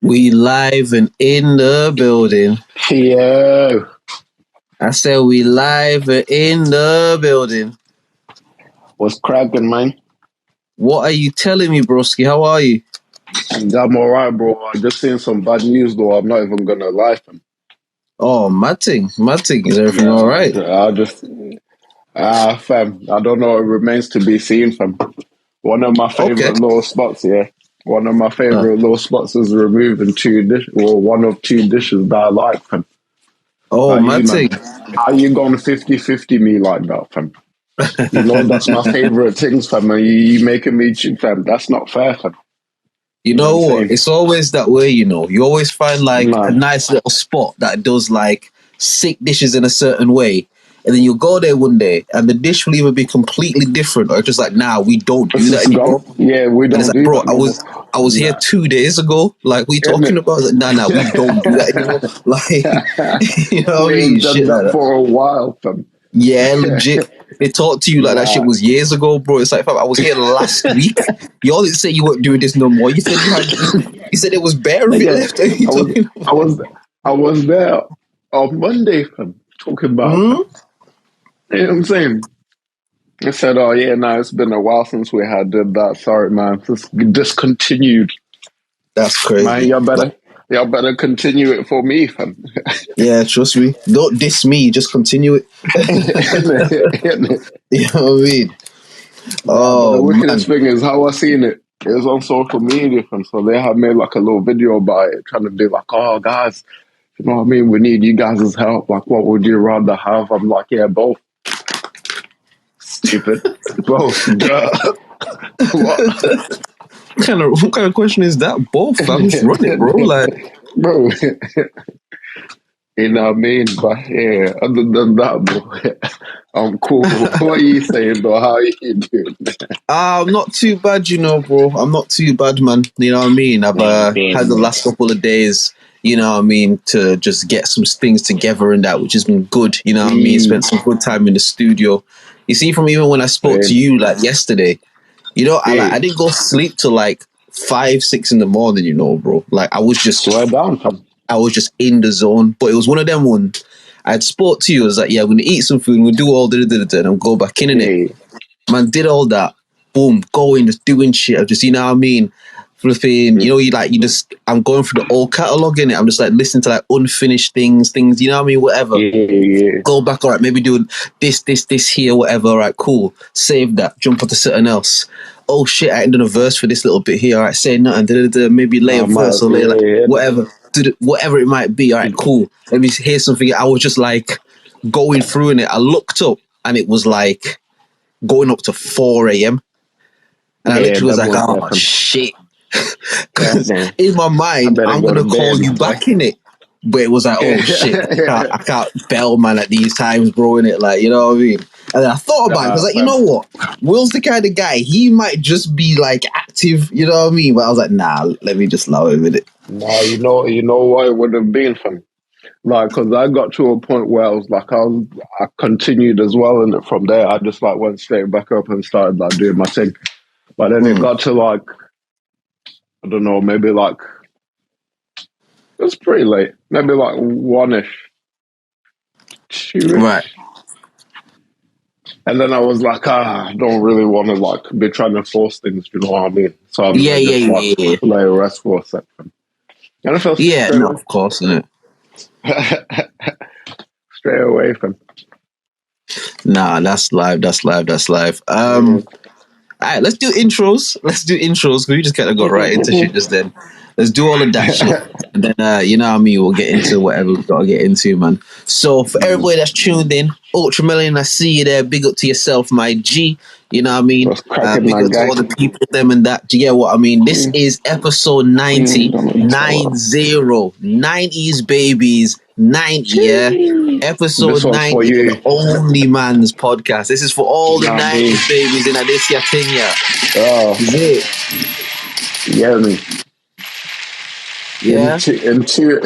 We live and in the building. Yo, I said we live and in the building. what's cracking, man? What are you telling me, broski? How are you? I'm alright, bro. I just seen some bad news, though. I'm not even gonna lie, fam. Oh, Matting. Is everything all right? I just, fam. I don't know. It remains to be seen, fam. One of my Okay. favorite little spots, yeah. One of my Uh, favorite little spots is removing one of two dishes that I like, fam. oh, How you, man? Matting. How you gone 50-50 me like that, fam? You know that's my favorite things, fam. And you making me, fam. That's not fair, fam. You You know what know I'm what? saying? It's always that way, you know. You always find like a Nah. nice little spot that does like sick dishes in a certain way. And then you'll go there one day and the dish will either be completely different or just like, nah, we don't do This that is gone. anymore. Yeah, we And it's don't like, do bro, that I no more. was I was here Nah, 2 days ago. Like, what are you talking innit? about? I was like, nah, we don't do that anymore. Like, you know what I We mean? ain't done Shit like that that. for a while, fam. Yeah, legit. They talk to you like that shit Nah, was years ago, bro. It's like, fam, I was here last week. Y'all didn't say you weren't doing this no more. You said you said it was bare of it nigga, left. What are you I was, talking I about? was, I was there on Monday, fam. Talking about, Hmm? you know what I'm saying? I said, oh yeah, nah, it's been a while since we had did that. Sorry, man. Just discontinued, That's man. crazy. Like, Y'all better continue it for me, fam. yeah, trust me. Don't diss me. Just continue it. Innit? You know what I mean? Nah, but the Oh wickedest man. thing is how I seen it. It was on social media, and so they had made like a little video about it, trying to be like, "Oh, guys, you know what I mean? We need you guys' help. Like, what would you rather have?" I'm like, "Yeah, both." Stupid, both. Duh. What, What kind of question is that? Both, fam. Just run it, bro. Like, bro? You know what I mean? But yeah, other than that, bro, I'm cool. What are you saying, though? How are you doing? I'm not too bad, you know, bro. I'm not too bad, man. You know what I mean? I've had Maintain, the bro. last couple of days, you know what I mean, to just get some things together and that, which has been good. You know what I mean? Spent some good time in the studio. You see, from even when I spoke to Same. you like yesterday, you know, I Hey, didn't go sleep till like 5, 6 in the morning. You know, bro. Like swear down, fam. I was just in the zone. But it was one of them ones. I'd spoke to you. I was like, yeah, we're gonna eat some food. We'll do all and go back in it. Hey, Man, did all that. Boom, going, just doing shit. I just, you know what I mean? Flipping, you know, I'm going through the old catalogue in it. I'm just like listening to like unfinished things, you know what I mean? Whatever. yeah. Go back, all right, maybe do this here, whatever. All right, cool. Save that, jump onto something else. Oh shit, I ain't done a verse for this little bit here. All right, say nothing. Maybe lay a Nah, verse man, or lay like yeah. whatever. Whatever it might be. All right, cool. Let me hear something. I was just like going through in it. I looked up and it was like going up to 4 a.m. And I Yeah, literally was that like, was oh definitely. shit. Yeah, Because man. in my I mind, better I'm go to gonna call bed, you my boy. back in it. But it was like, oh shit, I can't bell man at these times, bro, in it. Like, you know what I mean? And then I thought about it, because like, you Fam. know what? Will's the kind of guy, he might just be like active, you know what I mean? But I was like, nah, let me just allow him with it. Nah, you know what it would have been, fam. Like, cause I got to a point where I was like, I continued as well, and from there, I just like went straight back up and started like doing my thing. But then it got to like, I don't know, maybe like it was pretty late, maybe like 1ish, 2ish. Right. And then I was like, I don't really want to like be trying to force things, you know what I mean? So I'm Yeah, gonna yeah, just like yeah, yeah. lay a rest for a second. And I felt Yeah, straight no, away, of course, innit? straight away from. Nah, that's live, that's live. Yeah. All right, let's do intros. Because we just kind of got right into shit just then. Let's do all of that shit. And then, you know what I mean? We'll get into whatever we've got to get into, man. So, for everybody that's tuned in, Ultramillion, I see you there. Big up to yourself, my G. You know what I mean? What's cracking, Big my up to guy? all the people, them and that. Do you get what I mean? This is episode 90, McDonald's. 90s babies, 90, yeah? This Episode one's for 90 of you. the OnlyMans podcast. This is for all You the know what I mean? 90s babies in this year thing, yeah. Oh, Is it? yeah, me. Yeah?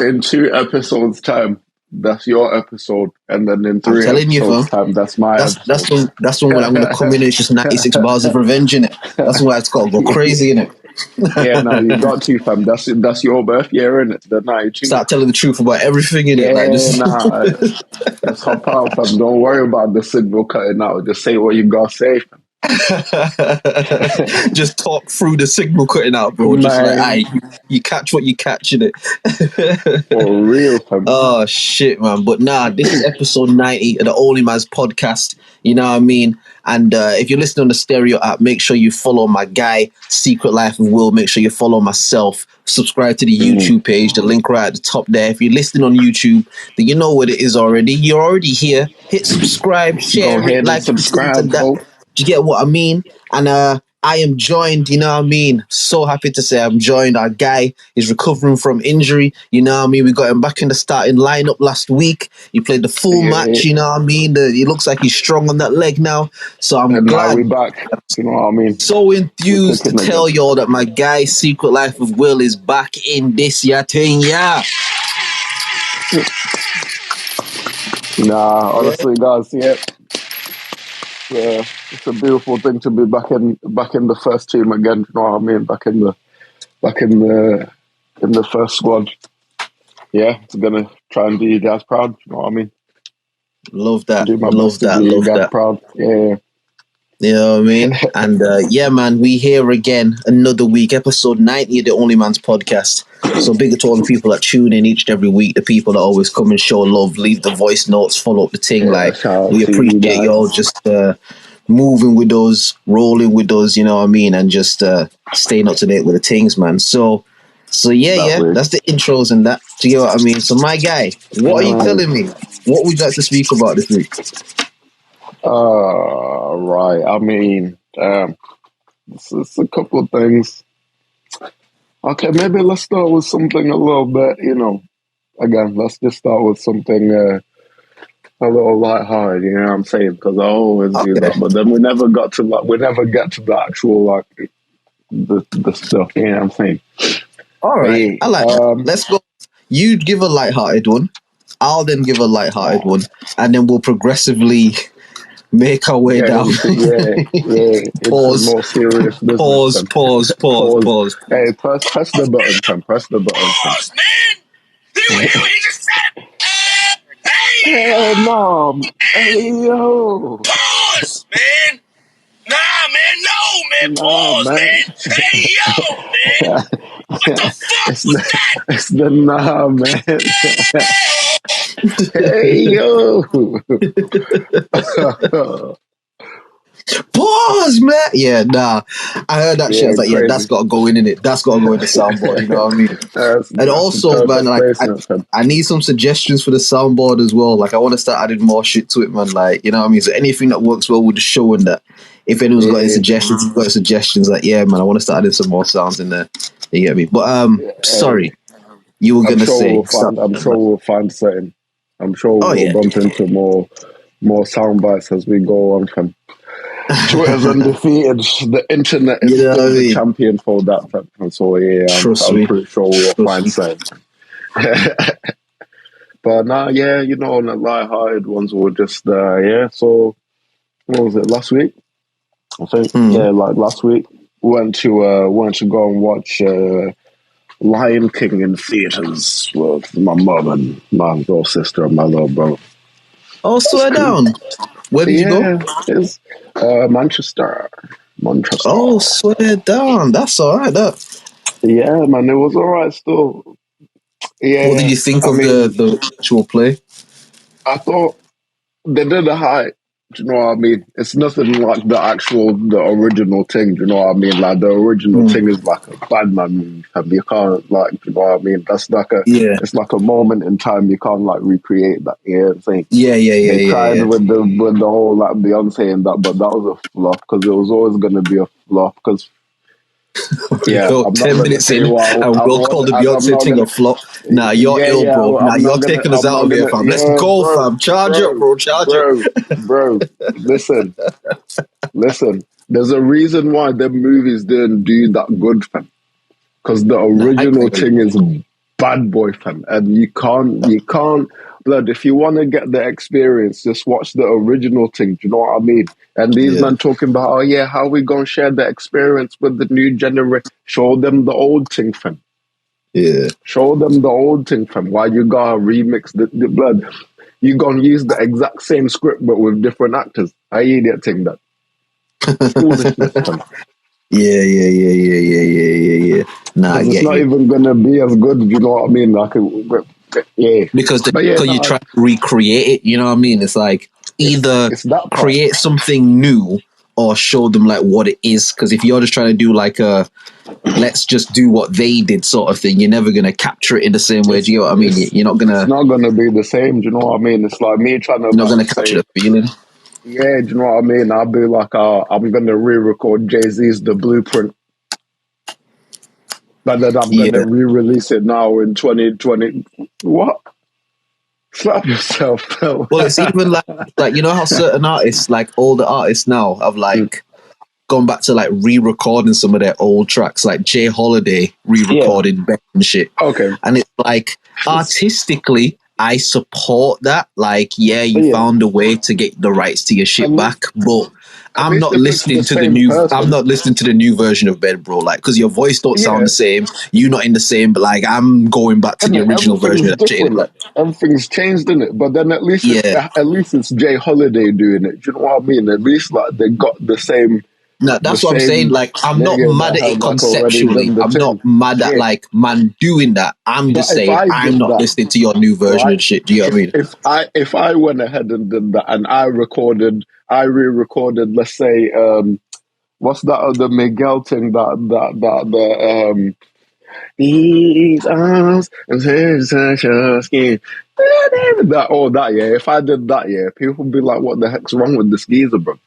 In two episodes time, that's your episode, and then in I'm 3 telling you, episodes fam. time, that's my That's episode. when I'm gonna come in and it's just 96 bars of revenge in it. That's why it's got to go Yeah, crazy in it. Yeah, no, you got to, fam. That's your birth year, innit? The 92. Start telling the truth about everything in it. Like, Yeah, just nah. Just hop out, fam. Don't worry about the signal cutting out. Just say what you gotta say, fam. just talk through the signal cutting out, bro. Just like, Man, you catch what you catch in it. for real, fam. Oh shit, man! But nah, this is episode 90 of the OnlyMans podcast. You know what I mean? And if you're listening on the stereo app, make sure you follow my guy, Secret Life of Will. Make sure you follow myself. Subscribe to the YouTube page, the link right at the top there. If you're listening on YouTube, then you know what it is already. You're already here. Hit subscribe, Go share it, ahead and like it, listen to subscribe, that. folks. Do you get what I mean? And I am joined, you know what I mean? So happy to say I'm joined. Our guy is recovering from injury, you know what I mean? We got him back in the starting lineup last week. He played the full Yeah, match, you know what I mean? He looks like he's strong on that leg now. So I'm and now we glad. back. You know what I mean? So We're enthused to kicking tell again. y'all that my guy, Secret Life of Will, is back in this year thing, yeah. Nah, honestly, guys, yeah. It's a beautiful thing to be back in the first team again. You know what I mean? Back in the first squad. Yeah, it's gonna try and do you guys proud. You know what I mean? Love that, Do my love best to that, do you love guys that. proud. Yeah. You know what I mean? And yeah, man, we here again another week, episode 90 of the Only Man's podcast. So big up to all the people that tune in each and every week, the people that always come and show love, leave the voice notes, follow up the thing. Yeah, Like, shout out we to you appreciate guys. y'all just moving with us, rolling with us, you know what I mean? And just staying up to date with the things, man. So yeah, that's the intros and that. Do you know what I mean? So my guy, what are you telling me? What would you like to speak about this week? Right. I mean, it's a couple of things. Okay, maybe let's start with something a little bit, again, let's just start with something a little lighthearted, you know what I'm saying? Because I always do Okay. that, but then we never get to the actual, the stuff, you know what I'm saying? All right, Hey, I like that. Let's go. You give a light-hearted one. I'll then give a light-hearted one, and then we'll progressively make our way get down. into Pause. more serious business. Pause. Pause. Hey, press the button, fam. Press the button, fam. Pause, man! He just said, hey! Hey, mom. Hey, yo. Pause, man! Nah, man, no, man! Nah, Pause, man. man! Hey, yo, man! What the fuck was that? It's the nah, man. Hey, yo. Pause, man. Yeah, nah. I heard that shit. I was like, yeah, crazy. that's got to go in it. That's got to go in the soundboard. You know what I mean? And also, man, like, I need some suggestions for the soundboard as well. Like, I want to start adding more shit to it, man. Like, you know what I mean? So anything that works well with the show and that. If anyone's got any suggestions, you've got suggestions, like, yeah, man, I want to start adding some more sounds in there. You get me? But sorry, you were gonna say. I'm sure we'll find something. I'm sure we'll bump into more sound bites as we go on, fam. Twitter's undefeated. The internet is still the champion for that, fam. So yeah, I'm pretty sure we'll find something. But now, yeah, on the light-hearted ones, we'll just So what was it, last week? I think like last week went to go and watch Lion King in theaters with my mum and my little sister and my little brother. Oh, swear down. Where did you go? It's Manchester. Oh, swear down. That's all right. Yeah, man, it was all right still. Yeah. What did you think of the actual play? I thought they did a hype. Do you know what I mean? It's nothing like the original thing. Do you know what I mean? Like the original thing is like a bad man movie. You can't do you know what I mean? That's like it's like a moment in time. You can't like recreate that. You know what I'm saying? They tried with the whole like Beyonce and that, but that was a flop because it was always going to be a flop because. Yeah, Yo, 10 minutes in, and we'll call the Beyonce thing a flop. Nah, you're ill, bro. Nah, you're taking us out of here, fam. Let's go, fam. Charge up, bro. Charge up. Bro, listen. There's a reason why them movies didn't do that good, fam. Because the original thing is bad boy, fam. And you can't, blood. If you want to get the experience, just watch the original thing. Do you know what I mean? And these Yeah, men talking about, oh yeah, how we gonna share the experience with the new generation? Show them the old thing, fam. yeah. Show them the old thing, fam. Why you gotta remix the blood? You gonna use the exact same script but with different actors. I idiot thing that foolishness, fam. Yeah. Nah, I Because it's get not you. even gonna be as good. You know what I mean? Like, yeah. Because But yeah, you no, try to recreate it, you know what I mean? It's like either it's that part. create something new or show them like what it is. Because if you're just trying to do like a let's just do what they did sort of thing, you're never gonna capture it in the same way. Do you know what I mean? You're not It's gonna not gonna be the same. Do you know what I mean? It's like me trying to like capture say, the feeling. yeah. Do you know what I mean? I'll be like, I'm gonna re-record Jay-Z's The Blueprint, but then I'm gonna Yeah. re-release it now in 2020. What? Slap yourself, bro. Well, it's even like you know how certain artists, like older artists now, have like gone back to like re-recording some of their old tracks, like Jay Holiday Yeah. re-recorded Beck and shit. Okay. And it's like artistically, I support that. Like, yeah, you Yeah. found a way to get the rights to your shit At least, back, but at I'm least not if it's the listening to the same new. I'm person. not listening to the new version of Bed, bro. Like, because your voice don't sound Yeah. the same, you not in the same. But like, I'm going back to And the original version everything's of that shit. different. Like, Everything's changed in it. But then yeah, at least it's Jay Holiday doing it. Do you know what I mean? At least like they got no, the that's what I'm saying. same Like, I'm not nigga mad that at has it like already conceptually. done the I'm not thing. mad at Yeah. like man doing that. I'm But just if saying I I'm did not that, listening to your new version right? and shit. Do you know what I mean? If I went ahead and did that and I re-recorded, let's say, what's that other Miguel thing that the these arms and such your skin. That yeah. If I did that, yeah, people would be like, "What the heck's wrong with this geezer, bro?"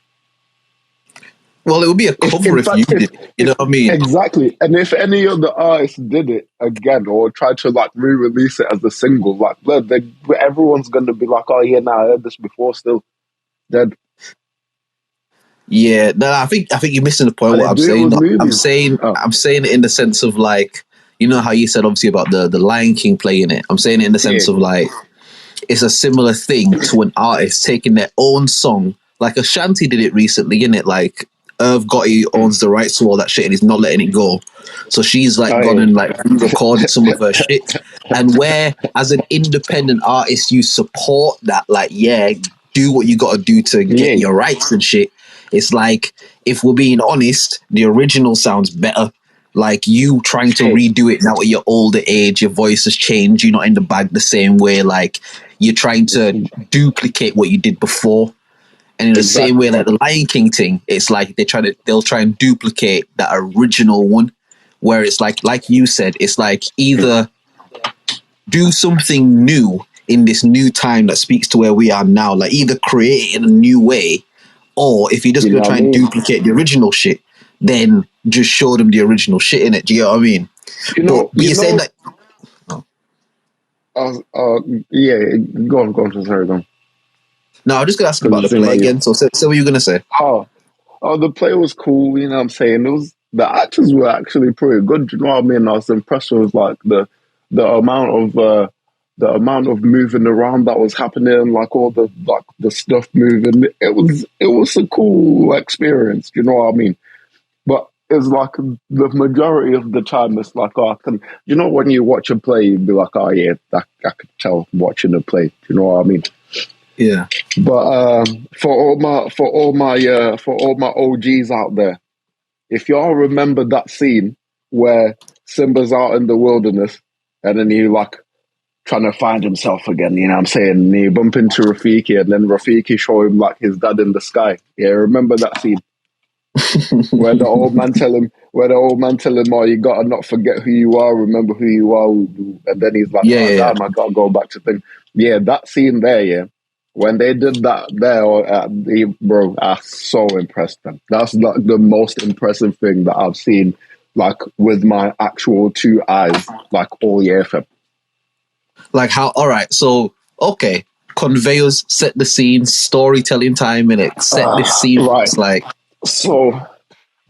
Well, it would be a If cover in if you fact, did it. You know if what I mean? exactly, and if any other artist did it again or tried to like re-release it as a single, like, blood, everyone's gonna be like, "Oh yeah, nah, I heard this before." Still dead, Yeah, no, I think you're missing the point. and What they I'm do it saying, with though. movies. Oh, I'm saying it in the sense of like, you know how you said obviously about the Lion King playing it. I'm saying it in the yeah, sense of like, it's a similar thing to an artist taking their own song. Like Ashanti did it recently, innit? Like Irv Gotti owns the rights to all that shit and he's not letting it go. So she's like oh gone yeah, and like recorded some of her shit. And where as an independent artist you support that, like, yeah, do what you gotta do to get yeah, your rights and shit. It's like, if we're being honest, the original sounds better. Like you trying to hey, redo it now at your older age, your voice has changed, you're not in the bag the same way. Like you're trying to duplicate what you did before. And in the same way, exactly, like the Lion King thing, it's like they'll try and duplicate that original one, where it's like you said, it's like either do something new in this new time that speaks to where we are now, like either create it in a new way, or if you're just you gonna know what try I and mean? duplicate the original shit, then just show them the original shit in it. Do you know what I mean? But You you're saying know, that. Oh. yeah, go on, sorry, go on. No, I'm just gonna ask you Because about it the seemed play like you. again. So what are you gonna say? Oh, the play was cool. You know what I'm saying? It was the actors were actually pretty good. You know what I mean? I was impressed with like the amount of the amount of moving around that was happening, like all the stuff moving. It was a cool experience. You know what I mean? But it's like the majority of the time, it's like, oh, I can. You know, when you watch a play, you'd be like, oh yeah, I could tell watching a play. You know what I mean? Yeah. But for all my OGs out there, if y'all remember that scene where Simba's out in the wilderness and then he like trying to find himself again, you know what I'm saying? And he bump into Rafiki and then Rafiki show him like his dad in the sky. Yeah, remember that scene where the old man tell him, oh, you gotta not forget who you are, remember who you are, and then he's like, Yeah, oh yeah, yeah. damn, I gotta go back to thing. Yeah, that scene there, yeah. When they did that there, bro, I'm so impressed. Man. That's like the most impressive thing that I've seen, like with my actual two eyes, like all year. Fam. Like how? All right. So okay, conveyors set the scene, storytelling time in it. Set this scene. Right. It's like So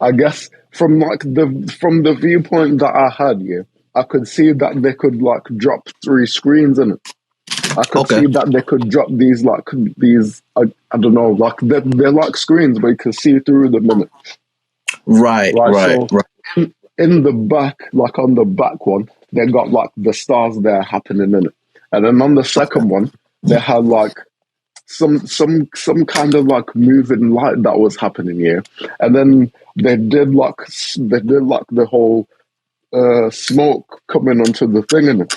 I guess from the viewpoint that I had, yeah, I could see that they could like drop 3 screens in it. I could Okay. see that they could drop these I don't know, like they're like screens, but you can see through them in it. Right. Right. Right. So Right. in the back, like on the back one, they got like the stars there happening in it, and then on the second one, they had like some kind of like moving light that was happening here, and then they did like the whole smoke coming onto the thing in it.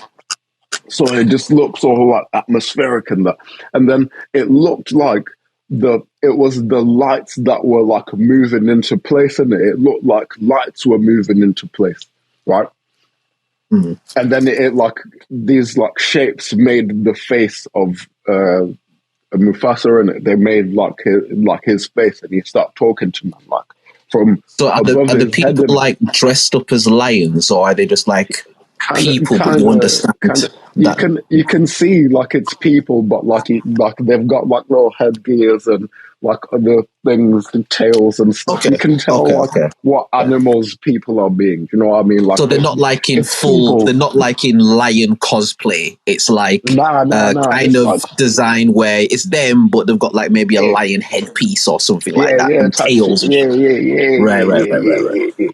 So it just looks all like atmospheric and that. And then it looked like it was the lights that were like moving into place in it. It looked like lights were moving into place, right? Mm. And then it like these like shapes made the face of Mufasa in it. They made like his face, and he started talking to me like from So are above the his head. people like dressed up as lions, or are they just like people? But you Kind understand of. You that? can see like it's people, but like they've got like little headgears and like other things, and tails and stuff. Okay. You can tell Okay. like Okay. what animals people are being. Do you know what I mean? Like So they're not like in it's full. They're people. not like in lion cosplay. It's like Nah. kind It's of like design where it's them, but they've got like maybe a lion headpiece or something like that, yeah, and type shit. tails and shit. Right. Yeah.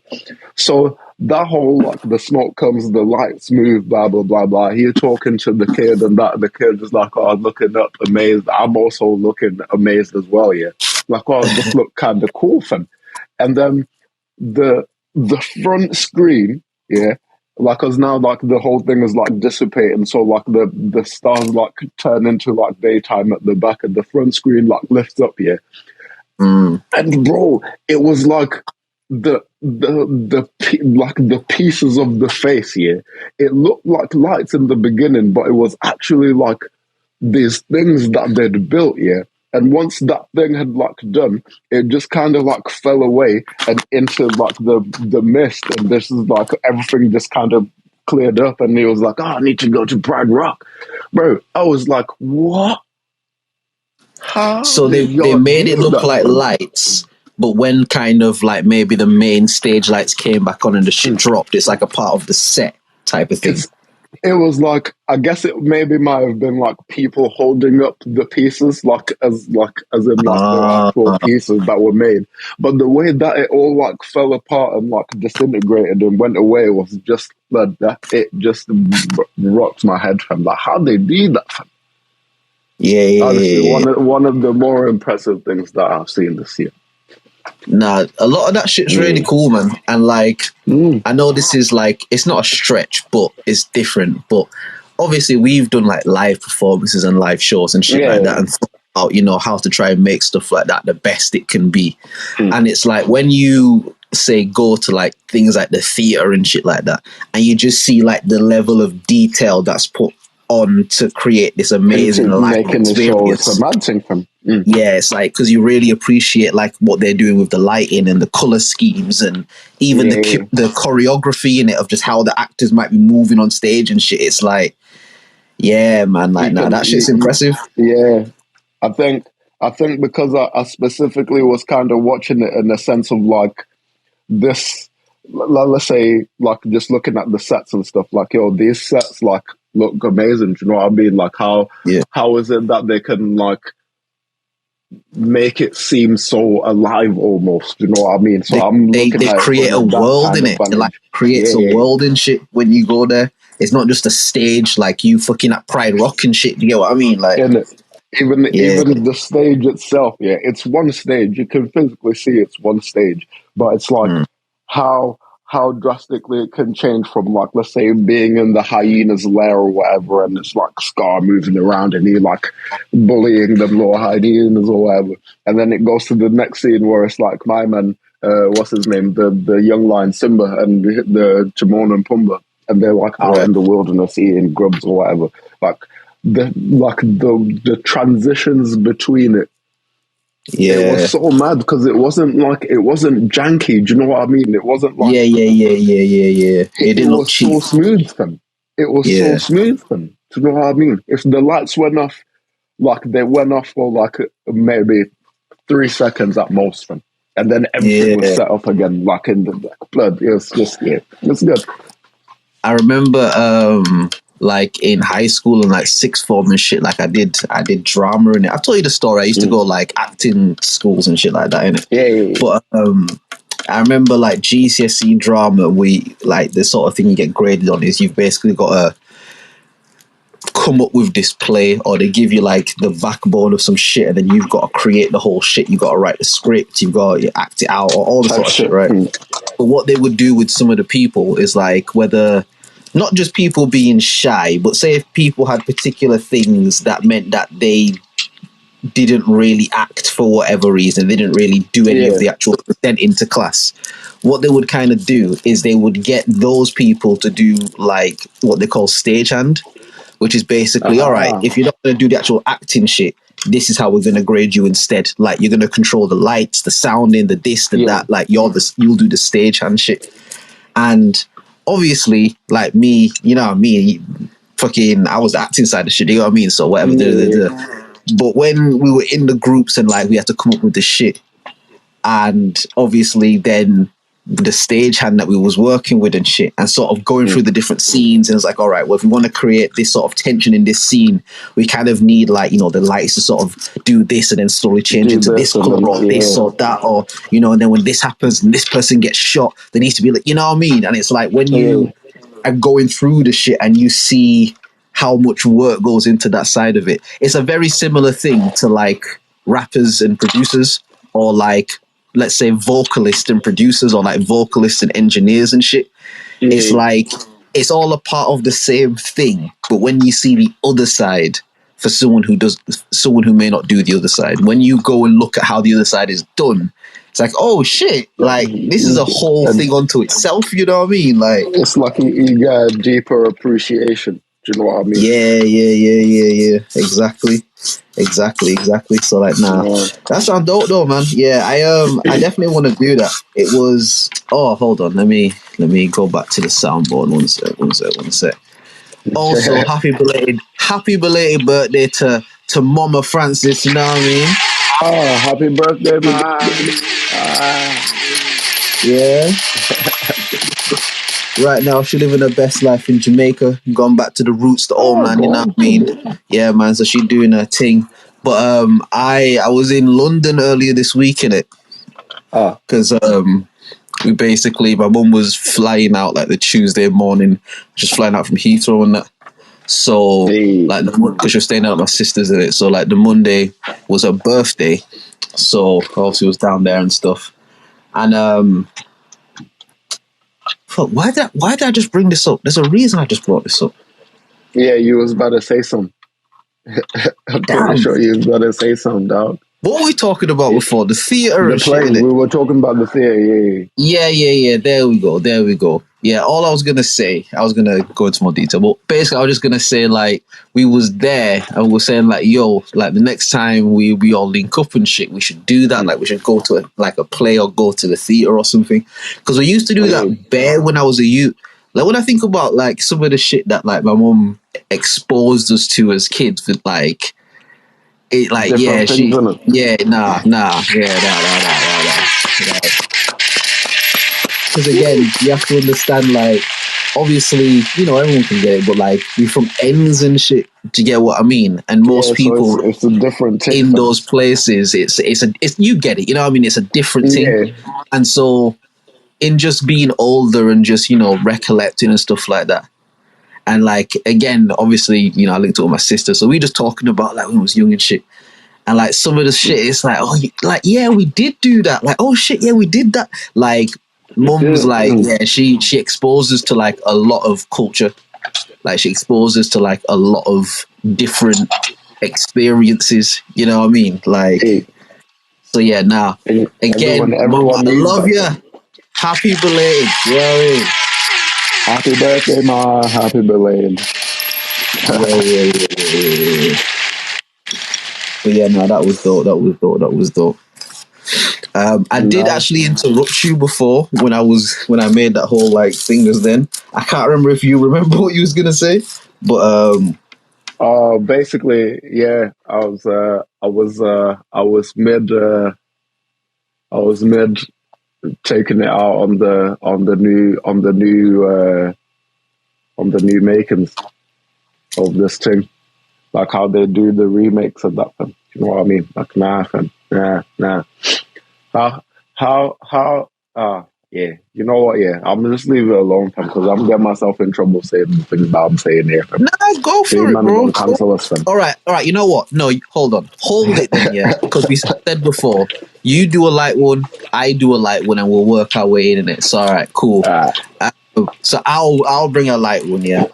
So that whole like the smoke comes, the lights move, blah blah blah blah. You're talking to the kid, and that the kid is like, "Oh, looking up, amazed." I'm also looking amazed as well. Yeah, like, "Oh, this look kind of cool, fam." And then the front screen, yeah, like, cause now like the whole thing is like dissipating, so like the stars like turn into like daytime at the back, and the front screen like lifts up, yeah. Mm. And bro, it was like like the pieces of the face here. It looked like lights in the beginning, but it was actually like these things that they'd built here. And once that thing had like done, it just kind of like fell away and into like the mist, and this is like everything just kind of cleared up, and he was like, "Oh, I need to go to Pride Rock." Bro, I was like, what? How So did they y'all made it do look that, like fam? lights, but when kind of like maybe the main stage lights came back on and the shit dropped, it's like a part of the set type of thing. It was like, I guess it maybe might have been like people holding up the pieces, as in like the Ah, actual pieces that were made. But the way that it all like fell apart and like disintegrated and went away was just that it just rocked my head, from like, how they do that, fam? Honestly, yeah. one of the more impressive things that I've seen this year. Nah, a lot of that shit's really cool, man. And like, I know this is like, it's not a stretch, but it's different. But obviously, we've done like live performances and live shows and shit like that, and thought about, how to try and make stuff like that the best it can be. And it's like when you say go to like things like the theater and shit like that, and you just see like the level of detail that's put on to create this amazing Into live making the show, it's experience. a mad thing, fam. Yeah, it's like because you really appreciate like what they're doing with the lighting and the color schemes and even the choreography in it of just how the actors might be moving on stage and shit. It's like, yeah, man, like that shit's impressive. Yeah, I think because I specifically was kind of watching it in the sense of like this. Let's say like just looking at the sets and stuff. Like, yo, these sets like look amazing. Do you know what I mean? Like how is it that they can like make it seem so alive almost? Do you know what I mean? So I'm looking They at it create a from that world kind in of it. It like vantage. creates a world and shit when you go there. It's not just a stage like you fucking at Pride Rock and shit. You get what I mean? Like, Even the stage itself, yeah, it's one stage. You can physically see it's one stage, but it's like how drastically it can change from like, let's say, being in the hyena's lair or whatever, and it's like Scar moving around and he like bullying them little hyenas or whatever, and then it goes to the next scene where it's like my man, what's his name, the young lion Simba and the Timon and Pumbaa, and they're like out in the wilderness eating grubs or whatever, like. The transitions between it, it was so mad because it wasn't janky. Do you know what I mean? It wasn't like yeah. It didn't look was cheap. so smooth, fam. It was so smooth, fam. Do you know what I mean? If the lights went off, like they went off for like maybe 3 seconds at most, fam, and then everything was set up again, like in the blood. It was just it's good. I remember like in high school and like sixth form and shit, like I did drama in it. I've told you the story. I used to go like acting schools and shit like that in it. Yeah. But I remember like GCSE drama, we like the sort of thing you get graded on is you've basically got to come up with this play, or they give you like the backbone of some shit and then you've got to create the whole shit. You've got to write the script, you've got to act it out, or all the Type sort of shit, shit. right? But what they would do with some of the people is like whether not just people being shy, but say if people had particular things that meant that they didn't really act for whatever reason, they didn't really do any of the actual presenting to class. What they would kind of do is they would get those people to do like what they call stagehand, which is basically, all right, if you're not going to do the actual acting shit, this is how we're going to grade you instead. Like you're going to control the lights, the sounding, the this, the that. Like you'll do the stagehand shit. And obviously, like me, you know what I mean? Fucking, I was the acting side of shit, you know what I mean? So whatever. But when we were in the groups and like we had to come up with the shit, and obviously then the stagehand that we was working with and shit, and sort of going through the different scenes, and it's like, all right, well, if we want to create this sort of tension in this scene, we kind of need like, you know, the lights to sort of do this and then slowly change into this color or this or that, or, you know, and then when this happens and this person gets shot, there needs to be like, you know what I mean? And it's like when you are going through the shit and you see how much work goes into that side of it, it's a very similar thing to like rappers and producers, or like, let's say vocalists and producers, or like vocalists and engineers and shit. It's like it's all a part of the same thing, but when you see the other side for someone who may not do the other side, when you go and look at how the other side is done, it's like, oh shit, like this is a whole thing unto itself, you know what I mean? Like it's like you get a deeper appreciation. Do you know what I mean? Yeah. Exactly. So like, nah, that sounds dope though, man. Yeah, I definitely want to do that. It was. Oh, hold on. Let me go back to the soundboard. One sec. Also, happy belated birthday to Mama Francis. You know what I mean? Oh, happy birthday, man! Yeah. Right now, she living her best life in Jamaica, gone back to the roots, the old man, you know what I mean? Yeah, man, so she doing her thing. But I was in London earlier this week, innit? Because we basically, my mum was flying out like the Tuesday morning, just flying out from Heathrow and that. So, like, because she was staying out at my sister's in it. So, like, the Monday was her birthday. So, obviously, was down there and stuff. And, fuck, why did I just bring this up? There's a reason I just brought this up. Yeah, you was about to say something. I'm pretty sure you was about to say something, dog. What were we talking about before? The theater and play. shit. We were talking about the theater, Yeah. There we go. Yeah, all I was gonna say, I was gonna go into more detail, but basically I was just gonna say like we was there and we were saying like, yo, like the next time we all link up and shit, we should do that. Like we should go to a play or go to the theater or something. Because we used to do that bare when I was a youth. Like when I think about like some of the shit that like my mum exposed us to as kids, with like it, like different things, nah. Because again, you have to understand, like, obviously, you know, everyone can get it, but like, we're from ends and shit. Do you get what I mean? And most people, so it's a different thing in those places, it's you get it. You know what I mean? It's a different thing. And so, in just being older and just, you know, recollecting and stuff like that. And like, again, obviously, you know, I linked up with my sister, so we just talking about like when I was young and shit. And like some of the shit, it's like, oh, like, yeah, we did do that. Like, oh shit, yeah, we did that. Like, mum's like, yeah, she exposes to like a lot of culture. Like, she exposes to like a lot of different experiences. You know what I mean? Like, so yeah, now, again, everyone Mama, I love you. Happy belated. You know what I mean? Happy birthday, Ma. Happy belated. Yeah. But yeah, no, that was dope. I did actually interrupt you before when I made that whole like thing as then. I can't remember if you remember what you was gonna say, but basically, yeah, I was mid taking it out on the new on the new makings of this thing, like how they do the remakes of that film. You know what I mean? Like, nah, fam, nah. Yeah. You know what? Yeah, I'm gonna just leave it alone, fam, because I'm getting myself in trouble saying the things that I'm saying here, fam. Nah, go These for it, men are bro. gonna cancel us, fam. All right. You know what? No, hold on. Hold it then, yeah. Because we said before, you do a light one, I do a light one, and we'll work our way in it. So, all right, cool. So I'll bring a light one, yeah.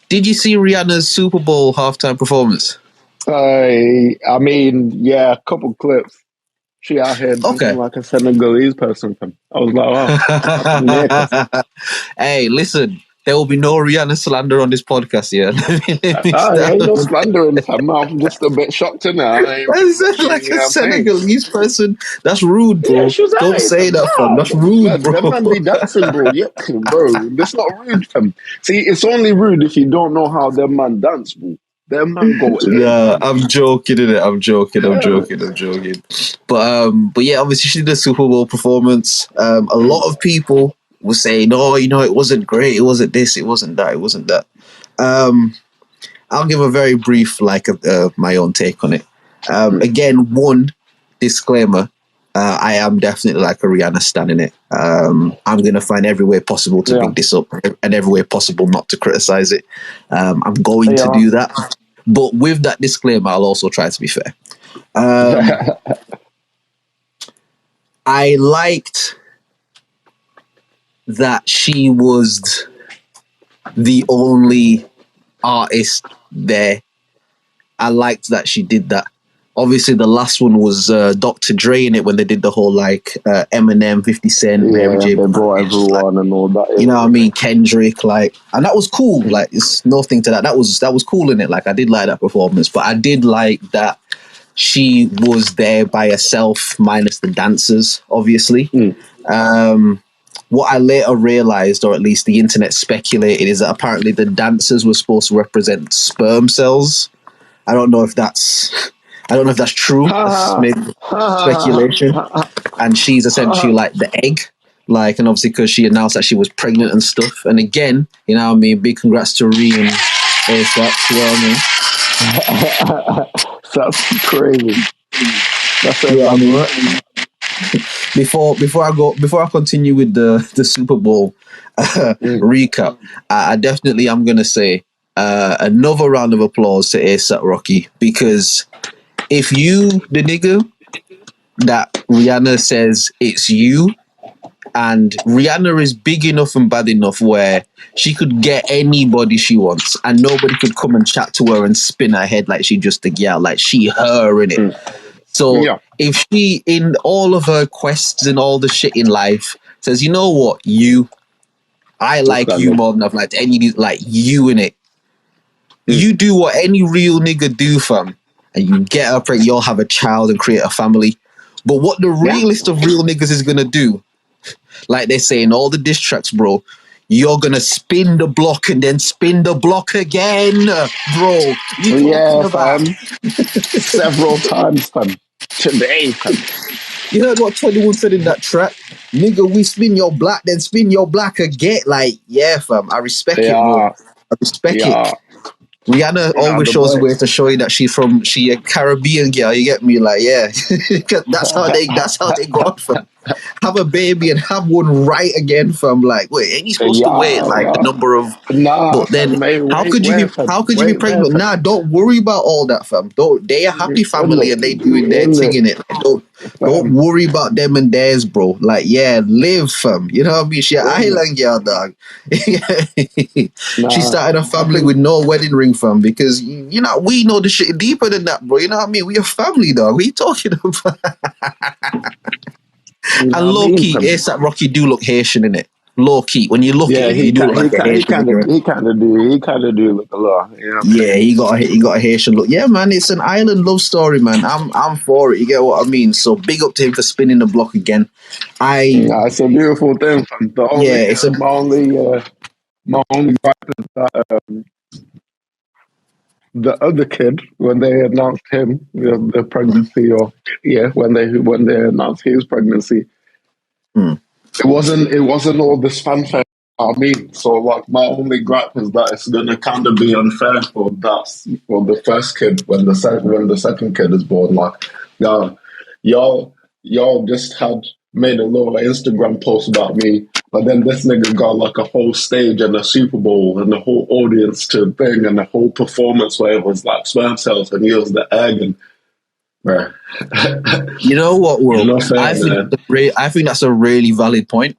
Did you see Rihanna's Super Bowl halftime performance? I mean, yeah, a couple clips. She out here dancing Okay. like a Senegalese person, fam. I was like, wow, that's naked. Hey, listen, there will be no Rihanna slander on this podcast, yeah. Ain't no slandering, fam. I'm just a bit shocked in there. I ain't I really said watching, like you a know what I'm saying? Senegalese person. That's rude, Yeah, bro. she was Don't out, say fam. that, fam. Nah, That's rude, man, them bro. man be dancing, bro. Yep, bro. That's not rude, fam. See, it's only rude if you don't know how them man dance, bro. Them man go in, Nah, fam. I'm joking, innit? I'm joking. Yeah. But yeah, obviously she did a Super Bowl performance. A lot of people were saying, "Oh, it wasn't great. It wasn't this. It wasn't that. It wasn't that." I'll give a very brief, my own take on it. Again, one disclaimer: I am definitely like a Rihanna stan in it. I'm gonna find every way possible to big this up and every way possible not to criticize it. I'm going to do that, but with that disclaimer, I'll also try to be fair. I liked that she was the only artist there. I liked that she did that. Obviously, the last one was Dr. Dre in it when they did the whole Eminem, 50 Cent, Mary J. They brought everyone and all that. You know what I mean? Kendrick, and that was cool. Like, it's nothing to that. That was cool in it. Like, I did like that performance, but I did like that she was there by herself, minus the dancers, obviously. What I later realized, or at least the internet speculated, is that apparently the dancers were supposed to represent sperm cells. I don't know if that's true. That's maybe speculation. And she's essentially like the egg. And obviously because she announced that she was pregnant and stuff. And again, you know what I mean, big congrats to Ree and ASAP, you know what I mean? That's crazy. That's elaborate. Before I continue with the Super Bowl recap, I definitely am gonna say another round of applause to ASAP Rocky, because if you the nigga that Rihanna says it's you, and Rihanna is big enough and bad enough where she could get anybody she wants and nobody could come and chat to her and spin her head like she just a gal, like she her in it. So if she, in all of her quests and all the shit in life, says, you know what, I like you more than I've liked any, like you in it. You do what any real nigga do, fam, and you get up and you'll have a child and create a family. But what the realest of real niggas is gonna do, like they say in all the diss tracks, bro, you're gonna spin the block and then spin the block again, bro. You talking about? Several times, fam. Today, fam. You heard what 21 said in that track? Nigga, we spin your black, then spin your black again. Like, yeah, fam. I respect it, bro. I respect it. Rihanna always shows ways to show you that she a Caribbean girl. You get me? Like, yeah, that's how they go out, fam. Have a baby and have one right again, fam. Like, wait, ain't you supposed to wait like a number of? But then, how could you be pregnant? Nah, don't worry about all that, fam. They a happy family and they doing their thing in it. Like, don't worry about them and theirs, bro. Like, yeah, live, fam. You know what I mean? She an island girl, dog. She started a family with no wedding ring, fam, because we know the shit deeper than that, bro. You know what I mean? We a family, dog. What are you talking about? And low key, ASAP Rocky do look Haitian in it. Low key, when you look at him, you do look like a Haitian. He kind of do look a lot. You know yeah, he got a Haitian look. Yeah, man, it's an island love story, man. I'm for it. You get what I mean? So big up to him for spinning the block again. It's a beautiful thing. My only gripe is that the other kid, when they announced him the pregnancy, when they announced his pregnancy, it wasn't all this fanfare I mean, so like my only gripe is that it's gonna kind of be unfair for the first kid when the second kid is born. Like, yeah, y'all just had made a little Instagram post about me, but then this nigga got like a whole stage and a Super Bowl and a whole audience to thing and a whole performance where it was like sperm cells and he was the egg and bruh. You know what, Will? Not fair, man. I think that's a really valid point,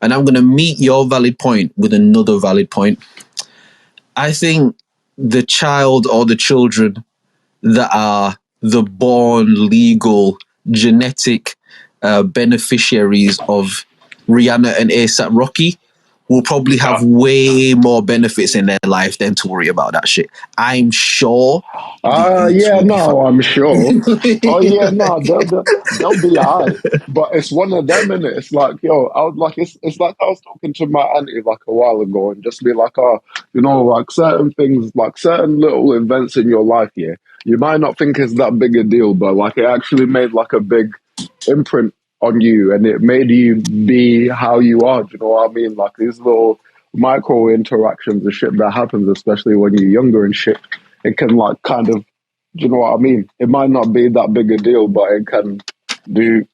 and I'm going to meet your valid point with another valid point. I think the child or the children that are the born legal genetic beneficiaries of Rihanna and ASAP Rocky will probably have way more benefits in their life than to worry about that shit. I'm sure the youths Yeah, will be no, I'm sure. Oh yeah, fine. no, they'll be alright. But it's one of them, and it's like, yo, I was like, it's like I was talking to my auntie like a while ago, and just be like, oh, like certain things, like certain little events in your life, yeah, you might not think it's that big a deal, but like it actually made like a big imprint on you, and it made you be how you are. Do you know what I mean? Like these little micro interactions and shit that happens, especially when you're younger and shit. It can like kind of, do you know what I mean? It might not be that big a deal, but it can do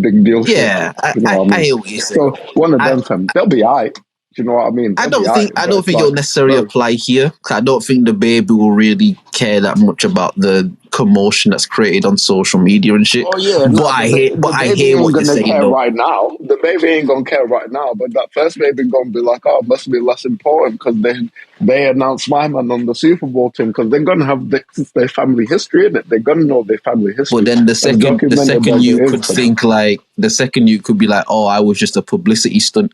big deal shit. Yeah, Do you know what I I mean? hear what you're saying. So one of I, them, fam, they'll be alright. Do you know what I mean? They'll be alright. I But don't it's think like, it'll necessarily bro, apply here. 'Cause I don't think the baby will really care that much about the commotion that's created on social media and shit. oh yeah, But no, the I baby hear ain't what you're gonna saying care though. right now. The baby ain't gonna care right now, but that first baby gonna be like, oh, it must be less important because they announced my man on the Super Bowl team because they're gonna have their family history in it. They're gonna know their family But history then as the documented second as it you is. could think like the second you could be like, oh, I was just a publicity stunt.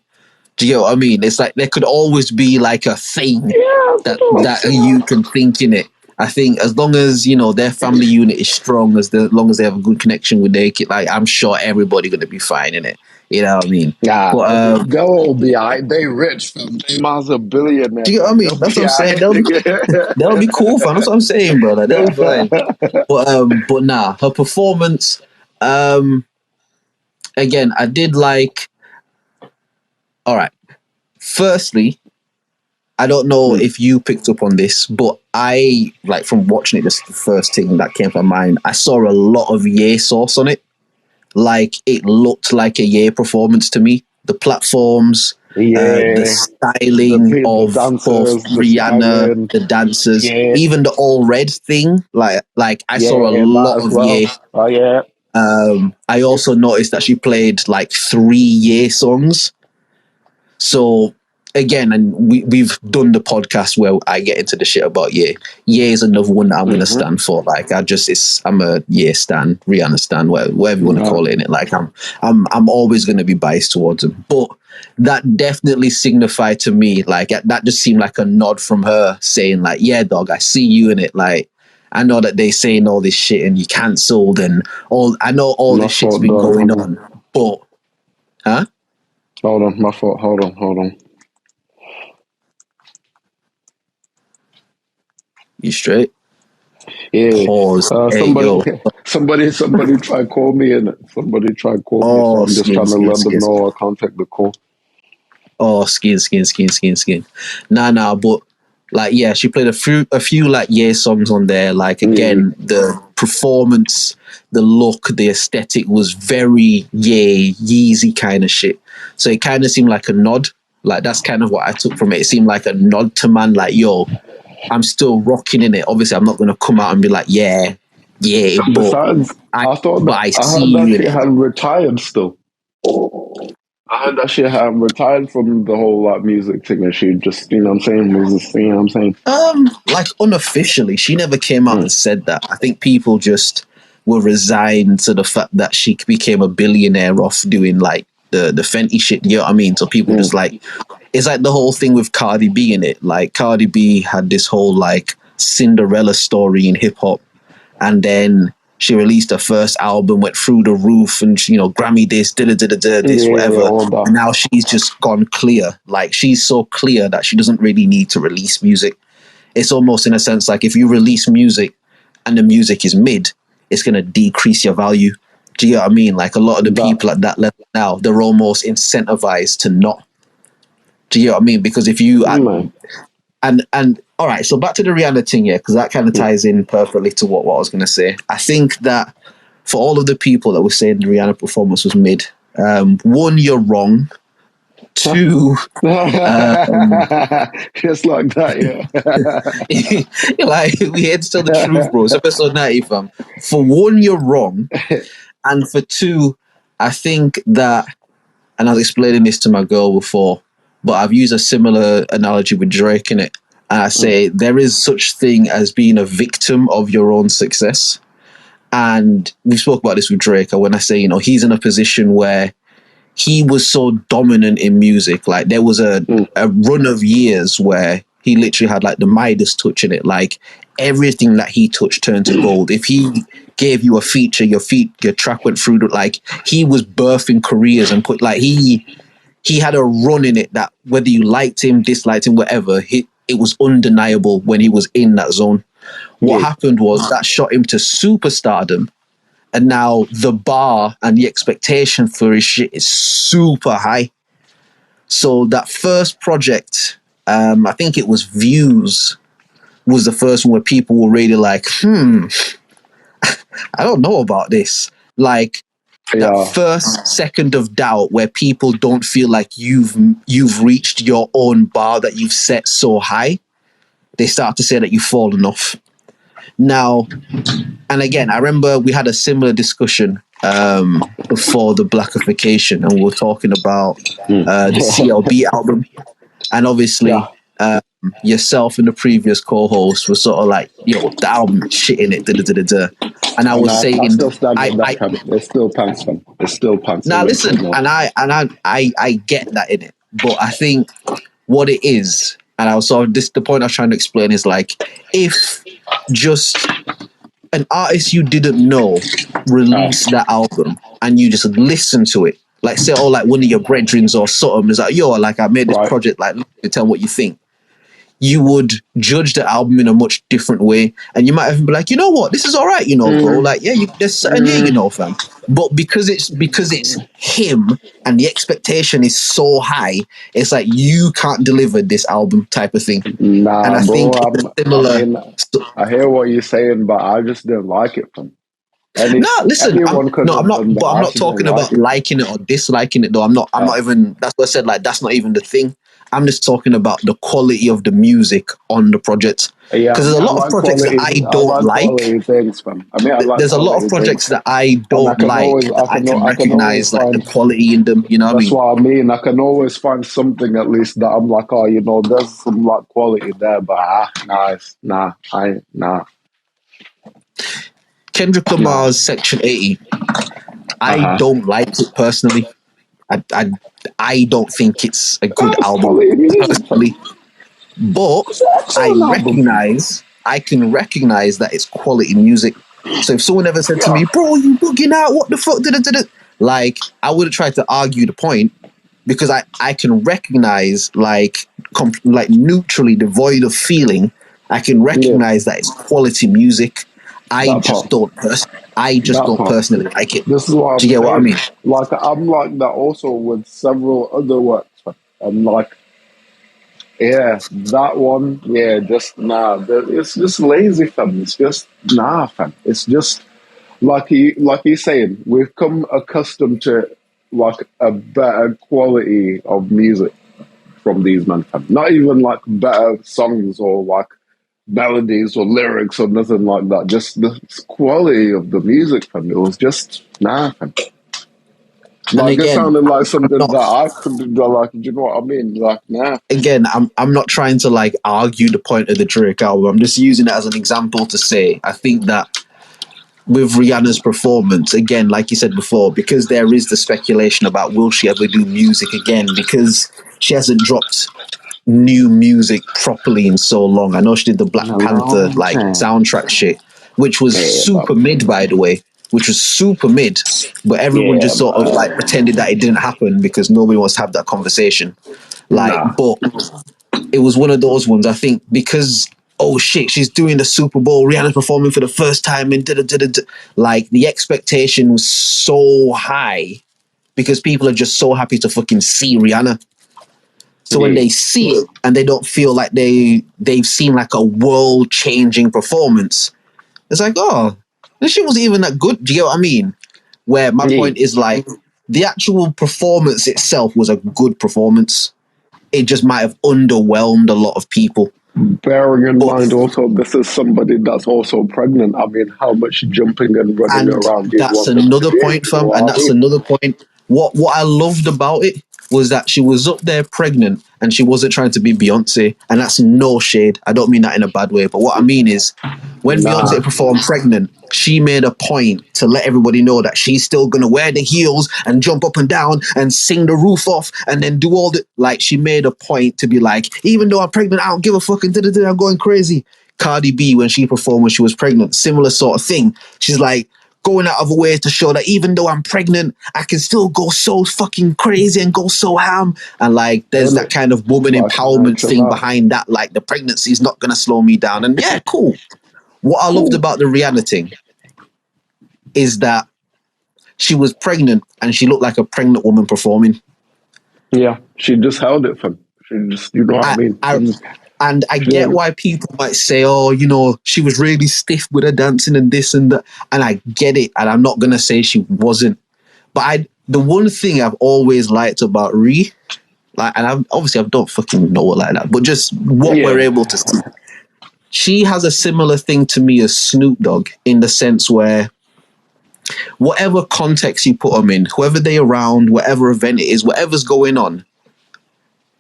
Do you get what I mean? It's like there could always be like a thing Yeah, that you can think in it. I think as long as their family unit is strong, long as they have a good connection with their kid, like I'm sure everybody gonna be fine in it. You know what I mean? nah, But they'll all be alright. They rich, fam. They might a billionaire, do you get what I fam. mean? They'll That's what be I'm saying. alright. They'll be cool, fam. That's what I'm saying, brother. They'll be fine. But nah, her performance. Again, I did like. All right. Firstly, I don't know if you picked up on this, but I like from watching it. This is the first thing that came to my mind. I saw a lot of Ye sauce on it. Like it looked like a Ye performance to me. The platforms, the Yeah, styling the of both dancers, the Rihanna, styling. the dancers, Yeah, even the all red thing. Like I saw a yeah, lot that as of well. Ye. Oh yeah. I also noticed that she played like 3 Ye songs. So again, and we've done the podcast where I get into the shit about Ye. Ye is another one that I'm gonna Mm-hmm. stand for. Like I'm a Ye stan, Rihanna stan, whatever you want to call it in it. Like I'm always gonna be biased towards him. But that definitely signified to me, like that just seemed like a nod from her saying, like, yeah, dog, I see you in it. Like I know that they saying all this shit and you cancelled and all I know all My this shit's fault, been dog. going on. But huh? Hold on, my fault. Hold on. You straight? Yeah. Pause. Hey, Somebody, yo. somebody tried call me in it. Somebody tried call me, so Oh, I'm just skin, trying to skin, let them skin. know I can't take the call. Oh, skin. Nah. But like, yeah, she played a few like yeah songs on there. Like Yeah. again, the performance, the look, the aesthetic was very Yeezy kind of shit. So it kind of seemed like a nod. Like that's kind of what I took from it. It seemed like a nod to man. Like, yo, I'm still rocking in it. Obviously, I'm not gonna come out and be like, yeah, And but besides, I I see heard that you in she it. had retired still. I heard that she had retired from the whole like music thing, and she just, you know what I'm saying, was just, you know what I'm saying. Like unofficially, she never came out Mm. and said that. I think people just were resigned to the fact that she became a billionaire off doing like the Fenty shit. You know what I mean? So people just like it's like the whole thing with Cardi B in it. Like Cardi B had this whole like Cinderella story in hip hop, and then she released her first album, went through the roof, and Grammy this, this, Yeah, whatever. all And that. now she's just gone clear. Like she's so clear that she doesn't really need to release music. It's almost in a sense like if you release music and the music is mid, it's going to decrease your value. Do you know what I mean? Like a lot of the That people at that level now, they're almost incentivized to not. Do you know what I mean? Because if you Man. and all right, so back to the Rihanna thing, yeah, because that kind of ties in perfectly to what I was going to say. I think that for all of the people that were saying the Rihanna performance was mid, one, you're wrong. Two, Just like that, like we had to tell the truth, bro. It's episode 90, fam. For one, you're wrong, and for two, I think that, and I was explaining this to my girl before, but I've used a similar analogy with Drake in it. And I say there is such thing as being a victim of your own success. And we spoke about this with Drake. And when I say, you know, he's in a position where he was so dominant in music. Like there was a run of years where he literally had like the Midas touch in it. Like everything that he touched turned to gold. If he gave you a feature, your track went through. Like he was birthing careers and put like he had a run in it that whether you liked him, disliked him, whatever, it was undeniable when he was in that zone. What happened was that shot him to superstardom. And now the bar and the expectation for his shit is super high. So that first project, I think it was Views, was the first one where people were really like, I don't know about this. Like that first second of doubt where people don't feel like you've reached your own bar that you've set so high, they start to say that you've fallen off. Now, and again, I remember we had a similar discussion before the Blackification, and we were talking about the CLB album. And obviously, yourself and the previous co-host were sort of like, yo, the album shit in it, And I was saying, I still stand with that camp. It's still pants, man. It's still pants. Now listen, and I get that in it, but I think what it is, and I was sort of the point I was trying to explain is like if just an artist you didn't know released that album and you just listen to it, like say, oh, like one of your brethrens or something is like, yo, like I made this project, like tell me what you think. You would judge the album in a much different way, and you might even be like, you know what, this is all right, you know, bro. Like, yeah, there's certain here, you know, fam. But because it's him and the expectation is so high, it's like you can't deliver this album type of thing. Nah, and I bro, think it's similar. I hear what you're saying, but I just didn't like it, fam. No, listen, I'm not talking about liking it or disliking it though. I'm not even, that's what I said, like, that's not even the thing. I'm just talking about the quality of the music on the project. Because there's a lot of projects that I don't like. There's a lot of projects that I don't like that I can recognize like the quality in them. You know what I mean? That's what I mean. I can always find something at least that I'm like, oh, you know, there's some like quality there, but nah. Kendrick Lamar's Section 80. I don't like it personally. I don't think it's a good album personally, but I can recognize that it's quality music. So if someone ever said to me, "Bro, you bugging out? What the fuck?" Like I would have tried to argue the point because I can recognize like neutrally devoid of feeling. I can recognize that it's quality music. I just don't personally like it. This is what Do you get what I mean? Like I'm like that also with several other works, and like, yeah, that one, yeah, just nah. It's just lazy, fam. It's just nah, fam. It's just like you're saying, we've come accustomed to like a better quality of music from these men, fam. Not even like better songs or like melodies or lyrics or nothing like that. Just the quality of the music, fam. It was just nah, fam. Like again, it sounded like something that I could do. Like, do you know what I mean? Like, nah. Again, I'm not trying to like argue the point of the Drake album. I'm just using it as an example to say I think that with Rihanna's performance, again, like you said before, because there is the speculation about will she ever do music again, because she hasn't dropped new music properly in so long. I know she did the Black Panther like soundtrack shit, which was super mid, by the way, but everyone just sort of like pretended that it didn't happen because nobody wants to have that conversation. Like, but it was one of those ones, I think, because oh shit, she's doing the Super Bowl, Rihanna's performing for the first time, and like the expectation was so high because people are just so happy to fucking see Rihanna. So when they see it and they don't feel like they've seen like a world changing performance, it's like, oh, this shit wasn't even that good. Do you get what I mean? Where my point is like the actual performance itself was a good performance. It just might have underwhelmed a lot of people. Bearing in mind also, this is somebody that's also pregnant. I mean, how much jumping and running And around do you that's want them to another do? point, You know fam. And what I that's mean? another point. What I loved about it was that she was up there pregnant and she wasn't trying to be Beyonce. And that's no shade. I don't mean that in a bad way. But what I mean is when Nah. Beyonce performed pregnant, she made a point to let everybody know that she's still going to wear the heels and jump up and down and sing the roof off and then do all the, like, she made a point to be like, even though I'm pregnant, I don't give a fuck, and I'm going crazy. Cardi B, when she performed when she was pregnant, similar sort of thing. She's like, going out of her way to show that even though I'm pregnant, I can still go so fucking crazy and go so ham. And like, there's that kind of woman empowerment thing behind that. Like, the pregnancy is not going to slow me down. And yeah, cool. What I loved about the Rihanna thing is that she was pregnant and she looked like a pregnant woman performing. Yeah, she just held it for. She just, you know what I mean. And I get why people might say, oh, you know, she was really stiff with her dancing and this and that. And I get it. And I'm not going to say she wasn't. But the one thing I've always liked about Ree, like, and I don't fucking know her like that, but just what we're able to see. She has a similar thing to me as Snoop Dogg in the sense where whatever context you put them in, whoever they're around, whatever event it is, whatever's going on,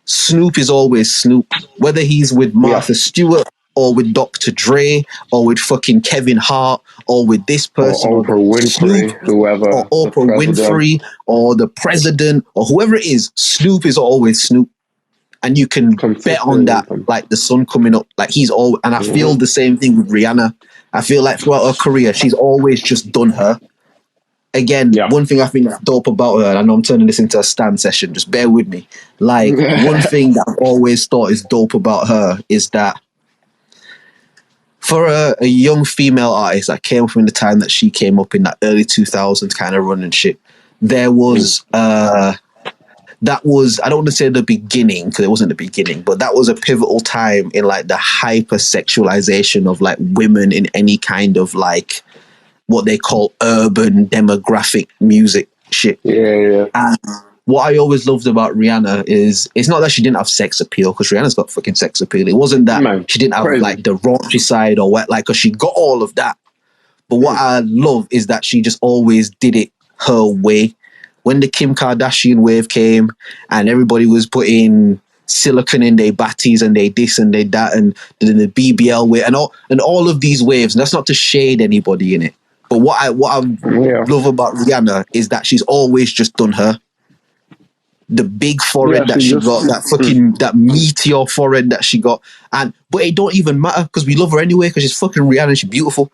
Snoop is always Snoop. Whether he's with Martha Stewart or with Dr. Dre or with fucking Kevin Hart or with this person or Oprah Winfrey, Snoop, whoever, or Oprah Winfrey or the president or whoever it is, Snoop is always Snoop. And you can bet on that, like the sun coming up, like he's all. And I feel the same thing with Rihanna. I feel like throughout her career, she's always just done her. Again, one thing I think that's dope about her, and I know I'm turning this into a stand session, just bear with me. Like, one thing that I've always thought is dope about her is that for a young female artist that came from the time that she came up in that early 2000s kind of run and shit, there was, that was, I don't want to say the beginning, because it wasn't the beginning, but that was a pivotal time in like the hypersexualization of like women in any kind of like, what they call urban demographic music shit. Yeah. And what I always loved about Rihanna is it's not that she didn't have sex appeal, because Rihanna's got fucking sex appeal. It wasn't that she didn't have like the raunchy side or what, like, because she got all of that. But what I love is that she just always did it her way. When the Kim Kardashian wave came and everybody was putting silicone in their batties and they this and they that and the BBL wave and all of these waves, and that's not to shade anybody in it. But what I love about Rihanna is that she's always just done her. The big forehead that she got, that fucking that meteor forehead that she got, but it don't even matter because we love her anyway because she's fucking Rihanna and she's beautiful.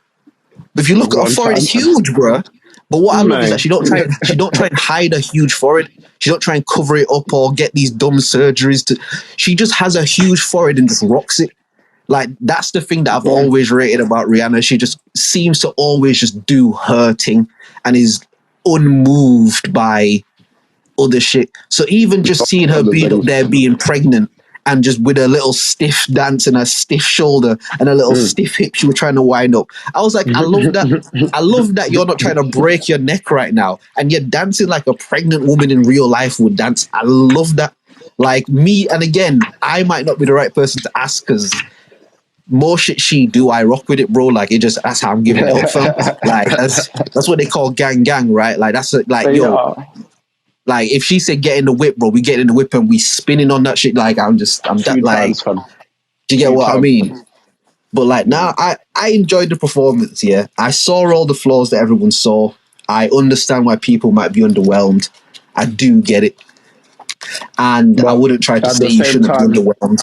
But if you look at her forehead, it's huge, bruh. But what I love is that she don't try and hide a huge forehead. She don't try and cover it up or get these dumb surgeries. She just has a huge forehead and just rocks it. Like, that's the thing that I've always rated about Rihanna. She just seems to always just do her thing and is unmoved by other shit. So even just seeing her being up there being pregnant and just with a little stiff dance and a stiff shoulder and a little stiff hip she was trying to wind up. I was like, I love that. I love that you're not trying to break your neck right now and you're dancing like a pregnant woman in real life would dance. I love that. Like me, and again, I might not be the right person to ask because more shit she do, I rock with it, bro. Like, it just, that's how I'm giving it up, fam. Like, that's what they call gang, right? Like, that's like, yo, like, if she said get in the whip, bro, we get in the whip and we spinning on that shit. Like, I'm that, like, do you get what I mean? But like, now I enjoyed the performance. Yeah, I saw all the flaws that everyone saw. I understand why people might be underwhelmed. I do get it, and I wouldn't try to say you shouldn't be underwhelmed.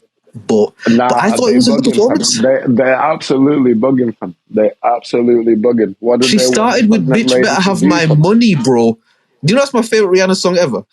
But I thought it was a good performance. They're absolutely bugging, fam. They're absolutely bugging. What did she started with "Bitch Better Have My Money," bro. Do you know that's my favorite Rihanna song ever?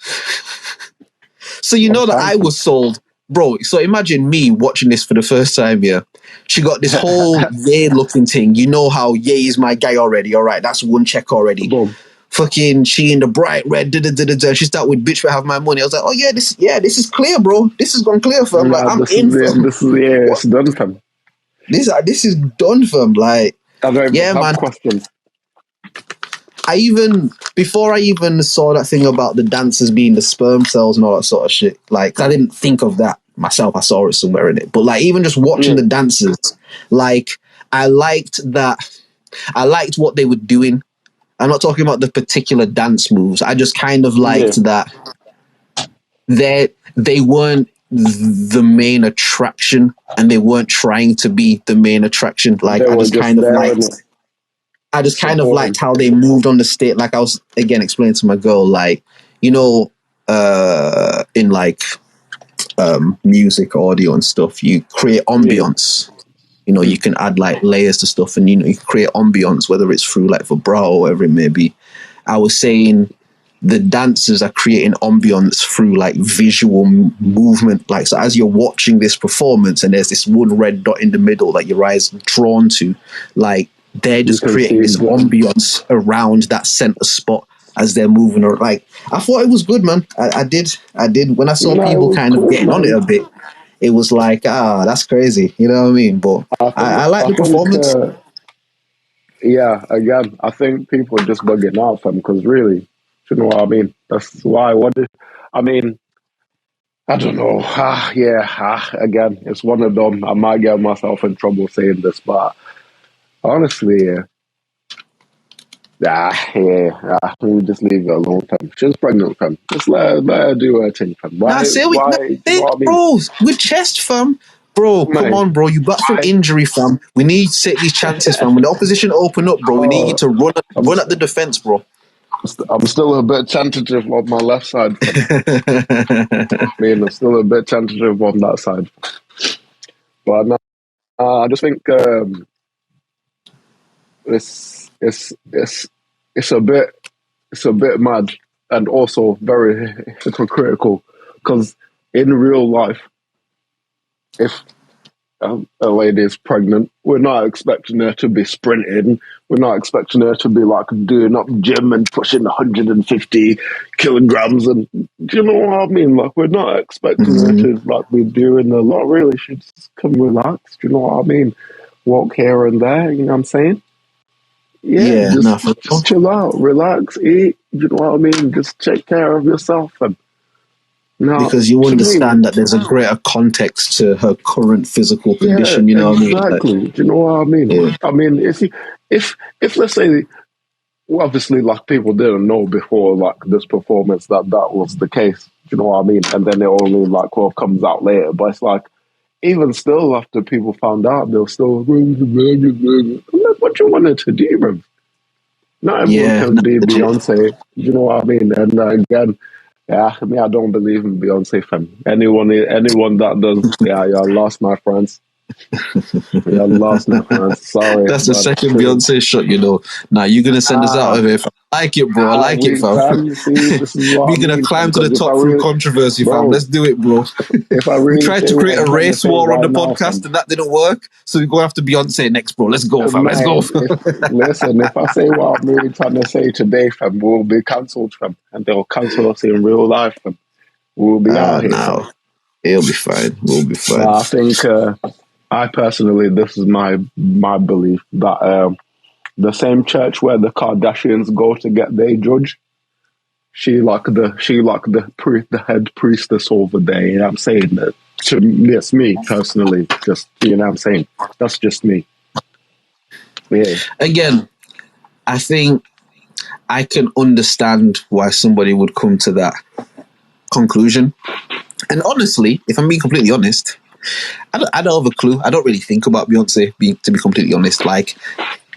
So you know that I was sold, bro. So imagine me watching this for the first time. Yeah, she got this whole Ye looking thing. You know how Ye is my guy already. All right, that's one check already. Boom. fucking she in the bright red, she start with bitch I have my money. I was like, oh this is clear, bro. This has gone clear, fam. Like I'm in, fam. It's done, fam. This is done, fam. Like, I don't even yeah, have man. questions. Before I even saw that thing about the dancers being the sperm cells and all that sort of shit, like I didn't think of that myself. I saw it somewhere in it, but like even just watching the dancers, like I liked what they were doing. I'm not talking about the particular dance moves. I just kind of liked that they weren't the main attraction and they weren't trying to be the main attraction. Like I just kind of liked how they moved on the stage. Like I was again explaining to my girl, like, you know, in like music, audio and stuff, you create ambience. You know, you can add like layers to stuff and, you know, you can create ambience, whether it's through like vibrato or whatever it may be. I was saying the dancers are creating ambience through like visual movement. Like, so as you're watching this performance and there's this one red dot in the middle that your eyes drawn to, like they're just creating this ambience around that center spot as they're moving. Or like, I thought it was good, man. I did. When I saw people kind of getting on it a bit, it was like, that's crazy. You know what I mean? But I like the performance. Yeah, again, I think people are just bugging out, fam, because really, you know what I mean? That's why, I mean, I don't know. Again, it's one of them. I might get myself in trouble saying this, but honestly, we just leave it alone, fam. She's pregnant, fam. Just let her do her thing, fam. Why, you know what I mean? Bro, with chest, fam. Bro, come on, bro. You back from injury, fam. We need to take these chances, fam. When the opposition open up, bro, we need you to run at the defense, bro. I'm still a bit tentative on my left side. I'm still a bit tentative on that side. But I just think it's a bit mad and also very hypocritical, because in real life, if a lady is pregnant, we're not expecting her to be sprinting. We're not expecting her to be like doing up gym and pushing 150 kilograms. And do you know what I mean? Like, we're not expecting her to like be doing a lot. Really, she just come relax. Do you know what I mean? Walk here and there. You know what I'm saying? Just chill out, relax, eat. You know what I mean? Just take care of yourself. And now, because you understand that there's a greater context to her current physical condition. You know what I mean? Exactly. Do you know what I mean? Yeah. I mean, if let's say, well, obviously, like people didn't know before like this performance that was the case. Do you know what I mean? And then it only like comes out later. But it's like, even still, after people found out, they'll still what you wanted to do, bro. Not everyone can be Beyonce. You know what I mean? And again, I don't believe in Beyonce, fam. Anyone that does, you're lost, my friends. You're lost, my friends. Sorry. That's the second Beyonce shot, you know. Now you're gonna send us out of here. I like it, bro. I like it, fam. We're gonna climb to the top through controversy, fam. Let's do it, bro. If I really we tried to create a race war on the podcast, and that didn't work. So we're going after Beyonce next, bro. Let's go, fam. Let's go. Listen, if I say what I'm really trying to say today, fam, we'll be cancelled, fam, and they'll cancel us in real life, fam. We'll be out here. No, it'll be fine. We'll be fine. I think. I personally, this is my belief that the same church where the Kardashians go to get their judge, she like the head priestess over there. You know what I'm saying? That's me personally. Just, you know what I'm saying? That's just me. Yeah. Again, I think I can understand why somebody would come to that conclusion. And honestly, if I'm being completely honest, I don't have a clue. I don't really think about Beyonce, to be completely honest. Like,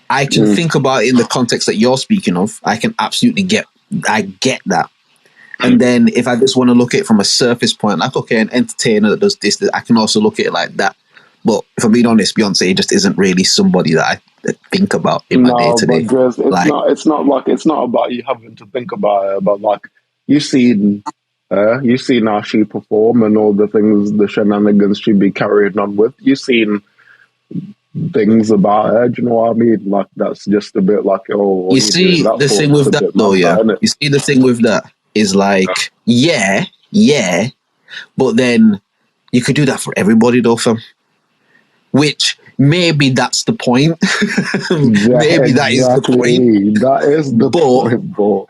I can think about it in the context that you're speaking of. I can absolutely get that. And then if I just want to look at it from a surface point, like, okay, an entertainer that does this, I can also look at it like that. But if I'm being honest, Beyonce just isn't really somebody that I think about in my day to day. But Drizz, it's not about you having to think about it, but like you've seen how she perform and all the things, the shenanigans she be carrying on with. You've seen things about her. Do you know what I mean? Like that's just a bit like, oh, what You are you doing see, that the for? thing It's with a that bit though, mad, yeah. that, You see, the thing with that is like, yeah, but then you could do that for everybody though, fam. Which maybe that's the point. Yeah, Maybe that is the point. exactly. That is the But point, bro.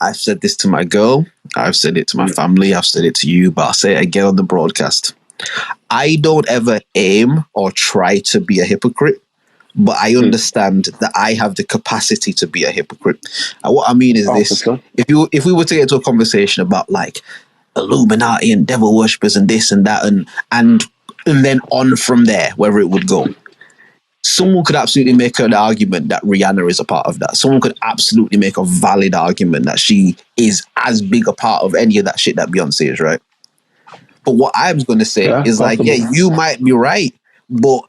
I've said this to my girl, I've said it to my family, I've said it to you, but I'll say it again on the broadcast. I don't ever aim or try to be a hypocrite, but I understand that I have the capacity to be a hypocrite. And what I mean is Oh, for this: sure. if we were to get into a conversation about like Illuminati and devil worshippers and this and that and then on from there, wherever it would go, someone could absolutely make an argument that Rihanna is a part of that. Someone could absolutely make a valid argument that she is as big a part of any of that shit that Beyonce is, right? But what I was going to say Yeah, is like, yeah, possible. you might be right, but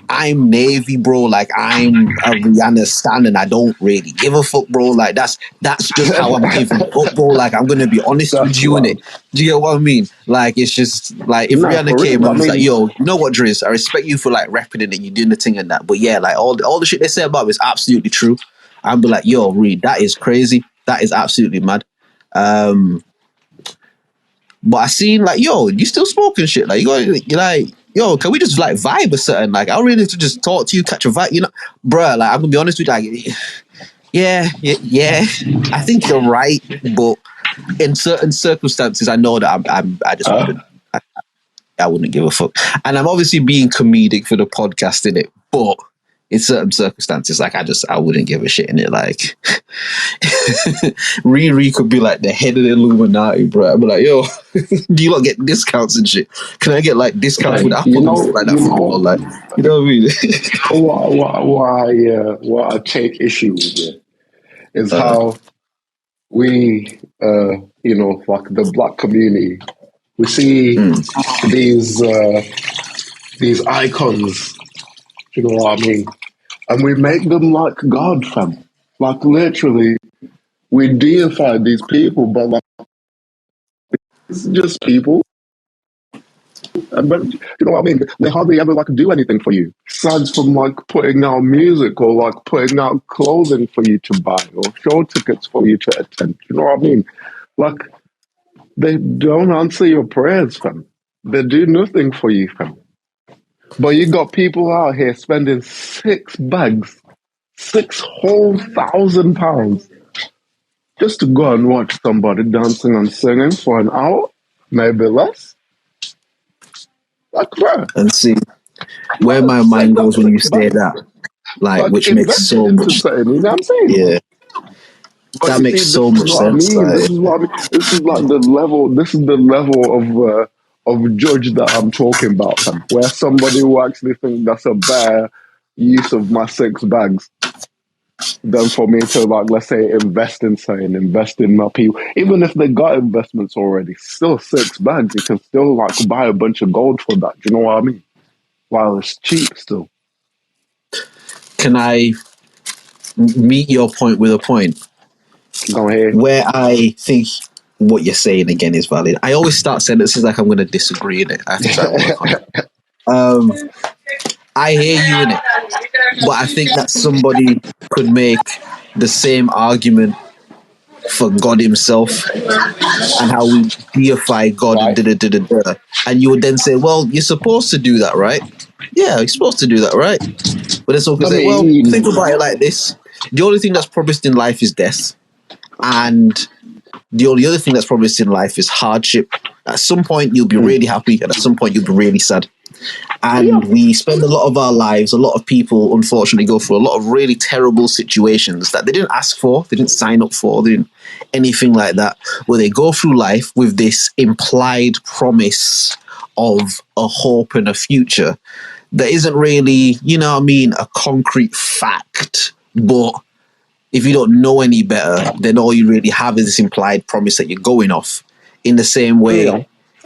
I'm Navy, bro. Like I'm a Rihanna stan, and I don't really give a fuck, bro. Like that's just how I'm giving it up, bro. Like I'm gonna be honest with That's you in it. wild. Do you get what I mean? Like it's just like if No, Rihanna for came real. I and was like, mean, "Yo, you know what, Drizz? I respect you for like rapping it and you doing the thing and that, but yeah, like all the shit they say about me is absolutely true." I'd be like, "Yo, Reed, that is crazy. That is absolutely mad." Um, but I seen like, yo, you still smoking shit. Like you're like, yo, can we just like vibe or something? Like I really need to just talk to you, catch a vibe, you know, bruh. Like I'm gonna be honest with you, like, yeah. I think you're right, but in certain circumstances, I know that I just wouldn't. I wouldn't give a fuck. And I'm obviously being comedic for the podcast in it, but in certain circumstances, like I wouldn't give a shit in it. Like Riri could be like the head of the Illuminati, bro. I'd be like, yo, do you not get discounts and shit? Can I get like discounts with like, Apple and stuff like that from you? Or like, you know what I mean? what I take issue with it is uh, how we, like the black community, we see mm. these these icons. You know what I mean? And we make them like God, fam. Like literally, we deify these people, but like it's just people. But you know what I mean? They hardly ever like do anything for you, aside from like putting out music or like putting out clothing for you to buy or show tickets for you to attend. You know what I mean? Like they don't answer your prayers, fam. They do nothing for you, fam. But you got people out here spending 6 bags, 6 whole £1,000 just to go and watch somebody dancing and singing for an hour, maybe less. Like, bro, And see where man, my save mind that goes when you six say bags. that, like, Like, which makes invest it so into much, something. You know what I'm saying? yeah, But that you makes see, so this is much what I sense. mean. Like, This is what I mean. This is like the level. This is the level of judge that I'm talking about, fam. Where somebody who actually think that's a better use of my 6 bags than for me to like, let's say, invest in something, invest in my people. Even if they got investments already, still 6 bags. You can still like buy a bunch of gold for that. Do you know what I mean? While it's cheap still. can I meet your point with a point? Go ahead. Where I think what you're saying again is valid. I always start sentences like I'm going to disagree in it. I have to try and work on it. Um, I hear you in it, but I think that somebody could make the same argument for God Himself and how we deify God and Right. da da da da da. And you would then say, well, you're supposed to do that, right? Yeah, you're supposed to do that, right? But then someone could I say, well, think mean, about it like this. The only thing that's promised in life is death. And the only other thing that's promised in life is hardship. At some point, you'll be really happy, and at some point, you'll be really sad. yeah. And we spend a lot of our lives, a lot of people, unfortunately, go through a lot of really terrible situations that they didn't ask for, they didn't sign up for, they didn't anything like that, where they go through life with this implied promise of a hope and a future that isn't really, you know what I mean, a concrete fact. But if you don't know any better, then all you really have is this implied promise that you're going off. In the same way,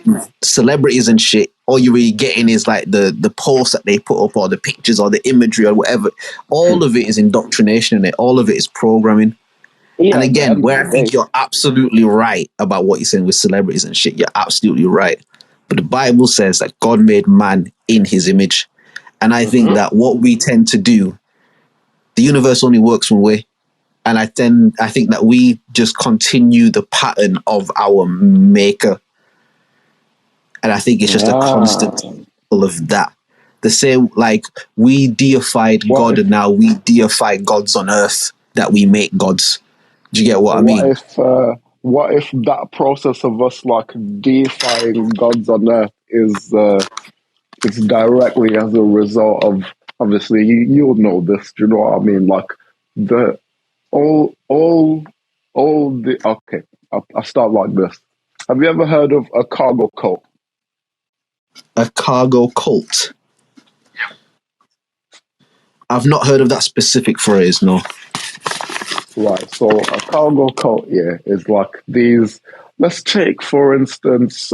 Yeah. celebrities and shit, all you're really getting is like the posts that they put up or the pictures or the imagery or whatever. All of it is indoctrination in it. All of it is programming. And Yeah, at the again, end of where the I think day. you're absolutely right about what you're saying with celebrities and shit, you're absolutely right. But the Bible says that God made man in his image. And I think that what we tend to do, the universe only works one way. And I think that we just continue the pattern of our maker. And I think it's just a constant cycle of that. The same, like we deified God and now we deify gods on earth that we make gods. Do you get what I mean? What if that process of us like deifying gods on earth is it's directly as a result of, obviously you'll know this, do you know what I mean? Like the all the okay, I'll start like this. Have you ever heard of a cargo cult? A cargo cult? I've not heard of that specific phrase, no. Right, so a cargo cult, yeah, is like these. Let's take, for instance,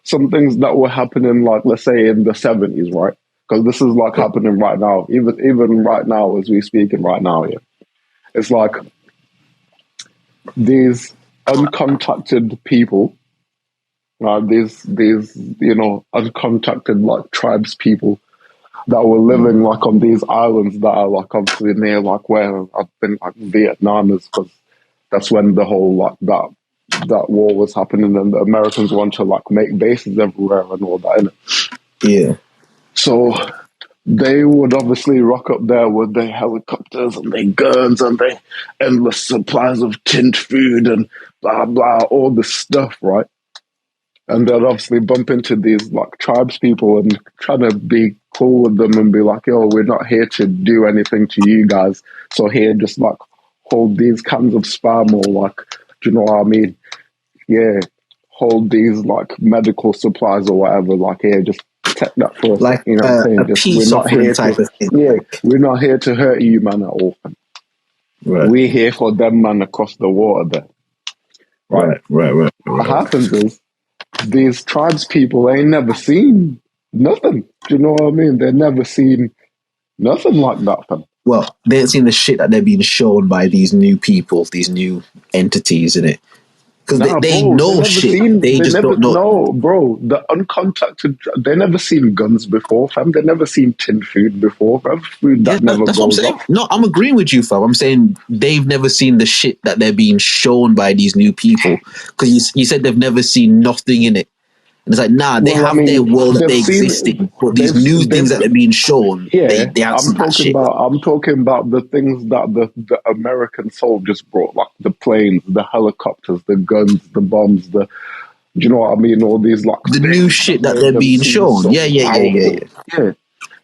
some things that were happening, like let's say in the 70s, right? Because this is like happening right now, even right now as we speaking right now. Yeah, it's like these uncontacted people, these uncontacted like tribes people that were living like on these islands that are like obviously near like where I've been like Vietnam is, because that's when the whole like that war was happening and the Americans want to like make bases everywhere and all that, innit? Yeah. So they would obviously rock up there with their helicopters and their guns and their endless supplies of tinned food and blah blah, all this stuff, right? And they'd obviously bump into these like tribes people and trying to be cool with them and be like, yo, we're not here to do anything to you guys. So here, just like hold these cans of spam, or like, do you know what I mean? Yeah, hold these like medical supplies or whatever. Like here, just protect that for us. Like you know what I'm saying? a Just, peace offering type of thing. Yeah, we're not here to hurt you, man, at all. Right. We're here for them, man, across the water there. Right. What happens is, these tribes people ain't never seen nothing. Do you know what I mean? They've never seen nothing like that, fam. Well, they ain't seen the shit that they're being shown by these new people, these new entities in it. Because they know shit. They just don't know. No, bro. The uncontacted, they never seen guns before, fam. They never seen tin food before, fam. Food that never that's goes what I'm saying. up. No, I'm agreeing with you, fam. I'm saying they've never seen the shit that they're being shown by these new people. Because you said they've never seen nothing in it. And it's like, nah, they have their world that they exist in. But these new things that they're being shown, they haven't seen that shit. I'm talking about the things that the American soldiers brought, like the planes, the helicopters, the guns, the bombs, do you know what I mean? All these like the new shit that they're being shown. Yeah. Yeah.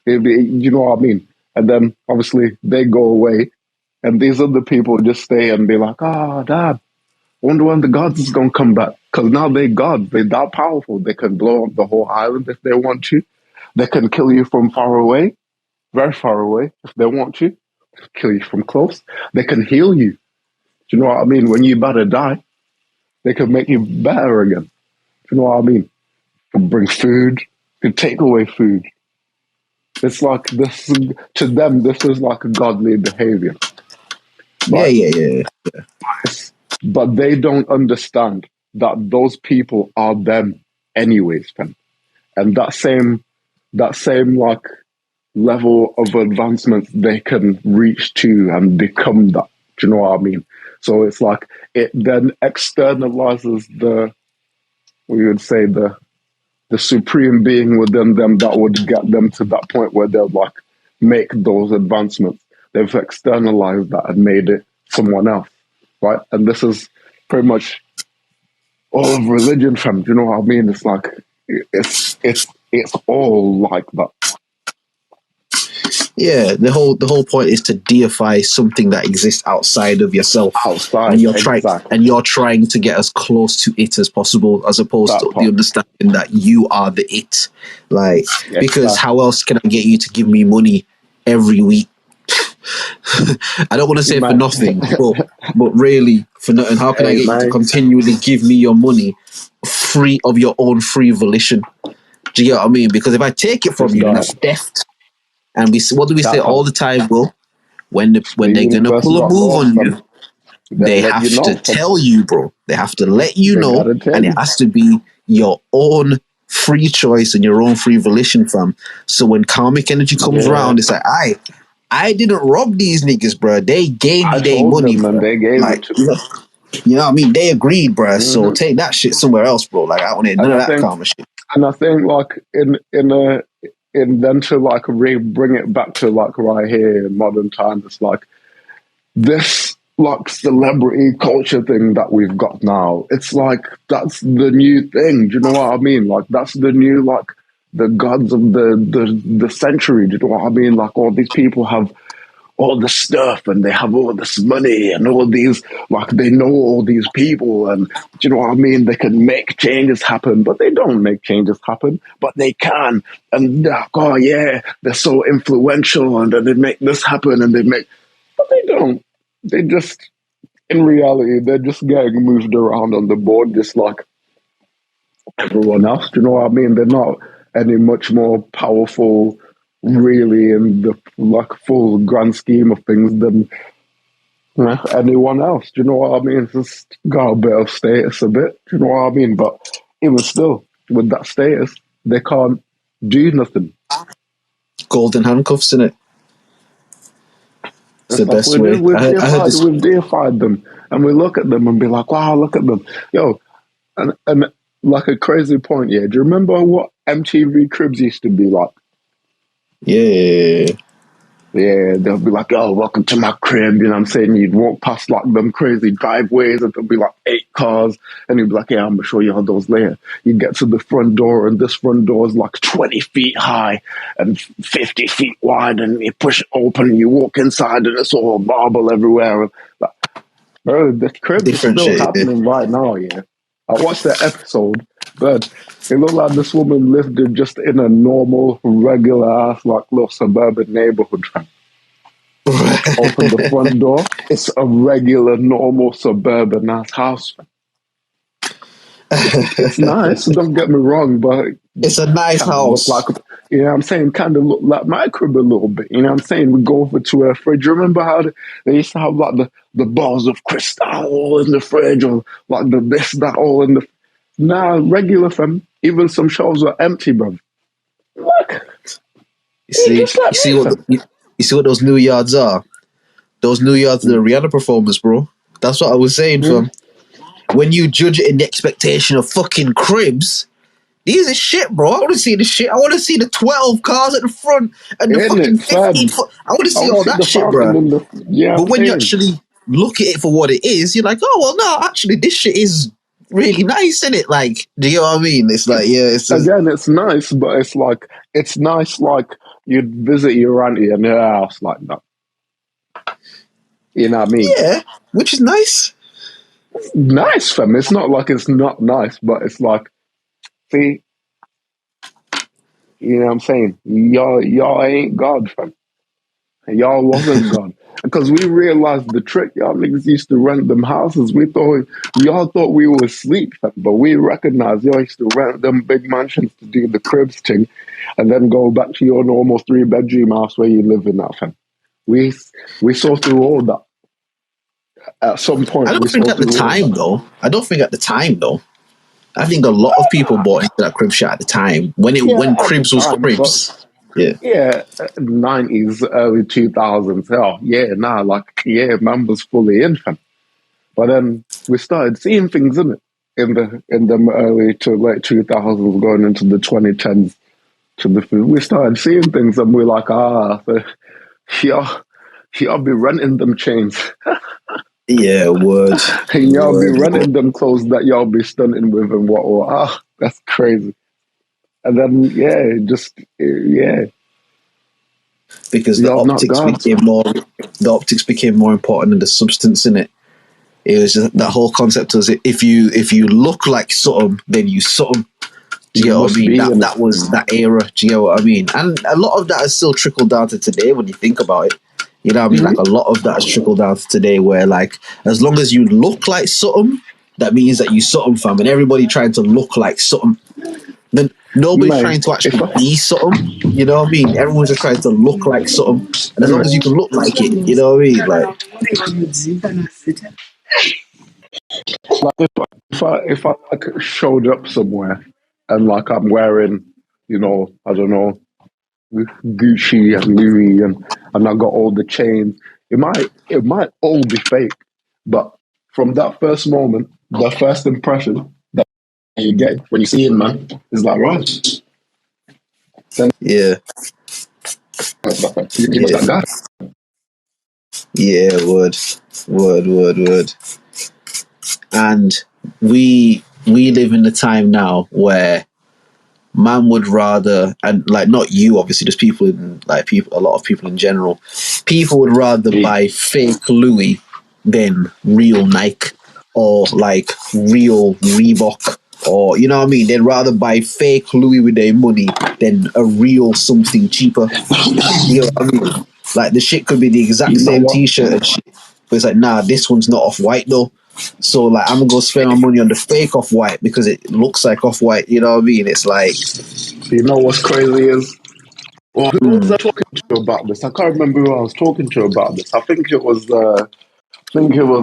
You know what I mean? And then obviously they go away, and these other people just stay and be like, "Ah, Dad, wonder when the gods is gonna come back." Because now they gods, they're that powerful. They can blow up the whole island if they want to. They can kill you from far away, very far away, if they want to. Kill you from close. They can heal you. Do you know what I mean? When you're about to die, they can make you better again. Do you know what I mean? They can bring food, can take away food. It's like this, to them, this is like a godly behavior. But, yeah. But they don't understand that those people are them anyways, fam. And that same like level of advancement they can reach to and become that. Do you know what I mean? So it's like it then externalizes we would say the supreme being within them that would get them to that point where they'll like make those advancements. They've externalized that and made it someone else, right? And this is pretty much all of religion, fam. Do you know what I mean? It's like it's all like that. Yeah, the whole point is to deify something that exists outside of yourself. And you're trying to get as close to it as possible, as opposed to the understanding that you are the it. Like, because how else can I get you to give me money every week? I don't want to say for nothing, but really for nothing. How can I get you to continually give me your money free of your own free volition? Do you get what I mean? Because if I take it from you, then that's theft. And what do we say all the time, bro? When they're gonna pull a move on you, they have to tell you, bro. They have to let you know, and it has to be your own free choice and your own free volition, fam. So when karmic energy comes around, it's like, I didn't rob these niggas, bro. They gave I me their told money, them and bro. they gave it Like, to me. you know what I mean? They agreed, bro. So Hmm. take that shit somewhere else, bro. Like, I don't need none And of I that think, karma shit. like in then to like bring it back to like right here in modern times, it's like this like celebrity culture thing that we've got now. It's like that's the new thing. Do you know what I mean? Like that's the new like the gods of the century. Do you know what I mean? Like all these people have all the stuff and they have all this money and all these like they know all these people and do you know what I mean? They can make changes happen, but they don't make changes happen, but they can. And like, oh yeah, they're so influential and then they make this happen and they make, but they don't. They just in reality they're just getting moved around on the board just like everyone else. Do you know what I mean? They're not any much more powerful really in the like full grand scheme of things than anyone else. Do you know what I mean? It's just got a bit of status a bit. Do you know what I mean? But even still, with that status, they can't do nothing. Golden handcuffs in it. It's It's the like best way. I heard this. we've deified them, and we look at them and be like, "Wow, look at them, yo!" And like a crazy point, yeah. Do you remember what MTV Cribs used to be like? Yeah. Yeah, they'll be like, "Oh, welcome to my crib." You know what I'm saying? You'd walk past like them crazy driveways and there'll be like 8 cars. And you'd be like, "Yeah, I'm going to show you all those later." You get to the front door and this front door is like 20 feet high and 50 feet wide. And you push it open and you walk inside and it's all marble everywhere. And like, bro, the cribs is Different still shit. Yeah. happening right now, yeah. I watched that episode, but it looked like this woman lived just in a normal, regular ass, like little suburban neighborhood. Open the front door. It's a regular, normal suburban ass house. It's nice. Don't get me wrong, but It's a nice kind of look like, house. you know what I'm saying, kind of look like my crib a little bit. You know what I'm saying? We go over to a fridge. Remember how they used to have like the balls of crystal all in the fridge or like the this, that all in the... Nah, regular fam. Even some shelves are empty, bro. Look, you just You like see me, what fam. you see what those new yards are? Those new yards are the Rihanna performers, bro. That's what I was saying, Mm. fam. When you judge it in the expectation of fucking cribs, these are shit, bro. I want to see the shit. I want to see the 12 cars at the front and the In fucking it, 15 fam. foot. I want to I see want to all see that the shit, fountain bro. in the... Yeah, I'm But when you saying. actually look at it for what it is, you're like, oh, well, no, actually, this shit is really nice, isn't it? Like, do you know what I mean? It's like, yeah, it's just, Again, it's nice, but it's like it's nice like you'd visit your auntie in her house like that. You know what I mean? yeah, which is nice. Nice, fam. It's not like it's not nice, but it's like, see, you know what I'm saying? Y'all ain't God, fam. Y'all wasn't God. Because we realized the trick. Y'all niggas used to rent them houses. Y'all thought we were asleep, fam, but we recognized y'all used to rent them big mansions to do the cribs thing and then go back to your normal 3 bedroom house where you live in that, fam. We saw through all that. At some I point, we don't think saw at the through all time, that. though. I don't think at the time, though. I think a lot of people bought into that crib shit at the time Yeah, when at the cribs was time, but cribs. Yeah. yeah, 90s, early 2000s. Oh, yeah, nah, like, yeah, man was fully in, fam. But then we started seeing things in it in the early to late 2000s, going into the 2010s. We started seeing things, and we're like, so y'all, y'all be renting them chains, Yeah, word. and y'all be Word. renting them clothes that y'all be stunting with, and what? That's crazy. And then yeah, Because y'all not gods. the optics became more important than the substance in it. It was just, that whole concept was if you look like something, then you something. Do you You get what I must mean? be in it. That was that era. Do you get what I mean? And a lot of that has still trickled down to today when you think about it. You know what I mean? Like a lot of that has trickled down to today where like as long as you look like something, that means that you something, fam. And everybody trying to look like something. Then nobody's Man, trying to if actually I, be something. You know what I mean? Everyone's just trying to look like something. And as long as you can look like it, you know what I mean? Like like if I like showed up somewhere and like I'm wearing, you know, I don't know, Gucci and Louis, and I got all the chains. It might all be fake, but from that first moment, the first impression that you get when you see him, man, is like, right, then Yeah, he was yeah, that guy. yeah. Word. And we live in a time now where man would rather, and like not you, obviously, just people in like people, a lot of people in general, people would rather Yeah. buy fake Louis than real Nike or like real Reebok, or you know what I mean. They'd rather buy fake Louis with their money than a real something cheaper. You know what I mean? Like the shit could be the exact You know same what? T-shirt and shit, but it's like, nah, this one's not off white though. So like, I'm gonna go spend my money on the fake off white because it looks like off white. You know what I mean? It's like, You know what's crazy is, well, who was mm, I talking to about this? I can't remember who I was talking to about this. I think it was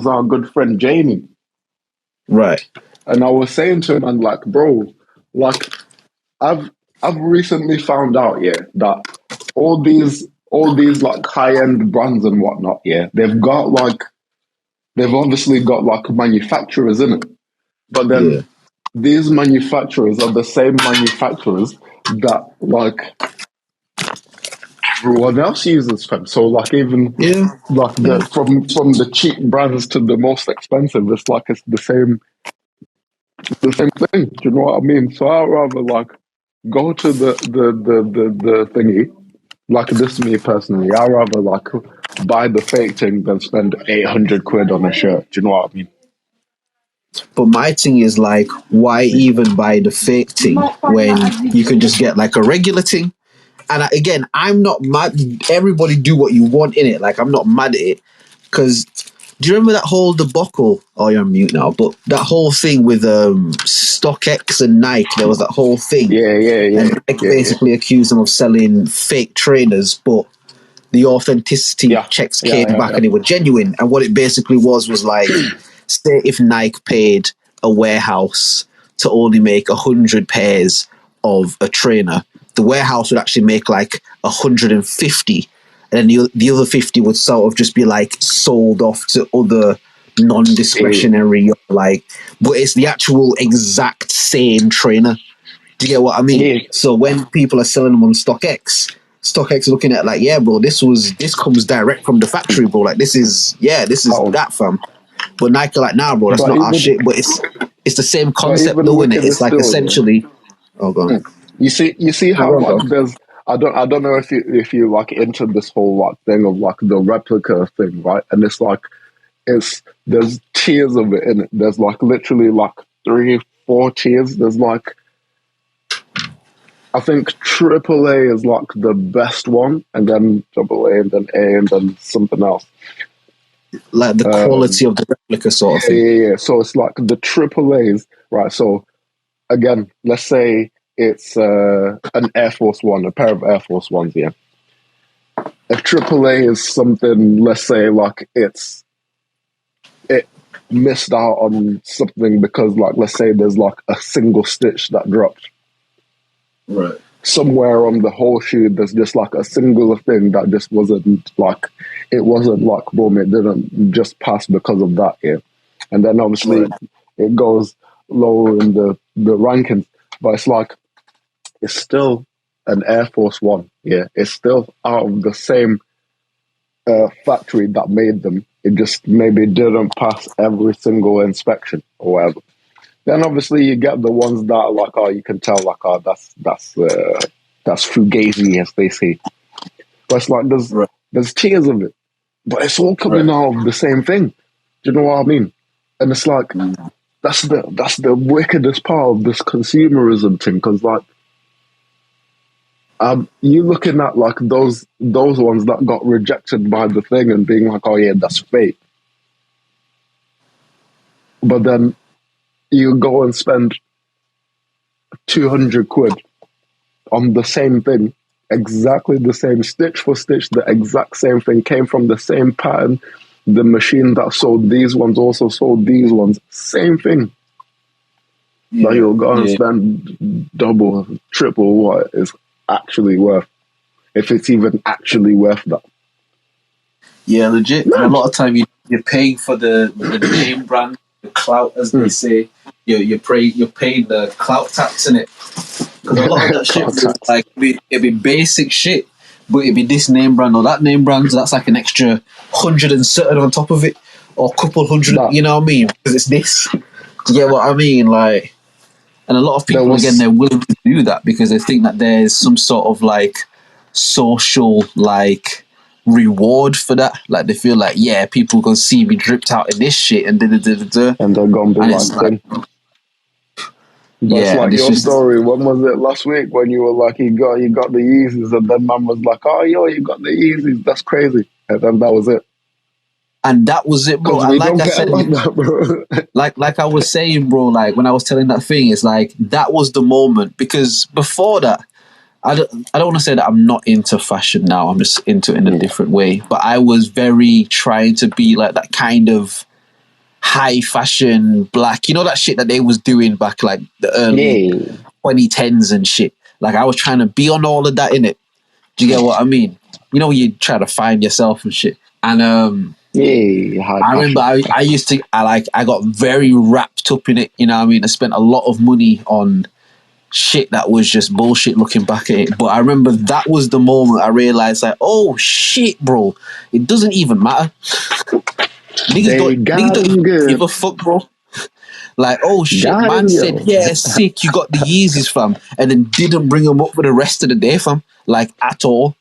our good friend Jamie, right? and I was saying to him, and like, bro, like I've I've recently found out, yeah, that all these like high end brands and whatnot, yeah, they've obviously got like manufacturers in it, but Yeah, then these manufacturers are the same manufacturers that like everyone else uses them. So like even yeah, like yeah. from the cheap brands to the most expensive, it's the same thing. Do you know what I mean? So I'd rather like go to the thingy. Like this is me personally. I'd rather like buy the fake thing than spend 800 quid on a shirt. Do you know what I mean? But my thing is like, why even buy the fake thing when you can just get like a regular thing? And again, I'm not mad. Everybody do what you want in it. Like, I'm not mad at it. Because do you remember that whole debacle? Oh, you're on mute now. But that whole thing with StockX and Nike, there was that whole thing. Yeah, yeah, And yeah, Nike yeah, basically accused them of selling fake trainers, but the authenticity yeah, checks yeah, came yeah, back yeah. and they were genuine. And what it basically was like, say if Nike paid a warehouse to only make 100 pairs of a trainer, the warehouse would actually make like 150, and then the other 50 would sort of just be like sold off to other Yeah, non-discretionary, like, but it's the actual exact same trainer. Do you get what I mean? yeah. So when people are selling them on StockX, StockX is looking at like, yeah, bro, this comes direct from the factory, bro. Like this is Oh, that, fam. But Nike are like, nah, bro, that's but not our even shit. But it's the same but concept even though, innit? wickeder It's like still, yeah. essentially, oh god, You see no, how go on, like bro. there's I don't know if you like into this whole like thing of like the replica thing, right? And it's like it's there's tiers of it in it. There's like literally like 3, 4 tiers. There's like I think AAA is like the best one, and then AA, and then A, and then something else. Like the Um, quality of the replica sort of yeah, thing. yeah, yeah. So it's like the AAAs, right? So again, let's say it's an Air Force One, a pair of Air Force Ones, yeah. If AAA is something, let's say like it missed out on something because like let's say there's like a single stitch that dropped Right. somewhere on the whole shoe. There's just like a singular thing that just wasn't like it wasn't like boom. It didn't just pass because of that, yeah. And then Right. obviously it goes lower in the rankings, but it's like it's still an Air Force One, yeah. It's still out of the same factory that made them. It just maybe didn't pass every single inspection or whatever. Then obviously you get the ones that are like, oh, you can tell like, oh, that's fugazi, as they say. But it's like Right. there's tiers of it, but it's all coming Right. out of the same thing. Do you know what I mean? And it's like that's the wickedest part of this consumerism thing, because like you looking at like those ones that got rejected by the thing and being like, oh yeah, that's fake. But then you go and spend 200 quid on the same thing, exactly the same, stitch for stitch, the exact same thing, came from the same pattern. The machine that sold these ones also sold these ones. Same thing. Like Yeah, you'll go and yeah, spend double, triple what it's actually worth, if it's even actually worth that. yeah, legit. And a Mad. lot of time you're paying for the name brand, the clout, as they Mm. say. You're paying the clout tax in it. Because a lot of that shit, Cloud bro, tax. like it'd be basic shit, but it'd be this name brand or that name brand. So that's like an extra 100 and certain on top of it, or a couple hundred. That You know what I mean? Because it's this. Do you get what I mean? Like, and a lot of there people again, was they're willing to do that because they think that there's some sort of like social like reward for that. Like they feel like, yeah, people gonna see me dripped out in this shit and da da da da da. and they're gonna be And like it's like, thing. But it's yeah, and like it's your just, story. When was it last week when you were like you got the Yeezys and then man was like, oh yo, you got the Yeezys, that's crazy. And then that was it. and that was it, bro. Because And we like don't I get a said, lot of that, bro. like I was saying, bro, like when I was telling that thing, it's like that was the moment because before that, I don't want to say that I'm not into fashion now. I'm just into it in a different way. But I was very trying to be like that kind of high fashion black, you know, that shit that they was doing back like the early Yeah. 2010s and shit. Like I was trying to be on all of that in it. Do you get what I mean? You know, you try to find yourself and shit. And Yeah, high I remember fashion. I used to I got very wrapped up in it, you know what I mean? I spent a lot of money on shit that was just bullshit looking back at it. But I remember that was the moment I realized like, oh shit, bro, it doesn't even matter. They Niggas got don't him even give good. a fuck, bro. Like, oh shit, Got man him, said, yo. yeah, sick, you got the Yeezys, fam, and then didn't bring them up for the rest of the day, fam, like at all.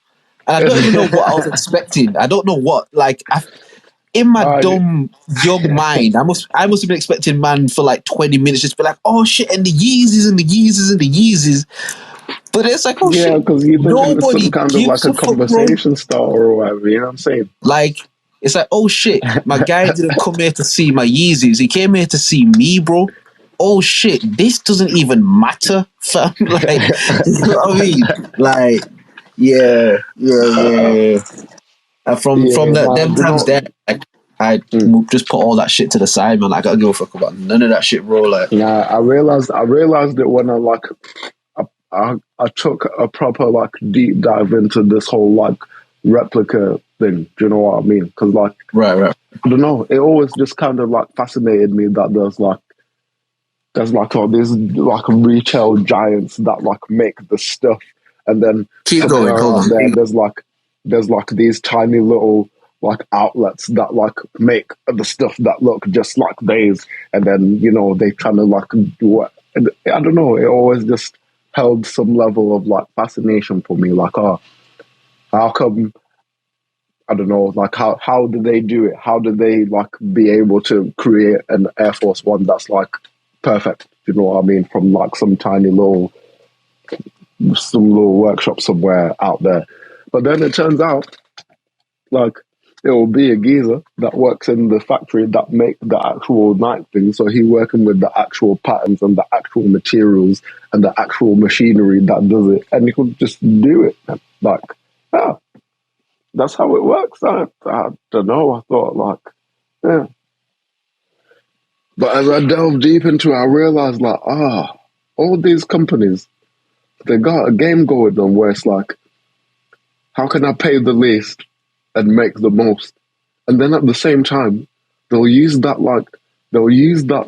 And I don't even know what I was expecting. I don't know what, like, in my Uh, dumb young mind, I must have been expecting man for like 20 minutes just be like, oh shit, and the Yeezys and the Yeezys and the Yeezys. But it's like, oh yeah, shit, because you think it's some nobody kind of like gives a a fuck, bro. conversation starter or whatever, you know what I'm saying? Like, it's like, oh shit, my guy didn't come here to see my Yeezys. He came here to see me, bro. Oh shit, this doesn't even matter, fam. Like, you know what I mean? Like, yeah, yeah, yeah, yeah. And from Yeah, them man. You times know, there, like, I mm, just put all that shit to the side, man. Like, I don't give a fuck about none of that shit, bro. Like, nah, I realized it when I took a proper like deep dive into this whole like replica thing. Do you know what I mean? Because like right, right. I don't know, it always just kind of like fascinated me that there's like all these like retail giants that like make the stuff, and then Keep going, somewhere hold out on. there there's like these tiny little like outlets that like make the stuff that look just like these, and then they kind of like do it. I don't know. It always just held some level of like fascination for me. Like, oh, how come? I don't know. Like, how do they do it? How do they like be able to create an Air Force One that's like perfect? You know what I mean? From like some little workshop somewhere out there. But then it turns out like it will be a geezer that works in the factory that make the actual night thing. So he working with the actual patterns and the actual materials and the actual machinery that does it, and he could just do it. Like, yeah, that's how it works. I don't know. I thought like, yeah. But as I delved deep into it, I realized like, all these companies, they got a game going on where it's like, how can I pay the least and make the most? And then at the same time, they'll use that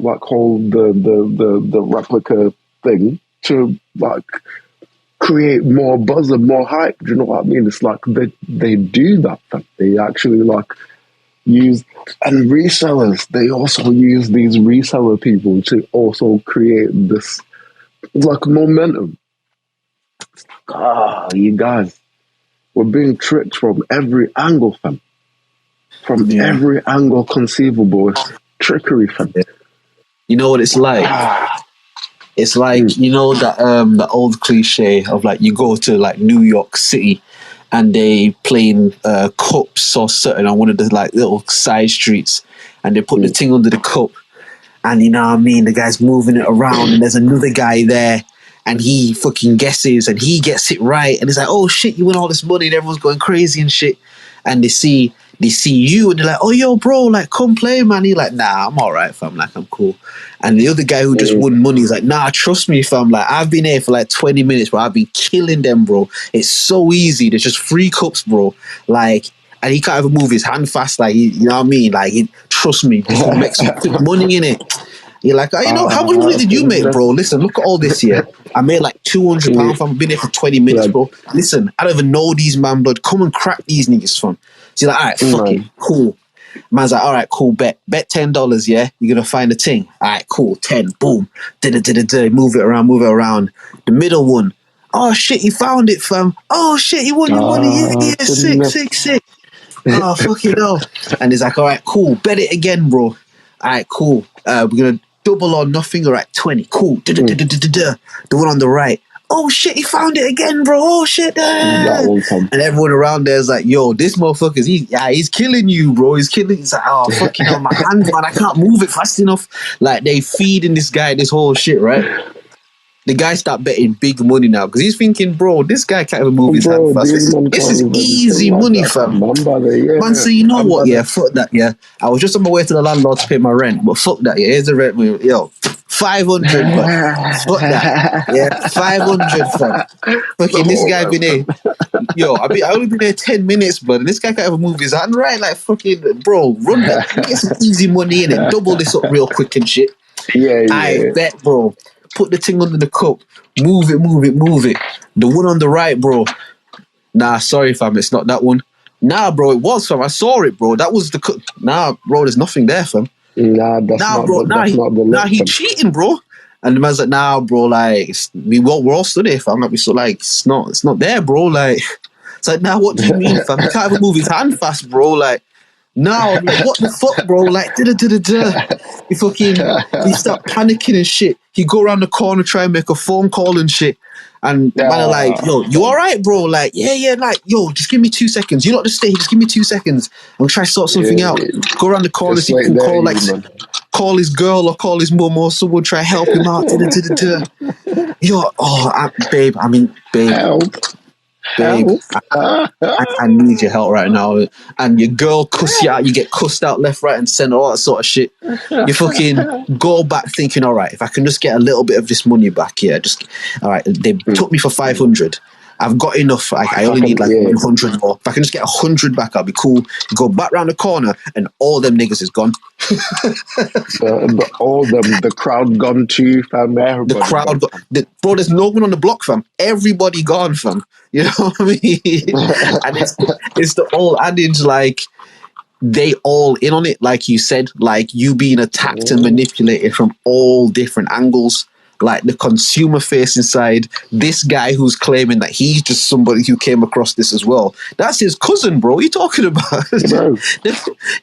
like whole the replica thing to like create more buzz and more hype. Do you know what I mean? It's like they do that. They actually like use, and resellers. They also use these reseller people to also create this like momentum. You guys, we're being tricked from every angle, fam. From Yeah. every angle conceivable. It's trickery, fam. You know what it's like? It's like, you know, that old cliche of like you go to like New York City and they playing cups or something on one of the like little side streets, and they put the thing under the cup, and you know what I mean, the guy's moving it around and there's another guy there and he fucking guesses and he gets it right and it's like, oh shit, you win all this money and everyone's going crazy and shit. And they see They see you and they're like, oh, yo, bro, like, come play, man. You're like, nah, I'm all right, fam. Like, I'm cool. And the other guy who just won money is like, nah, trust me, fam. Like, I've been here for like 20 minutes, bro. I've been killing them, bro. It's so easy. There's just 3 cups, bro. Like, and he can't even move his hand fast. Like, you know what I mean? Like, trust me, this will make some quick money in it. You're like, oh, you know, how much money did you make, bro? Listen, look at all this here. I made like £200, fam. I've been here for 20 minutes, bro. Listen, I don't even know these, man, but come and crack these niggas, fam. So you're like, all right, fuck it, cool. Man's like, all right, cool, bet $10, yeah? You're going to find a thing. All right, cool, 10, boom. Move it around. The middle one, oh, shit, you found it, fam. Oh, shit, you won your money. Yeah, sick. Oh, fuck it, no. And he's like, all right, cool, bet it again, bro. All right, cool. We're going to double or nothing. All right, 20, cool. The one on the right. Oh shit, he found it again, bro. Oh shit. And everyone around there is like, yo, this motherfucker's he's killing you, bro. He's killing. He's like, oh fucking hell, my hand, man, I can't move it fast enough. Like, they feeding this guy this whole shit, right? The guy start betting big money now because he's thinking, bro, this guy can't even move his hand fast. This is easy money, fam. Man, so you know what? Yeah, fuck that. Yeah, I was just on my way to the landlord to pay my rent, but fuck that. Yeah, here's the rent. Yo, 500, fam. Fuck that. Yeah, 500, fam. Fucking this guy been here. Yo, I only been there 10 minutes, but this guy can't even move his hand, right? Like, fucking, bro, run that. Get some easy money in it. Double this up real quick and shit. I bet, bro. Put the thing under the cup. Move it. The one on the right, bro. Nah, sorry, fam. It's not that one. Nah, bro. It was, fam. I saw it, bro. That was the cup. Nah, bro. There's nothing there, fam. Nah, he cheating, bro. And the man's like, nah, bro. Like, we're all stood here, fam. Like, we like, it's not there, bro. Like, it's like, nah, what do you mean, fam? He can't even move his hand fast, bro. Like, no, like, what the fuck, bro? Like, he start panicking and shit. He go around the corner, try and make a phone call and shit. And man are like, yo, you all right, bro? Like, yeah, like, yo, just give me 2 seconds. You not just stay here, just give me 2 seconds. I'm trying to sort something out. Go around the corner, see if he can call his girl or call his mum or someone, try to help him out. Yo, babe. Babe, I need your help right now. And your girl cuss you out, you get cussed out left, right, and center, all that sort of shit. You fucking go back thinking, all right, if I can just get a little bit of this money back here, all right, they took me for 500. I've got enough. I only need like 100 more. If I can just get 100 back, I'll be cool. You go back round the corner, and all them niggas is gone. The crowd gone too, fam. The crowd, bro. There's no one on the block, fam. Everybody gone, fam. You know what I mean? And it's the old adage, like, they all in on it, like you said, like you being attacked and manipulated from all different angles. Like the consumer facing side, this guy who's claiming that he's just somebody who came across this as well. That's his cousin, bro. What are you talking about?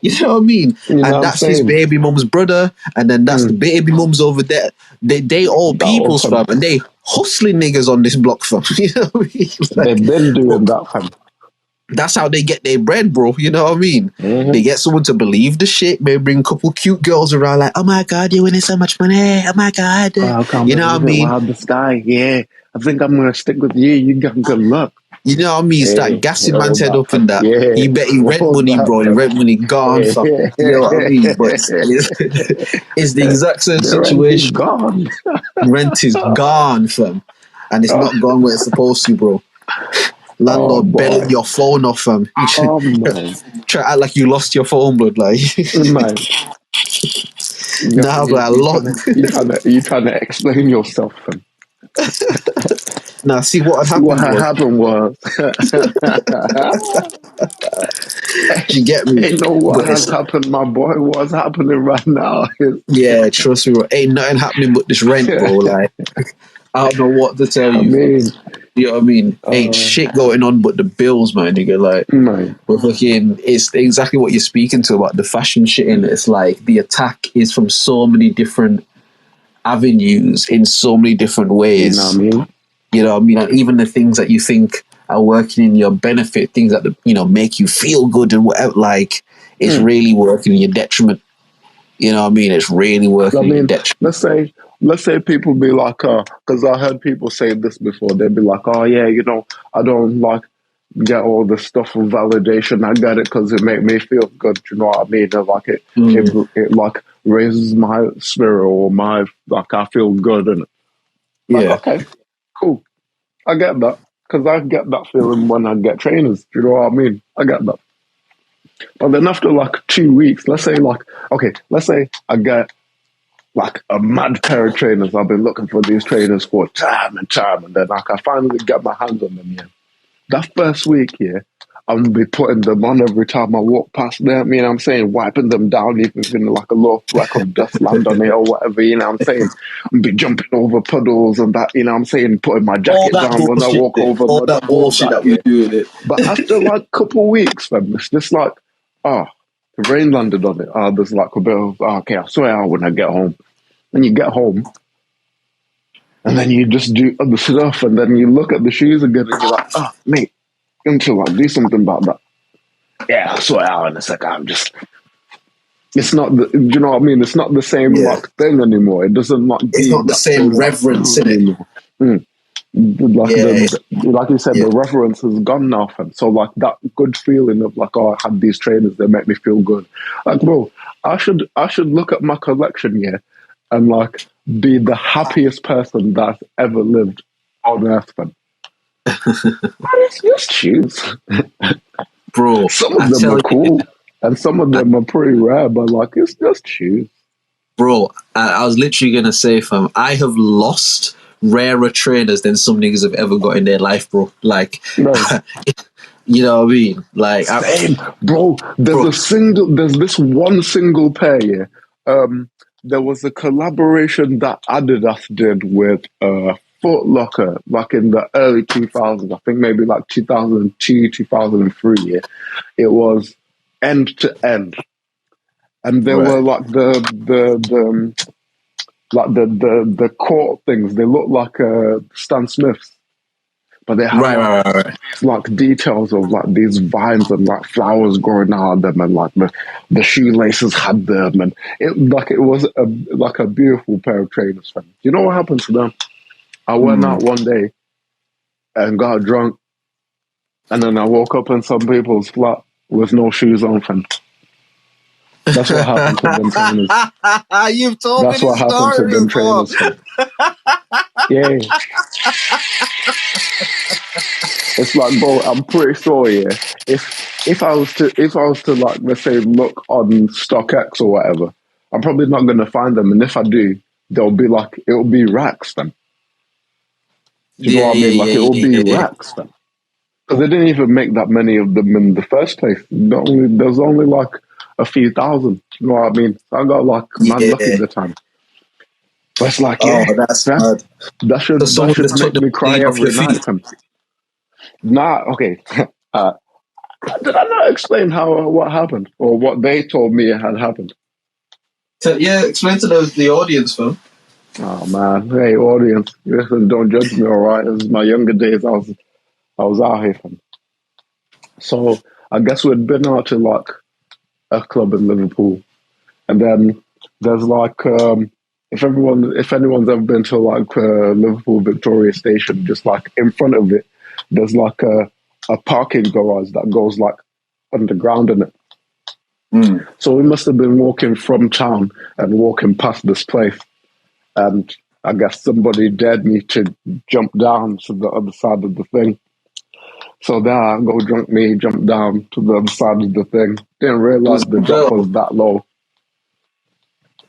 You know what I mean? And that's his baby mum's brother, and then that's the baby mums over there. They all people's, fam, and they hustling niggas on this block, fam. You know what I mean? Like, they've been doing that, fam. That's how they get their bread, bro. You know what I mean? They get someone to believe the shit. Maybe bring a couple cute girls around like, oh my God, you're winning so much money. Oh my God. You know what I mean? Wow, this guy, I think I'm going to stick with you. You got good luck. You know what I mean? Start gassing man's head up and that. He bet he rent money, bro. The rent money gone, fam. You know what I mean? But it's the exact same situation. Rent is gone, fam. And it's not gone where it's supposed to, bro. Landlord belling your phone off, fam. Try to act like you lost your phone, blood. Like, man. Nah, but I lost. You trying to explain yourself, fam. Now, see what happened. What happened was, you get me? Ain't know what has happened, my boy. What's happening right now? Yeah, trust me, bro. Ain't nothing happening but this rent, bro. Like, I don't know what to tell you. You know what I mean? Ain't shit going on but the bills, man, nigga. Like, but fucking, it's exactly what you're speaking to about the fashion shit. And it's like the attack is from so many different avenues in so many different ways. You know what I mean? And even the things that you think are working in your benefit, things that, make you feel good and whatever, like, it's really working in your detriment. You know what I mean? It's really working in your detriment. Let's say people be like, because I heard people say this before. They'd be like, oh yeah, I don't like get all the stuff of validation. I get it because it make me feel good. You know what I mean? And like it like raises my spirit or my like I feel good and like Yeah. okay, cool. I get that because I get that feeling when I get trainers. Do you know what I mean? I get that. But then after like 2 weeks, let's say I get like a mad pair of trainers. I've been looking for these trainers for time and time, and then like I finally get my hands on them. Yeah, that first week, yeah, I'm gonna be putting them on every time I walk past them. You know what I'm saying? Wiping them down, even if like a little fleck of dust land on it or whatever. You know what I'm saying? I'm be jumping over puddles and that. You know what I'm saying? Putting my All jacket that down when I bullshit. walk over All mud, that all bullshit that. that Yeah. we do with it. But after like a couple of weeks, fam, it's just like, the rain landed on it. There's like a bit of, okay, I swear out when I get home. When you get home, and then you just do other stuff, and then you look at the shoes again, and you're like, mate, I'm to like do something about that. Yeah, I swear out in a second. It's not the, you know what I mean? It's not the same like thing anymore. It doesn't like It's be not the that same same reverence in it. anymore. Like Yeah. like you said, the reference has gone now, and so like that good feeling of like, I had these trainers that make me feel good. Like, bro, I should look at my collection here and like be the happiest person that's ever lived on earth, man. It's just shoes. Bro, Some of I them tell are you, cool, and some of them are pretty rare, but like it's just shoes. bro, I was literally gonna say, fam, I have lost rarer trainers than some niggas have ever got in their life, bro. Like, Bro, you know what I mean? Like, same, bro. bro, There's this one single pair here. There was a collaboration that Adidas did with Foot Locker back in the early 2000s. I think maybe like 2002, 2003. Yeah. It was end to end, and there were right, like the court things. They looked like Stan Smiths, but they had right. like details of like these vines and like flowers growing out of them, and like the shoelaces had them, and it was like a beautiful pair of trainers. Fam. You know what happened to them? I went out one day and got drunk, and then I woke up in some people's flat with no shoes on. Fam. That's what happened to them trainers. You've told me That's what this happened to story them before. trainers. Fam. Yeah. It's like, bro, I'm pretty sure, yeah. If I was to like, let's say, look on StockX or whatever, I'm probably not gonna find them. And if I do, it'll be racks then. Do you know what I mean? Like it'll be Yeah. racks then. Because they didn't even make that many of them in the first place. There's only like a few thousand. You know what I mean? I got like mad lucky Yeah. at the time. But it's like, Oh, yeah, that's fam, mad. that So someone should just took make the me cry clean off your every feet. night, fam. Nah, okay. Did I not explain what happened or what they told me had happened? So, yeah, explain to the audience, fam. Oh man, hey audience, listen, don't judge me, all right? This is my younger days. I was out here, fam. So I guess we'd been out to like a club in Liverpool, and then there's like if anyone's ever been to like Liverpool Victoria Station, just like in front of it, there's like a parking garage that goes like underground in it. So we must have been walking from town and walking past this place. And I guess somebody dared me to jump down to the other side of the thing. So there I go, drunk me, jump down to the other side of the thing. Didn't It was realize the drop well. was that low.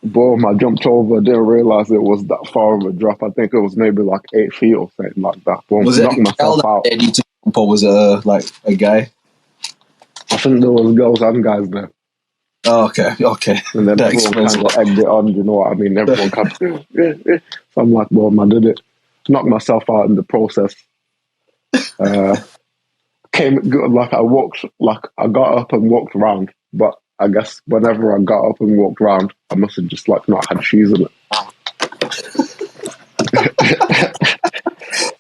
Boom, I jumped over, didn't realize it was that far of a drop. I think it was maybe like 8 feet or something like that. Boom, Was it knocked a girl myself that out. dared you to jump, or was it like a guy? I think there was girls and guys there. Oh, okay. And then That everyone explains a kind of lot. egged it on, you know what I mean? Everyone kind of, so I'm like, well, I did it. Knocked myself out in the process. I got up and walked around, but I guess whenever I got up and walked around, I must have just like not had shoes in it.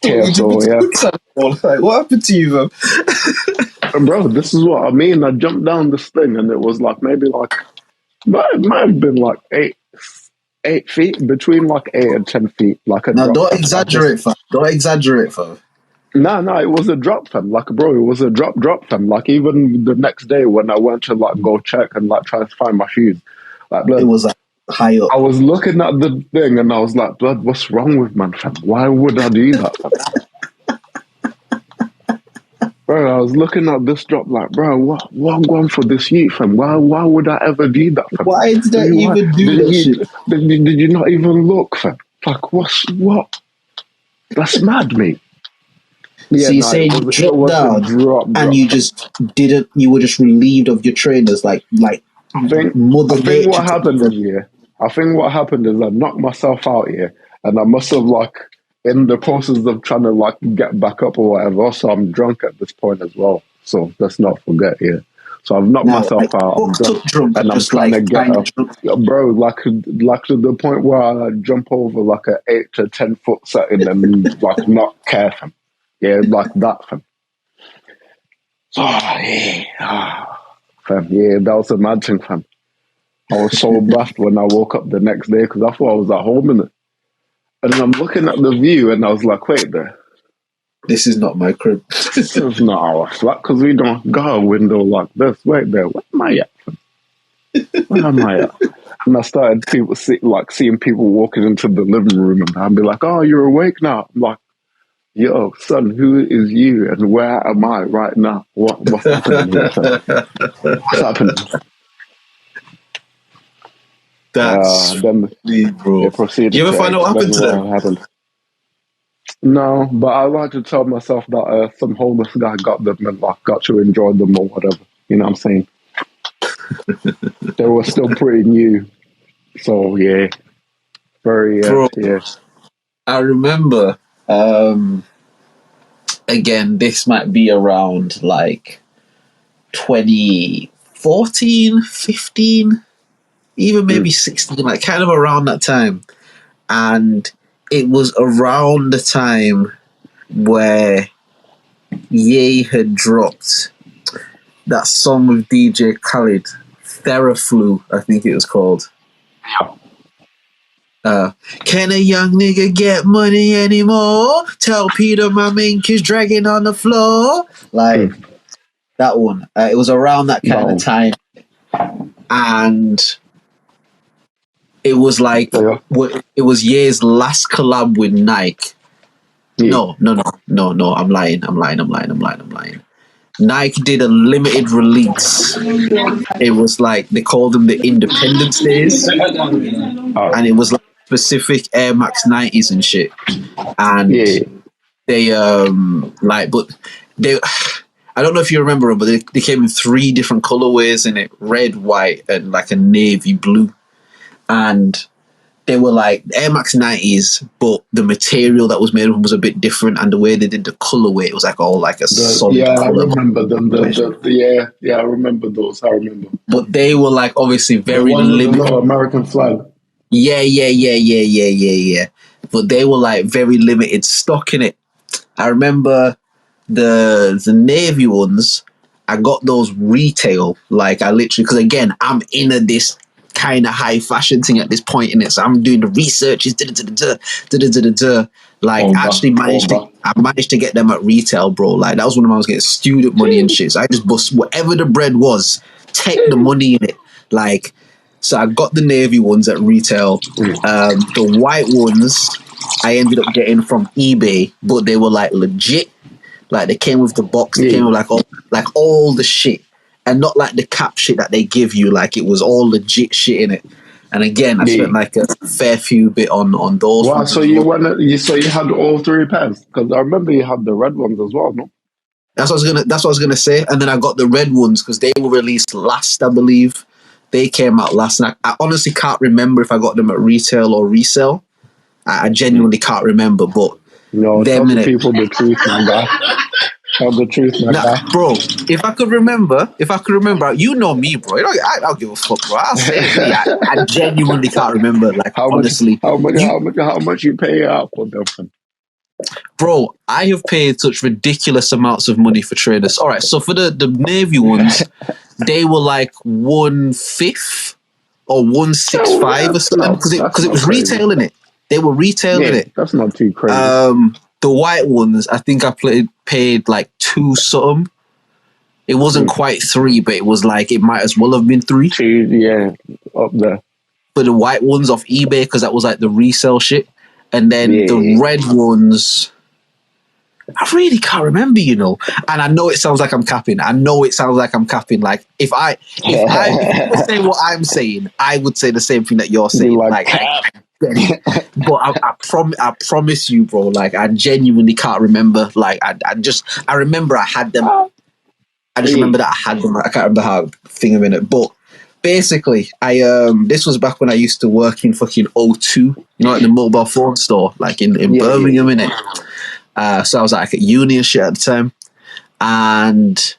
Yeah, so yeah. Like, what happened to you, fam? And bro, this is what I mean. I jumped down this thing and it was like maybe like, might have been like 8 feet, between like 8 and 10 feet, like a Now, drop. don't exaggerate, fam. Don't exaggerate, fam. No, it was a drop, fam. Like, bro, it was a drop, fam. Like, even the next day when I went to like go check and like try to find my shoes, like, It blood, was like high up. I was looking at the thing and I was like, blood, what's wrong with man, fam? Why would I do that, fam? Bro, I was looking at this drop like, bro, what I'm going for this youth, fam? Why would I ever do that, fam? Why did I even do that shit? Did you not even look, fam? Like, what? That's mad, mate. Yeah, So you no, saying you it dropped was a down drop. and you just didn't? You were just relieved of your trainers, like I Mother think Nature what took happened it from. is, yeah, I think what happened is I knocked myself out here, and I must have like in the process of trying to like get back up or whatever. So I'm drunk at this point as well. So let's not forget, yeah. So I've knocked Now, like myself out. I'm fucked drunk, up drunk, and I'm just trying like to get kind of up. drunk. Yeah, bro, like to the point where I jump over like a 8 to 10 foot setting and like not care, fam. Yeah, like that, fam. Oh, yeah. Fam, yeah, that was a mad thing, fam. I was so baffed when I woke up the next day because I thought I was at home in it. And then I'm looking at the view and I was like, wait there. This is not my crib. This is not our flat because we don't got a window like this. Wait there. Where am I at? Where am I at? And I started seeing people walking into the living room and I'd be like, oh, you're awake now. I'm like, yo, son, who is you and where am I right now? What's happening here, son? What's happening? That's Then me, bro. they proceeded You ever to find out what explain happened to what them? happened. No, but I like to tell myself that some homeless guy got them and like got to enjoy them or whatever. You know what I'm saying? They were still pretty new, so yeah, very Bro, yeah. I remember, again, this might be around like 2014, 15, even maybe Mm. 16, like kind of around that time. And it was around the time where Ye had dropped that song with DJ Khaled, Theraflu, I think it was called. Can a young nigga get money anymore? Tell Peter my mink is dragging on the floor. Like that one. It was around that kind of No, time. And it was like, yeah, it was Ye's last collab with Nike. yeah, No. I'm lying. Nike did a limited release. It was like they called them the Independence Days, and it was like specific Air Max 90s and shit. And yeah, they but they, I don't know if you remember them, but they came in 3 different colorways in it: red, white, and like a navy blue. And they were like Air Max 90s, but the material that was made of them was a bit different, and the way they did the colorway, it was like all like a solid yeah. I color. remember them. Yeah, I remember those. I remember But they were like obviously the very one with the limited. little American flag. Yeah. But they were like very limited stock in it. I remember the navy ones. I got those retail. Like I literally, because again, I'm in this kind of high fashion thing at this point in it, so I'm doing the researches. Like actually I managed to get them at retail, bro. Like that was when I was getting student money and shit. So I just bust whatever the bread was, take the money in it. Like, so I got the navy ones at retail. The white ones I ended up getting from eBay, but they were like legit. Like they came with the box, they came with like all the shit, and not like the cap shit that they give you. Like it was all legit shit in it. And again, I spent like a fair few bit on those Wow, ones so as well. you had all 3 pairs because I remember you had the red ones as well, no? That's what I was gonna say. And then I got the red ones because they were released last, I believe. They came out last, and I honestly can't remember if I got them at retail or resale. I genuinely can't remember, but No, tell them in the it. people the truth, my guy. Tell the truth, my guy. Bro, if I could remember, you know me, bro. I don't give a fuck, bro. I'll say it. Really. I genuinely can't remember. Like honestly, How much you pay out for them? bro, I have paid such ridiculous amounts of money for trainers. All right, so for the navy ones, they were like 1/5 or 165 or something because it was crazy. retailing it. They were retailing it. That's not too crazy. the white ones, I think I paid like 2 something. It wasn't quite 3, but it was like, it might as well have been 3. Yeah, up there. For the white ones off eBay, because that was like the resale shit. And then the red ones, I really can't remember, you know. And I know it sounds like I'm capping. Like, if I say what I'm saying, I would say the same thing that you're saying. Like but I promise you, bro, like, I genuinely can't remember. Like, I remember I had them. I just remember that I had them. I can't remember how thing in it. But basically, this was back when I used to work in fucking O2, you know, at the mobile phone store, like in Birmingham, innit? So I was like at uni and shit at the time. And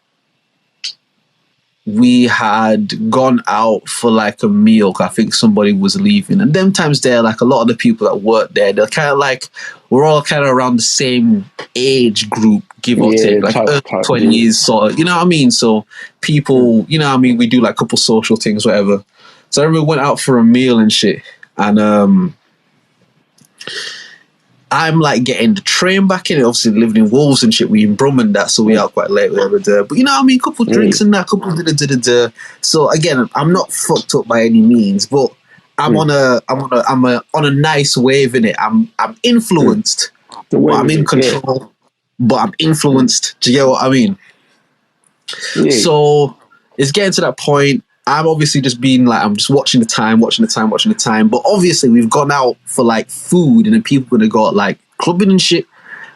we had gone out for like a meal. I think somebody was leaving. And them times there, like a lot of the people that worked there, they're kind of like, we're all kind of around the same age group, give or take, like 20s, sort of, you know what I mean? So people, you know what I mean? We do like a couple social things, whatever. So everyone went out for a meal and shit. And I'm like getting the train back in. Obviously living in Wolves and shit. We in Brum and that, so we out quite late. But you know what I mean? Couple drinks and that, couple da. So again, I'm not fucked up by any means, but I'm on a nice wave in it. I'm influenced, but I'm in control. But I'm influenced. Do you get what I mean? So it's getting to that point. I'm obviously just being like, I'm just watching the time. But obviously we've gone out for like food, and then people are gonna go like clubbing and shit.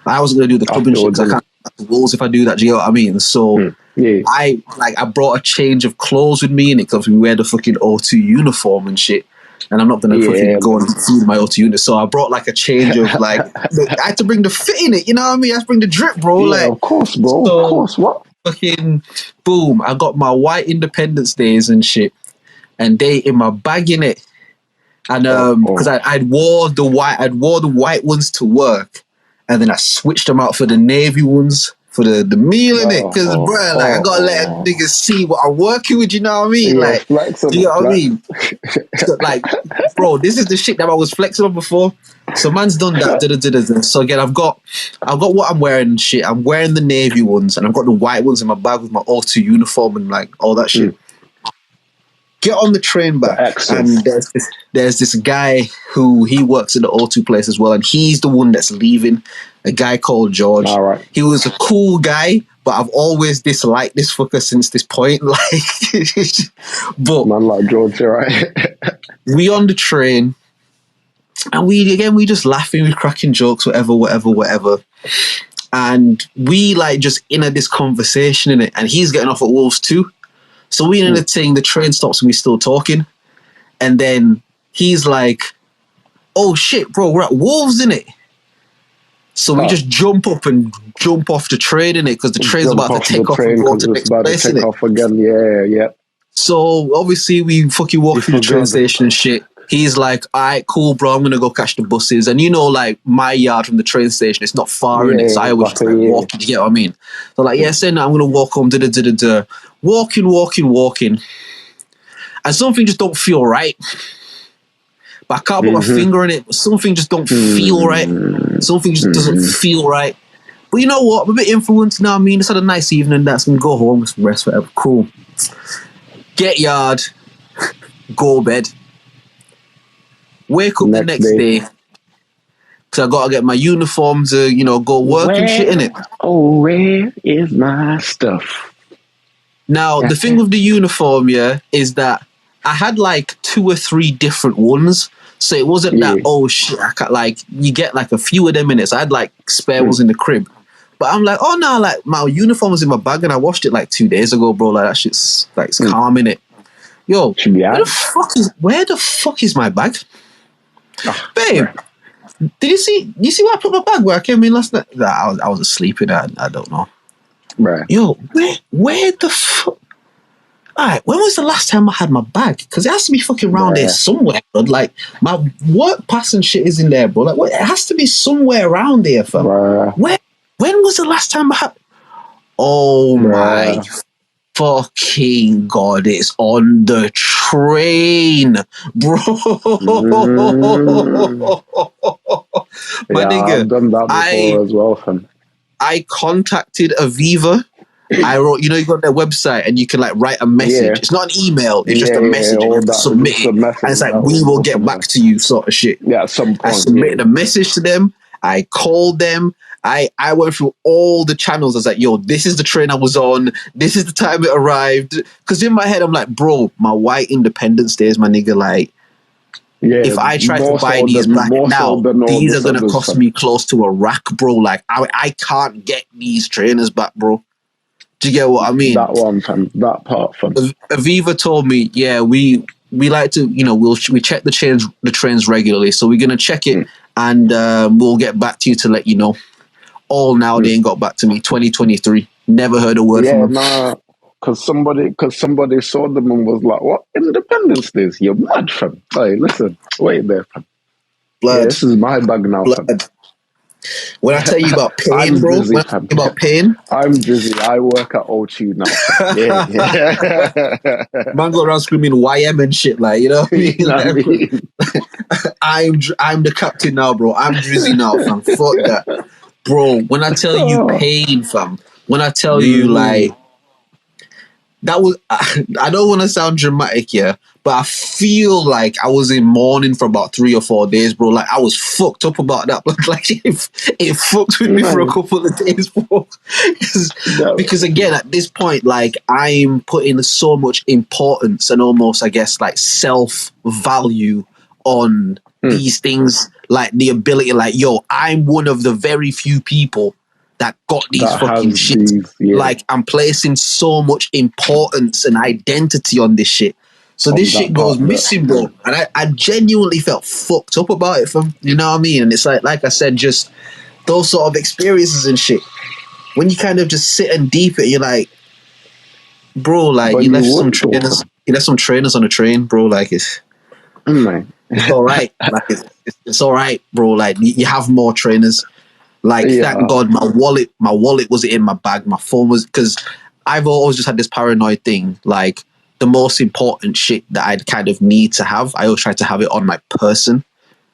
I wasn't gonna do the clubbing shit because I can't have the walls if I do that. Do you know what I mean? So I brought a change of clothes with me, and it comes we wear the fucking O2 uniform and shit. And I'm not gonna fucking go and feed my O2 unit. So I brought like a change of like, I had to bring the fit in it. You know what I mean? I had to bring the drip, bro. Yeah, like, of course, bro. So, of course, what? Fucking boom! I got my white Independence Days and shit, and they in my bag in it, and because I'd wore the white ones to work, and then I switched them out for the navy ones for the meal in it, because bro, like I gotta let niggas see what I'm working with. You know what I mean? Yeah, like, do you know what I mean? So, like, bro, this is the shit that I was flexing on before. So man's done that. So again, I've got what I'm wearing and shit. I'm wearing the navy ones, and I've got the white ones in my bag with my O2 uniform and like all that shit. Get on the train back, and there's this guy who he works at the O2 place as well, and he's the one that's leaving. A guy called George. All right. He was a cool guy, but I've always disliked this fucker since this point. Like, but man, like George, right? We on the train, and we just laughing, we cracking jokes, whatever. And we like just in this conversation in it, and he's getting off at Wolves too. So we in the thing, the train stops and we still talking. And then he's like, oh shit, bro, we're at Wolves, innit? So we just jump up and jump off the train, innit? Because the train's about to take off and go to the next place, innit? Off again. Yeah. So obviously we fucking walk through the train station and shit. He's like, all right, cool, bro, I'm going to go catch the buses. And you know, like, my yard from the train station, it's not far, innit? So I always just walk, you get what I mean? So like, yeah, saying that, I'm going to walk home, Walking. And something just don't feel right. But I can't put my finger in it. But something just don't feel right. Something just doesn't feel right. But you know what? I'm a bit influenced now. I mean, it's had a nice evening. That's going to go home, some rest, whatever. Cool. Get yard. Go bed. Wake up the next day. Because I got to get my uniform to, you know, go work and shit, innit? Oh, where is my stuff? Now, the thing with the uniform, is that I had like 2 or 3 different ones. So it wasn't that, oh shit, I can't, like, you get like a few of them in it. So I had like spare ones in the crib. But I'm like, oh no, like my uniform was in my bag and I washed it like 2 days ago, bro. Like that shit's like, it's calm in it. Yo, where the fuck is my bag? Babe, did you see where I put my bag where I came in last night? Nah, I was asleep in it. I don't know. Right. Yo, where the fuck? Alright, when was the last time I had my bag? Because it has to be fucking around there somewhere, bro. Like, my work pass and shit is in there, bro. Like, it has to be somewhere around there, fam. When was the last time I had... Oh, my fucking God, it's on the train, bro. My Yeah, nigga, I've done that before as well, fam. I contacted Aviva. I wrote, you got their website and you can like write a Yeah, message. It's not an email, it's just a yeah, message and you all have to that, submit just it. a message And it's like, that we will will go get somewhere. back to you, sort of shit. Yeah, at some I point, submitted a message to them. I called them. I went through all the channels. I was like, yo, this is the train I was on. This is the time it arrived. Because in my head, I'm like, bro, my white Independence Days, my nigga, like, yeah, if I try to more buy so these than back now, all these the are going to others, cost fam. me close to a rack, bro. Like, I can't get these trainers back, bro. Do you get what I mean? That one, fam. That part, fam. Aviva told me, yeah, we like to, we check the trains regularly, so we're gonna check it and we'll get back to you to let you know. All now they ain't got back to me. 2023, never heard a word from Yeah, them. nah. Cause somebody saw them and was like, "What Independence Days? You're mad, fam." Hey, listen, wait there, fam. Yeah, Blood, this is my bag now, fam. blood. When I tell you about pain, I'm bro, Drizzy, when I tell fam. you about pain, I'm Drizzy. I work at O2 now, fam. Yeah, yeah. man go around screaming YM and shit, like, you know what I mean? You know what I mean? I'm the captain now, bro. I'm Drizzy now, fam. Fuck that, bro. When I tell you Oh. pain, fam. When I tell you like. That was, I don't want to sound dramatic, yeah, but I feel like I was in mourning for about 3 or 4 days, bro. Like, I was fucked up about that. Like, it fucked with me for a couple of days, bro. Because again, at this point, like, I'm putting so much importance and almost, I guess, like, self-value on these things. Like, the ability, like, yo, I'm one of the very few people that got these that fucking has shit. these, yeah. Like, I'm placing so much importance and identity on this shit. So this shit goes missing, bro. And I genuinely felt fucked up about it, fam. You know what I mean? And it's like I said, just those sort of experiences and shit. When you kind of just sit and deep it, you're like, bro, like, But you you left some would, trainers. You left some trainers on a train, bro. Like, it's all right. Like, it's all right, bro. Like, you have more trainers. Like, yeah. thank God my wallet was in my bag. My phone was, because I've always just had this paranoid thing. Like, the most important shit that I'd kind of need to have, I always try to have it on my person.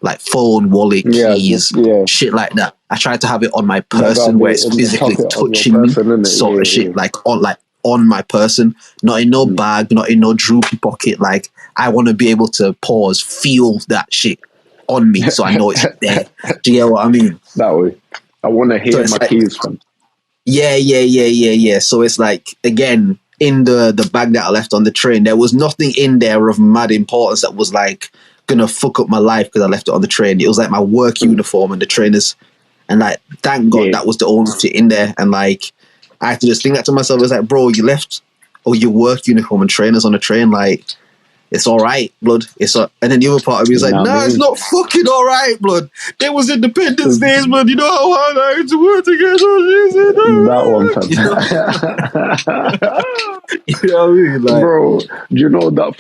Like phone, wallet, keys, shit like that. I try to have it on my person where it's physically touching me, sort of shit. Like on my person, not in no bag, not in no droopy pocket. Like, I want to be able to pause, feel that shit on me, so I know it's there. Do you get what I mean? That way, I want to hear my keys, fam. Yeah. So it's like, again, in the bag that I left on the train, there was nothing in there of mad importance that was like gonna fuck up my life because I left it on the train. It was like my work uniform and the trainers, and like, thank God that was the only shit in there. And like, I had to just think that to myself. It's like, bro, you left your work uniform and trainers on the train. Like, it's all right, blood. And then the other part of me is like, nah, it's not fucking all right, blood. There was Independence Days, blood. You know how hard I had to work to get that one, fam. You know what I mean? Like, bro, do you know that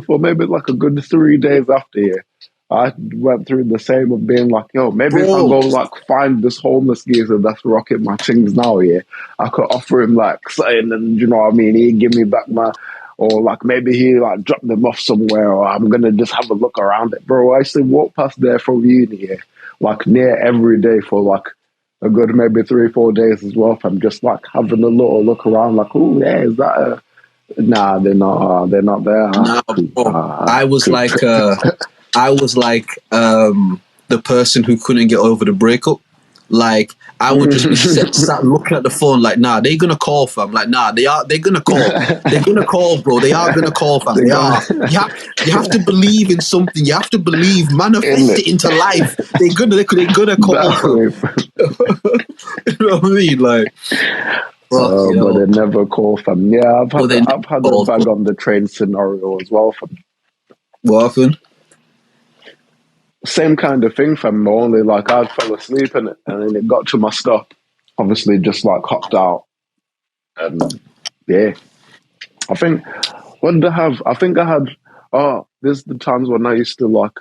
for maybe like a good 3 days after here, I went through the same of being like, yo, maybe if I go like find this homeless geezer that's rocking my things now, yeah, I could offer him like something, and you know what I mean, he'd give me back my, or like maybe he like drop them off somewhere, or I'm gonna just have a look around it, bro. I used to walk past there from uni here, like near every day for like a good maybe 3-4 days as well. If I'm just like having a little look around, like, oh yeah, is that a? Nah, they're not there. Nah, bro. I was like the person who couldn't get over the breakup. Like, I would just be sat looking at the phone like, nah, they're gonna call, fam. Like, nah, they're gonna call. They're gonna call, bro. They are gonna call, fam. They are. You have to believe in something. You have to believe, manifest it into life. They're gonna call, fam. You know what I mean? Like, but they never call, fam. Yeah, I've had a bag on the train scenario as well, fam. What happened? Same kind of thing, fam. Only like I fell asleep in it, and then it got to my stop. Obviously, just like hopped out, and yeah. I think what did I have? I think I had. Oh, there's the times when I used to like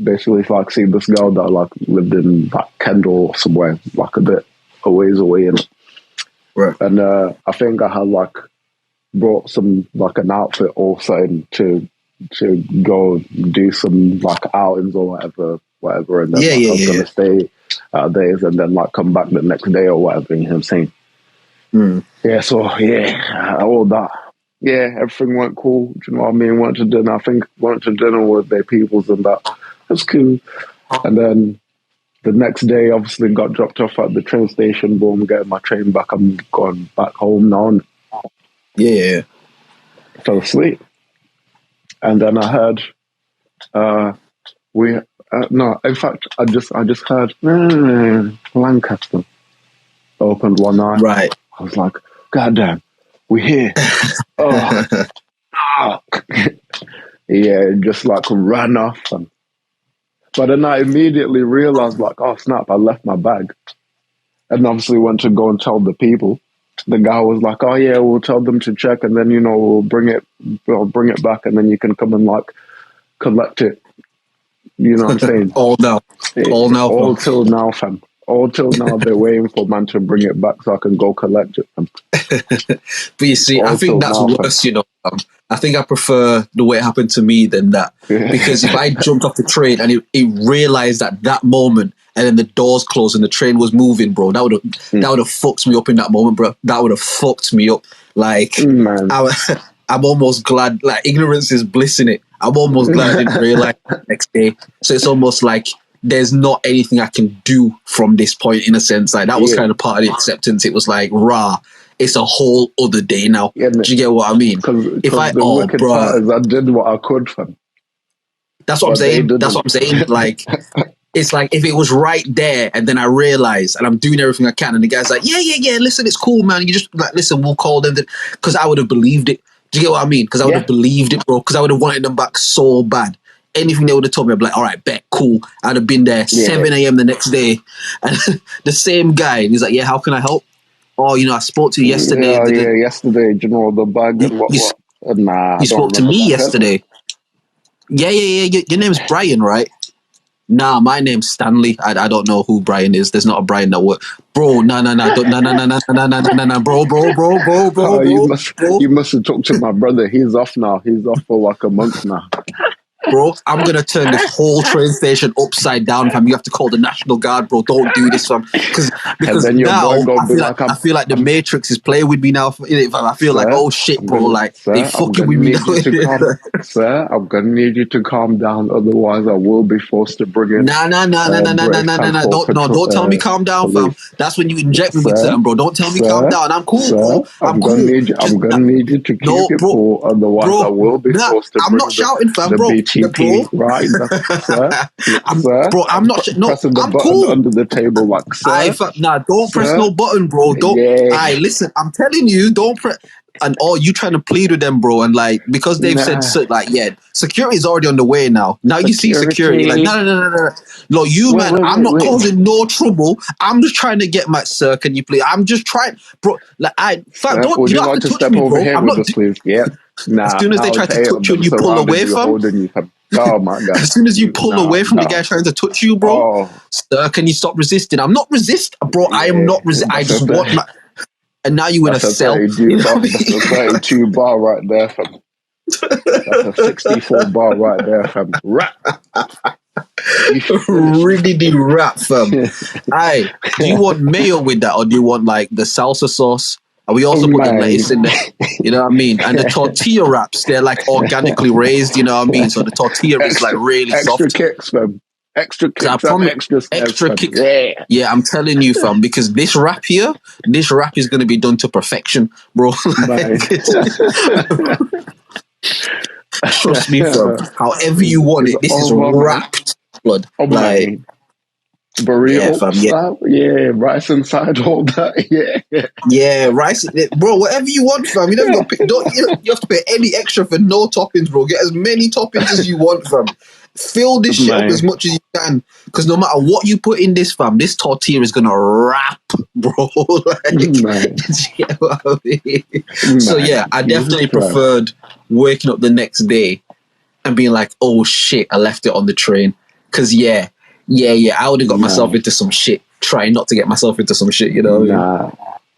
basically like see this girl that like lived in like Kendall or somewhere, like a bit a ways away, and Right. And I think I had like brought some like an outfit or something to go do some like outings or whatever, and then Yeah, like I yeah, was yeah, gonna stay days and then like come back the next day or whatever. You know what I'm saying? yeah. Yeah. So yeah, all that. Yeah, everything went cool. Do you know what I mean? Went to dinner. I think went to dinner with their peoples and that. That's cool. And then the next day, obviously, got dropped off at the train station. Boom, getting my train back. I'm going back home now. And Yeah, yeah, yeah. fell asleep. And then I heard we no. In fact, I just heard Lancaster opened one eye. Right. I was like, God damn, we here. Oh, fuck. Yeah, just like ran off. But then I immediately realized, like, oh snap, I left my bag. And obviously went to go and tell the people. The guy was like, oh yeah, we'll tell them to check, and then we'll bring it back, and then you can come and like collect it. You know what I'm saying? All now. All now, All fam. till now, fam. All till now, they're waiting for man to bring it back so I can go collect it. Fam. But you see, I All till think that's now, fam. worse, I think I prefer the way it happened to me than that. Because if I jumped off the train and it realized at that moment and then the doors closed and the train was moving, bro, that would have fucked me up in that moment, bro. That would have fucked me up. Like, Man. I'm almost glad, like, ignorance is bliss in it. I'm almost glad I didn't realize the next day. So it's almost like there's not anything I can do from this point, in a sense. Like, that was kind of part of the acceptance. It was like, rah, it's a whole other day now. Yeah, do you get what I mean? Because the wicked part is I did what I could, fam. That's what I'm saying. That's what I'm saying. Like, it's like if it was right there and then I realize and I'm doing everything I can and the guy's like, yeah, listen, it's cool, man. You just like, listen, we'll call them. Because I would have believed it. Do you get what I mean? Because I would have believed it, bro. Because I would have wanted them back so bad. Anything they would have told me, I'd be like, all right, bet, cool. I'd have been there 7 a.m. the next day. And the same guy, and he's like, yeah, how can I help? Oh, I spoke to you yesterday. Yeah, yesterday, the bag and what? Nah, you spoke to me yesterday. Yeah. Your name's Brian, right? Nah, my name's Stanley. I don't know who Brian is. There's not a Brian that works. Bro, no, bro. You must have talked to my brother. He's off now. He's off for like a month now. Bro, I'm going to turn this whole train station upside down, fam. You have to call the National Guard, bro. Don't do this, fam. Because now I feel like the Matrix is playing with me now. I feel like, oh shit, bro. Like, they fucking with me now. Sir, I'm going to need you to calm down. Otherwise, I will be forced to bring in. Nah. Don't tell me calm down, fam. That's when you inject me with something, bro. Don't tell me calm down. I'm cool, bro. I'm cool. I'm going to need you to keep it cool. Otherwise, I will be forced to bring in. I'm not shouting, fam, bro. TP, right? I'm not pressing the I'm button cool under the table, like, sir. Don't press no button, bro. Don't. Listen, I'm telling you, don't press. And you trying to plead with them, bro, and like because they've said security is already on the way now. Now you see security, like no. No, man, I'm not causing no trouble. I'm just trying to get my sir. Can you please? I'm just trying, bro. Like would you like to step over here with us, please? Yeah. Nah, as soon as they try to touch you and you pull away from, oh my god! As soon as you pull away from the guy trying to touch you, bro, sir, can you stop resisting? I'm not resisting, bro. I am not resisting. I just want my. And now you in a cell. That's a 32 bar right there, fam. That's a 64 bar right there, fam. Rap. Really did rap, fam. Aye, do you want mayo with that, or do you want like the salsa sauce? And we also put the lettuce in there. You know what I mean? And the tortilla wraps, they're like organically raised. You know what I mean? So the tortilla is like really soft. Extra kicks, fam. Extra kicks, extra kicks. Yeah, I'm telling you, fam, because this rap is going to be done to perfection, bro. Trust me, fam. However you want it, this is wrapped blood. Burrito style, rice inside, all that, rice, bro. Whatever you want, fam. You never you have to pay any extra for no toppings, bro. Get as many toppings as you want, fam. Fill this shit up as much as you can, because no matter what you put in this, fam, this tortilla is gonna wrap, bro. So yeah, I definitely preferred waking up the next day and being like, oh shit, I left it on the train, because I would have got myself into some shit trying not to get myself into some shit, you know.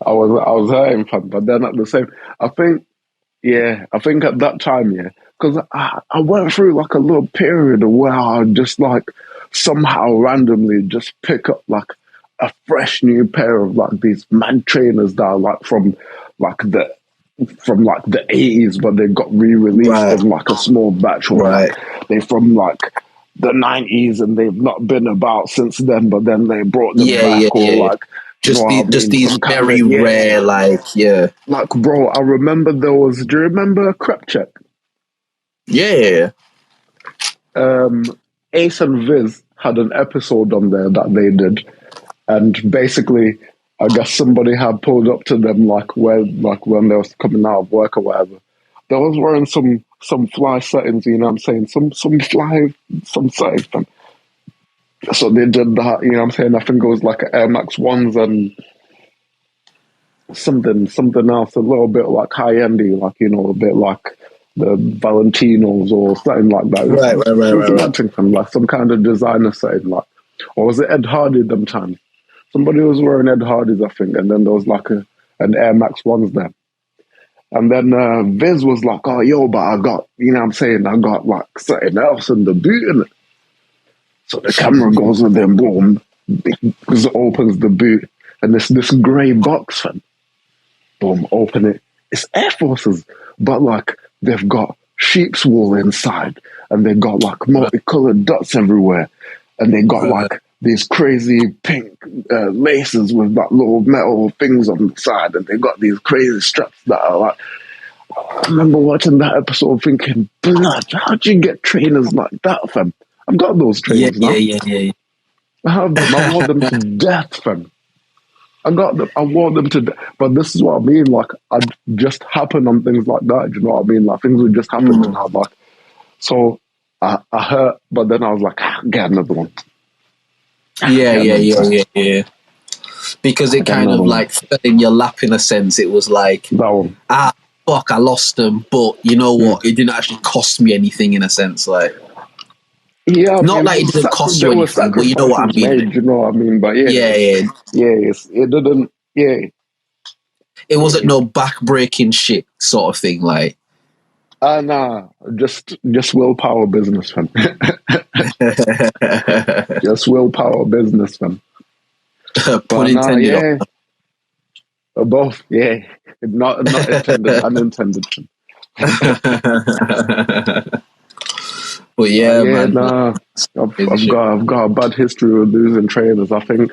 I was hurting, fam. But then at the same, I think, I think at that time, because I went through like a little period where I just like somehow randomly just pick up like a fresh new pair of like these mad trainers that are like like the from like the 80s, but they got re-released Right, in like a small batch, or like right. they from like the 90s and they've not been about since then, but then they brought them Yeah, yeah, back, or yeah. like, you know what I Just mean, these some kind of, very rare, like, yeah, like, bro, I remember do you remember Crep Check? yeah, yeah, yeah. Ace and Viz had an episode on there that they did, and basically, I guess somebody had pulled up to them like when they was coming out of work or whatever. They was wearing some fly settings, you know what I'm saying? Some settings. Man. So they did that, you know what I'm saying? I think it was like Air Max ones and something else, a little bit like high endy, like, you know, a bit like the Valentinos or something like that. Right, right, right, It was right, a right. mad thing from like some kind of designer setting, like, or was it Ed Hardy them times? Somebody was wearing Ed Hardy's, I think, and then there was like an Air Max ones there. And then Viz was like, oh, yo, but I got, you know what I'm saying, I got like something else in the boot in it. So the camera goes with them, boom, it opens the boot, and this grey box, and boom, open it. It's Air Forces, but like they've got sheep's wool inside, and they've got like multicolored dots everywhere, and they got Right. like these crazy pink laces with like little metal things on the side, and they got these crazy straps that are like. I remember watching that episode thinking, blood, how'd you get trainers like that, fam? I've got those Yeah, trainers yeah, now. yeah, yeah. I have them. I wore them to death, fam. I got them. I wore them to death. But this is what I mean. Like, I'd just happen on things like that. Do you know what I mean? Like, things would just happen, and Mm. I was like, so I hurt, but then I was like, get another one. Yeah, Get yeah, another yeah, one. yeah, yeah. Because it Get kind of another one. like fell in your lap in a sense. It was like, That one. fuck, I lost them, but you know Mm. what? It didn't actually cost me anything in a sense. Like, Yeah, I not mean, like it didn't cost there you were anything, but you know what I sacrifices mean. made. You know what I mean? But Yeah, yeah. it didn't. Yeah, It wasn't yeah. no back breaking shit sort of thing. Like, Nah, just willpower business, man. Just willpower business, man. pun But nah, intended. yeah, both, yeah, not intended, unintended. But But yeah, yeah, man, nah, crazy shit. I've got a bad history with losing trainers. I think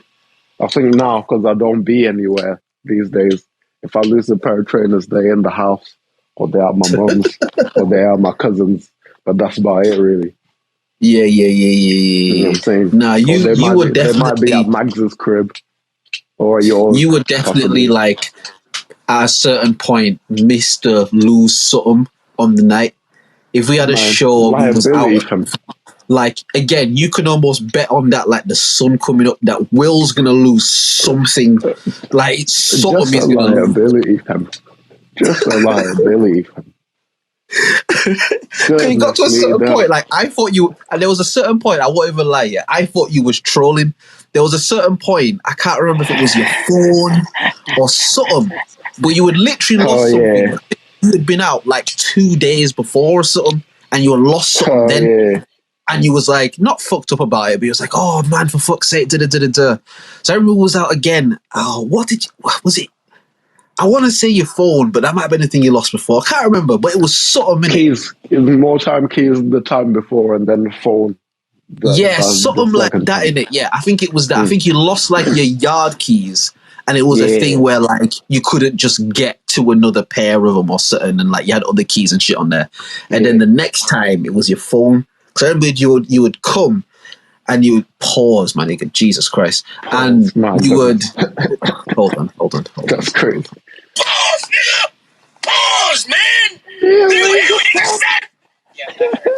now because I don't be anywhere these days. If I lose a pair of trainers, they're in the house, or they are my mum's, or they are my cousins. But that's about it, really. Yeah, yeah, yeah, You know yeah, what I'm yeah. saying? Nah, Or you were they might be at definitely Mags's crib or yours, you were definitely possibly. like at a certain point, Mister Lose something on the night. If we had a Man, show, we was liability out. from Like again, you can almost bet on that. Like the sun coming up, that Will's gonna lose something. Like something just a is gonna lose. liability from just a liability from Cause you got to goodness a me, certain that point, like I thought you, and there was a certain point, I won't even lie, yeah, I thought you was trolling. There was a certain point, I can't remember if it was your phone or something, but you had literally oh lost something. yeah, You had been out like 2 days before or something, and you had lost something oh then, yeah. and you was like, not fucked up about it, but you was like, oh man, for fuck's sake, da da da da da. So everyone was out again. Oh, what was it? I want to say your phone, but that might have been the thing you lost before. I can't remember, but it was sort of minute. Keys, more time keys the time before, and then phone Yeah, the something like second that time. in it. Yeah, I think it was that. I Mm. think you lost like your yard keys, and it was a thing Yeah, where like you couldn't just get to another pair of them or something, and like you had other keys and shit on there. And then yeah. the next time it was your phone. Because I remember you would come and you would pause, my nigga, Jesus Christ, and Pause, my you would goodness. hold on. That's crazy. Pause, nigga! Pause, man! Yeah, Nigga, man, what just you pause. said?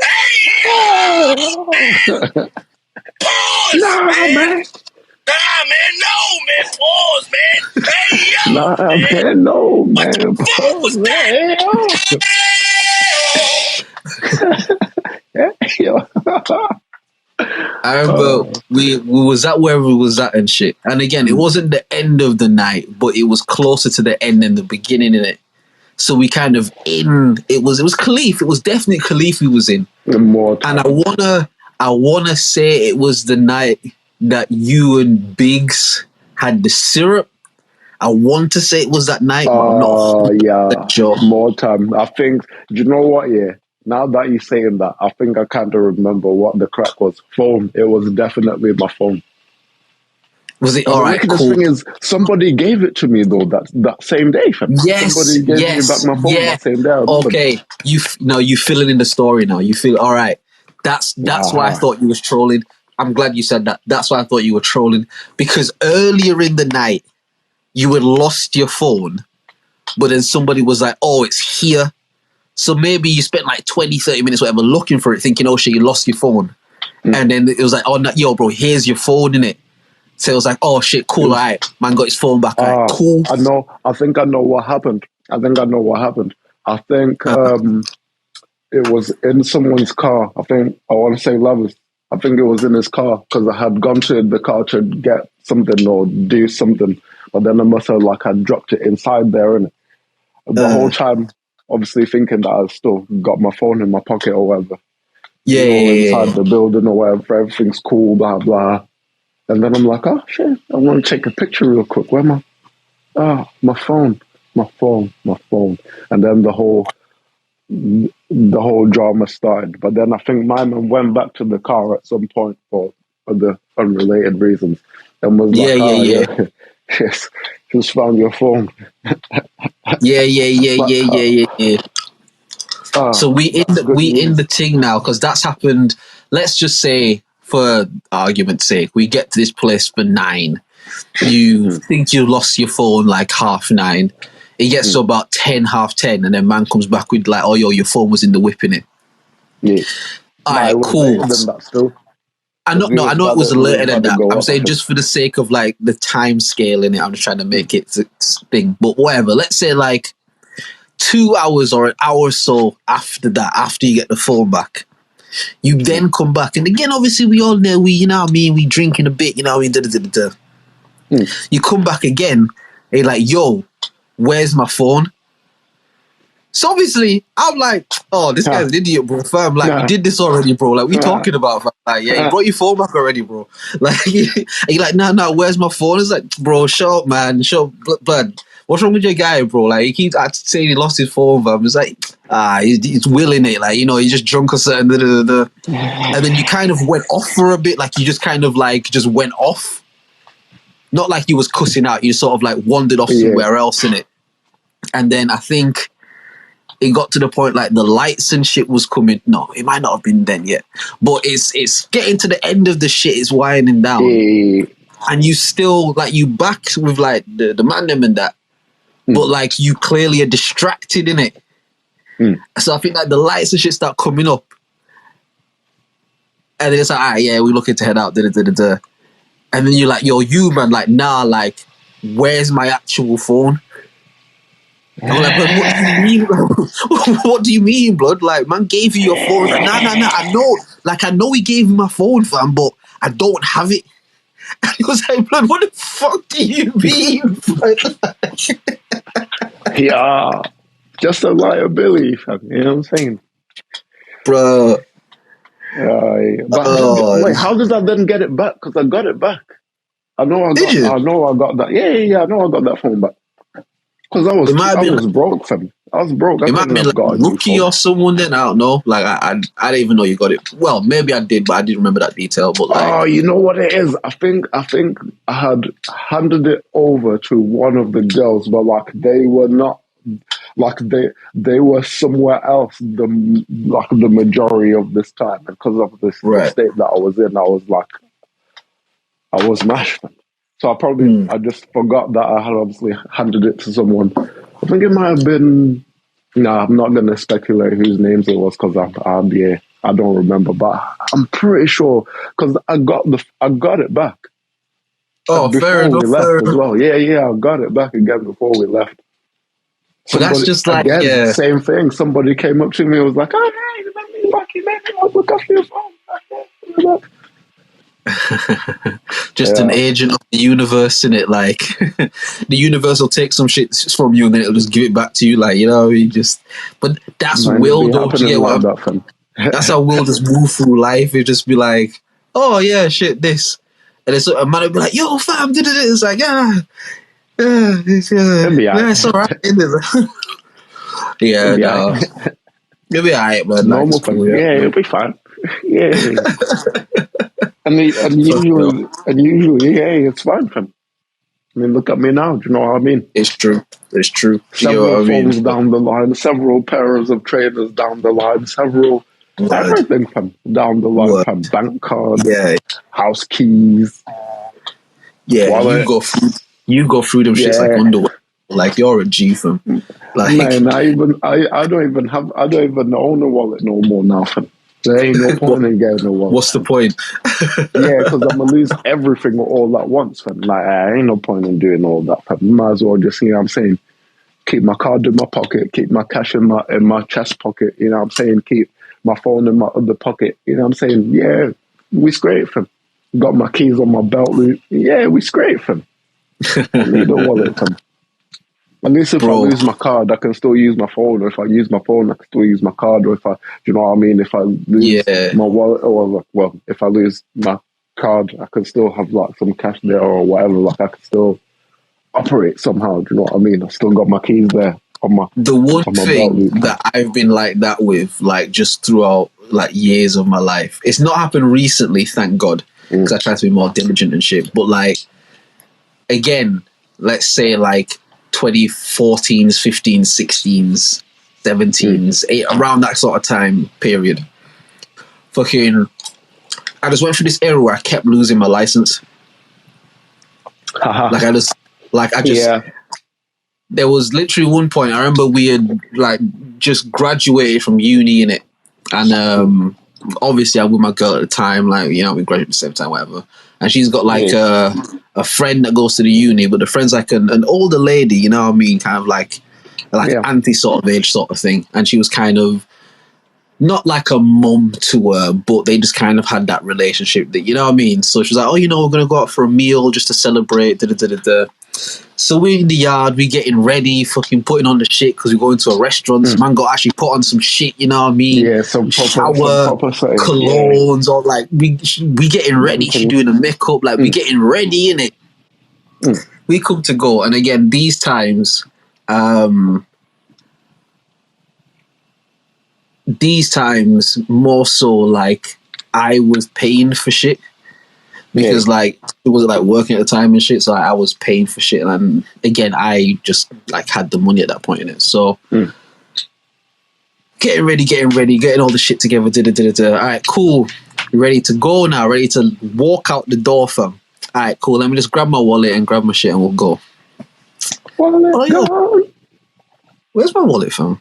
Hey, yo, man! Pause, Nah, man! man. Nah, man, no, man! Pause, man! Hey, yo, Nah, man! man. No, What the man. fuck Pause, was that? man. Yo. Yo. I remember we was at wherever we was at and shit. And again, it wasn't the end of the night, but it was closer to the end than the beginning in it. So we kind of it was Khalif. It was definitely Khalif we was in. And I wanna say it was the night that you and Biggs had the syrup. I want to say it was that night, but I'm not sure. More time. I think, do you know what? Yeah. Now that you're saying that, I think I kind of remember what the crack was. Phone. It was definitely my phone. Was it? But All right, the cool. thing is, somebody gave it to me though that same day. Fam. Yes, somebody gave me back my phone that same day. Okay, you filling in the story now. You feel all right. That's why I thought you was trolling. I'm glad you said that. That's why I thought you were trolling, because earlier in the night you had lost your phone, but then somebody was like, "Oh, it's here." So maybe you spent like 20, 30 minutes, whatever, looking for it, thinking, "Oh shit, you lost your phone," and then it was like, "Oh no, yo, bro, here's your phone in it." So it was like, "Oh shit, cool, all right, man got his phone back, all right, cool." I think I know what happened. I think it was in someone's car. I want to say Lovers. I think it was in his car because I had gone to the car to get something or do something, but then I must have had dropped it inside there, and the whole time, obviously thinking that I still got my phone in my pocket or whatever. Inside the building or whatever, everything's cool, blah blah. And then I'm like, oh shit, I want to take a picture real quick. Where my my phone. And then the whole drama started. But then I think my man went back to the car at some point for the unrelated reasons and was like, yes, just found your phone. Yeah. So we in the thing now, because that's happened. Let's just say, for argument's sake, we get to this place for 9. You think you lost your phone like 9:30. It gets to about 10, 10:30, and then man comes back with like, "Oh yo, your phone was in the whip, innit?" Yeah. All right, cool. I know it was later than that. I'm saying just for the sake of like the time scale in it, I'm just trying to make it thing. But whatever. Let's say like 2 hours or an hour or so after that, after you get the phone back, you then come back. And again, obviously, we all know, you know what I mean? We drinking a bit, you know what I mean? You come back again, and you're like, yo, where's my phone? So obviously, I'm like, oh, this guy's an idiot, bro. Fam, like, we did this already, bro. Like, we talking about, fam? Like, yeah, you brought your phone back already, bro. Like, you're like, no, where's my phone? It's like, bro, shut up, man. Shut up, blood. What's wrong with your guy, bro? Like, he keeps saying he lost his phone, fam. It's like, he's willing it. Like, you know, he's just drunk or something. And then you kind of went off for a bit. Like, you just kind of, like, just went off. Not like you was cussing out. You sort of, like, wandered off somewhere else in it. And then I think it got to the point like the lights and shit was coming. No, it might not have been then yet, but it's getting to the end of the shit. It's winding down, and you still like you back with like the man them and that, but like you clearly are distracted in it. So I think like the lights and shit start coming up, and then it's like, all right, yeah, we're looking to head out. And then you're like, yo, you man, like, nah, like, where's my actual phone? I'm like, blood, what do you mean? What do you mean, blood? Like, man gave you your phone. Like, nah, I know. Like, I know he gave me my phone, fam, but I don't have it. And he was like, blood, what the fuck do you mean? Yeah, just a liability, fam. You know what I'm saying? Bro. But wait, how did I then get it back? Because I got it back. I know I got that. Yeah, I know I got that phone back. Because I was broke, fam. I was broke. It might have been like a rookie or someone then. I don't know. Like, I didn't even know you got it. Well, maybe I did, but I didn't remember that detail. But like, oh, you know what it is? I think I had handed it over to one of the girls, but like they were not, like they were somewhere else. The majority of this time, and because of the state that I was in, I was like, I was mashed. So I just forgot that I had obviously handed it to someone. I think it might have been. Nah, I'm not going to speculate whose names it was because I don't remember. But I'm pretty sure because I got it back. Oh, fair enough. We left as well. Yeah, I got it back again before we left. So that's just like same thing. Somebody came up to me and was like, "Oh, hey, you made me lucky, man. I'll look after your phone." Just an agent of the universe, in it. Like the universe will take some shit from you and then it'll just give it back to you. Like, you know, you just. But that's Man, Will, it be though. Do you get happening what like that, fam. That's how Will just move through life. It just be like, oh yeah, shit, this, and it's a man will be like, yo, fam, did it? It's like, It'll be alright. it's alright. Yeah, It'll be no, alright. it'll be alright, man. It's Like, normal, it's fam. cool, Yeah, it'll be fine. Yeah. and usually, yeah, it's fine, fam. I mean, look at me now. Do you know what I mean? It's true. It's true. You know Several what I mean? phones down the line, several pairs of trainers down the line, several Word. everything, fam, down the line, Word. fam. Bank cards, Yeah, house keys, yeah. wallet. You go through them shits like Yeah. underwear. Like you're a G, fam. Like, Man, I don't even own a wallet no more now, fam. There ain't no point in getting a wallet. what's the point? Yeah, because I'm gonna lose everything all at once, fam. Like, ain't no point in doing all that, fam. Might as well just, you know what I'm saying, keep my card in my pocket, keep my cash in my chest pocket, you know what I'm saying, keep my phone in my other pocket, you know what I'm saying. Yeah, we straight, fam. Got my keys on my belt loop. Yeah, we straight, fam. I need a wallet, fam. At least if I lose my card, I can still use my phone. Or if I use my phone, I can still use my card. Or if I, do you know what I mean? If I lose my wallet, or well, if I lose my card, I can still have like some cash there or whatever. Like I can still operate somehow. Do you know what I mean? I still got my keys there on my. The one on my thing belt that I've been like that with, like just throughout like years of my life, it's not happened recently, thank God, because I try to be more diligent and shit. But like, again, let's say like 2014s, 15s, 16s, 17s, around that sort of time period. Fucking, I just went through this era where I kept losing my license. Like I just, Yeah. there was literally one point I remember we had like just graduated from uni in it, and obviously I'm with my girl at the time, like, you know, we graduated at the same time, whatever, and she's got like a friend that goes to the uni, but the friend's like an older lady, you know what I mean, kind of like auntie sort of age sort of thing, and she was kind of not like a mum to her, but they just kind of had that relationship that, you know what I mean. So she was like, oh, you know, we're gonna go out for a meal just to celebrate. So we're in the yard, we getting ready, fucking putting on the shit because we're going to a restaurant. This man got actually put on some shit, you know what I mean? Yeah, some proper colognes, or like we getting ready. She doing the makeup, like we getting ready in it. We come to go, and again these times, more so like I was paying for shit. Because like it was like working at the time and shit, so like, I was paying for shit, and again I just like had the money at that point in it. So getting ready, getting all the shit together. All right, cool. Ready to go now. Ready to walk out the door, fam. All right, cool. Let me just grab my wallet and grab my shit, and we'll go. Where's my wallet, fam?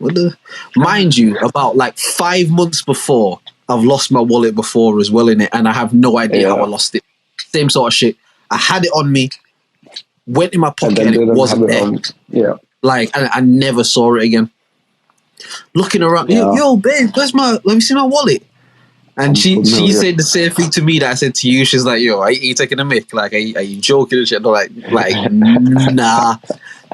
Mind you, about like 5 months before, I've lost my wallet before as well in it, and I have no idea how I lost it. Same sort of shit. I had it on me, went in my pocket, and it wasn't there. Yeah. Like, and I never saw it again. Looking around, yo, babe, let me see my wallet. And she said the same thing to me that I said to you. She's like, yo, are you taking a mic? Like, are you joking and shit? I'm like, nah.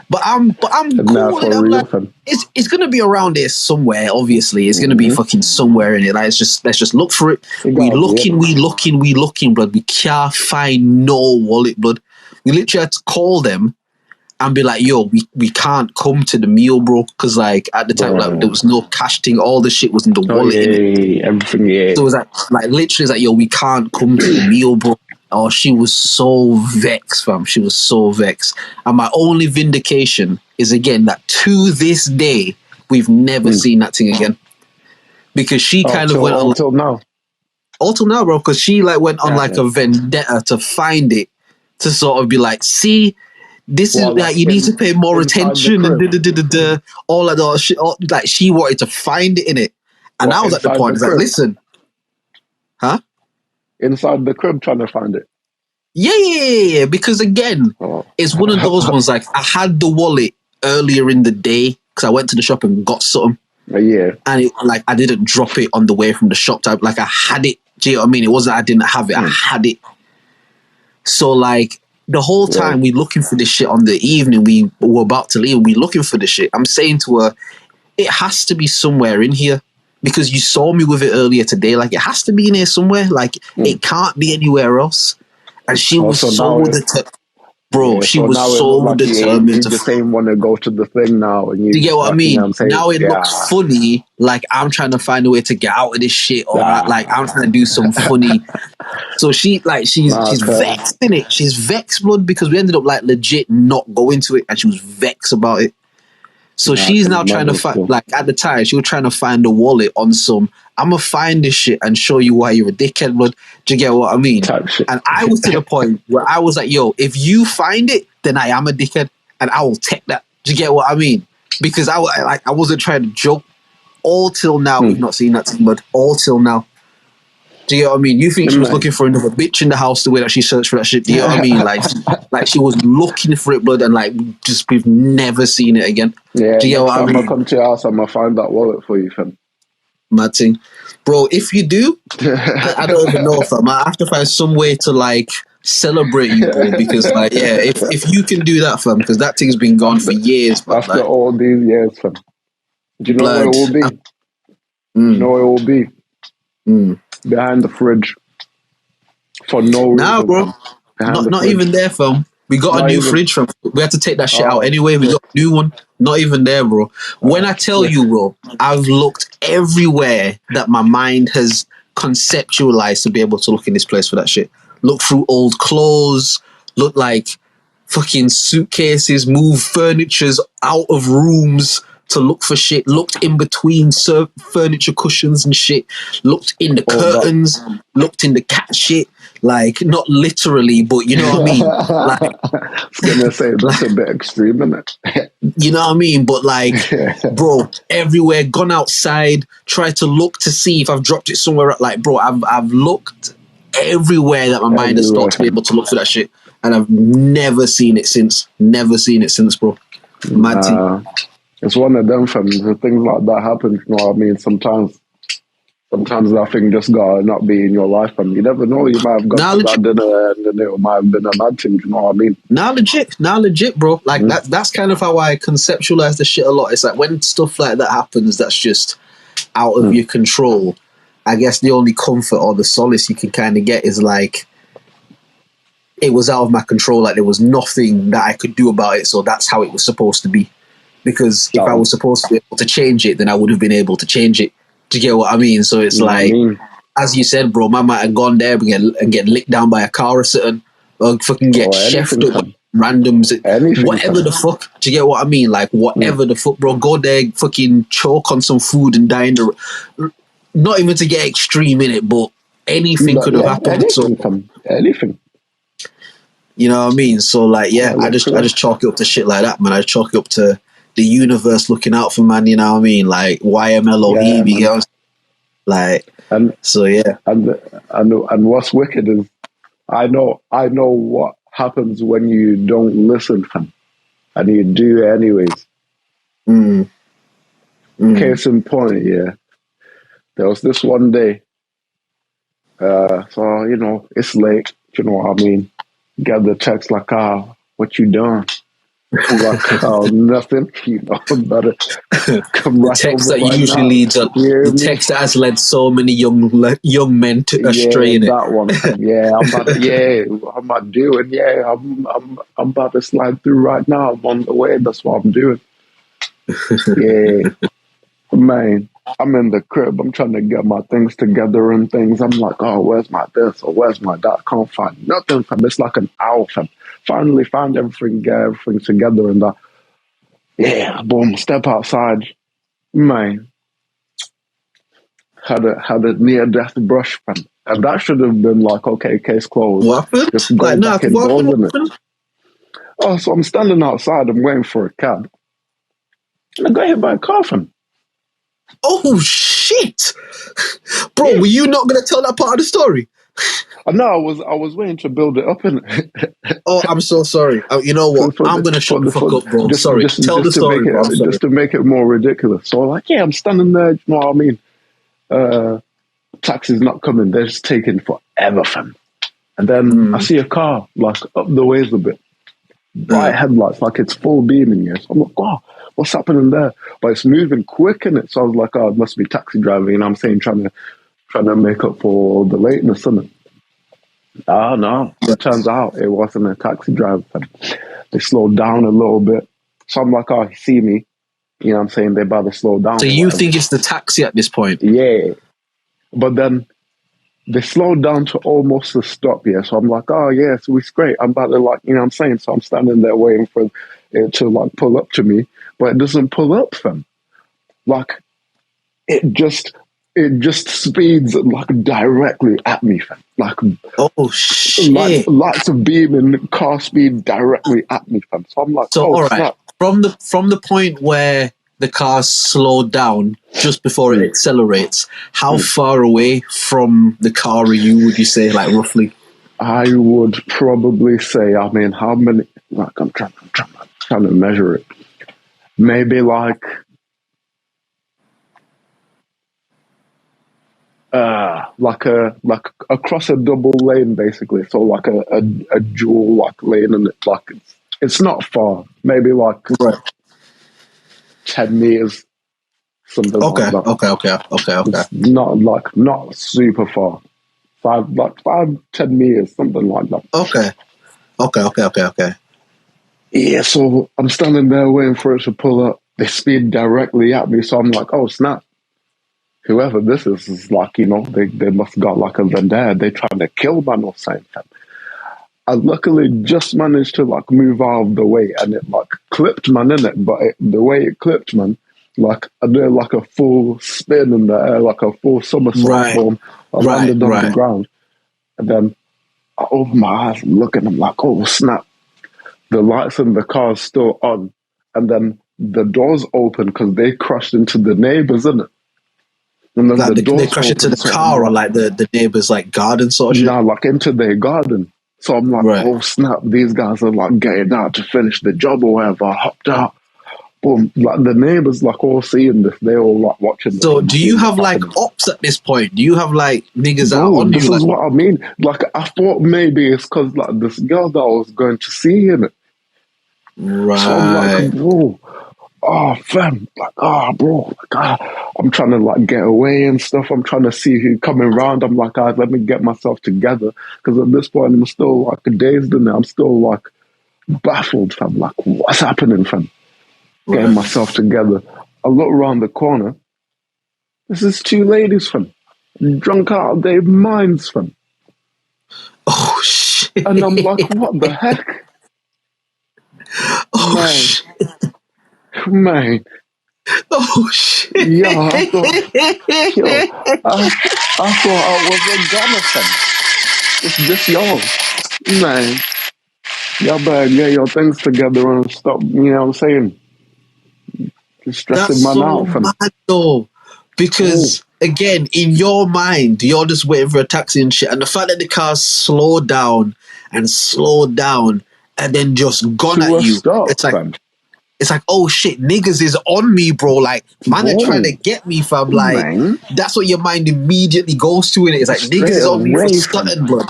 But I'm cool. I'm like, it's gonna be around there somewhere. Obviously, it's gonna be fucking somewhere in it. Like, let's just look for it. We looking, blood. We can't find no wallet, blood. We literally had to call them and be like, yo, we can't come to the meal, bro, because like at the time, like there was no cash thing. All the shit was in the wallet. Everything. Yeah. So it was like literally, it's like, yo, we can't come to the meal, bro. Oh, she was so vexed, fam. She was so vexed. And my only vindication is, again, that to this day, we've never seen that thing again. Because she kind of went on... Until now. Until now, bro. Because she like went on like a vendetta to find it. To sort of be like, see, this is like, you need to pay more attention and all of that shit. Like, she wanted to find it in it. And I was at the point, it's like, listen. Huh? Inside the crib trying to find it. Yeah. Because again, it's one of those ones like I had the wallet earlier in the day because I went to the shop and got something. Yeah. And like I didn't drop it on the way from the shop type. Like I had it. Do you know what I mean? It wasn't I didn't have it. I had it. So like the whole time we looking for this shit on the evening we were about to leave, we looking for the shit. I'm saying to her, it has to be somewhere in here because you saw me with it earlier today. Like it has to be in here somewhere. Like it can't be anywhere else. And she was Also so now it, bro. She so was now it look so like determined you to. just ain't want to go to the thing now, and Do you you get just what I like, you know what mean? I'm saying? Now it looks funny, like I'm trying to find a way to get out of this shit, or like I'm trying to do some funny. So she's Okay. vexed in it. She's vexed, blood, because we ended up like legit not going to it, and she was vexed about it. So she's now trying to find, like at the time, she was trying to find a wallet on some. I'm gonna find this shit and show you why you're a dickhead, blood. Do you get what I mean? And I was to the point where I was like, yo, if you find it, then I am a dickhead, and I will take that. Do you get what I mean? Because I wasn't trying to joke. All till now, we've not seen that thing, but all till now. Do you know what I mean? You think she was looking for another bitch in the house the way that she searched for that shit? Do you know what I mean? Like she was looking for it, blood, and like just we've never seen it again. Yeah, Do you know next what I time mean? I come to your house, I'm gonna find that wallet for you, fam. Mad thing, bro. If you do, I don't even know, fam. I have to find some way to like celebrate you, bro. Because like, yeah, if you can do that, fam, because that thing's been gone for years, but After like, all these years, fam. Do you know where it blood. will be? Do you know where it will be? Behind the fridge. For no Nah, reason, bro. fam. Behind the Not fridge. even there, fam. We got a Not new even. fridge, fam. We had to take that shit out Oh, anyway. We got a new one. Not even there, bro. When I tell shit. you, bro, I've looked everywhere that my mind has conceptualized to be able to look in this place for that shit. Look through old clothes. Look like fucking suitcases. Move furnitures out of rooms to look for shit. Looked in between furniture cushions and shit. Looked in the curtains. Looked in the cat shit. Like, not literally, but you know what I mean? Like, I was gonna say that's a bit extreme, isn't it? you know what I mean? But like, bro, everywhere, gone outside, tried to look to see if I've dropped it somewhere. Like, bro, I've looked everywhere that my mind has Everywhere, thought to be able to look for that shit, and I've never seen it since. Never seen it since, bro. Mad thing. It's one of them, fam. The things like that happen. You know what I mean? Sometimes that thing just gotta not be in your life, and you never know. You might have gone to that dinner, and then it might have been a mad thing. You know what I mean? Now legit, bro. Like that's kind of how I conceptualize the shit a lot. It's like when stuff like that happens, that's just out of your control. I guess the only comfort or the solace you can kind of get is like, it was out of my control. Like there was nothing that I could do about it. So that's how it was supposed to be. Because if I was supposed to be able to change it, then I would have been able to change it. Do you get what I mean? So it's like, as you said, bro, man might have gone there and get licked down by a car or something, or fucking get chefed up by randoms, whatever the fuck. Do you get what I mean? Like whatever the fuck, bro. Go there, fucking choke on some food and die in the. Not even to get extreme in it, but anything could have happened. Anything. You know what I mean? So like, yeah, I just chalk it up to shit like that, man. I chalk it up to the universe looking out for man. You know what I mean? Like YMLOE, you know? Like, so yeah. And what's wicked is I know what happens when you don't listen, fam, and you do it anyways. Case in point, yeah. There was this one day. So you know it's late. You know what I mean? Get the text like, what you done? Like, nothing. You know, better come the right text over that right usually now. leads the text that has led so many young men to astray in it. That one. Yeah, I'm about doing. Yeah, I'm about to slide through right now. I'm on the way. That's what I'm doing. Yeah, man. I'm in the crib. I'm trying to get my things together and things. I'm like, oh, where's my this or where's my that? Can't find nothing, fam. It's like an owl, fam. Finally found everything, get everything together and that. Yeah, boom, step outside. Man, had a near-death brush, fam. And that should have been like, okay, case closed. What happened? Just go like, back indoors, innit? Oh, so I'm standing outside. I'm waiting for a cab. And I got hit by a car, fam. Oh, shit. Bro, were you not going to tell that part of the story? No, I was waiting to build it up, innit? Oh, I'm so sorry. You know what? I'm going to shut the fuck up, bro. Sorry. Tell the story, bro. Just to make it more ridiculous. So, like, yeah, I'm standing there. You know what I mean? Taxi's not coming. They're just taking forever, fam. And then I see a car like up the ways a bit, bright headlights, like it's full beaming. Yeah, so I'm like, oh, what's happening there? But it's moving quick in it. So I was like, oh, it must be taxi driving. And I'm saying, trying to make up for the lateness, isn't it? Oh no! It turns out it wasn't a taxi driver. They slowed down a little bit. So I'm like, oh, he see me. You know what I'm saying? They better slow down. So you think it's the taxi at this point? Yeah. But then they slowed down to almost a stop, yeah. So I'm like, oh, yeah, so it's great. I'm about to, like, you know what I'm saying? So I'm standing there waiting for it to, like, pull up to me. But it doesn't pull up, fam. Like, it just speeds, like, directly at me, fam. Like, oh, shit. Lights of beaming, car speed directly at me, fam. So I'm like, so, oh, all right. snap. From the point where the car slowed down just before it accelerates, how far away from the car are you, would you say, like, roughly? I would probably say, I mean, how many, like, I'm trying to measure it. Maybe like across a double lane, basically. So like a dual like lane, and it's not far. Maybe like 10 meters, something like that. Okay. It's not super far. 10 meters, something like that. Okay. Yeah, so I'm standing there waiting for it to pull up. They speed directly at me, so I'm like, oh snap. Whoever this is like, you know, they must got like a vendetta. They trying to kill man or something. I luckily just managed to like move out of the way, and it like clipped man in it. But the way it clipped man, like I did like a full spin in the air, like a full somersault form. I landed on the ground, and then I opened my eyes and look, and I'm like, oh snap. The lights in the car is still on, and then the doors open because they crashed into the neighbors, isn't it? And then like they crashed into the car, or like the neighbors' like garden sort of shit? Nah, like into their garden. So I'm like, oh snap, these guys are like getting out to finish the job or whatever. I hopped out. Boom. Like the neighbors like all seeing this, they all like watching this. So do you have like ops at this point? Do you have like niggas out on this you? This is what I mean. Like I thought maybe it's because like this girl that I was going to see in it. Right. So I'm like, bro, oh fam, like, bro, like, I'm trying to like get away and stuff. I'm trying to see who's coming around. I'm like, let me get myself together, because at this point I'm still like dazed in it. I'm still like baffled, fam. Like, what's happening, fam? Getting myself together. I look around the corner. This is two ladies, fam, drunk out of their minds, fam. Oh shit! And I'm like, what the heck? Oh man. shit! Man. Oh shit! Yeah, I thought I was a gunner, fam. It's just y'all, man. Y'all better get your things together and stop. You know what I'm saying? Just stressing man out, fam. Mad though, because again, in your mind, you're just waiting for a taxi and shit, and the fact that the car slowed down, and then just gone at you, it's like. Fam. It's like, oh shit, niggas is on me, bro. Like, man, are trying to get me, fam. Like, that's what your mind immediately goes to, and it's like, niggas is on me for something, bro.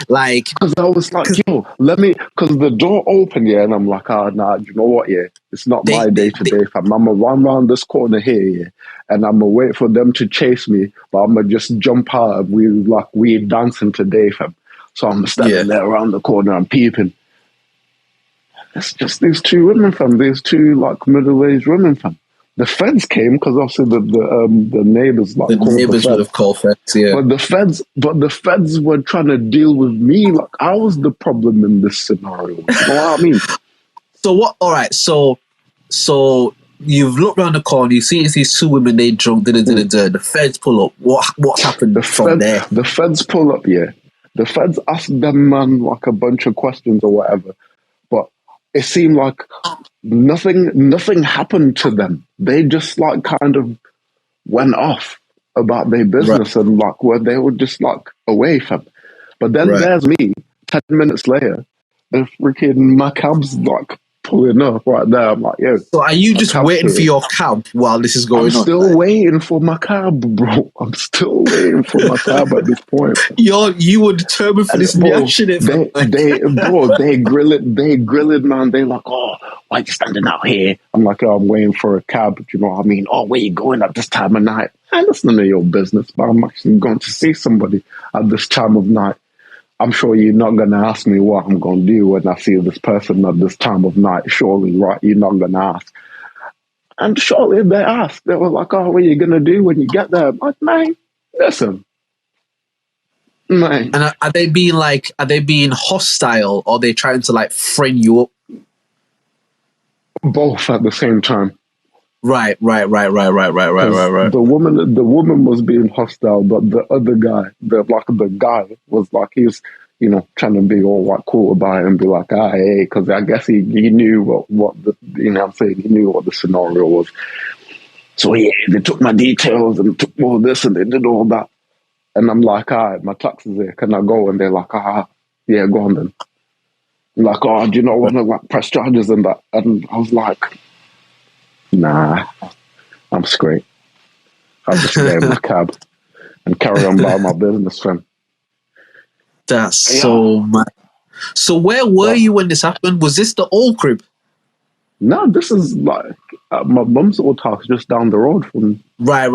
Like, because I was like, yo, because the door opened, yeah, and I'm like, nah, you know what, yeah, it's not my day today, fam. I'm gonna run around this corner here, yeah, and I'm gonna wait for them to chase me, but I'm gonna just jump out. We're dancing today, fam. So I'm standing there around the corner, I'm peeping. It's just these two women, fam. These two like middle-aged women, fam. The feds came because obviously the neighbors like the neighbors would have called feds, yeah. But the feds were trying to deal with me like I was the problem in this scenario. You know what I mean? So what? All right. So you've looked around the corner. You see these two women. They drunk. The feds pull up. What's happened there? The feds pull up. Yeah. The feds ask them man like a bunch of questions or whatever. It seemed like nothing happened to them. They just like kind of went off about their business and like where they were just like away from. But then there's me. 10 minutes later, the freaking my cab's like pulling up right there. I'm like, yo, So are you my just cab's waiting for here. your cab while this is I'm going on? still waiting for my cab, bro. I'm still waiting for my cab at this point. You were determined for And this bro, nyash, innit, fam? they grilling, man. They like, oh, why you standing out here? I'm like, oh, I'm waiting for a cab. You know what I mean? Oh, where you going at this time of night? And that's none of your business. But I'm actually going to see somebody at this time of night. I'm sure you're not going to ask me what I'm going to do when I see this person at this time of night. Surely, right? You're not going to ask. And shortly they asked. They were like, oh, what are you going to do when you get there? I'm like, man, listen, man. And are they being hostile, or are they trying to like friend you up? Both at the same time. Right. The woman was being hostile, but the other guy, the guy was like, he was, trying to be all like cool about it and be like, hey, because I guess he knew what the, what I'm saying, he knew what the scenario was. So yeah, they took my details and took all this and they did all that. And I'm like, all right, my taxi's here, can I go? And they're like, yeah, go on then. I'm like, oh, do you not want to like press charges and that? And I was like, nah, I'm straight. I'll just stay in my cab and carry on about my business, friend. That's so mad. So where were you when this happened? Was this the old crib? No, this is like my mum's old house just down the road from. Right.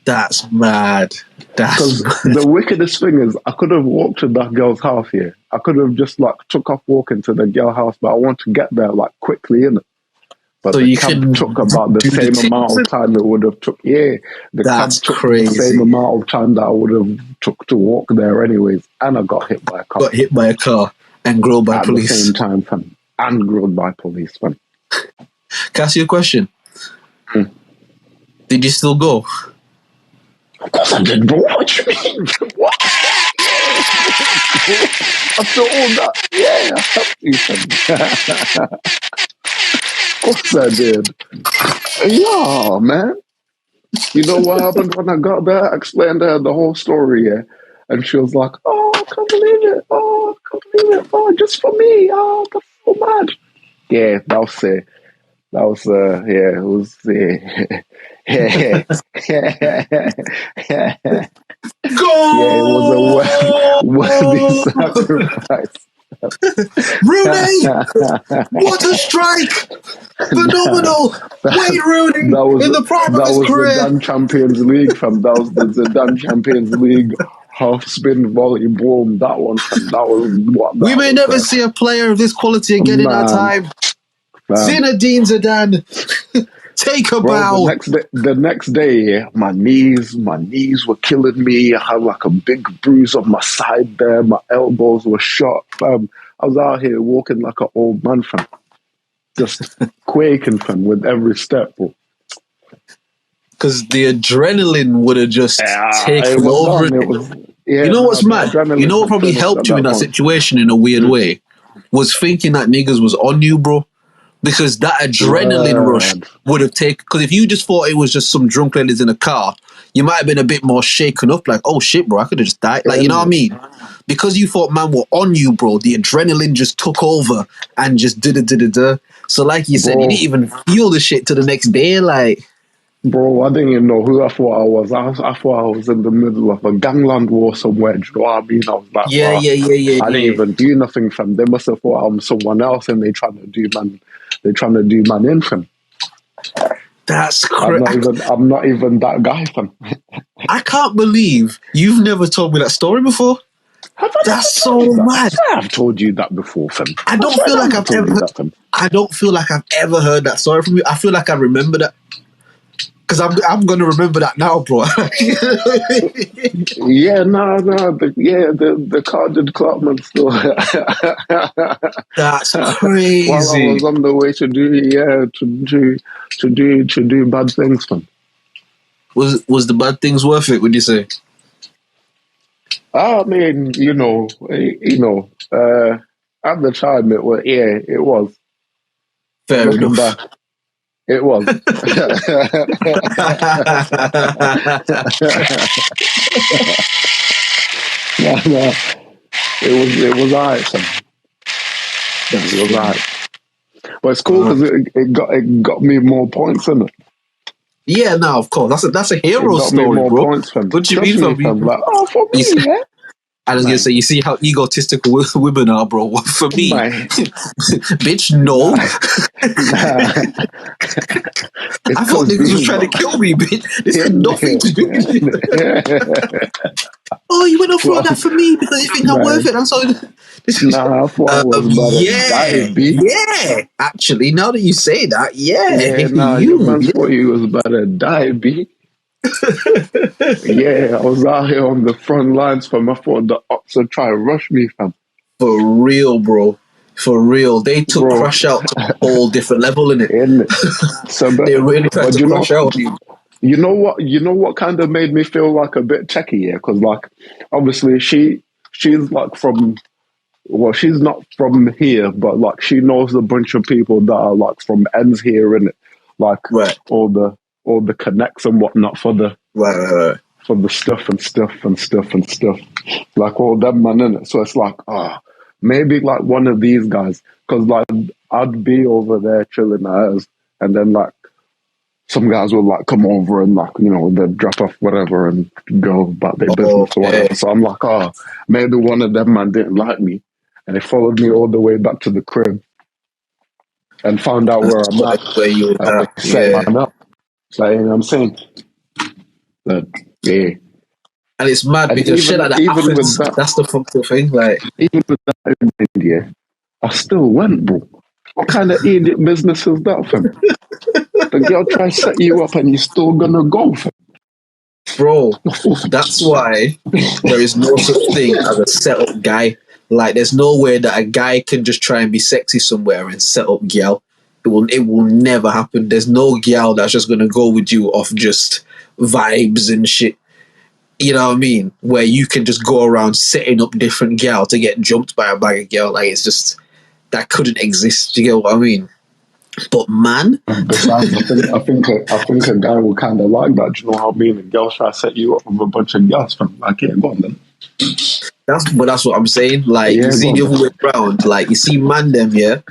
That's mad. Because the wickedest thing is, I could have walked to that girl's house here. I could have just like took off walking to the girl house, but I want to get there like quickly, innit? But so the you cab took about the same amount of time it would have took. Yeah, the cab took crazy. The same amount of time that I would have took to walk there, anyways. And I got hit by a car. Got hit by a car and grilled by police at the same time, fam. And grilled by police, fam. Can I ask you a question? Did you still go? Of course I did, bro. What you mean? What? After all that, yeah, I helped you, fam. Of course I did. Yeah, man. You know what happened when I got there? I explained to her the whole story, yeah. And she was like, oh, I can't believe it. Oh, I can't believe it. Oh, just for me. Oh, that's so mad. Yeah, that was it. Yeah, it was, Go! Yeah, it was a worthy sacrifice. Rooney! What a strike! Phenomenal! Wayne Rooney in the prime of his career. That was the Zidane Champions League, fam. That was the Zidane Champions League half spin volley boom. That one, fam. That was what. We may never see a player of this quality again in our time. Zinedine Zidane. Take a bow. The next day, my knees were killing me. I had like a big bruise on my side there. My elbows were shot. I was out here walking like an old man, fam. Just quaking, fam, with every step, bro. Because the adrenaline would have just taken over. You know what's mad? You know what probably helped you in that situation in a weird way? Was thinking that niggas was on you, bro. Because that adrenaline rush would have taken... Because if you just thought it was just some drunk ladies in a car, you might have been a bit more shaken up, like, oh shit, bro, I could have just died. Like, you know what I mean? Because you thought man were on you, bro, the adrenaline just took over and just da-da-da-da-da. So like you said, you didn't even feel the shit till the next day, like... Bro, I didn't even know who I thought I was. I thought I was in the middle of a gangland war somewhere. Do you know what I mean? I was like, yeah. I didn't even do nothing from them. They must have thought I'm someone else and they're trying to do man in, fam. That's crazy. I'm not even that guy, fam. I can't believe you've never told me that story before. That's so mad. I've told you that before, fam. I don't feel like I've ever heard that story from you. I feel like I remember that. Because I'm going to remember that now, bro. The car did Clubman still. That's crazy. While I was on the way to do bad things, man. Was the bad things worth it, would you say? I mean, at the time it was. Fair enough. Back, it was. It was alright, son. It was like, but it's cool because it got me more points in it. Yeah, no, of course. That's a hero It got me story, more bro. points, fam. What do you Trust mean, me, fam? fam. Like, oh, for You see, me, yeah. I was gonna say, you see how egotistical women are, bro. For me, Man. bitch, no. Nah. I thought niggas was trying to kill me, bitch. This had nothing to do with it. Oh, you went off road that for me because you think I'm worth it. I'm sorry. Nah, I thought I was about to die, B. Yeah. Actually, now that you say that, yeah, Yeah, nah, your you, man thought he was about to die, B. Yeah, I was out here on the front lines, fam. I thought the ops would try to rush me, fam. for real, bro. For real, they took Bro, Crush out to a whole different level in it. in it. So, They really tried but to crush out you. you know what? You know what kind of made me feel like a bit techie, yeah? Because like, obviously she's like from. Well, she's not from here, but like she knows a bunch of people that are like from ends here, in it, like Right. all the connects and whatnot for the Right. for the stuff and stuff and stuff and stuff, like all them man in it. So it's like, maybe like one of these guys, because like I'd be over there chilling as, and then like some guys will like come over and like, you know, they'd drop off whatever and go about their business or whatever. So I'm like, maybe one of them man didn't like me, and they followed me all the way back to the crib and found out where I'm at. Where you were And at. they set man up. So you know what I'm saying? But yeah. And it's mad And because shit like that even happens. with that, That's the fucked thing. Like, even with that in India, I still went, bro. What kind of idiot business is that, fam? The girl try to set you up and you're still gonna go, fam. bro, that's why there is no such thing as a set-up guy. Like, there's no way that a guy can just try and be sexy somewhere and set up gal. It will never happen. There's no gal that's just gonna go with you off just vibes and shit. You know what I mean? Where you can just go around setting up different gal to get jumped by a bag of gal. Like, it's just, that couldn't exist. Do you get what I mean? But man, And besides, I think a guy will kind of like that. Do you know how being a girl try to set you up with a bunch of girls, fam? Like, yeah, go on then. that's what I'm saying. Like, Yeah, you see go the other way around. Like, you see man them, yeah.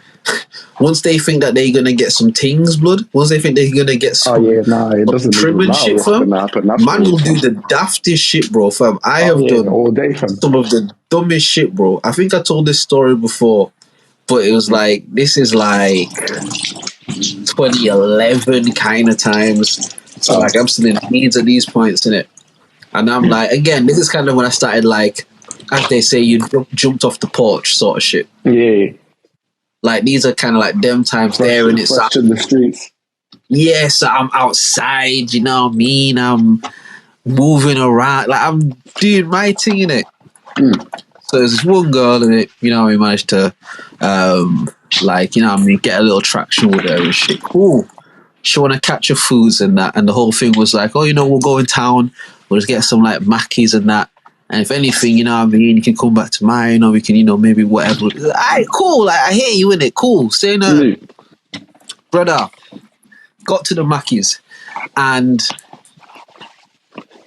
Once they think that they're gonna get some things, blood. Once they think they're gonna get some, it doesn't trim even and matter shit, what's fam. gonna happen. Man will do the daftest shit, bro, fam. I have done all day, fam. some of the dumbest shit, bro. I think I told this story before, but it was like, this is like 2011 kind of times. So like, I'm still in needs at these points in it, and I'm like, again, this is kind of when I started, like, as they say, you jumped off the porch sort of shit. Yeah, Like, these are kind of like them times there, and it's fresh in the streets. yeah, so I'm outside, you know what I mean? I'm moving around, like, I'm doing my thing in it. So there's this one girl in it, you know, we managed to, like, you know what I mean, get a little traction with her and shit. Cool. She want to catch her foods and that, and the whole thing was like, oh, you know, we'll go in town, we'll just get some, like, Mackies and that. And if anything, you know what I mean, you can come back to mine, or we can, you know, maybe whatever. All right, cool, like, I hear you in it, cool. Say no. Brother, got to the Mackies, and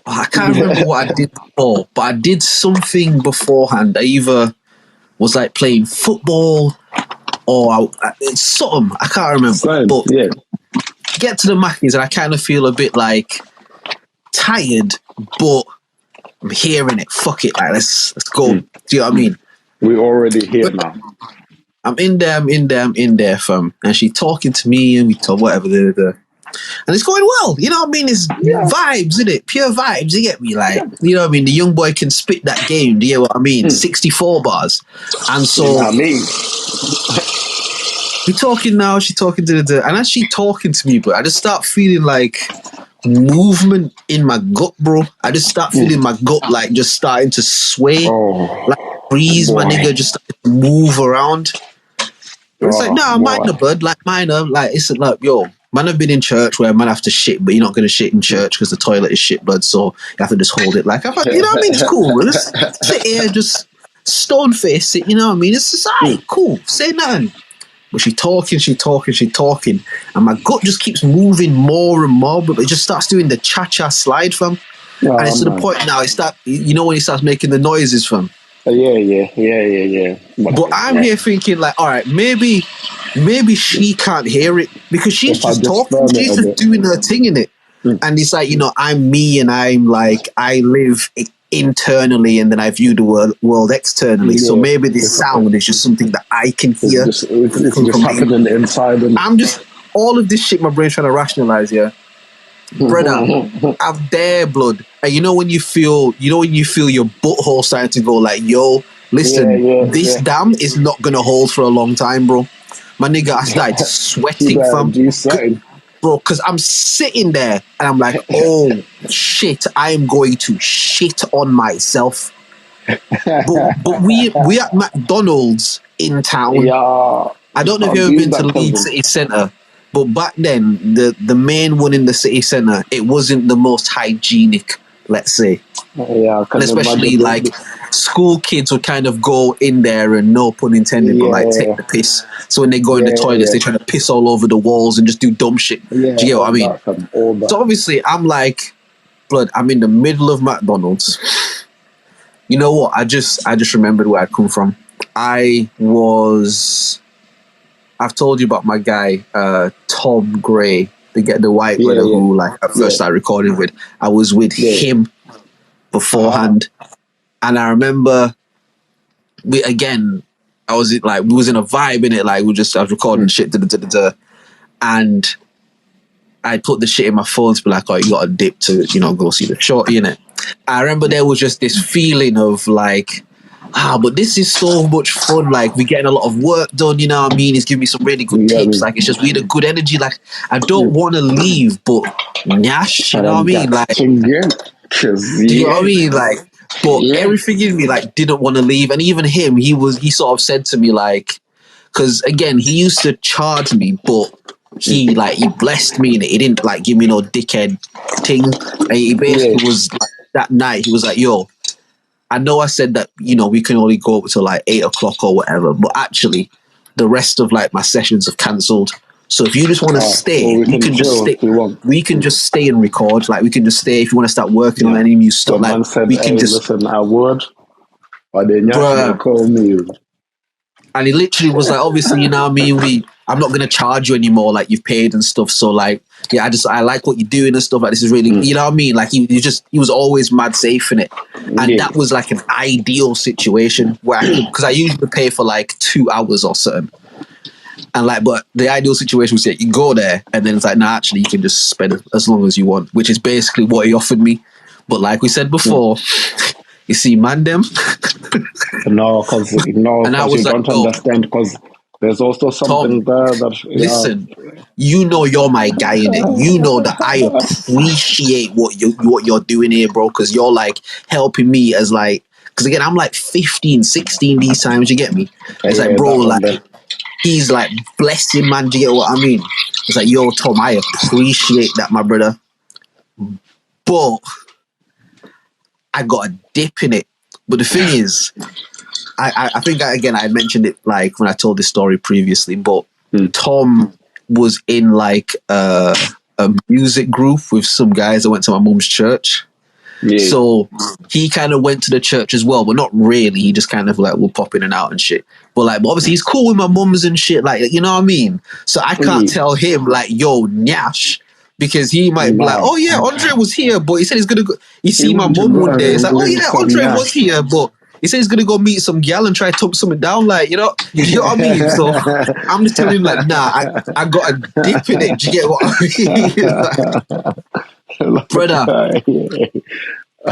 I can't remember what I did before, but I did something beforehand. I either was like playing football or it's something. I can't remember. Same, but yeah. Get to the Mackies and I kind of feel a bit like tired, but I'm hearing it. Fuck it, like let's go. Do you know what I mean? We're already here now. I'm in there, fam. And she talking to me and we talk whatever. And it's going well. You know what I mean? It's vibes, isn't it? Pure vibes, you get me? Like, you know what I mean? The young boy can spit that game. Do you get what I mean? 64 bars. And so, you know what I mean? we talking now, she talking to and as she talking to me, but I just start feeling like movement in my gut, bro. I just start feeling my gut like just starting to sway. Like breeze, my nigga, just move around. It's like, nah, minor, bud. Like, minor. Like, it's like, yo, man, I've been in church where man have to shit, but you're not going to shit in church because the toilet is shit, blood. So you have to just hold it. Like, you know what I mean? It's cool. Just sit here, just stone face it. You know what I mean? It's just, all right, cool. Say nothing. But she talking. And my gut just keeps moving more and more, but it just starts doing the cha-cha slide, fam. And it's to the point now, you know when he starts making the noises, fam? Yeah. But I'm here thinking like, all right, maybe she can't hear it because she's If I just just talking, firm it she's a just bit. doing her thing in it. And it's like, I'm me and I'm like, I live internally and then I view the world externally. So Yeah. maybe this sound is just something that I can hear. It's just happening inside. I'm just, all of this shit my brain's trying to rationalize, yeah. Brother, I'm there, blood. And you know when you feel your butthole starting to go like, yo, listen, this dam is not gonna hold for a long time, bro. My nigga, I started sweating, fam. Bro, because I'm sitting there and I'm like, oh shit, I am going to shit on myself. but we at McDonald's in town. Yeah. I don't know if you've ever been to Leeds City Centre, but back then the main one in the city centre, it wasn't the most hygienic, let's say. Yeah, and especially like school kids would kind of go in there and no pun intended, but like take the piss. So when they go in the toilets, they try to piss all over the walls and just do dumb shit. Do you get what I mean? So obviously I'm like, blood, I'm in the middle of McDonald's. You know what? I just remembered where I'd come from. I've told you about my guy, Tom Gray, the white brother who like at first I recorded with. I was with him beforehand. And I remember we was in a vibe in it, like I was recording shit, and I put the shit in my phone to be like, oh, you got a dip to, go see the shorty, innit? I remember there was just this feeling of like, but this is so much fun. Like, we're getting a lot of work done, you know what I mean? He's giving me some really good tips. Like, it's just we had a good energy. Like, I don't want to leave, but nyash, you know what I mean? Like, do you know what I mean? Like, but everything in me, like, didn't want to leave. And even him, he sort of said to me, like, because again, he used to charge me, but he blessed me and he didn't like give me no dickhead thing. And he basically was like, that night, he was like, yo, I know I said that, we can only go up to like 8 o'clock or whatever, but actually the rest of like my sessions have cancelled. So if you just want to stay, we can just stay. We can just stay and record. Like, we can just stay if you want to start working on any new stuff. Like, man said, we can just listen. I would, but then you call me. And he literally was like, obviously, you know what I mean? I'm not going to charge you anymore, like you've paid and stuff. So like, yeah, I like what you're doing and stuff. Like, this is really, you know what I mean? Like he was always mad safe in it. And that was like an ideal situation where because I usually pay for like 2 hours or something. And like, but the ideal situation was that you go there and then it's like, nah, actually you can just spend as long as you want, which is basically what he offered me. But like we said before, you see, man, them. Because you don't understand, because there's also something Tom, there that... Listen, you're my guy in it. You know that I appreciate what you're doing here, bro, because you're like helping me as like... Because again, I'm like 15, 16 these times, you get me? It's like, bro, like... He's like blessing, man, do you get what I mean? It's like, yo, Tom, I appreciate that, my brother. But... I got a dip in it. But the thing is, I think, I mentioned it like when I told this story previously, but Tom was in like a music group with some guys that went to my mum's church. Yeah. So he kind of went to the church as well, but not really. He just kind of like will pop in and out and shit. But like, obviously he's cool with my mums and shit. Like, you know what I mean? So I can't tell him like, yo, nyash. Because he might be like, oh yeah, Andre was here, but he said he's gonna go. You see my mum one day. It's like, oh yeah, Andre was here, but he said he's gonna go meet some gal and try to talk something down, like, you know what I mean? So I'm just telling him like, nah, I got a dip in it. Do you get what I mean? Like, brother.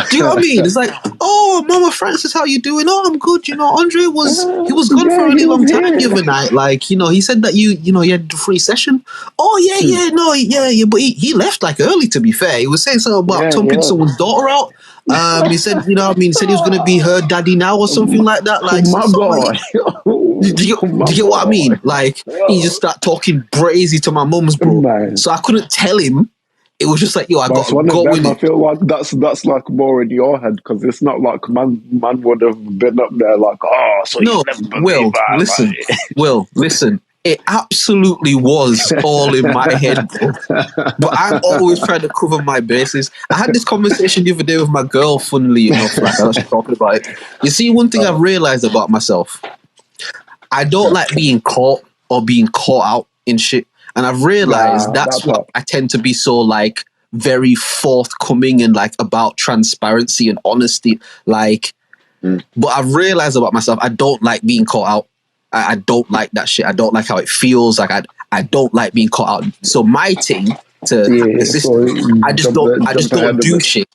Do you know what I mean? It's like, oh, Mama Francis, how you doing? Oh, I'm good. Andre was gone for a really long time the other night. Like, he said that you had the free session. Oh yeah. But he left like early. To be fair, he was saying something about thumping someone's daughter out. He said, you know what I mean? He said he was going to be her daddy now or something like that. Like, do you get what I mean? Like, he just start talking brazy to my mum's, bro. So I couldn't tell him. It was just like, yo, I got to go with it. I feel like that's like more in your head, because it's not like man would have been up there like, oh, so no, Will, listen. It absolutely was all in my head, bro. But I'm always trying to cover my bases. I had this conversation the other day with my girl, funnily enough, like I was talking about it. You see, one thing I've realized about myself, I don't like being caught or being caught out in shit. And I've realized that's why I tend to be so like very forthcoming and like about transparency and honesty. Like, but I've realized about myself, I don't like being caught out. I don't like that shit. I don't like how it feels. Like I don't like being caught out. So my thing I just don't do shit.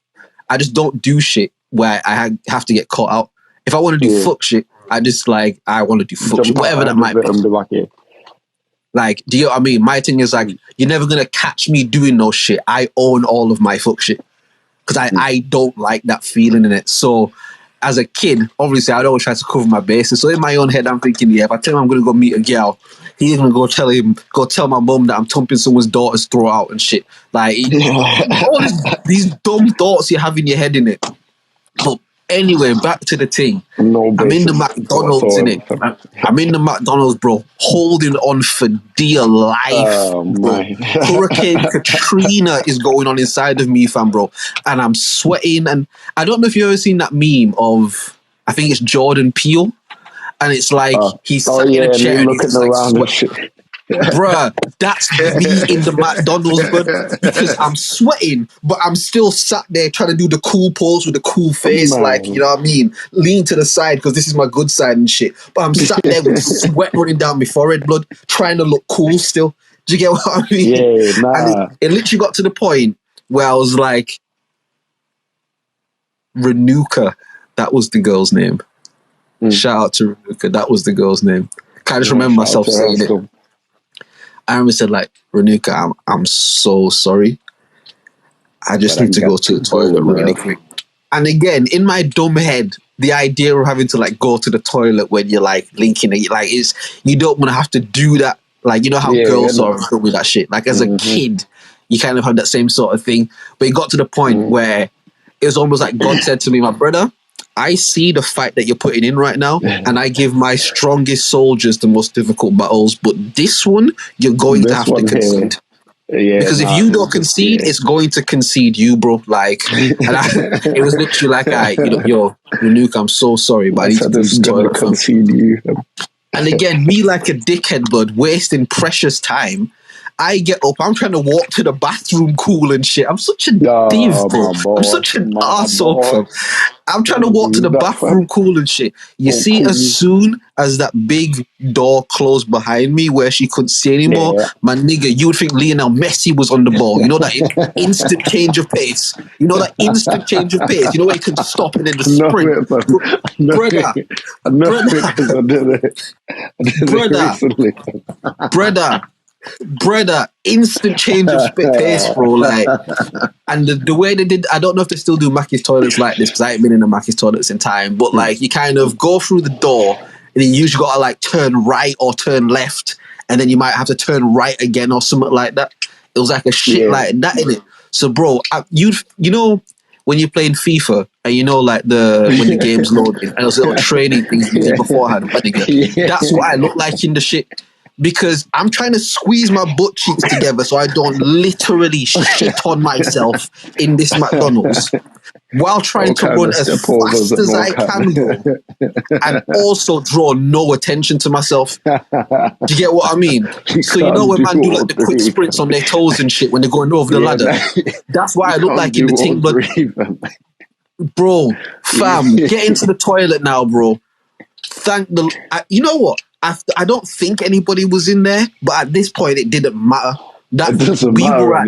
I just don't do shit where I have to get caught out. If I want to do fuck shit, I just like I want to do fuck shit, whatever that might be. Like, do you know what I mean? My thing is like, you're never gonna catch me doing no shit. I own all of my fuck shit because I don't like that feeling in it. So as a kid, obviously, I'd always try to cover my bases. So in my own head, I'm thinking, yeah, if I tell him I'm going to go meet a girl, he's going to go tell my mum that I'm thumping someone's daughter's throat out and shit. Like, all these dumb thoughts you have in your head, in it. But anyway, back to the thing. I'm in the McDonald's, in it. I'm in the McDonald's, bro, holding on for dear life, bro. Hurricane Katrina is going on inside of me, fam, bro. And I'm sweating. And I don't know if you've ever seen that meme of, I think it's Jordan Peele. And it's like, he's sat in a chair and he's like sweating. Bruh, that's me in the McDonald's, bud. Because I'm sweating, but I'm still sat there trying to do the cool pose with the cool face, like, you know what I mean? Lean to the side because this is my good side and shit. But I'm sat there with sweat running down my forehead, blood, trying to look cool still. Do you get what I mean? Yeah, nah. And it literally got to the point where I was like, Renuka, that was the girl's name. Shout out to Renuka, that was the girl's name. Can't just remember myself saying it. I remember said like, Renuka, I'm so sorry. I just need to go to the toilet really quick. And again, in my dumb head, the idea of having to like go to the toilet when you're like linking it, like you don't want to have to do that. Like, you know how girls are with that shit. Like as a kid, you kind of have that same sort of thing. But it got to the point where it was almost like God said to me, my brother, I see the fight that you're putting in right now, and I give my strongest soldiers the most difficult battles. But this one, you're going to have to concede. Yeah, because if you don't concede, it's going to concede you, bro. Like, it was literally like, yo, Renuka, I'm so sorry, but I need to do this toilet. Concede you. And again, me like a dickhead, blood, wasting precious time. I get up, I'm trying to walk to the bathroom cool and shit. I'm such a div, bro. I'm such an arsehole, fam. I'm trying to walk to the bathroom cool and shit. You see, as soon as that big door closed behind me where she couldn't see anymore, my nigga, you would think Lionel Messi was on the ball. You know that instant change of pace? You know that instant change of pace? You know where you can stop and then just sprint? Brother, instant change of pace, bro. Like, and the way they did, I don't know if they still do Mackey's toilets like this because I ain't been in the Mackey's toilets in time. But like, you kind of go through the door, and then you usually gotta like turn right or turn left, and then you might have to turn right again or something like that. It was like a shit like that in it. So, bro, you know when you're playing FIFA and you know like when the game's loading and those little training things you did beforehand, that's what I look like in the shit. Because I'm trying to squeeze my butt cheeks together so I don't literally shit on myself in this McDonald's while trying to run as fast as I can, bro, and also draw no attention to myself. Do you get what I mean? So you know when man do like the quick sprints on their toes and shit when they're going over the ladder? That's why I look like in the thing, but bro, fam, get into the toilet now, bro. You know what? I don't think anybody was in there, but at this point, it didn't matter. We were at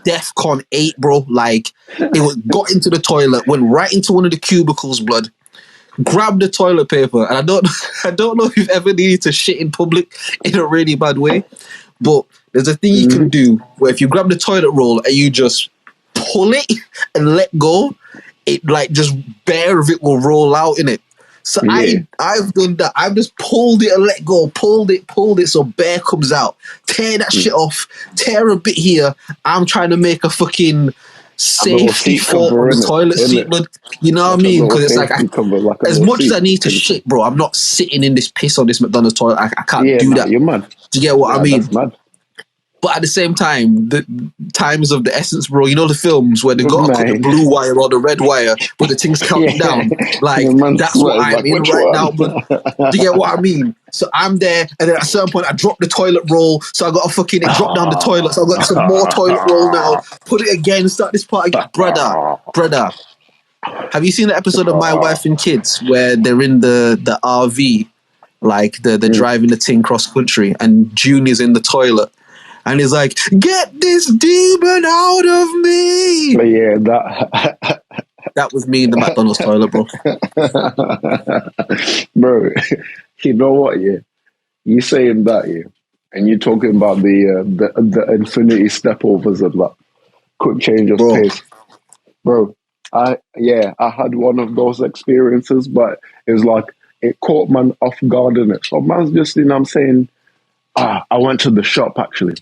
DEFCON 8, bro. Like, got into the toilet, went right into one of the cubicles, blood, grabbed the toilet paper, and I don't know if you've ever needed to shit in public in a really bad way, but there's a thing you can do where if you grab the toilet roll and you just pull it and let go, it like just bare of it will roll out in it. So I've done that. I've just pulled it and let go, pulled it so bear comes out. Tear that shit off, tear a bit here. I'm trying to make a fucking a little safety seat fall cover on the in toilet seat, it. blood. You know what I Like a mean? little Because it's like, safety cover, like a as little much as seat. I need to shit, bro, I'm not sitting in this piss on this McDonald's toilet. I can't Yeah, do nah, that. you're mad. Do you get what I Nah, mean? that's mad. But at the same time, the times of the essence, bro. You know the films where they got to cut the Man. blue wire or the red wire, but the thing's counting down. Like, The man that's what swears I'm like, in which right one? now, blood. Do you get what I mean? So I'm there, and then at a certain point, I drop the toilet roll. So I got to fucking drop down the toilet. So I got some more toilet roll now. Put it again, start this part again. Brother. Have you seen the episode of My Wife and Kids where they're in the RV, like they're driving the thing cross country, and Junior's in the toilet, and he's like, "Get this demon out of me!" But yeah, that. That was me in the McDonald's toilet, bro. Bro, you know what? Yeah, you saying that, yeah, and you're talking about the infinity stepovers and that quick change of Bro, pace, bro. I had one of those experiences, but it was like it caught man off guard in it. So man's just, you know, what I'm saying, I went to the shop actually.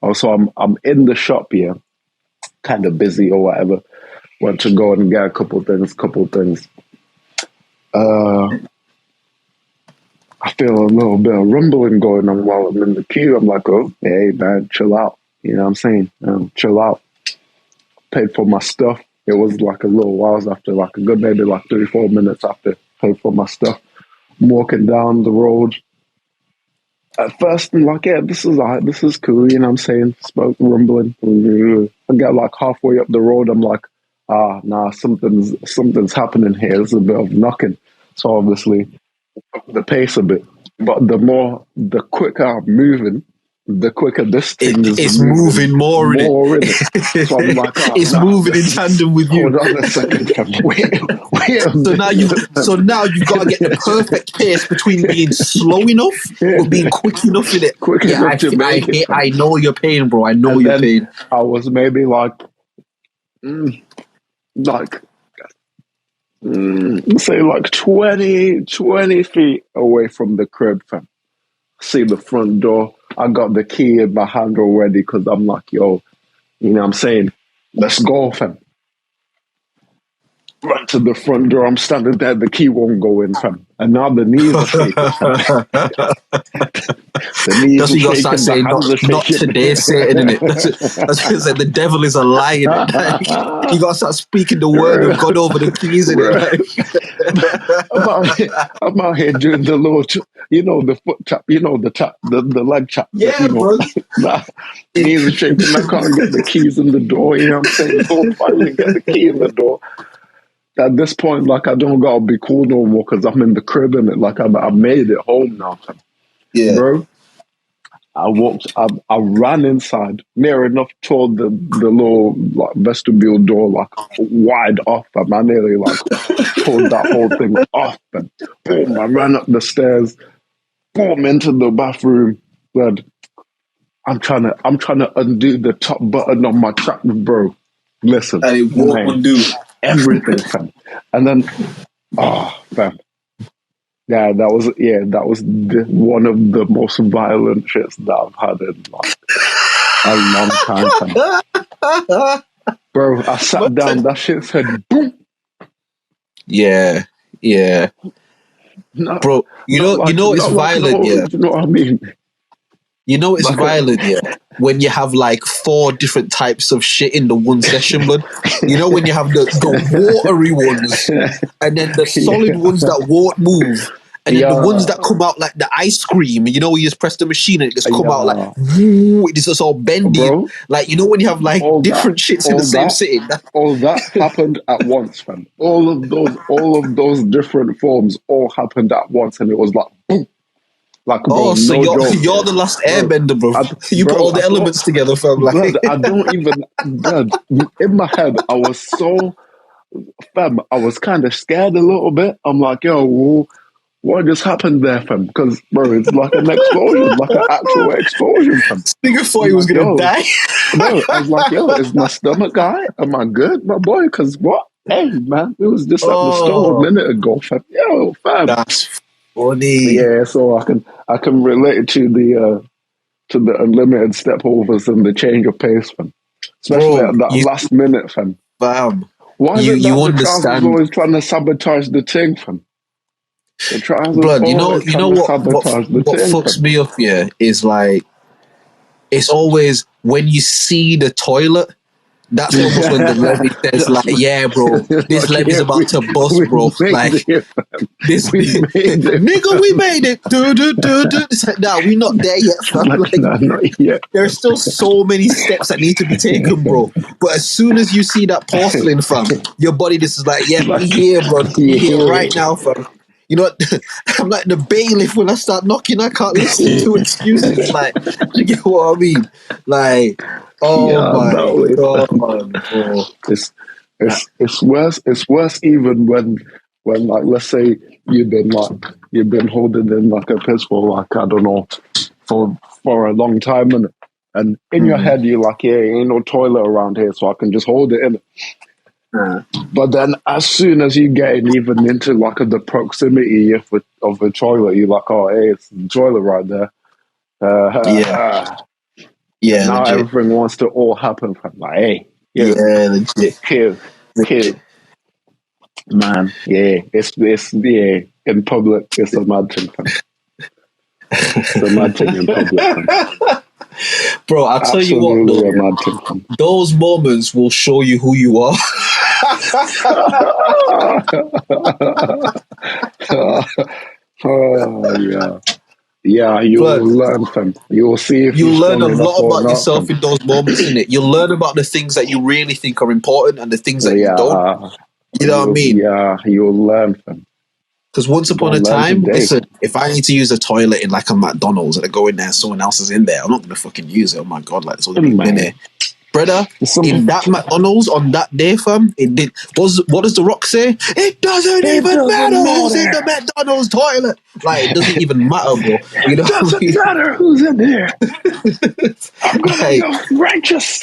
Also, I'm in the shop here, kind of busy or whatever. Went to go and get a couple things. I feel a little bit of rumbling going on while I'm in the queue. I'm like, oh, hey, man, chill out. You know what I'm saying? Chill out. Paid for my stuff. It was like a little while after, like a good maybe like 3-4 minutes after. Paid for my stuff. I'm walking down the road. At first, I'm like, yeah, this is all right. This is cool. You know what I'm saying? Smoke rumbling. I get like halfway up the road. I'm like, nah, something's happening here. There's a bit of knocking. So obviously, the pace a bit. But the quicker I'm moving, the quicker this thing is it's moving more in it. So I'm like, it's moving in tandem with you. Hold on a second. Wait so now you got to get the perfect pace between being slow enough but being quick enough in it. Quick enough to make it. I know your pain, bro. I know your pain. I was maybe like say like 20 feet away from the crib, fam. See the front door. I got the key in my hand already because I'm like, yo, you know what I'm saying? Let's go, fam. Run to the front door. I'm standing there. The key won't go in, fam. And now the knees are shaking, fam. The knees that's are what you got to shaking. start saying. Not today, Satan, innit? That's because the devil is a liar. You got to start speaking the word of God over the keys, innit? I'm out here doing the little, the foot tap, the leg tap. Yeah, bro. Knees are shaking. I can't get the keys in the door. You know what I'm saying? Go finally get the key in the door. At this point, like, I don't gotta be cool no more because I'm in the crib and like I made it home now, yeah, bro. I ran inside, near enough toward the little like vestibule door, like wide off, and I nearly like pulled that whole thing off, and boom, I ran up the stairs, boom, into the bathroom, blood. I'm trying to undo the top button on my trap, bro. Listen, and it won't undo everything, fam. And then, fam. Yeah, that was one of the most violent shits that I've had in like a long time, fam. Bro, I sat down, that shit said boom. Yeah. No, bro, you know it's violent, yeah. You know what I mean? You know it's violent, yeah. When you have like 4 different types of shit in the one session, but you know when you have the watery ones and then the solid ones that won't move. And then the ones that come out like the ice cream, you know, you just press the machine and it just come out like, woo, it is just all bendy. Bro, like, you know, when you have like different shits in the same sitting. All that happened at once, fam. All of those different forms all happened at once, and it was like, boom. Like, bro, so no joke. You're the last airbender, bro. You put all the elements together, fam. Like. Blood, I don't even, blood, in my head, I was so, fam, I was kind of scared a little bit. I'm like, yo, whoa. What just happened there, fam? Because, bro, it's like an explosion, like an actual explosion, fam. Nigga thought he was going to die. No, I was like, yo, is my stomach guy? Am I good, my boy? Because what? Hey, man, it was just at the store a minute ago, fam. Yo, fam. That's funny. Yeah, so I can relate to the unlimited stepovers and the change of pace, fam. especially bro. at that last minute, fam. Bam. Why is it You that the trousers understand, always trying to sabotage the thing, fam? The trousers blood. always You trying know to what sabotage the what thing, fucks fam. me up here is like it's always when you see the toilet. That's almost when the levy says like, That's yeah, bro, this like, levy's yeah, about to bust, we bro. made Like it, fam. this We made it, nigga, we made it. It's like, nah, we not there yet, fam. like, Like nah, not yet. there's still so many steps that need to be taken, bro. But as soon as you see that porcelain, fam, your body just is like, yeah, we Like, here, bro. We here yeah, right now, fam. You know what? I'm like the bailiff when I start knocking. I can't listen to excuses. Like, you get what I mean? Like, oh yeah, my no, god, bro. it's it's worse. It's worse even when like, let's say you've been holding in like a piss for like, I don't know, for a long time, and in your Mm. head you're like, yeah, ain't no toilet around here, so I can just hold it in. But then as soon as you get even into like the proximity of the toilet, you're like, oh, hey, it's the toilet right there. Yeah, And yeah, now legit. everything wants to all happen from like, hey, Yeah, you, legit. kill, kill, Legit. man. Yeah, it's yeah, in public, it's a mad thing, fam. It's a mad thing in public, fam. Bro, I'll tell you what though, Absolutely a yeah. mad thing, fam. Those moments will show you who you are. Oh yeah. Yeah, you Blood. will learn, fam. You will see if you're You'll learn a strong enough lot or about not, yourself fam. in those moments, innit? You'll learn about the things that you really think are important and the things that you don't. Yeah, You know what I mean? you'll learn, fam. Because once You're upon gonna a learn time, today. listen, if I need to use a toilet in like a McDonald's and I go in there and someone else is in there, I'm not gonna fucking use it. Oh my god, like it's only been Man, there. Brother, some in that McDonald's on that day, fam, it did. What does the Rock say? It doesn't it even matter doesn't who's in the matter. McDonald's toilet. Like it doesn't even matter, bro. You know It what I doesn't mean? matter who's in there. I'm gonna be Like righteous.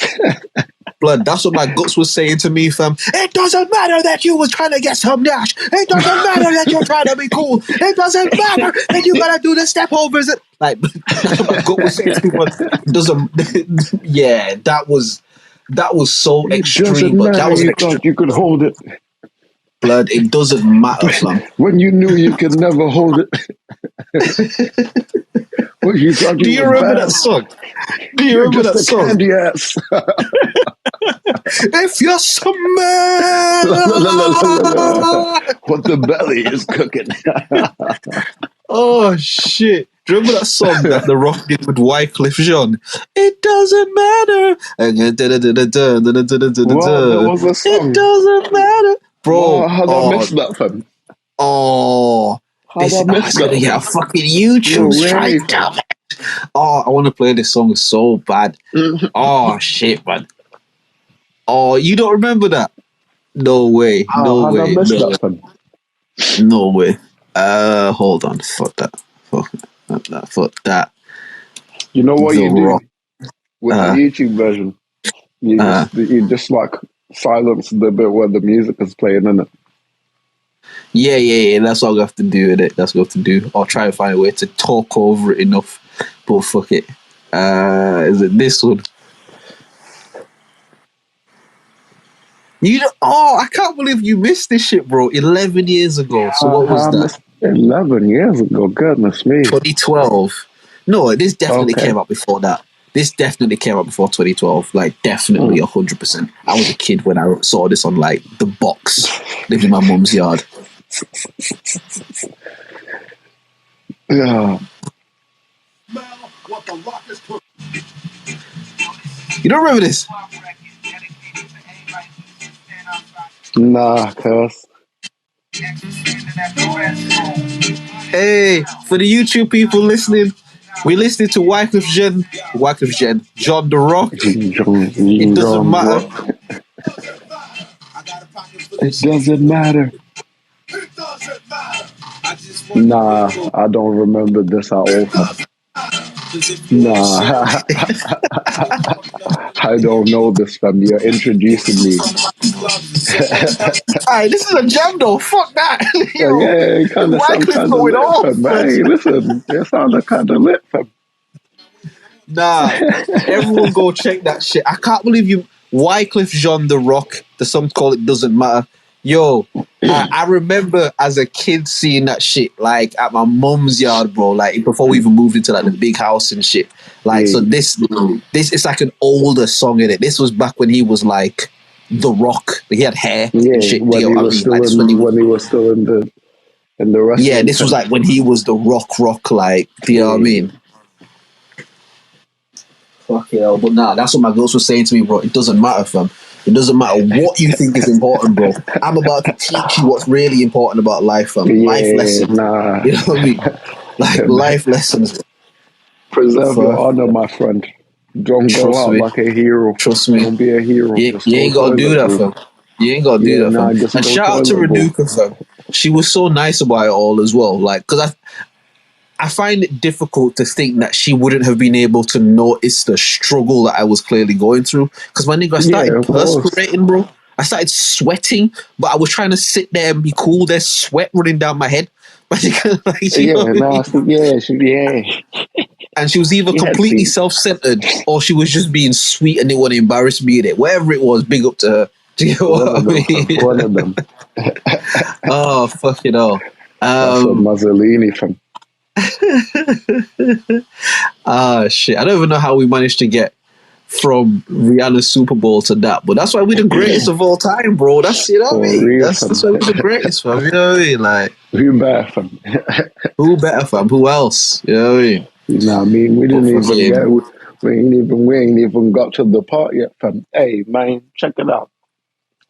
blood. That's what my guts was saying to me, fam. It doesn't matter that you was trying to get some dash. It doesn't matter that you're trying to be cool. It doesn't matter that you gotta do the step overs. Like that's what my gut was saying to me. But it doesn't. Yeah, that was so It extreme. doesn't But that matter. was an You extreme thought you could hold it blood. It doesn't matter, fam. when you knew you could never hold it. When you thought Do you you was remember bad. that song? Do you You're remember just that a song? candy ass. If you're some La, la, la, la, la, la, la. man. What the belly is cooking. Oh shit! Do you remember that song that The Rock did with Wycliffe Jean? It doesn't matter. What? There was a It song. doesn't matter, Wow, bro. how'd I miss that, fam? Oh, How'd I miss it's gonna that, get a fam? fucking No YouTube way, strike. fam. Damn it. Oh, I want to play this song so bad. Oh shit, man. Oh, you don't remember that? No way. No How'd I way. miss No way. that, fam? No way. Hold on. Fuck that. Fuck that. Fuck that. You know what The you Rock. do with the Uh, YouTube version? uh, You just like silence the bit where the music is playing in it. yeah. That's all I have to do with it. That's what I have to do. I'll try and find a way to talk over it enough. But fuck it. Is it this one? I can't believe you missed this shit, bro. 11 years ago. So what was I that? missed 11 years ago. Goodness me. 2012. No, this definitely Okay. came out before that. This definitely came out before 2012. Like, definitely 100%. I was a kid when I saw this on, like, the box. Lived in my mum's yard. Yeah. You don't remember this? Nah, cuz. Hey, for the YouTube people listening, we listening to John the Rock. It doesn't matter. It doesn't matter. Nah, I don't remember this at all. Nah, I don't know this, fam. You're introducing me. Alright, this is a jam though. Fuck that. Yo, Yeah, it kind of sound Wycliffe kind of going lit, off. fam. Hey, listen, it sounded kind of lit, fam. Nah, everyone go check that shit. I can't believe you. Wycliffe Jean the Rock. The song called "It Doesn't Matter." Yo, I remember as a kid seeing that shit like at my mum's yard, bro. Like before we even moved into like the big house and shit. Like so, this is like an older song in it. This was back when he was like the Rock. He had hair and shit. When he was still when he was still in the wrestling. Yeah, this was like when he was the Rock. Like, do you know what I mean? Fuck it, but nah, that's what my girls were saying to me, bro. It doesn't matter, fam. It doesn't matter what you think is important, bro. I'm about to teach you what's really important about life, fam. Life lessons. Nah. You know what I mean? Like life lessons. Preserve your honor, my friend. Don't go out like a hero. Trust me. Don't be a hero. You ain't gotta do that, fam. You ain't gotta do that, fam. And shout out to Renuka, fam. She was so nice about it all as well. Like, because I find it difficult to think that she wouldn't have been able to notice the struggle that I was clearly going through. Because my nigga, I started perspirating, bro. I started sweating, but I was trying to sit there and be cool. There's sweat running down my head. And she was either completely self-centered or she was just being sweet and didn't want to embarrass me in it. Whatever it was, big up to her. Do you know what I mean? One of them. Oh, fuck it all. That's a Mussolini from. Shit. I don't even know how we managed to get from Rihanna's Super Bowl to that, but that's why we're the greatest of all time, bro. That's, you know what I mean? That's why we're the greatest, fam. You know what I mean? Like, who better, fam? Who better, fam? Who else? You know what I mean? You know what I mean? We didn't even get. We ain't even got to the part yet, fam. Hey, man, check it out.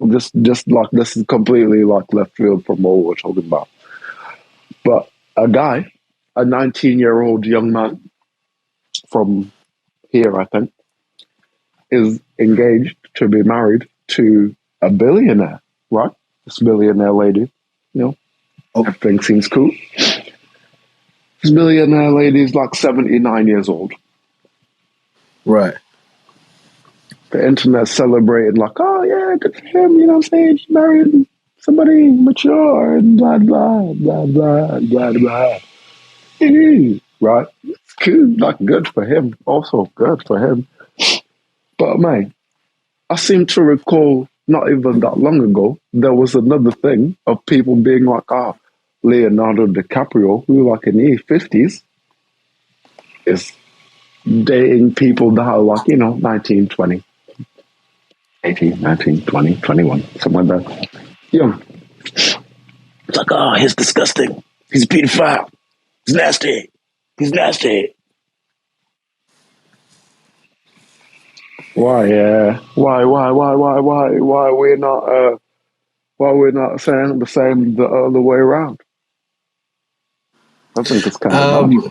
Just like this is completely like left field from what we're talking about. But a guy, a 19-year-old young man from here, I think, is engaged to be married to a billionaire, right? This billionaire lady, you know, everything seems cool. This billionaire lady is like 79 years old. Right. The internet's celebrating like, oh yeah, good for him, you know what I'm saying? She married somebody mature and blah, blah, blah, blah, blah, blah. Right? It's cool, like good for him. Also good for him. But man, I seem to recall not even that long ago, there was another thing of people being like, Leonardo DiCaprio, who like in his 50s, is dating people that are like, 19, 20, 18, 19, 20, 21, something like that. Young. It's like, he's disgusting. He's a pedophile. He's nasty. He's nasty. Why? Why we're not saying the same the other way around? I think it's kind of. Do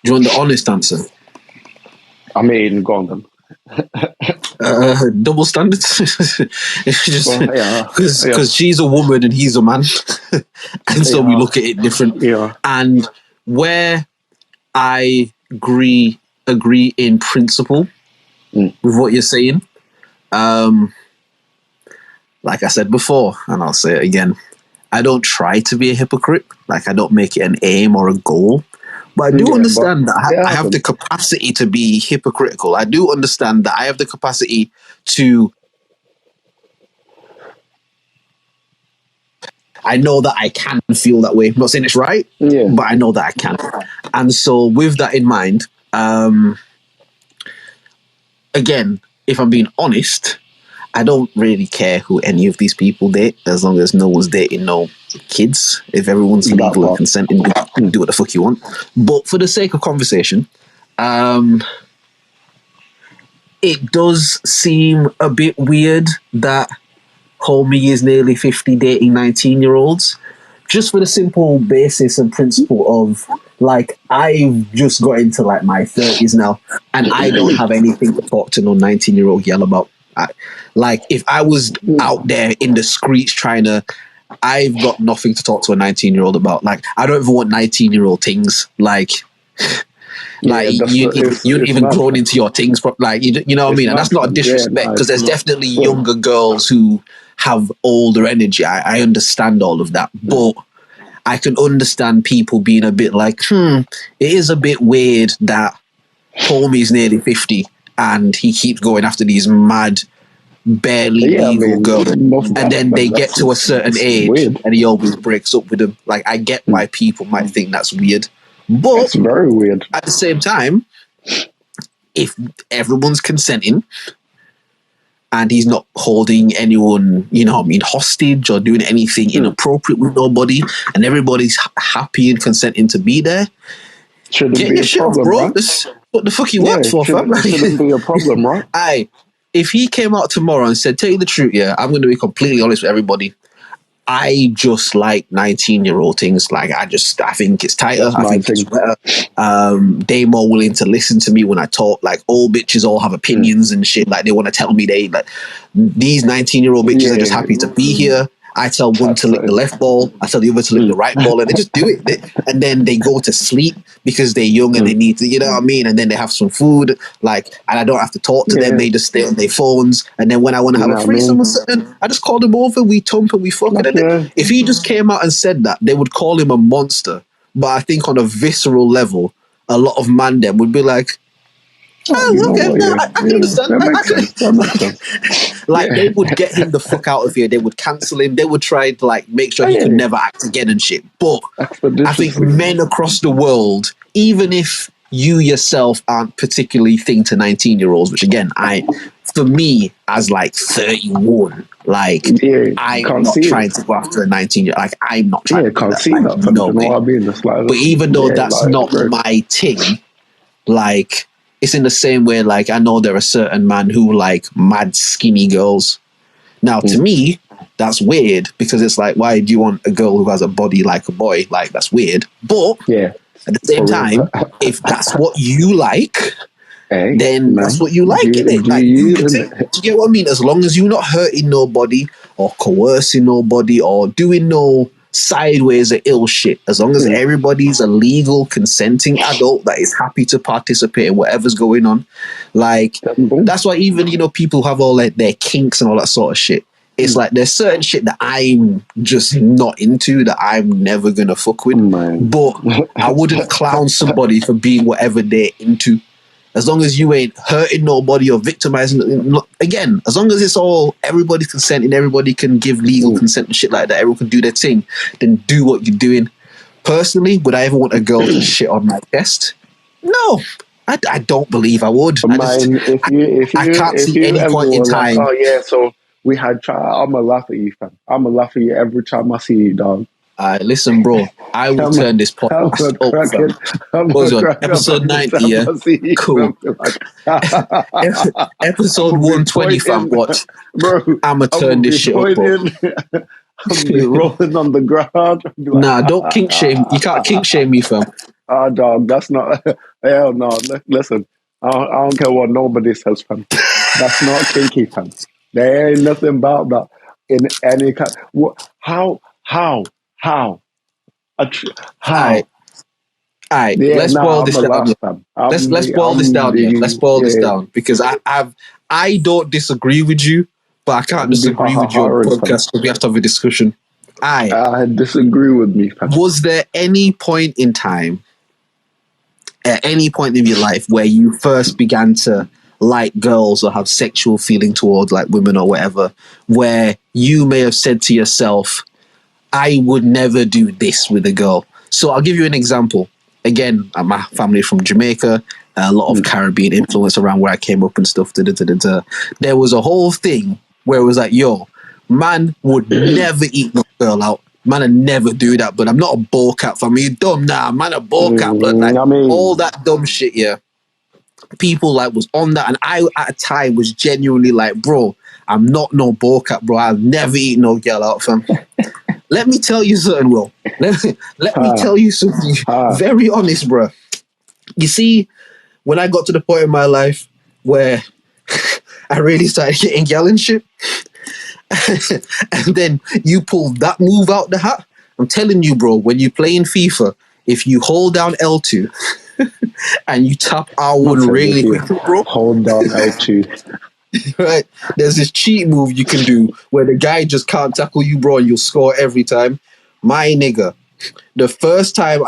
you want the honest answer? I mean, go on then. Double standards. Because she's a woman and he's a man, and so we look at it different. Yeah. And where I agree in principle with what you're saying, like I said before, and I'll say it again, I don't try to be a hypocrite. Like I don't make it an aim or a goal. But I do understand that I have the capacity to be hypocritical. I do understand that I have the capacity to. I know that I can feel that way. I'm not saying it's right, but I know that I can. And so, with that in mind, again, if I'm being honest, I don't really care who any of these people date, as long as no one's dating no kids. If everyone's legal and consenting, you can do what the fuck you want. But for the sake of conversation, it does seem a bit weird that homie is nearly 50 dating 19-year-olds. Just for the simple basis and principle of, like, I've just got into, like, my 30s now, and I don't have anything to talk to no 19-year-old girl about. Like, if I was out there in the streets I've got nothing to talk to a 19-year-old about. Like, I don't even want 19-year-old things. Like you even grown into your things, like, you know what I mean? And that's not a disrespect, because there's definitely younger girls who have older energy. I understand all of that, but I can understand people being a bit like, it is a bit weird that homie's nearly 50 and he keeps going after these mad, barely legal girls. And then they get to a certain age weird. and he always breaks up with them. Like, I get why people might think that's weird. But It's very weird. At the same time, if everyone's consenting and he's not holding anyone, hostage or doing anything inappropriate with nobody, and everybody's happy and consenting to be there, shouldn't get be your a shit problem, off, bro. right? This, what the fuck you want for, fam? Shouldn't be a problem, right? If he came out tomorrow and said, tell you the truth, I'm going to be completely honest with everybody. I just like 19-year-old things. Like, I think it's tighter. I think it's better. They more willing to listen to me when I talk. Like, old bitches all have opinions and shit. Like, they want to tell me these 19-year-old bitches are just happy to be here. I tell one to lick the left ball. I tell the other to lick the right ball, and they just do it. And then they go to sleep because they're young and they need to, you know what I mean? And then they have some food, and I don't have to talk to them. They just stay on their phones. And then when I want to have a threesome or something, I just call them over. We thump and we fuck. And then if he just came out and said that, they would call him a monster. But I think on a visceral level, a lot of man them would be like, I can understand. That makes sense. They would get him the fuck out of here. They would cancel him. They would try to make sure he could never act again and shit. But I think men across the world, even if you yourself aren't particularly thing to 19-year-olds, which again, for me as 31, I'm not trying to go after a 19-year. I'm not trying to do that. No way. But even though that's not my thing, it's in the same way, I know there are certain men who like mad skinny girls. Now, to me, that's weird because it's why do you want a girl who has a body like a boy? That's weird. But at the same time, if that's what you like, then that's what you like, innit? Do you get what I mean? As long as you're not hurting nobody or coercing nobody or doing no sideways or ill shit, as long as everybody's a legal consenting adult that is happy to participate in whatever's going on, that's why even people have all their kinks and all that sort of shit. It's there's certain shit that I'm just not into, that I'm never gonna fuck with. But I wouldn't clown somebody for being whatever they're into. As long as you ain't hurting nobody or victimizing, again, as long as it's all everybody's consenting, everybody can give legal consent and shit like that, everyone can do their thing, then do what you're doing. Personally, would I ever want a girl to shit on my chest? No, I don't believe I would. I can't see any point in time. So we had I'ma laugh at you, fam. I'ma laugh at you every time I see you, dog. Listen, bro, I will turn this podcast up. Episode 90, cool. Episode 120, fam, watch. Bro, I'ma turn this shit up, bro. I'll be rolling on the ground. Nah, don't kink shame. You can't kink shame me, fam. Dog, that's not... Hell no. Listen, I don't care what nobody says, fam. That's not kinky, fam. There ain't nothing about that in any kind... How? All right. Let's boil this down. Let's boil this down. Let's boil this down because I don't disagree with you, but I can't disagree with you on the podcast because we have to have a discussion. I disagree with me. Fam. Was there any point in time, at any point in your life, where you first began to like girls or have sexual feeling towards women or whatever, where you may have said to yourself, I would never do this with a girl? So I'll give you an example. Again, my family from Jamaica, a lot of Caribbean influence around where I came up and stuff. There was a whole thing where it was man would never eat no girl out. Man, I never do that, but I'm not a ball cat for me. Dumb, nah, man, a ball cat, blood. All that dumb shit, people was on that, and I at a time was genuinely bro, I'm not no ball cat, bro. I'll never eat no girl out, fam. Let me tell you something, Will. Let me tell you something very honest, bro. You see, when I got to the point in my life where I really started getting gal and shit, and then you pulled that move out the hat, I'm telling you, bro, when you play in FIFA, if you hold down L2 and you tap R1 really quickly, bro. Hold down L2. Right, there's this cheat move you can do where the guy just can't tackle you, bro, and you'll score every time. My nigga, the first time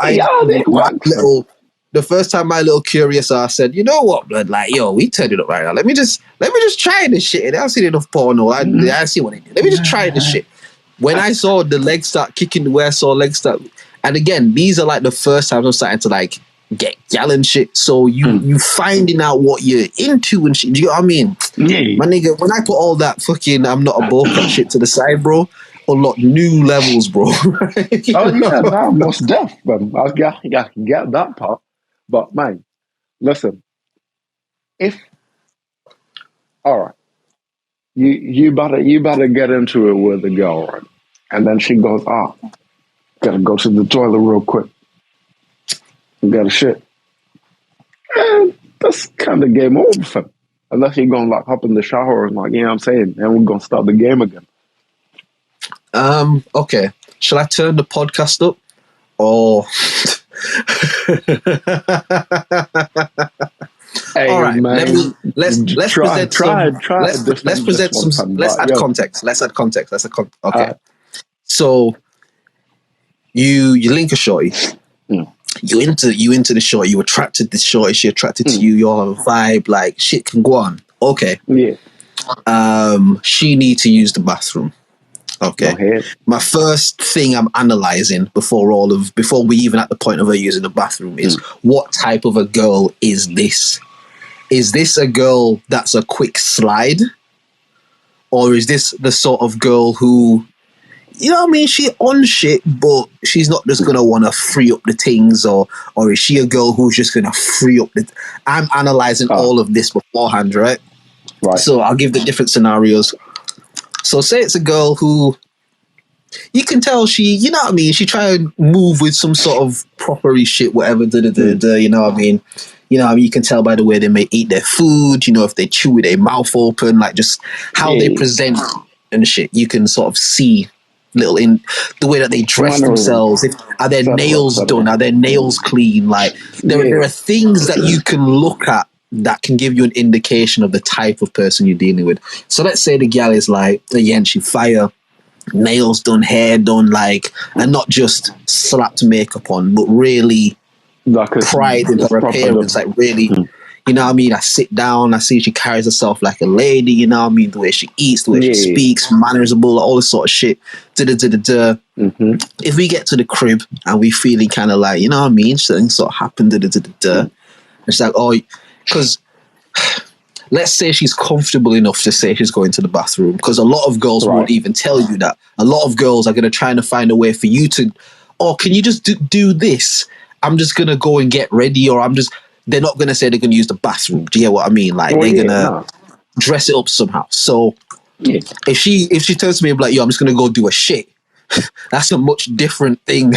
the first time my little curious ass said, you know what, blood, like, yo, we turned it up right now. Let me just try this shit. I've seen enough porno. I see what it is. Let me just try this shit. When I saw the legs start kicking, where I saw legs start, and again, these are like the first times I'm starting to like get gal and shit. So you finding out what you're into and shit. Do you know what I mean? Yeah. My nigga, when I put all that fucking I'm not a bullcat shit to the side, bro, unlock new levels, bro. Oh yeah, no, most deaf, man. I can get that part. But man, listen, if all right, you better get into it with the girl, right? And then she goes, gotta go to the toilet real quick. Gotta shit. And that's kind of game over for me. Unless you're gonna like hop in the shower and like, you know what I'm saying, and we're gonna start the game again. Okay. Shall I turn the podcast up? Or Hey, all right, man, let's present some. time, Let's add context. Okay. So you link a shorty. You into the shorty. You attracted this shorty. She attracted to you. You're on a vibe. Like shit can go on. Okay. Yeah. She need to use the bathroom. Okay. My first thing I'm analyzing before we even at the point of her using the bathroom is what type of a girl is this? Is this a girl that's a quick slide? Or is this the sort of girl who, you know what I mean, she on shit, but she's not just gonna want to free up the things, or is she a girl who's just gonna free up the... I'm analyzing all of this beforehand, right? Right. So I'll give the different scenarios. So say it's a girl who you can tell she, you know what I mean, she try and move with some sort of propery shit, whatever, you know what I mean? You know what I mean? You can tell by the way they may eat their food, you know, if they chew with their mouth open, like just how they present and shit. You can sort of see little in the way that they dress themselves. Are their nails done? Are their nails clean? Like there are things that you can look at that can give you an indication of the type of person you're dealing with. So let's say the gal is like, again, she fire, nails done, hair done, like, and not just slapped makeup on, but really like pride in her appearance, like really, you know what I mean? I sit down, I see she carries herself like a lady, you know what I mean? The way she eats, the way she speaks, mannerisable, all this sort of shit. If we get to the crib and we feeling kind of like, you know what I mean? Something sort of happened, it's like, oh, because let's say she's comfortable enough to say she's going to the bathroom, because a lot of girls won't even tell you that. A lot of girls are going to try to find a way for you to, oh, can you just do this? I'm just going to go and get ready, or they're not going to say they're going to use the bathroom. Do you get what I mean? Like, they're going to dress it up somehow. So if she turns to me and be like, yo, I'm just going to go do a shit, that's a much different thing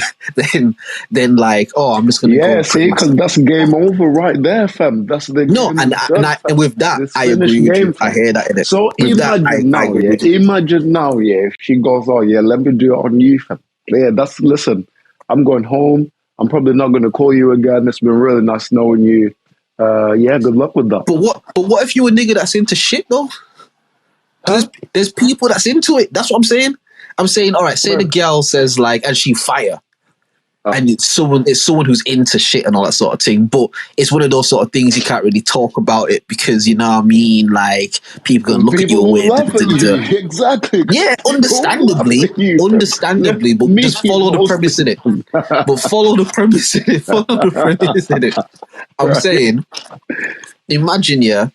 than like, oh, I'm just gonna go. See, because that's game over right there, fam. That's the and with that, I agree with you. I hear that in it. So imagine now, if she goes, oh yeah, let me do it on you, fam. Yeah, listen. I'm going home. I'm probably not going to call you again. It's been really nice knowing you. Yeah, good luck with that. But what if you a nigga that's into shit though? There's people that's into it. That's what I'm saying. I'm saying, all right, say the girl says like, and she fire. And it's someone who's into shit and all that sort of thing. But it's one of those sort of things you can't really talk about it because, you know what I mean? Like, people gonna look at you weird. Exactly. Yeah, understandably. But just follow the premise in it. I'm saying, imagine,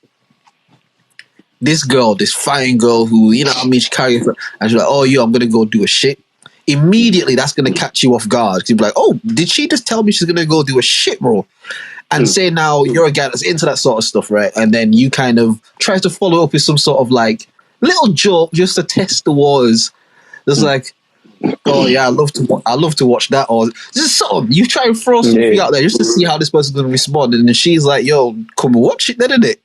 this girl, this fine girl who, you know what I mean, she carries her, and she's like, oh, yo, I'm going to go do a shit. Immediately, that's going to catch you off guard. You'll be like, oh, did she just tell me she's going to go do a shit, bro? And say now you're a guy that's into that sort of stuff, right? And then you kind of try to follow up with some sort of like little joke just to test the waters. It's like, oh yeah, I love to watch that, or just something. You try and throw something out there just to see how this person's going to respond, and then she's like, yo, come and watch it, then, isn't it?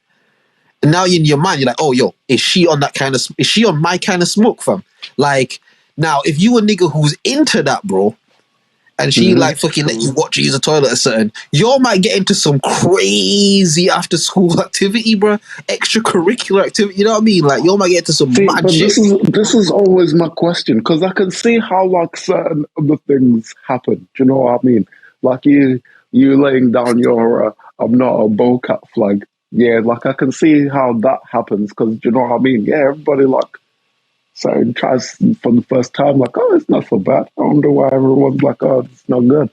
And now in your mind, you're like, oh, yo, is she on my kind of smoke, fam? Like, now, if you a nigga who's into that, bro, and she like fucking let you watch her use a toilet or something, you might get into some crazy after school activity, bro. Extracurricular activity, you know what I mean? Like, you might get into some mad shit. This is always my question, because I can see how like certain other things happen. Do you know what I mean? Like you laying down your I'm not a bowcat flag. Yeah, like I can see how that happens because you know what I mean. Yeah, everybody like so tries for the first time like, oh, it's not so bad. I wonder why everyone's like, oh, it's not good.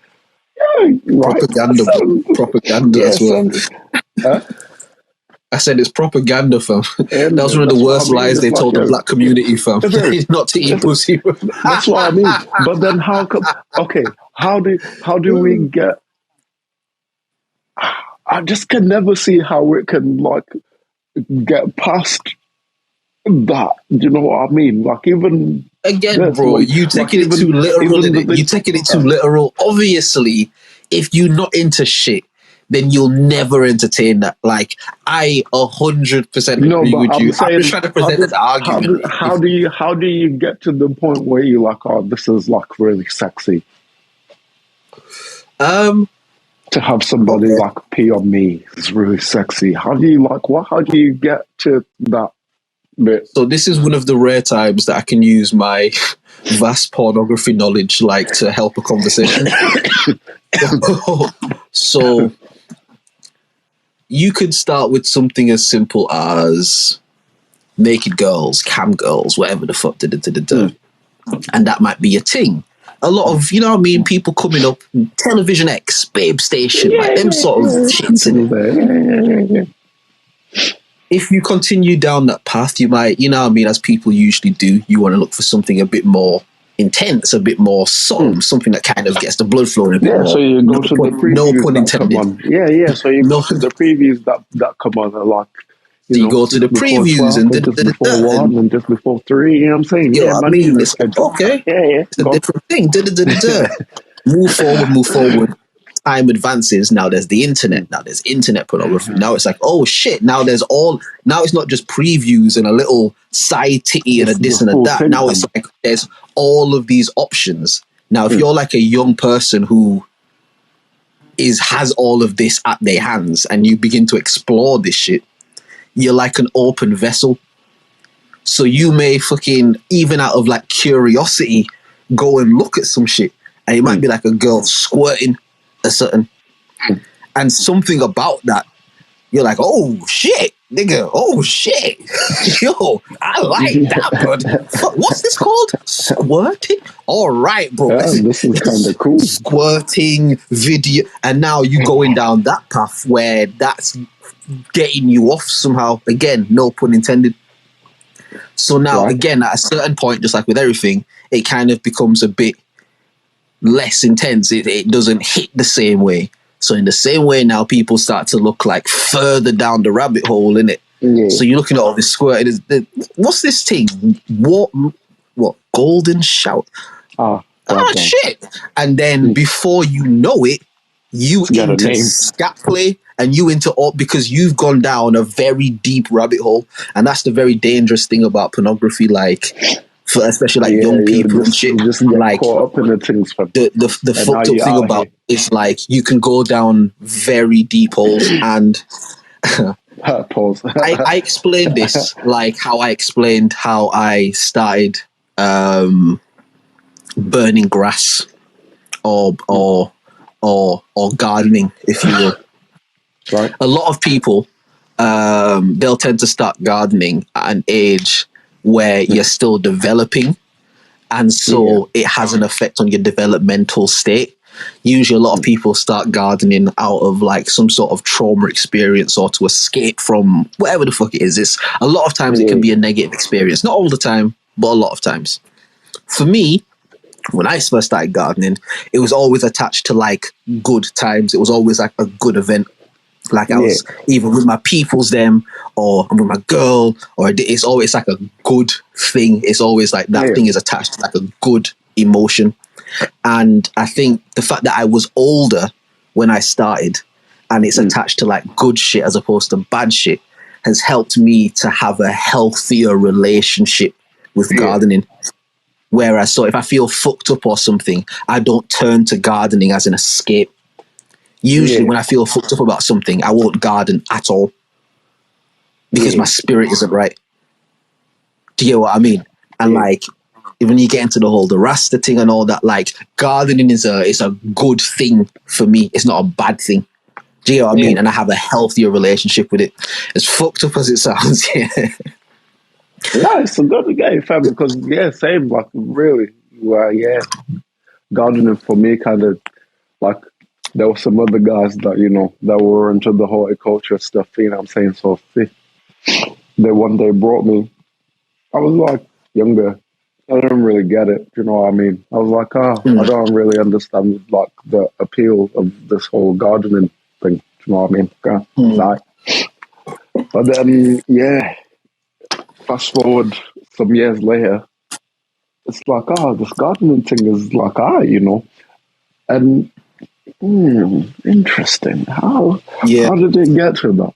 Yeah, right. Propaganda, bro. Propaganda Yeah, as well. huh? I said it's propaganda, fam. And That was one of the that's what I worst mean. lies It's they like, told the yo, black community, fam. Bro, Not to eat pussy. that's what I mean. But then how come? Okay, how do we get? I just can never see how it can like get past that. You know what I mean? Like even Again, this, bro, you like taking it too literal, even the innit? You thing. taking it too literal. Obviously, if you're not into shit, then you'll never entertain that. Like, I 100% No, agree but with I'm you. I'm just saying, trying to present an argument. how do you get to the point where you're like, oh, this is like really sexy Um, to have somebody okay. like pee on me is really sexy. How do you like what? How do you get to that bit? So this is one of the rare times that I can use my vast pornography knowledge, like, to help a conversation. So you could start with something as simple as naked girls, cam girls, whatever the fuck, and that might be a thing. A lot of, you know what I mean, people coming up, Television X, Babe Station, like them sort of shits in it. If you continue down that path, you might, you know what I mean, as people usually do, you want to look for something a bit more intense, a bit more solemn, something that kind of gets the blood flowing a bit more. So you go to the No previews pun that come intended. on. Yeah. So you No, go to the previews that come on are like, so you go to the just before previews 12 and and just before 1 and just before 3. You know what I'm saying? you know Yeah, what I man, you mean? know It's schedule. okay. Yeah. It's a Go different thing. Move forward. Time advances. Now there's the internet. Now there's internet pornography. Now it's like, oh shit. Now it's not just previews and a little side titty and a It's this the and a full that. thing, Now it's man. like there's all of these options. Now, if you're like a young person who has all of this at their hands and you begin to explore this shit, you're like an open vessel. So you may fucking, even out of like curiosity, go and look at some shit. And it might be like a girl squirting a certain. And something about that, you're like, oh shit, nigga, oh shit. Yo, I like that, bud. What's this called? Squirting? All right, bro. Yeah, this is kind of cool. Squirting video. And now you going down that path where that's getting you off somehow. Again, no pun intended. So now, again, at a certain point, just like with everything, it kind of becomes a bit less intense. It doesn't hit the same way. So in the same way now, people start to look like further down the rabbit hole, innit? Yeah. So you're looking at all this squirting. What's this thing? What? Golden shower? Shit! And then before you know it, you into scat play and you into all, because you've gone down a very deep rabbit hole. And that's the very dangerous thing about pornography, like, for especially like young people and shit. You just get like, caught up in the things. The fucked up thing about it is like you can go down very deep holes. And pause. I explained this like how I explained how I started burning grass or gardening, if you will. Right. A lot of people, they'll tend to start gardening at an age where you're still developing, and so it has an effect on your developmental state. Usually a lot of people start gardening out of like some sort of trauma experience or to escape from whatever the fuck it is. It's a lot of times it can be a negative experience. Not all the time, but a lot of times. For me, when I first started gardening, it was always attached to like good times. It was always like a good event. Like I was either with my peoples them or I'm with my girl, or it's always like a good thing. It's always like that thing is attached to like a good emotion. And I think the fact that I was older when I started and it's attached to like good shit as opposed to bad shit has helped me to have a healthier relationship with gardening. Whereas, so if I feel fucked up or something, I don't turn to gardening as an escape. Usually when I feel fucked up about something, I won't garden at all because my spirit isn't right. Do you get what I mean? And like, Even you get into the Rasta thing and all that, like gardening is a good thing for me. It's not a bad thing. Do you know what I mean? And I have a healthier relationship with it. As fucked up as it sounds, yeah. No, it's a good game, fam. Because same. Like really, well, gardening for me kind of like there were some other guys that that were into the horticulture stuff. You know what I'm saying? So they one day brought me. I was like younger. I didn't really get it. You know what I mean? I was like, I don't really understand like the appeal of this whole gardening thing. You know what I mean? Like, but then, fast forward some years later, it's like, this gardening thing is like, and interesting. How did it get to that?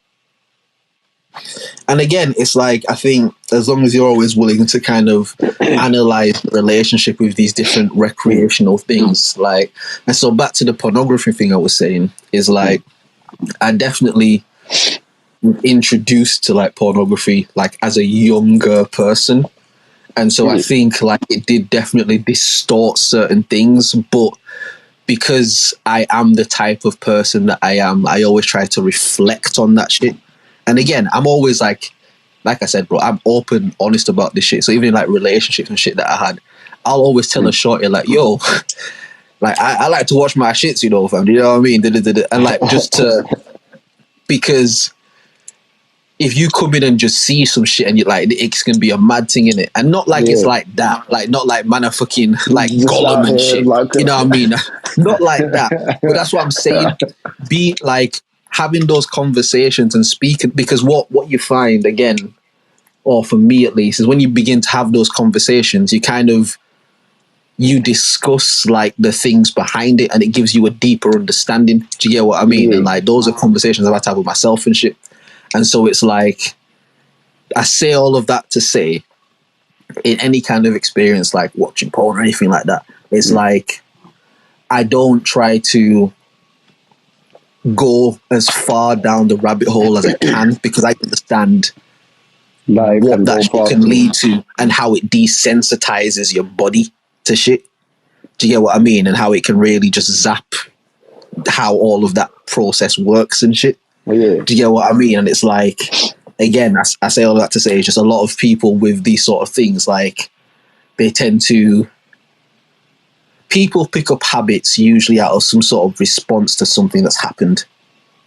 And again, it's like, I think as long as you're always willing to kind of analyze the relationship with these different recreational things, like, and so back to the pornography thing I was saying, is like, I definitely was introduced to like pornography like as a younger person. And so I think like it did definitely distort certain things, but because I am the type of person that I am, I always try to reflect on that shit. And again, I'm always like I said, bro, I'm open, honest about this shit. So even in like relationships and shit that I had, I'll always tell a shorty like, yo, like I like to watch my shits, you know, fam. You know what I mean? And like just to, because if you come in and just see some shit and you like, it's gonna be a mad thing in it, and not like it's like that, like not like man, I fucking like Gollum and shit. Like you know what I mean? Not like that. But that's what I'm saying. Be like having those conversations and speaking, because what you find again, or for me at least, is when you begin to have those conversations, you discuss like the things behind it, and it gives you a deeper understanding. Do you get what I mean? And like those are conversations I've had to have with myself and shit. And so it's like, I say all of that to say, in any kind of experience, like watching porn or anything like that, it's like, I don't try to go as far down the rabbit hole as I can, because I understand what that shit can lead to and how it desensitizes your body to shit. Do you get what I mean? And how it can really just zap how all of that process works and shit. Do you get what I mean? And it's like, again, I say all that to say, it's just a lot of people with these sort of things, like they tend to, people pick up habits usually out of some sort of response to something that's happened.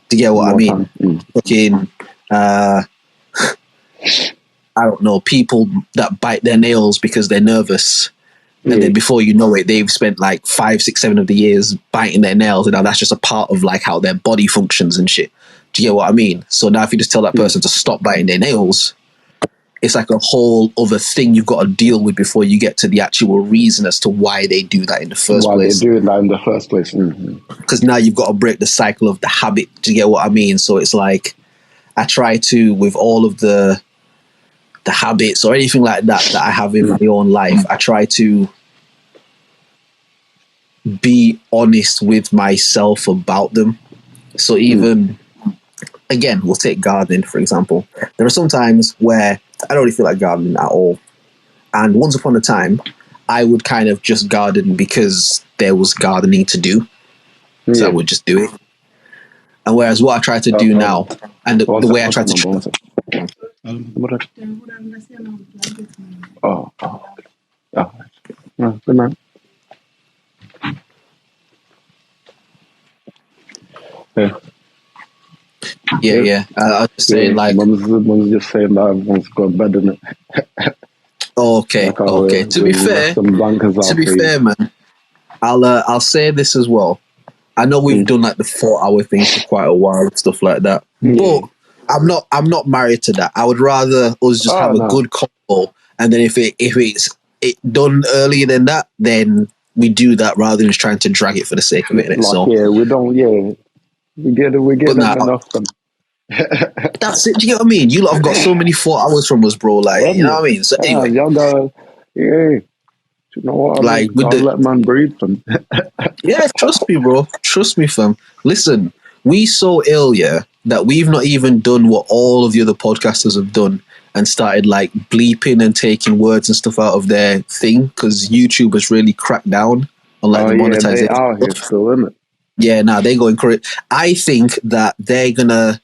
Do you get what I mean? Fucking, I don't know, people that bite their nails because they're nervous. And then before you know it, they've spent like 5, 6, 7 of the years biting their nails. And now that's just a part of like how their body functions and shit. Do you get what I mean? So now if you just tell that person to stop biting their nails, it's like a whole other thing you've got to deal with before you get to the actual reason as to why they do that in the first place. Why they do that in the first place. Because now you've got to break the cycle of the habit. Do you get what I mean? So it's like, I try to, with all of the habits or anything like that I have in my own life, I try to be honest with myself about them. So even, again, we'll take gardening, for example. There are some times where I don't really feel like gardening at all. And once upon a time, I would kind of just garden because there was gardening to do. So I would just do it. And whereas what I try to do now, and the way I try to... Good night. Yeah. I was just saying, like, Mum's just saying that everyone's got bed in it. Okay. Like, to be fair, man, I'll say this as well. I know we've done like the 4-hour thing for quite a while and stuff like that, but I'm not married to that. I would rather us just have a good combo, and then if it's done earlier than that, then we do that rather than just trying to drag it for the sake of it. Like, so we don't. We get enough. That's it. Do you get what I mean? You lot have got so many 4 hours from us, bro. Like, you know what I mean? So anyway, y'all got, you know what? Like, I'll let man breathe, fam. Yeah, trust me, bro. Trust me, fam. Listen, we so ill, that we've not even done what all of the other podcasters have done, and started like bleeping and taking words and stuff out of their thing because YouTube has really cracked down on like the monetization. They are here still, isn't it? Yeah, now they're going crazy. I think that they're gonna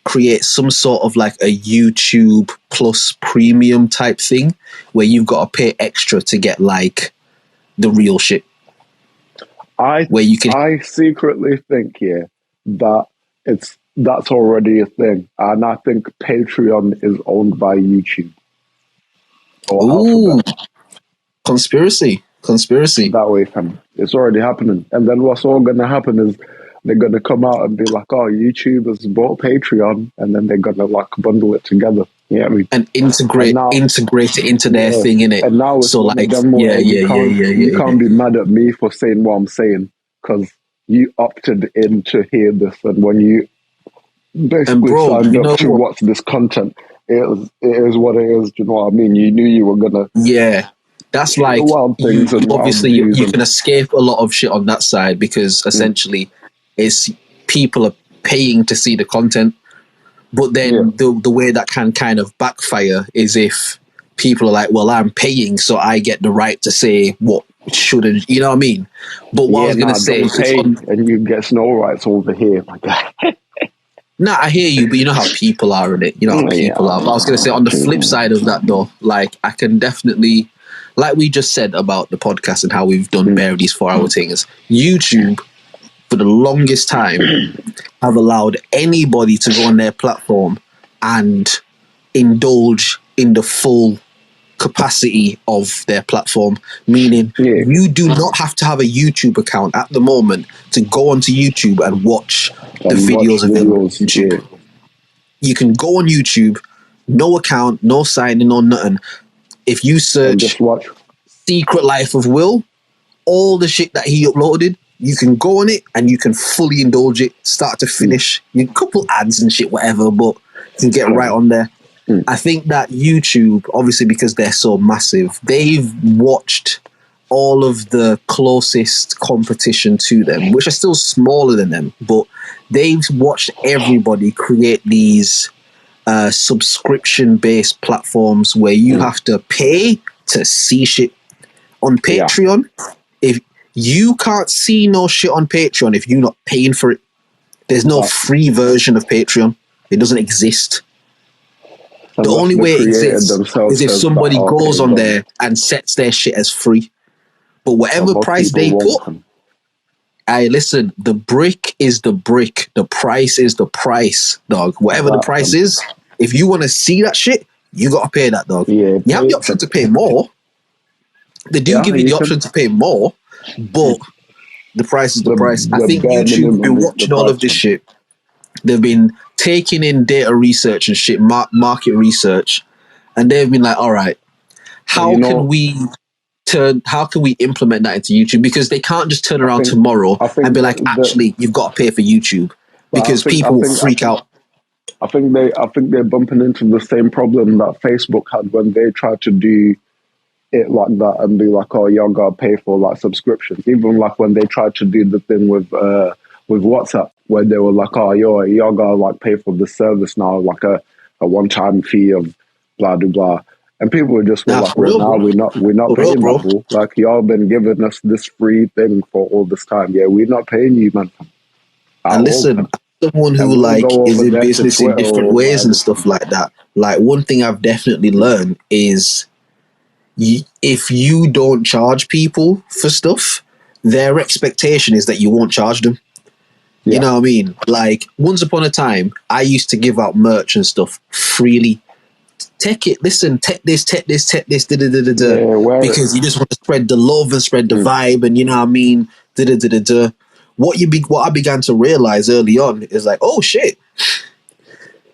create some sort of like a YouTube plus premium type thing where you've got to pay extra to get like the real shit. Where you can. I secretly think that that's already a thing, and I think Patreon is owned by YouTube. Ooh, conspiracy. That way, fam. It's already happening. And then what's all going to happen is they're going to come out and be like, oh, YouTube has bought Patreon, and then they're going to like bundle it together. You know what I mean? And integrate it into their thing, innit? And now it's so like, you can't be mad at me for saying what I'm saying because you opted in to hear this, and when you basically signed up to watch this content, it is what it is. Do you know what I mean? You knew you were gonna. Yeah, that's like obviously you can escape a lot of shit on that side because essentially it's people are paying to see the content. But then the way that can kind of backfire is if people are like, well, I'm paying, so I get the right to say what shouldn't, you know what I mean? But what I was going to say is... and you get no rights over here, my guy. Nah, I hear you, but you know how people are in it. You know how people are. But I was going to say, on the flip side of that, though, like, I can definitely... Like we just said about the podcast and how we've done bare of these 4-hour things, YouTube, for the longest time, have allowed anybody to go on their platform and indulge in the full capacity of their platform, meaning you do not have to have a YouTube account at the moment to go onto YouTube and watch the videos available on YouTube. You can go on YouTube, no account, no signing, no nothing. If you search Secret Life of Will, all the shit that he uploaded, you can go on it and you can fully indulge it, start to finish. You couple ads and shit, whatever, but you can get right on there. I think that YouTube, obviously because they're so massive, they've watched all of the closest competition to them, which are still smaller than them, but they've watched everybody create these subscription-based platforms where you have to pay to see shit. On Patreon, if you can't see no shit on Patreon if you're not paying for it. There's no free version of Patreon. It doesn't exist. The only way it exists is if somebody goes on there and sets their shit as free. But whatever price they put, listen, the brick is the brick. The price is the price, dog. Whatever the price is, if you want to see that shit, you got to pay that, dog. You have the option to pay more. They do give you the option to pay more, but the price is the price. I think YouTube have been watching all of this shit. They've been taking in data research and shit, market research, and they've been like, all right, how can we implement that into YouTube? Because they can't just turn around tomorrow and be like, actually, you've got to pay for YouTube because people will freak out. I think they're bumping into the same problem that Facebook had when they tried to do it like that and be like, oh, y'all gotta pay for like subscriptions. Even like when they tried to do the thing with WhatsApp, where they were like, oh, y'all gotta like pay for the service now, like a one-time fee of blah blah blah. And people were just like, well, now we're not paying that, bro. Like, y'all been giving us this free thing for all this time. Yeah, we're not paying you, man. And listen, someone who like is in business in different ways and stuff like that. Like, one thing I've definitely learned is if you don't charge people for stuff, their expectation is that you won't charge them. You know what I mean? Like, once upon a time, I used to give out merch and stuff freely. Take it, listen, take this, because you just want to spread the love and spread the vibe, and you know what I mean? What I began to realize early on is like, oh shit,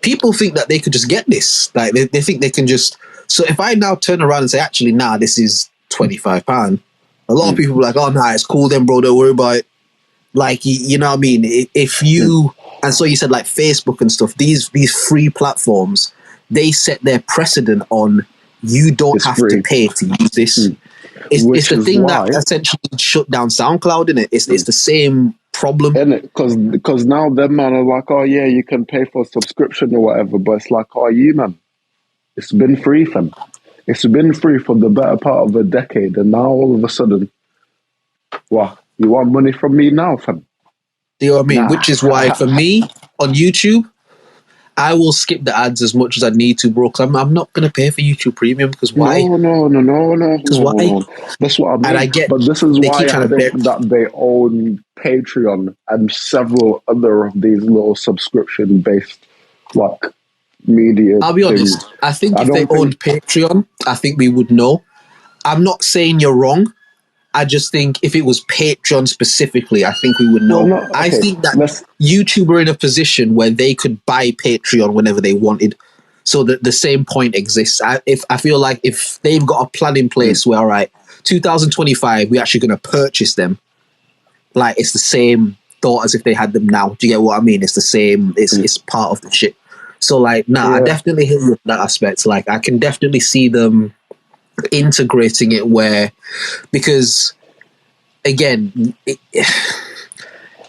people think that they could just get this. Like, they think they can just. So if I now turn around and say, actually, nah, this is £25, a lot of people will be like, oh, nah, it's cool then, bro, don't worry about it. Like, you know what I mean? If you, and so you said like Facebook and stuff, these free platforms, they set their precedent on you don't have to pay to use this. It's the thing that essentially shut down SoundCloud, isn't it? It's the same problem. Because now them man are like, oh yeah, you can pay for a subscription or whatever, but it's like, oh, you man, It's been free, fam. It's been free for the better part of a decade, and now all of a sudden, what? You want money from me now, fam? You know what I mean? Nah. Which is why, for me, on YouTube, I will skip the ads as much as I need to, bro. Cause I'm not gonna pay for YouTube Premium because why? Because why? No. That's what I And I mean. get But this is they why keep I trying to think bear. that they own Patreon and several other of these little subscription-based like media I'll be things. honest. I think I if they don't think. owned Patreon, I think we would know. I'm not saying you're wrong. I just think if it was Patreon specifically, I think we would Well, know. no. I Okay, think that let's. YouTube are in a position where they could buy Patreon whenever they wanted. So that the same point exists. I feel like if they've got a plan in place where, all right, 2025, we're actually going to purchase them. Like it's the same thought as if they had them now. Do you get what I mean? It's the same. It's part of the shit. So like, nah, I Yeah. definitely hear you on that aspect. Like, I can definitely see them integrating it where, because again,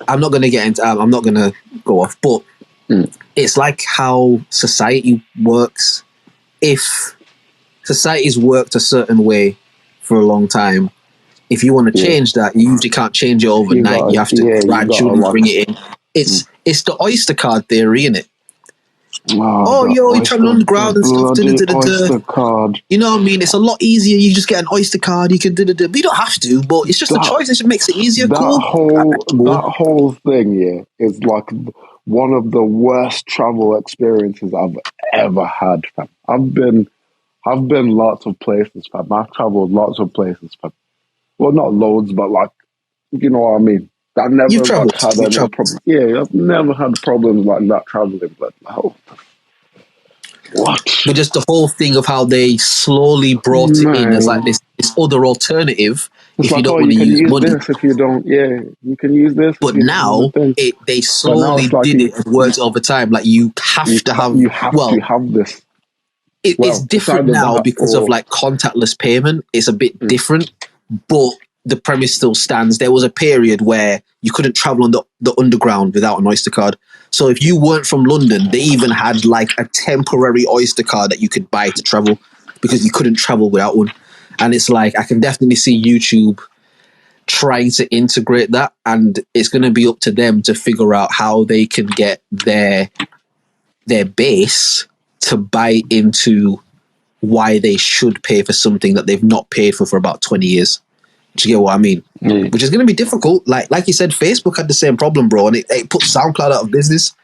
I'm not going to get into. I'm not going to go off, but it's like how society works. If society's worked a certain way for a long time, if you want to Yeah. change that, you usually can't change it You overnight. got. You have to Yeah. You got gradually like. bring it in. It's the Oyster card theory, innit? Oh, Oh, the yo, you travel oyster, the underground and stuff. bloody oyster card. You know what I mean? It's a lot easier. You just get an Oyster card. You can but you don't have to. But it's just a That choice. It just makes it easier. that Cool. whole Cool. that whole thing, yeah, is like one of the worst travel experiences I've ever had, fam. I've been lots of places, fam. I've traveled lots of places, fam. Well, not loads, but like, you know what I mean. I You've never like traveled. had You've any traveled. problem. Yeah, I've never had problems like that traveling. But oh, what, But just the whole thing of how they slowly brought it in as like man? this other alternative It's if you like, don't oh, want you to can use use money. this if you don't. Yeah, you can use this if But you don't want now the thing. they But now slowly it's like did it and worked over time. Like you have to have. you have to Well, have this. it's Well, it's different either now that because of or like contactless payment. It's a bit different, but the premise still stands. There was a period where you couldn't travel on the underground without an Oyster card. So if you weren't from London, they even had like a temporary Oyster card that you could buy to travel because you couldn't travel without one. And it's like I can definitely see YouTube trying to integrate that, and it's going to be up to them to figure out how they can get their base to buy into why they should pay for something that they've not paid for about 20 years. Do you get what I mean? Which is going to be difficult. Like you said, Facebook had the same problem, bro, and it put SoundCloud out of business.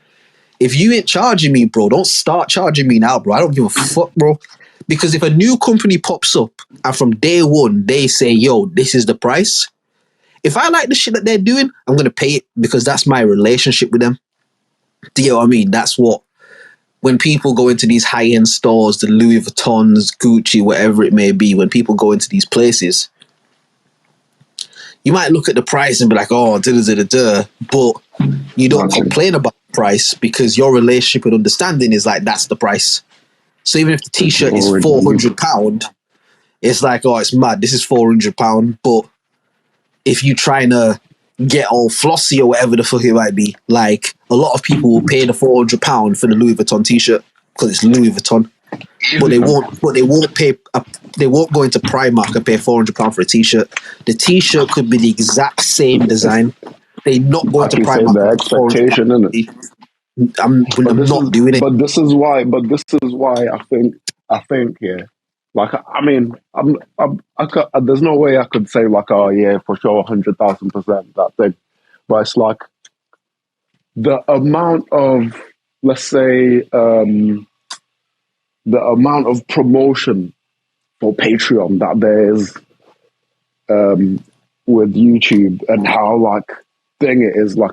If you ain't charging me, bro, don't start charging me now, bro. I don't give a fuck, bro. Because if a new company pops up and from day one they say, yo, this is the price, if I like the shit that they're doing, I'm going to pay it because that's my relationship with them. Do you know what I mean? That's what, when people go into these high-end stores, the Louis Vuittons, Gucci, whatever it may be, when people go into these places, you might look at the price and be like, oh, but you don't complain about the price because your relationship and understanding is like, that's the price. So even if the t-shirt is £400, it's like, oh, it's mad. This is £400. But if you trying to get all flossy or whatever the fuck it might be, like a lot of people will pay the £400 for the Louis Vuitton t-shirt because it's Louis Vuitton. But they won't pay. They won't go into Primark and pay £400 for a t-shirt. The t-shirt could be the exact same design. They not going to like you say, Primark the and pay expectation, isn't it? £400. I'm not doing it. But this is why I think yeah. Like I mean, there's no way I could say like, oh yeah, for sure, 100,000% that thing. But it's like the amount of, let's say, the amount of promotion for Patreon that there is with YouTube and how like thing it is like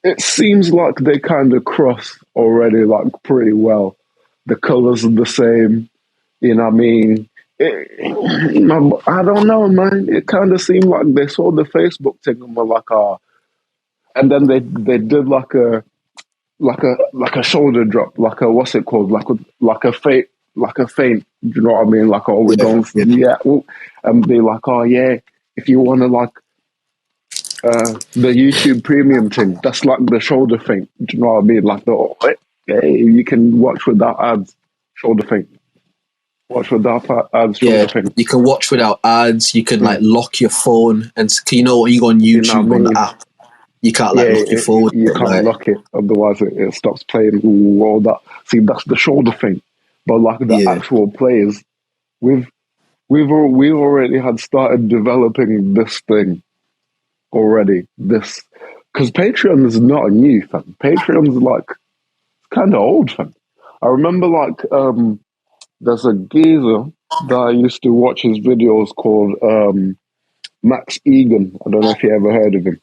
it seems like they kind of cross already like pretty well. The colors are the same, you know what I mean? I don't know, man. It kind of seemed like they saw the Facebook thing and were like, and then they did like a shoulder drop, like a what's it called, like a feint. Do you know what I mean? Like, oh, we're going for and be like, oh yeah, if you want to like the YouTube Premium thing, that's like the shoulder feint. Do you know what I mean? Like hey, you can watch without ads. shoulder thing. Watch without ads, Yeah, shoulder thing. you can watch without ads. You can like lock your phone, and you know when you go on You know YouTube what I on the mean? app, you can't like Yeah, lock your phone. you can't Like, lock it, otherwise it stops playing. All that. See, that's the shoulder thing. But like the yeah, actual players, we've we've already had started developing this thing already. This because Patreon is not a new thing. Patreon's like kind of old thing. I remember like there's a geezer that I used to watch his videos called Max Egan. I don't know if you ever heard of him.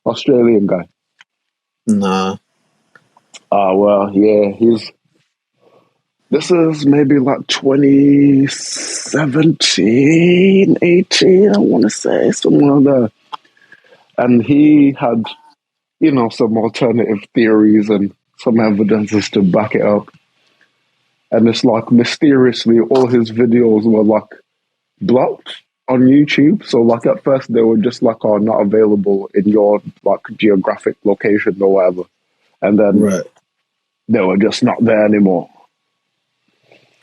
Australian guy. nah, Ah, well, yeah, this is maybe like 2017, 18, I want to say, somewhere there. And he had, some alternative theories and some evidences to back it up. And it's like mysteriously all his videos were like blocked on YouTube. So like at first they were just like, oh, not available in your like geographic location or whatever. And then right, they were just not there anymore.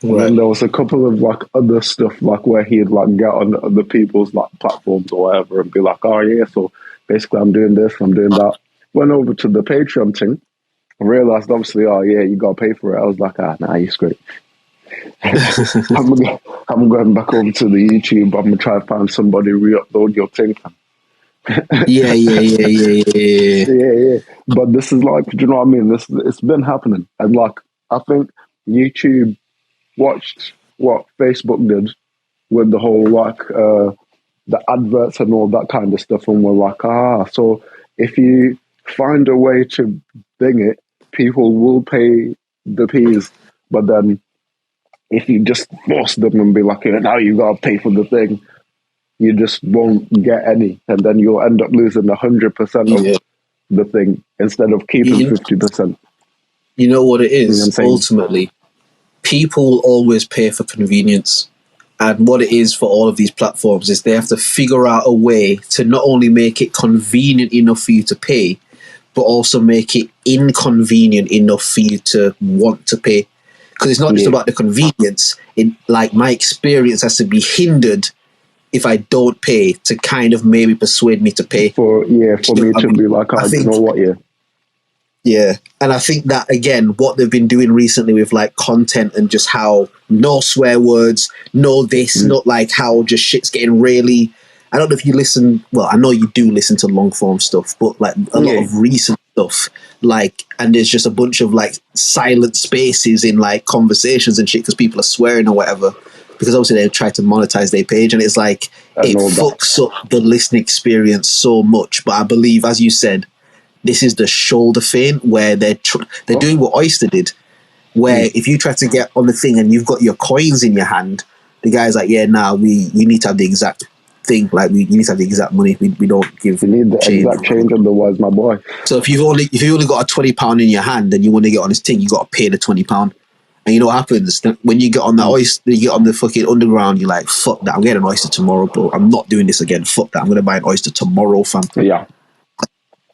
And then right, there was a couple of like other stuff like where he'd like get on other people's like platforms or whatever and be like, oh yeah, so basically I'm doing this, I'm doing that. Went over to the Patreon thing. I realized obviously, oh yeah, you gotta pay for it. I was like, nah, you're straight. I'm going back over to the YouTube. I'm gonna try to find somebody re-upload your thing. yeah, yeah, yeah, yeah, yeah, Yeah. But this is like, do you know what I mean? It's been happening, and like I think YouTube watched what Facebook did with the whole like the adverts and all that kind of stuff, and we're like, so if you find a way to bing it, people will pay the fees, but then if you just force them and be like, now you gotta pay for the thing, you just won't get any, and then you'll end up losing 100% of yeah. the thing instead of keeping You, 50%. you know what it You know what I'm is? saying? Ultimately, people will always pay for convenience. And what it is for all of these platforms is they have to figure out a way to not only make it convenient enough for you to pay, but also make it inconvenient enough for you to want to pay. Because it's not just Yeah. about the convenience. It like my experience has to be hindered if I don't pay to kind of maybe persuade me to pay. For me to be like, I do you think know what? Yeah. yeah. And I think that, again, what they've been doing recently with like content and just how no swear words, no this, not like how just shit's getting really. I don't know if you listen. Well, I know you do listen to long form stuff, but like a lot of recent stuff, like, and there's just a bunch of like silent spaces in like conversations and shit because people are swearing or whatever. Because obviously they try to monetize their page, and it's like it fucks up the listening experience so much. But I believe, as you said, this is the shoulder thing where they're doing what Oyster did, where if you try to get on the thing and you've got your coins in your hand, the guy's like, yeah, nah, we need to have the exact thing, like you need to have the exact money. We don't give. You need the exact change, otherwise, my boy. So if you've only got a £20 in your hand and you want to get on this thing, you got to pay the £20. And you know what happens when you get on that oyster, you get on the fucking underground. You're like, fuck that, I'm getting an oyster tomorrow, bro. I'm not doing this again. Fuck that, I'm gonna buy an oyster tomorrow, fam. Yeah.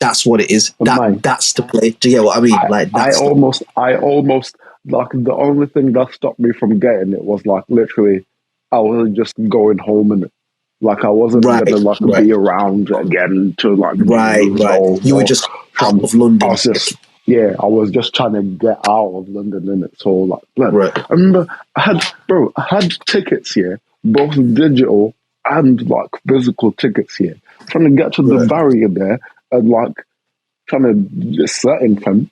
That's what it is. That's the play. Do you get what I mean? I almost like the only thing that stopped me from getting it was like literally I was just going home and like I wasn't gonna be around again to like you were just out of London. I was just trying to get out of London, and it's all like I remember I had tickets here, both digital and like physical tickets here, trying to get to the barrier there and like trying to just set in them.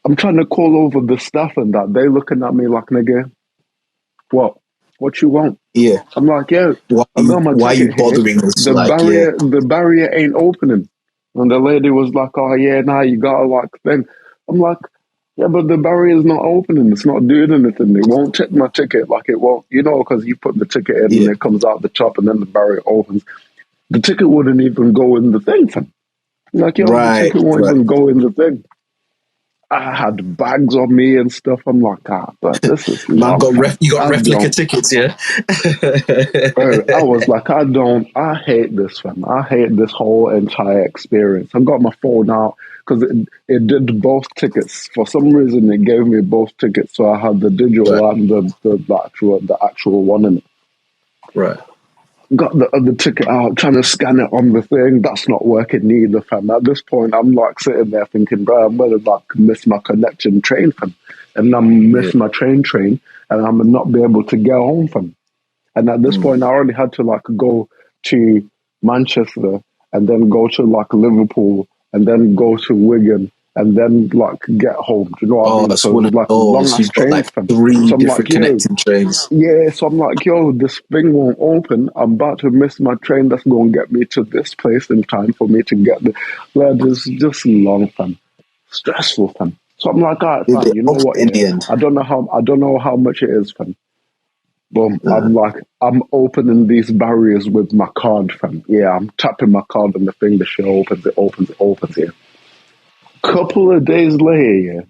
I'm trying to call over the staff and that. They looking at me like, nigga, what you want? Yeah. I'm like, yeah, I got my why are you ticket bothering here. us? The barrier ain't opening. And the lady was like, oh yeah, nah, you gotta like thing. I'm like, yeah, but the barrier's not opening. It's not doing anything. They won't check my ticket. Like it won't, because you put the ticket in and it comes out the top and then the barrier opens. The ticket wouldn't even go in the thing. Like, the ticket won't even go in the thing. I had bags on me and stuff. I'm like, but this is Man, long, fam. you got I replica don't. tickets, yeah? Bro, I was like, I hate this, fam. I hate this whole entire experience. I got my phone out because it did both tickets. For some reason, it gave me both tickets. So I had the Right, digital and the actual one in it. right. Got the other ticket out, trying to scan it on the thing. That's not working neither, fam. At this point, I'm like sitting there thinking, bro, I'm gonna like miss my connection train, fam. And I'm Yeah. miss my train, and I'm not be able to get home, fam. And at this point, I already had to like go to Manchester and then go to like Liverpool and then go to Wigan and then like get home. Do you know what I Oh, mean? that's So it one was of like long those. ass You've got like trains, fam. three So I'm like, different yo, connecting trains. yeah. So I'm like, yo, this thing won't open. I'm about to miss my train that's going to get me to this place in time for me to get the. Like, it's just long, fam. Stressful, fam. So I'm like, all right, Did fam. they You know open what? in Yeah, the end? I don't know how much it is, fam. Boom. Uh, I'm opening these barriers with my card, fam. Yeah, I'm tapping my card on the thing, the shit opens, yeah. Couple of days later, yeah,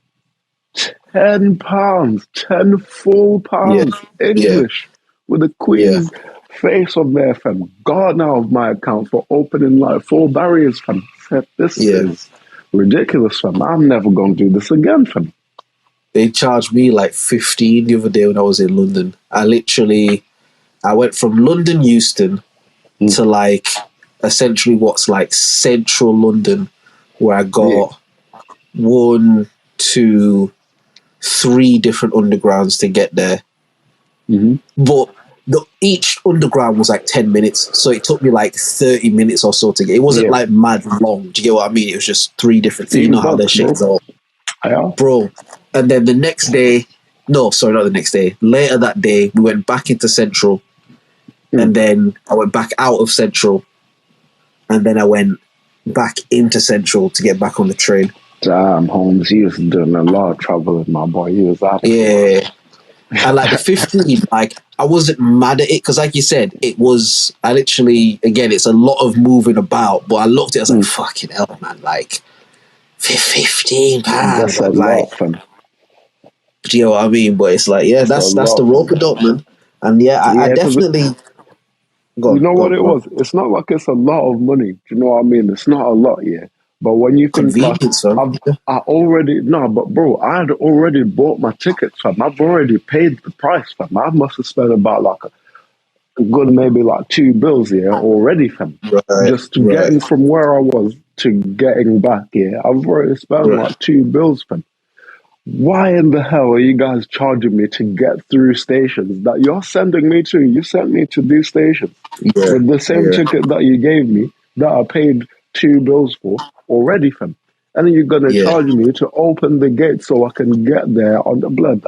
£10, 10 full yeah, pounds, yeah, English, with a yeah, queen's face on there, fam. Gone out of my account for opening like 4 barriers, fam. Said, this yeah. is ridiculous, fam. I'm never gonna do this again, fam. They charged me like 15 the other day when I was in London. I went from London Euston Mm. to like essentially what's like central London, where I Yeah. got one, two, three different undergrounds to get there. Mm-hmm. But each underground was like 10 minutes. So it took me like 30 minutes or so to get. It wasn't Yeah. like mad long. Do you get what I mean? It was just three different things. You Easy know how their bucks, shit bro. is all. Yeah. Bro. And then the next day, no, sorry, not the next day. Later that day, we went back into Central. And then I went back out of Central. And then I went back into Central to get back on the train. Damn, Holmes, he was doing a lot of traveling, my boy. He was out. Yeah. And like the 15, like I wasn't mad at it because, like you said, I literally, again, it's a lot of moving about. But I looked at it, I was like, fucking hell, man. Like, £15. That's a Like, lot, fam. do you know what I mean? But it's like, yeah, That's a that's the lot, rope fam. a dope, man. And yeah, I Yeah, because definitely. you know Go what on, it go on. was? It's not like it's a lot of money. Do you know what I mean? It's not a lot, yeah. But when you think like, Convenience, fam. I already, no, but bro, I had already bought my tickets, fam. I've already paid the price, fam. I must have spent about like a good maybe like £2 here already, fam. Right, Just to right, getting from where I was to getting back, yeah. I've already spent right. like £2, fam. Why in the hell are you guys charging me to get through stations that you're sending me to? You sent me to these stations Yeah, with the same yeah, ticket that you gave me that I paid £2 for already, fam. And then you're gonna yeah. charge me to open the gate so I can get there on the blood.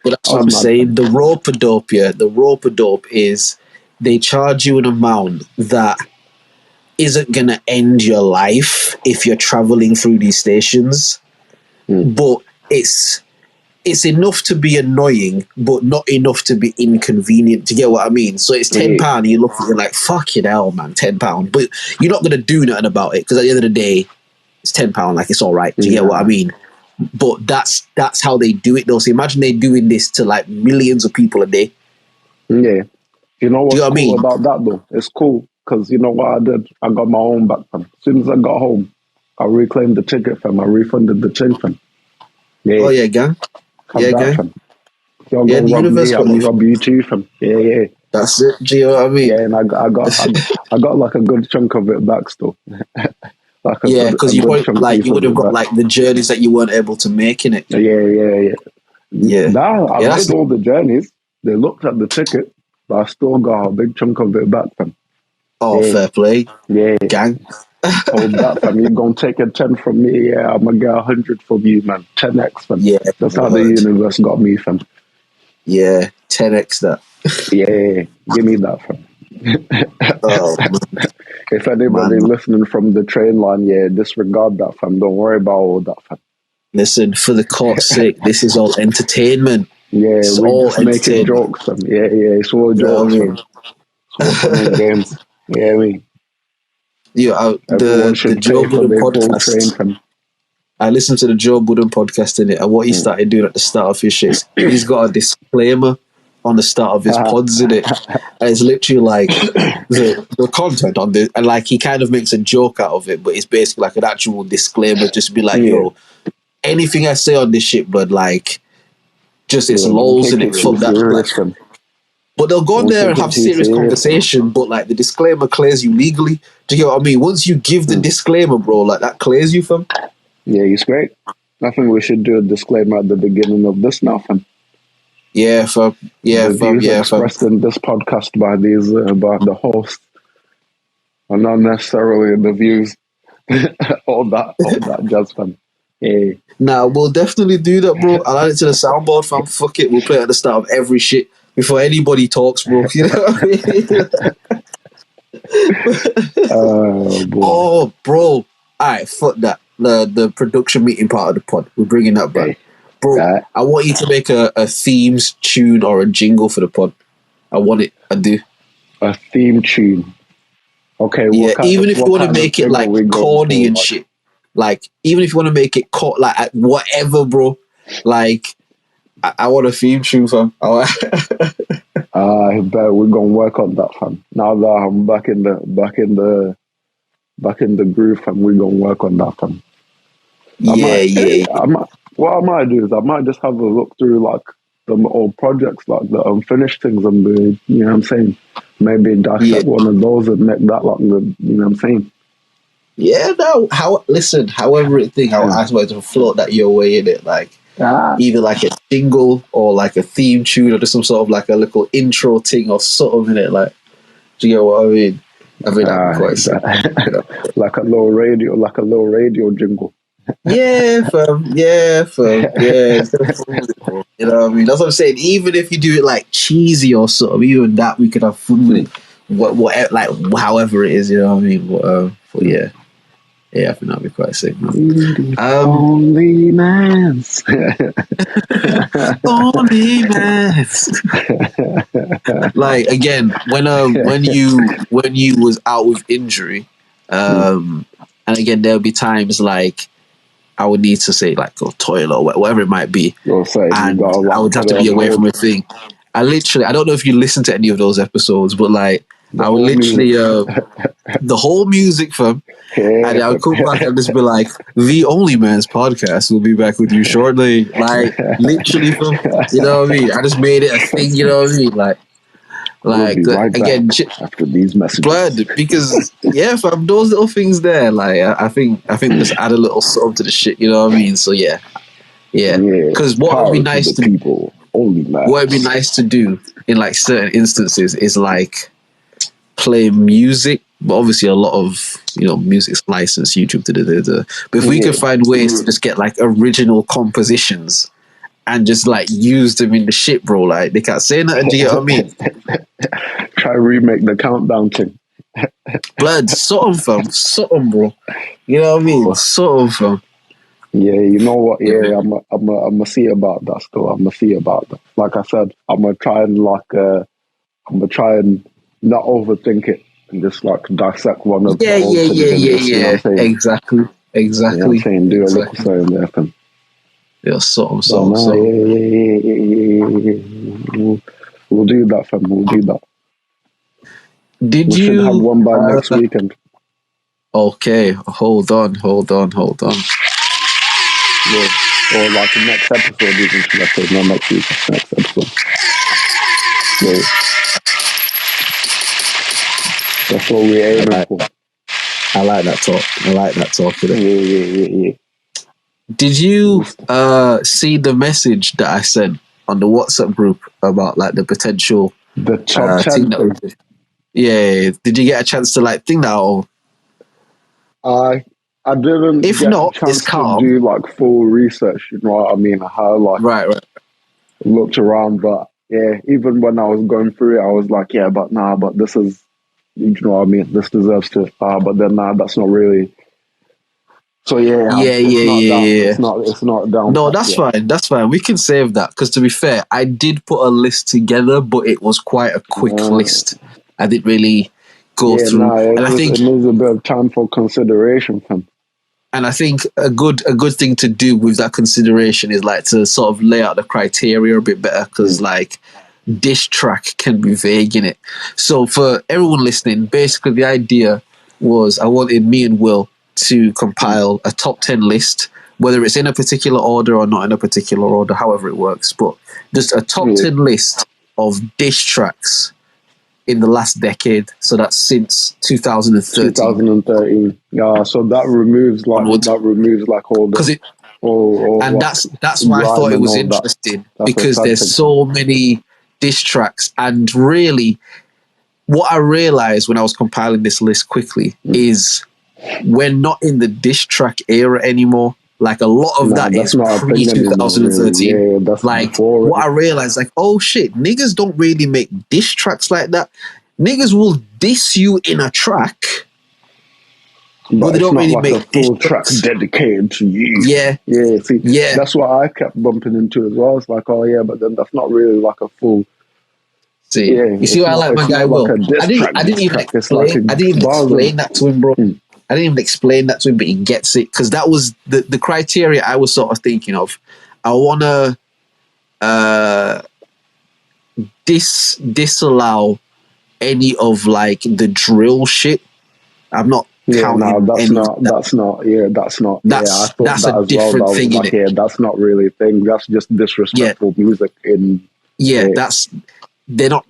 But I that's what was I'm mad, fam. saying. The rope a dope, yeah, the rope a dope is they charge you an amount that isn't going to end your life if you're traveling through these stations, but it's enough to be annoying, but not enough to be inconvenient. To get what I mean? So it's £10. Yeah, And you look at it like fucking hell, man, £10. But you're not going to do nothing about it because at the end of the day, it's £10. Like it's all right. Do you get what I nah, mean? But that's how they do it though. So imagine they doing this to like millions of people a day. yeah. You know Do you what's know what I cool mean? about that though? It's cool because you know what I did? I got my own back, fam. As soon as I got home, I reclaimed the ticket, fam. I refunded the tin, fam. Oh Yeah, yeah, gang. have Yeah, that, gang. fam. You're Yeah, gonna the rob universe me, I'm got gonna you. rob you too, fam. Yeah, yeah. That's it. Do you know what I mean? Yeah, and I got like a good chunk of it back still. Like Yeah, because a you good probably chunk like piece you would of have it got back. like the journeys that you weren't able to make in it. Yeah, yeah, yeah. Yeah, Now I yeah. That's made all the journeys. They looked at the ticket, but I still got a big chunk of it back, fam. oh, Yeah, fair play, yeah. gang. Told that, fam. You gonna take a 10 from me? Yeah, I'm gonna get 100 from you, man. 10x, fam. Yeah, That's how the word. universe got me, fam. Yeah, 10x that. Yeah, give me that, fam. Oh If anybody man. listening from the train line, yeah, disregard that, fam. Don't worry about all that, fam. Listen, for the court's sake, this is all entertainment. Yeah, It's we all just making entertainment. jokes, fam. Yeah, yeah, it's all You know what I jokes, fam. mean? It's all fun and games. Yeah, I mean, Yeah, everyone the should Joe pay for Budden their full train, podcast. fam. I listened to the Joe Budden podcast in it, and what he started doing at the start of his shit, he's got a disclaimer on the start of his pods in it, and it's literally like the content on this, and like he kind of makes a joke out of it, but it's basically like an actual disclaimer, just be like, yo, anything I say on this shit, blood, like, just it's lols in it, fuck that. Like, but they'll go on there and have serious conversation, but like the disclaimer clears you legally. Do you get what I mean? Once you give the disclaimer, bro, like that clears you, fam. Yeah, he's great. I think we should do a disclaimer at the beginning of this now, fam. Yeah, fam. Yeah, fam. Yeah, fam. Expressed in this podcast by these by the host, and not necessarily the views. all that jazz, fam. Yeah. Nah, we'll definitely do that, bro. I'll add it to the soundboard, fam. Fuck it, we'll play it at the start of every shit before anybody talks, bro. You know what I mean? Oh, bro. Alright, fuck that. The production meeting part of the pod. We're bringing that back. Bro, I want you to make a themes tune or a jingle for the pod. I want it. I do. A theme tune. Okay. Yeah, even if you want to make it like corny and shit. Like, even if you want to make it like whatever, bro. Like, I want a theme tune, fam. I bet we're gonna work on that, fam. Now that I'm back in the groove, fam, we're gonna work on that, fam. What I might do is I might just have a look through like the old projects, like the unfinished things, and you know what I'm saying. Maybe dissect one of those and make that like the, you know what I'm saying. Yeah, no. However it think, I suppose to float that your way in it, like either like a jingle or like a theme tune or just some sort of like a little intro thing or something in it. Like, do you get what I mean? I think that'd be quite sick. like a little radio jingle. Yeah, fam. Yeah. You know what I mean? That's what I'm saying. Even if you do it like cheesy or something, even that we could have fun with it. What like however it is, you know what I mean? But yeah. Yeah, I think that'd be quite sick, man. OnlyMans. OnlyMans. Like again, when you was out with injury, and again there'll be times like I would need to say like go toilet or whatever it might be, and I would have to be away from a thing. I don't know if you listen to any of those episodes, but like I would literally the whole music, fam. And I would come back and just be like, the OnlyMans podcast will be back with you shortly. Like, literally, fam. You know what I mean? I just made it a thing, you know what I mean? Like we'll right again, after these messages. Blood, because, yeah, fam, those little things there, like, I think just add a little something to the shit, you know what I mean? So, yeah. Because what would be nice to people, OnlyMans. What would be nice to do in, like, certain instances is, like, play music, but obviously a lot of music's licensed YouTube. But if we could find ways to just get like original compositions and just like use them in the shit, bro, like they can't say nothing. Do you know what I mean? Try remake the countdown thing. Blood, something, bro. You know what I mean? Something. Yeah, you know what? Yeah, I'm gonna see about that. Still, I'm gonna see about that. Like I said, I'm gonna try and not overthink it and just like dissect one of yeah. Exactly. You know what I'm saying? Do a little something there, fam. Yeah, something. We'll do that, fam. We'll do that. We should have one by next weekend. Okay, hold on. Yeah, or like the next episode, even let's say not next week, next episode. Yeah. That's what we're aiming for. I like that talk. Yeah. Did you see the message that I sent on the WhatsApp group about like the potential the top 10 thing? Yeah. Did you get a chance to like think that or? I didn't. If get not, a chance it's calm. to do like full research. You know what I mean? I had like looked around, but yeah, even when I was going through it, I was like, yeah, but this is. You know what I mean? This deserves to. But then that's not really. So yeah. It's not down. No, that's fine. That's fine. We can save that because to be fair, I did put a list together, but it was quite a quick list. I didn't really go through. And I think it needs a bit of time for consideration, fam. And I think a good thing to do with that consideration is like to sort of lay out the criteria a bit better, because like diss track can be vague in it. So for everyone listening, basically the idea was I wanted me and Will to compile a top 10 list, whether it's in a particular order or not in a particular order, however it works, but just a top 10 list of diss tracks in the last decade. So that's since 2013. 2013. Yeah, so that removes like Onwards. all the and that's why I thought it was interesting, because there's so many diss tracks. And really, what I realized when I was compiling this list quickly is we're not in the diss track era anymore. Like a lot of that is pre 2013. Yeah, like what I realized, like, oh shit, niggas don't really make diss tracks like that. Niggas will diss you in a track, but they don't really make a full track dedicated to you. Yeah. See, that's what I kept bumping into as well. It's like, oh yeah, but then that's not really like a full. See, you see what I like, my guy Will. I didn't even explain that to him, bro. I didn't even explain that to him, but he gets it, because that was the criteria I was sort of thinking of. I want to disallow any of like the drill shit. I'm not counting. That's not. That's a different thing. Like, that's not really a thing. That's just disrespectful music. They're not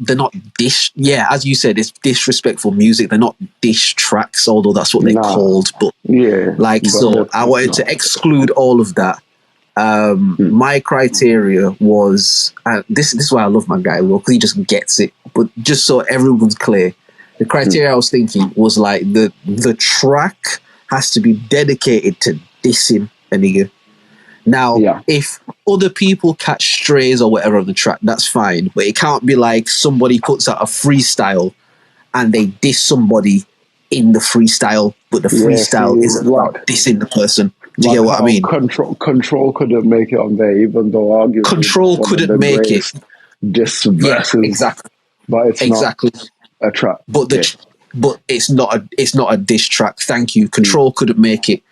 dish. Yeah, as you said, it's disrespectful music. They're not dish tracks, although that's what they're called. But I wanted to exclude all of that. My criteria was this is why I love my guy Will, because he just gets it. But just so everyone's clear, the criteria I was thinking was like the track has to be dedicated to dissing a nigga. Now, if other people catch strays or whatever on the track, that's fine. But it can't be like somebody puts out a freestyle and they diss somebody in the freestyle, but the freestyle isn't about dissing the person. Do you get what I mean? Control couldn't make it on there, even though arguably Control couldn't make it. Diss versus, exactly. But it's not a track. But but it's not a diss track. Thank you. Control couldn't make it.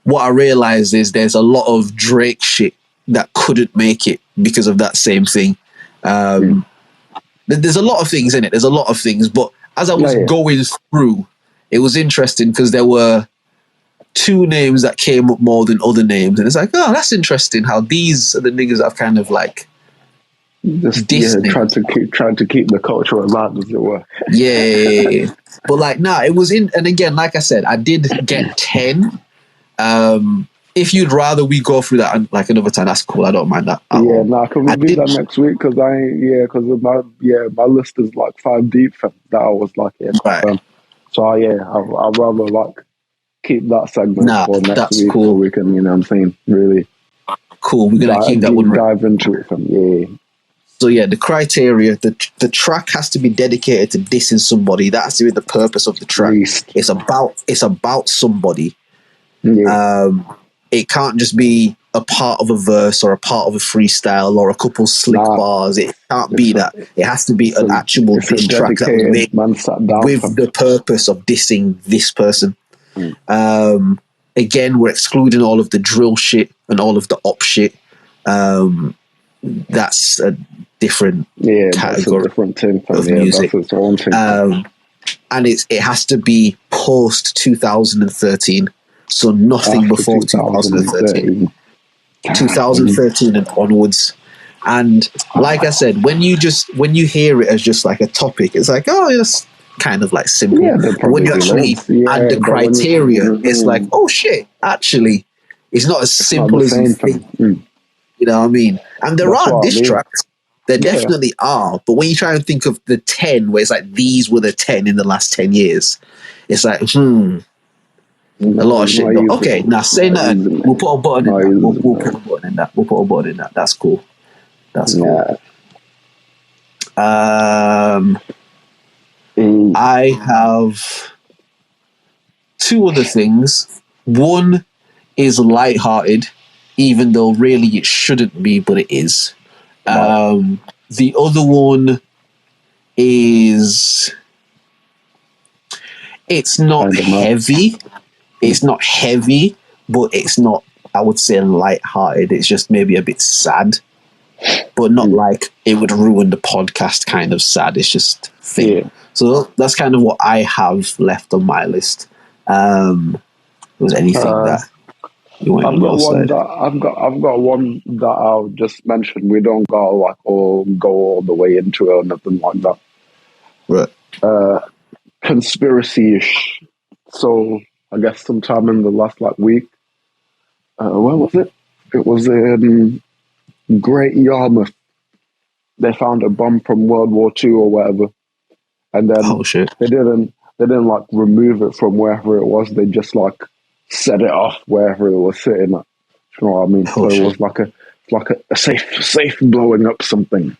What I realized is there's a lot of Drake shit that couldn't make it because of that same thing. There's a lot of things in it. There's a lot of things. But as I was going through, it was interesting because there were two names that came up more than other names. And it's like, oh, that's interesting how these are the niggas that I've kind of like trying to keep the culture alive, as it were. But like, it was in. And again, like I said, I did get 10. If you'd rather we go through that like another time, that's cool. I don't mind that. Can we do that next week? Because my list is like 5 deep. That I was like, so I'd rather like keep that segment for next week. Cool. So we can, you know what I'm saying, really cool. We're gonna keep that one. Dive into it. So the criteria, the track has to be dedicated to dissing somebody. That has to be the purpose of the track. It's about somebody. It can't just be a part of a verse or a part of a freestyle or a couple slick bars. It can't be that. It has to be an actual diss track that was made with the purpose of dissing this person. Again, we're excluding all of the drill shit and all of the op shit. That's a different category, different thing of music. That's its own thing. And it has to be post 2013. So nothing before 2013. 2013 and onwards. And like I said, when you hear it as just like a topic, it's like, oh, it's kind of like simple. But when you actually add the criteria, it's like, oh shit, actually, it's not as simple as you think. You know what I mean? And there are diss tracks. There definitely are. But when you try and think of the 10, where it's like, these were the 10 in the last 10 years, it's like, a lot of shit. Okay, now say nothing. We'll put a button in that. We'll put a button in that. We'll put a button in that. That's cool. That's cool. I have 2 other things. One is lighthearted, even though really it shouldn't be, but it is. The other one is, it's not heavy, it's not heavy, but it's not, I would say, light-hearted. It's just maybe a bit sad, but not like it would ruin the podcast kind of sad. It's just thing. Yeah. So that's kind of what I have left on my list. Was anything that you want I've on got your one side? that I've got one that I'll just mention. We don't go like go all the way into it or nothing like that. Right. Conspiracy-ish. So I guess sometime in the last week, where was it? It was in Great Yarmouth. They found a bomb from World War II or whatever, and then Oh shit. they didn't like remove it from wherever it was. They just like set it off wherever it was sitting at. You know what I mean? Oh, so it shit. was like a safe blowing up something.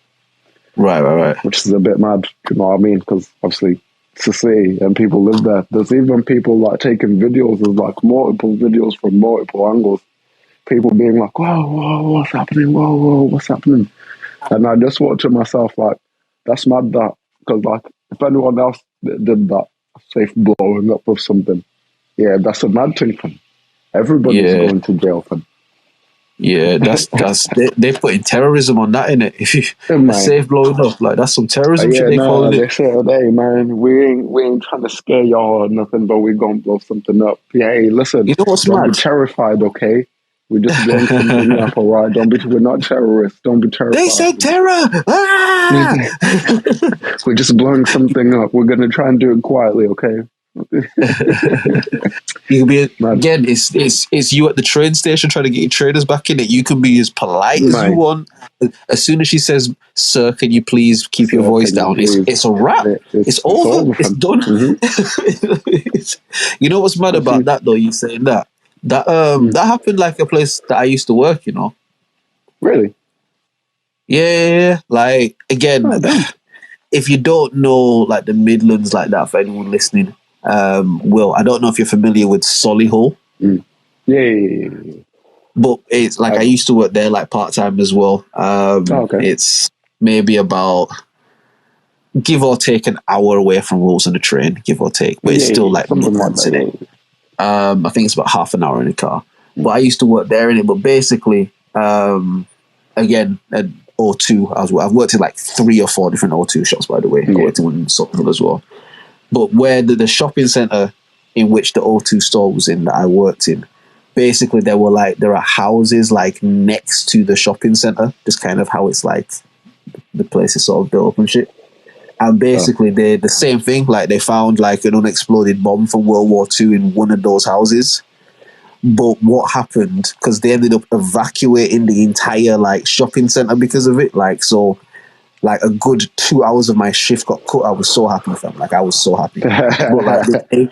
Right. Which is a bit mad. You know what I mean? Because obviously it's a city and people live there. There's even people like taking videos. There's like multiple videos from multiple angles. People being like, whoa, what's happening? Whoa, what's happening? And I just thought to myself, like, that's mad that, because like, if anyone else did that, safe blowing up of something, yeah, that's a mad thing, fam. Everybody's going to jail, fam. Yeah, that's they putting terrorism on that, innit? If you a safe blowing up, like that's some terrorism shit they calling they it. say, hey man, we ain't trying to scare y'all or nothing, but we gonna blow something up. Yeah, hey, listen, You know what's don't mad? be terrified, okay? We're just blowing something up, all right? We're not terrorists. Don't be terrified. They said terror. Ah! We're just blowing something up. We're gonna try and do it quietly, okay? You can be again. It's you at the train station trying to get your traders back in it. You can be as polite as you want. As soon as she says, "Sir, can you please keep your voice down?" It's a wrap. It's over. It's done. You know what's mad about that though? You saying that that happened like a place that I used to work. You know. Really? Yeah. Like again, if you don't know like the Midlands like that, for anyone listening, Will, I don't know if you're familiar with Solihull. Yeah. But it's like I used to work there like part time as well. It's maybe about give or take an hour away from Wolves on the train, give or take, but it's still like Midlands in it. I think it's about half an hour in a car. But I used to work there in it. But basically, again, at O2, I've worked in like 3 or 4 different O2 shops, by the way. I worked in one in Sutton as well. But where the shopping centre in which the O2 store was in that I worked in, basically there are houses like next to the shopping centre, just kind of how it's like the place is sort of built up and shit. And basically they the same thing, like they found like an unexploded bomb from World War II in one of those houses. But what happened, because they ended up evacuating the entire like shopping centre because of it, like so like a good 2 hours of my shift got cut. I was so happy, fam. Like I was so happy. But like they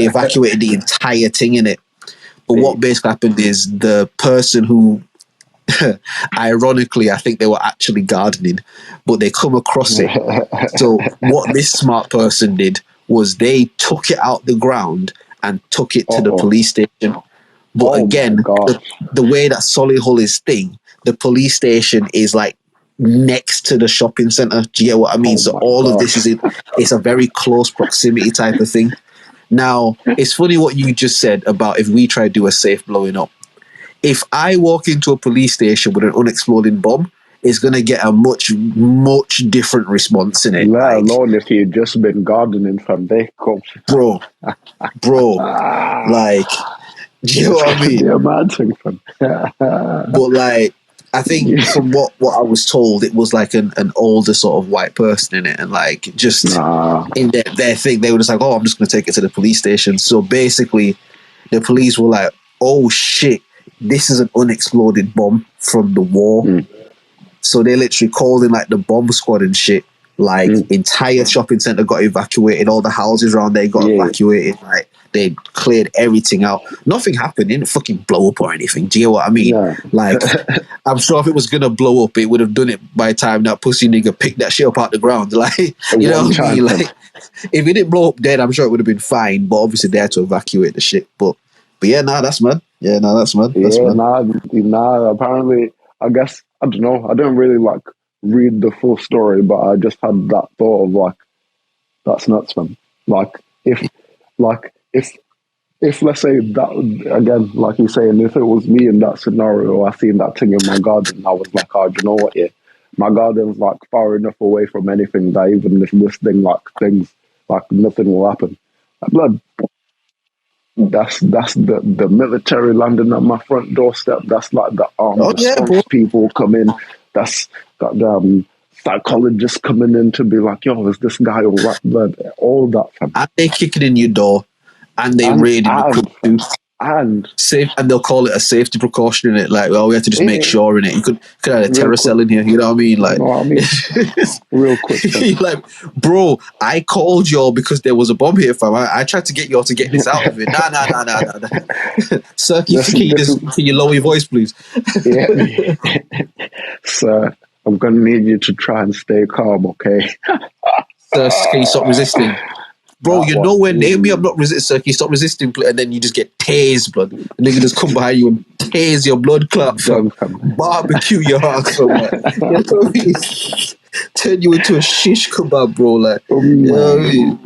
evacuated the entire thing in it. But what basically happened is the person who, ironically, I think they were actually gardening, but they come across it. So what this smart person did was they took it out the ground and took it to the police station. But again, the way that Solihull is thing, the police station is like next to the shopping centre. Do you get what I mean? So all of this it's a very close proximity type of thing. Now, it's funny what you just said about if we try to do a safe blowing up. If I walk into a police station with an unexploded bomb, it's going to get a much, much different response in it. Let alone if you've just been gardening from there. Bro, like, do you know what I mean? Yeah, mad thing, fam. But like, I think from what I was told, it was like an older sort of white person in it, and like just in their thing, they were just like, "Oh, I'm just going to take it to the police station." So basically, the police were like, "Oh shit, this is an unexploded bomb from the war." So they literally called in like the bomb squad and shit. Like entire shopping center got evacuated. All the houses around there got evacuated. Like they cleared everything out. Nothing happened. It didn't fucking blow up or anything. Do you know what I mean? Like, I'm sure if it was gonna blow up, it would have done it by the time that pussy nigga picked that shit up out the ground. Like, you know what I mean? Like, if it didn't blow up dead, I'm sure it would have been fine. But obviously they had to evacuate the shit. But yeah, that's mad. Yeah, that's mad. That's mad. Apparently, I guess I don't know. I don't really like read the full story, but I just had that thought of like, that's nuts, man. Like if if let's say that again, like you're saying, if it was me in that scenario, I seen that thing in my garden, I was like, oh, do you know what? Yeah, my garden's like far enough away from anything that even if this thing like things like nothing will happen. Blood, that's the military landing at my front doorstep. That's like the armed Oh yeah, bro. response people come in. That's got the psychologists coming in to be like, yo, is this guy all right? Blood, all that, fam. And they kick it in your door, and they And raiding the crib too. and Safe, and they'll call it a safety precaution in it. Like, well, we have to just make it, sure in it. You could have a real terror quick, cell in here. You know what I mean? you Like, know what I mean? Real quick, fam. you're like, bro, I called y'all because there was a bomb here, fam. I tried to get y'all to get this out of it. Nah. Sir, can you lower your voice, please? Yeah, sir, I'm gonna need you to try and stay calm, okay? Sir, can you stop resisting? Bro, That you're one. nowhere near me. I'm not resisting, sir. Can you stop resisting? And then you just get tased, blood. And nigga just come behind you and tase your blood clot, fam. Barbecue your heart, fam. Like, you know what I mean? Turn you into a shish kebab, bro. Like, Oh, you know what I man. mean?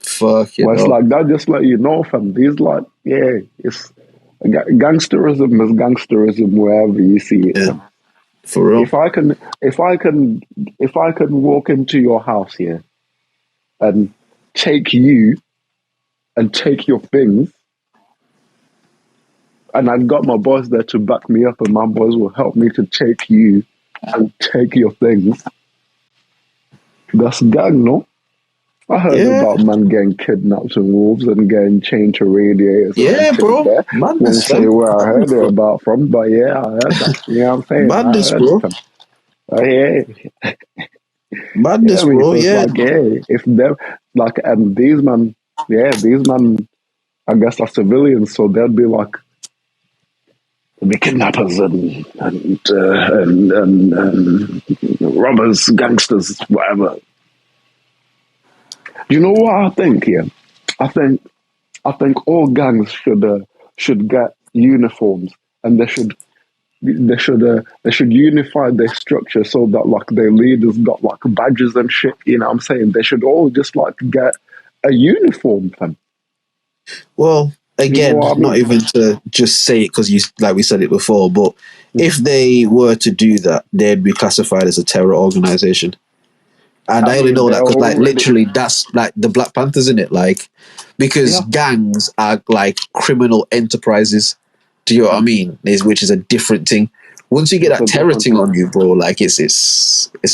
Fuck, you Well, it's know. like that. Just let you know, fam. These like, yeah, it's gangsterism is gangsterism wherever you see it, Yeah, fam. for real. If I can walk into your house here and take you and take your things, and I've got my boys there to back me up, and my boys will help me to take you and take your things. That's gang, no? I heard Yeah, about man getting kidnapped and wolves and getting chained to radiators and yeah, everything bro. there. Won't Madness, say fam. where I heard Madness, it bro. about from, but yeah, I heard that. You know what I'm saying? I Madness, heard bro. it. Yeah, Madness, me. bro. So it's Yeah. like, yeah, if them like, and these man, I guess are civilians, so they'll be like the kidnappers and robbers, gangsters, whatever. Do you know what I think? Yeah, I think I think all gangs should get uniforms, and they should unify their structure so that like their leaders got like badges and shit. You know what I'm saying? They should all just like get a uniform, fam. Well, You know again, what I not mean? even to just say it because you, like we said it before, but if they were to do that, they'd be classified as a terror organization. And I I only mean, know they that because, like, already, literally, that's like the Black Panthers in it. Like, because yeah, gangs are like criminal enterprises. Do you know what I mean? Which is a different thing. Once you get it's that a terror different thing thing. on you, bro, like it's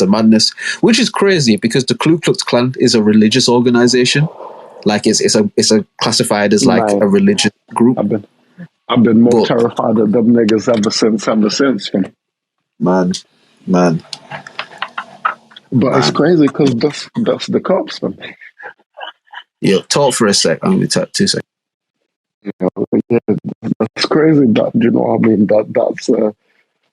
a madness. Which is crazy because the Ku Klux Klan is a religious organization. Like it's a classified as like Man, a religious group. I've been I've been more But terrified of them niggas ever since, fam. man, man, But it's man. crazy because that's the cops, fam. Yo, talk for a sec. I'm gonna talk 2 seconds. Yeah, that's crazy. That you know what I mean.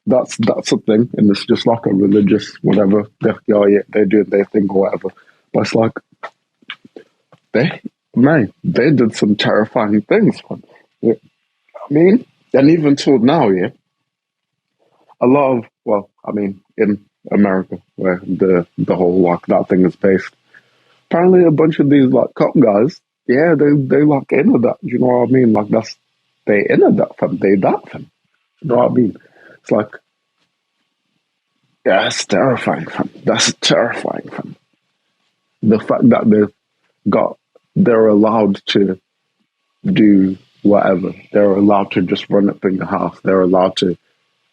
That's a thing, and it's just like a religious whatever. They do their thing or whatever. But it's like they they did some terrifying things. Man. Yeah, I mean, and even till now, yeah, a lot of in America where the whole like that thing is based. Apparently, a bunch of these like cop guys, yeah, they like into that. You know what I mean? Like they into that fam. They that fam. You know what I mean? It's like yeah, it's terrifying fam. That's terrifying fam. The fact that they're allowed to do whatever. They're allowed to just run up in your house. They're allowed to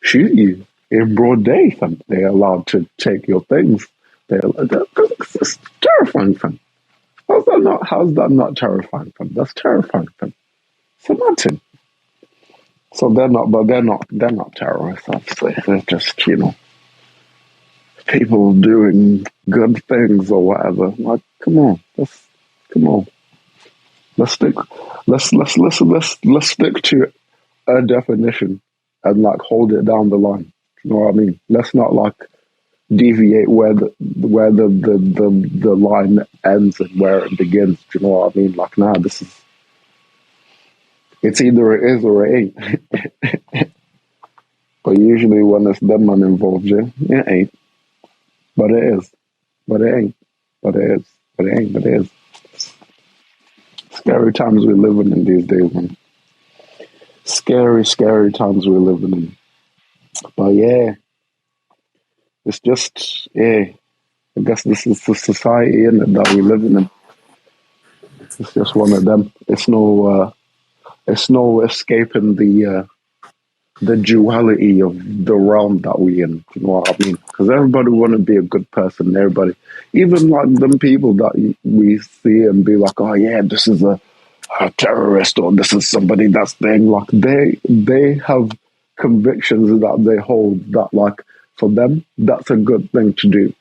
shoot you in broad day, fam. They're allowed to take your things. It's terrifying, fam. How's that not terrifying, fam? That's terrifying, fam. So nothing. So they're not terrorists, obviously. They're just, people doing good things or whatever. Like, come on. Come on. Let's stick let's stick to a definition and like hold it down the line. You know what I mean? Let's not like deviate where the line ends and where it begins. Do you know what I mean? Like, nah, it's either it is or it ain't. But usually when it's them man involved, yeah, it ain't. But it is. But it ain't. But it is. But it ain't. But it is. Scary times we're living in these days, man. Scary, scary times we're living in. But yeah, it's just I guess this is the society in it that we're living in. It's just one of them. It's no escaping the duality of the realm that we in. You know what I mean? Because everybody want to be a good person. Everybody, even like them people that we see and be like, oh yeah, this is a terrorist, or this is somebody that's thing. Like they have convictions that they hold that, like, for them that's a good thing to do.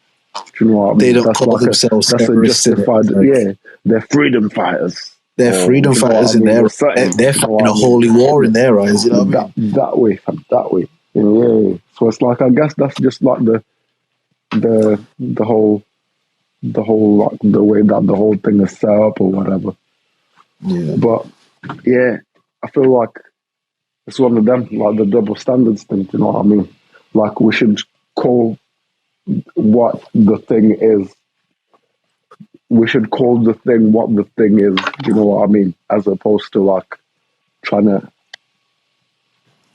Do you know what I mean? They don't That's call like themselves that's a terrorists. justified. Yeah, they're freedom fighters. They're Or, freedom you know what fighters I in mean? their Or something. they're You know fighting what a I mean? holy war in their eyes. You know what I mean? That way, fam, that way. Yeah. So it's like, I guess that's just like the whole like the way that the whole thing is set up or whatever. Yeah. But yeah, I feel like it's one of them, like the double standards thing. You know what I mean? Like, we should call what the thing is. We should call the thing what the thing is. You know what I mean? As opposed to like trying to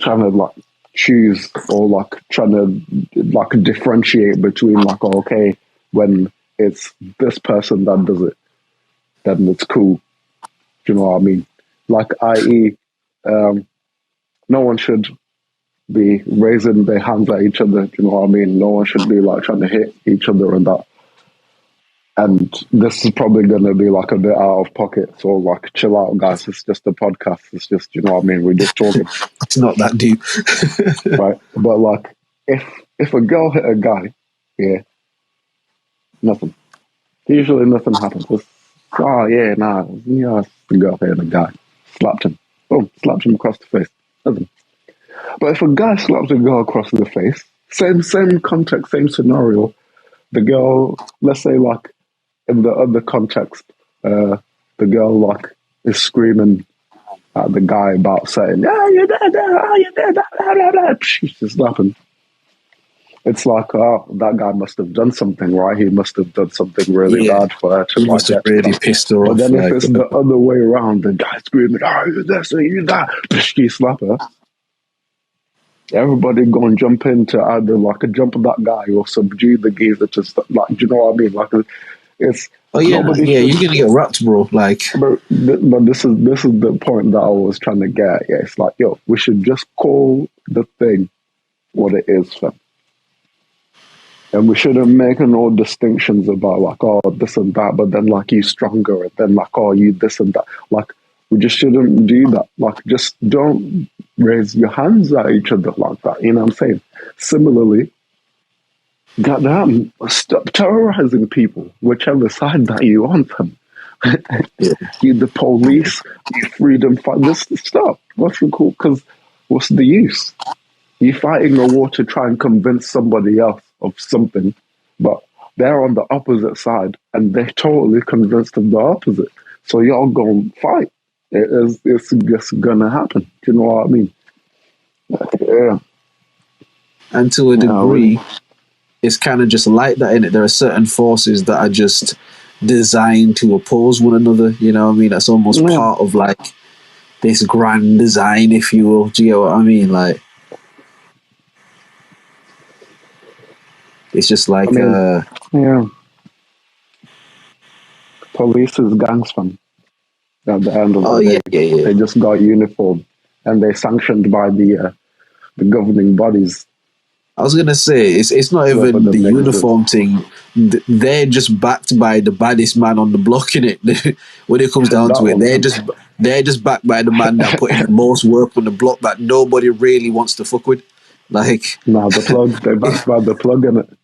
like choose, or like trying to like differentiate between, like, oh, okay, when it's this person that does it, then it's cool. Do you know what I mean? Like, i.e., no one should be raising their hands at each other. Do you know what I mean? No one should be like trying to hit each other and that. And this is probably going to be like a bit out of pocket, so like chill out, guys. It's just a podcast. It's just, you know what I mean? We're just talking. It's not that deep. Right? But like, if a girl hit a guy, yeah, nothing. Usually nothing happens. It's, oh yeah, nah, yeah, the girl hit a guy, slapped him, boom, slapped him across the face. Nothing. But if a guy slaps a girl across the face, same context, same scenario. The girl, let's say, like, in the other context, the girl like is screaming at the guy about saying, "Yeah, you did that, oh, you did that, blah, blah, blah." She's just laughing. It's like, oh, that guy must have done something, right? He must have done something really bad for her to He like must have get really stuff. pissed her But off. then if Like, it's the other way around, the guy screaming, "Oh, you this, you that," she slap her. Everybody go and jump in to either like jump that guy or subdue the geezer to stuff. Like, do you know what I mean? Like, it's oh yeah, nobody yeah, should. you're gonna get wrapped, bro. Like, But this is the point that I was trying to get at. Yeah, it's like, yo, we should just call the thing what it is, fam. And we shouldn't make no distinctions about like, oh, this and that, but then like you stronger, and then like, oh, you this and that. Like, we just shouldn't do that. Like, just don't raise your hands at each other like that. You know what I'm saying? Similarly, goddamn, stop terrorizing people, whichever side that you on them. You the police, you freedom fighters, stop. What's the cool? Because what's the use? You're fighting a war to try and convince somebody else of something, but they're on the opposite side and they're totally convinced of the opposite. So y'all gonna fight. It's just gonna happen. Do you know what I mean? Yeah. and to a degree, it's kind of just like that, in it. There are certain forces that are just designed to oppose one another. You know what I mean? That's almost part of like this grand design, if you will. Do you get what I mean? Like, it's just like, yeah. Police is gangs, fam. At the end of the day, yeah. they just got uniform and they're sanctioned by the governing bodies. I was gonna say it's not even the uniform thing. They're just backed by the baddest man on the block, in it. When it comes down to it, they're just backed by the man that put in the most work on the block that nobody really wants to fuck with. Like, nah, the plug. They're backed by the plug in it.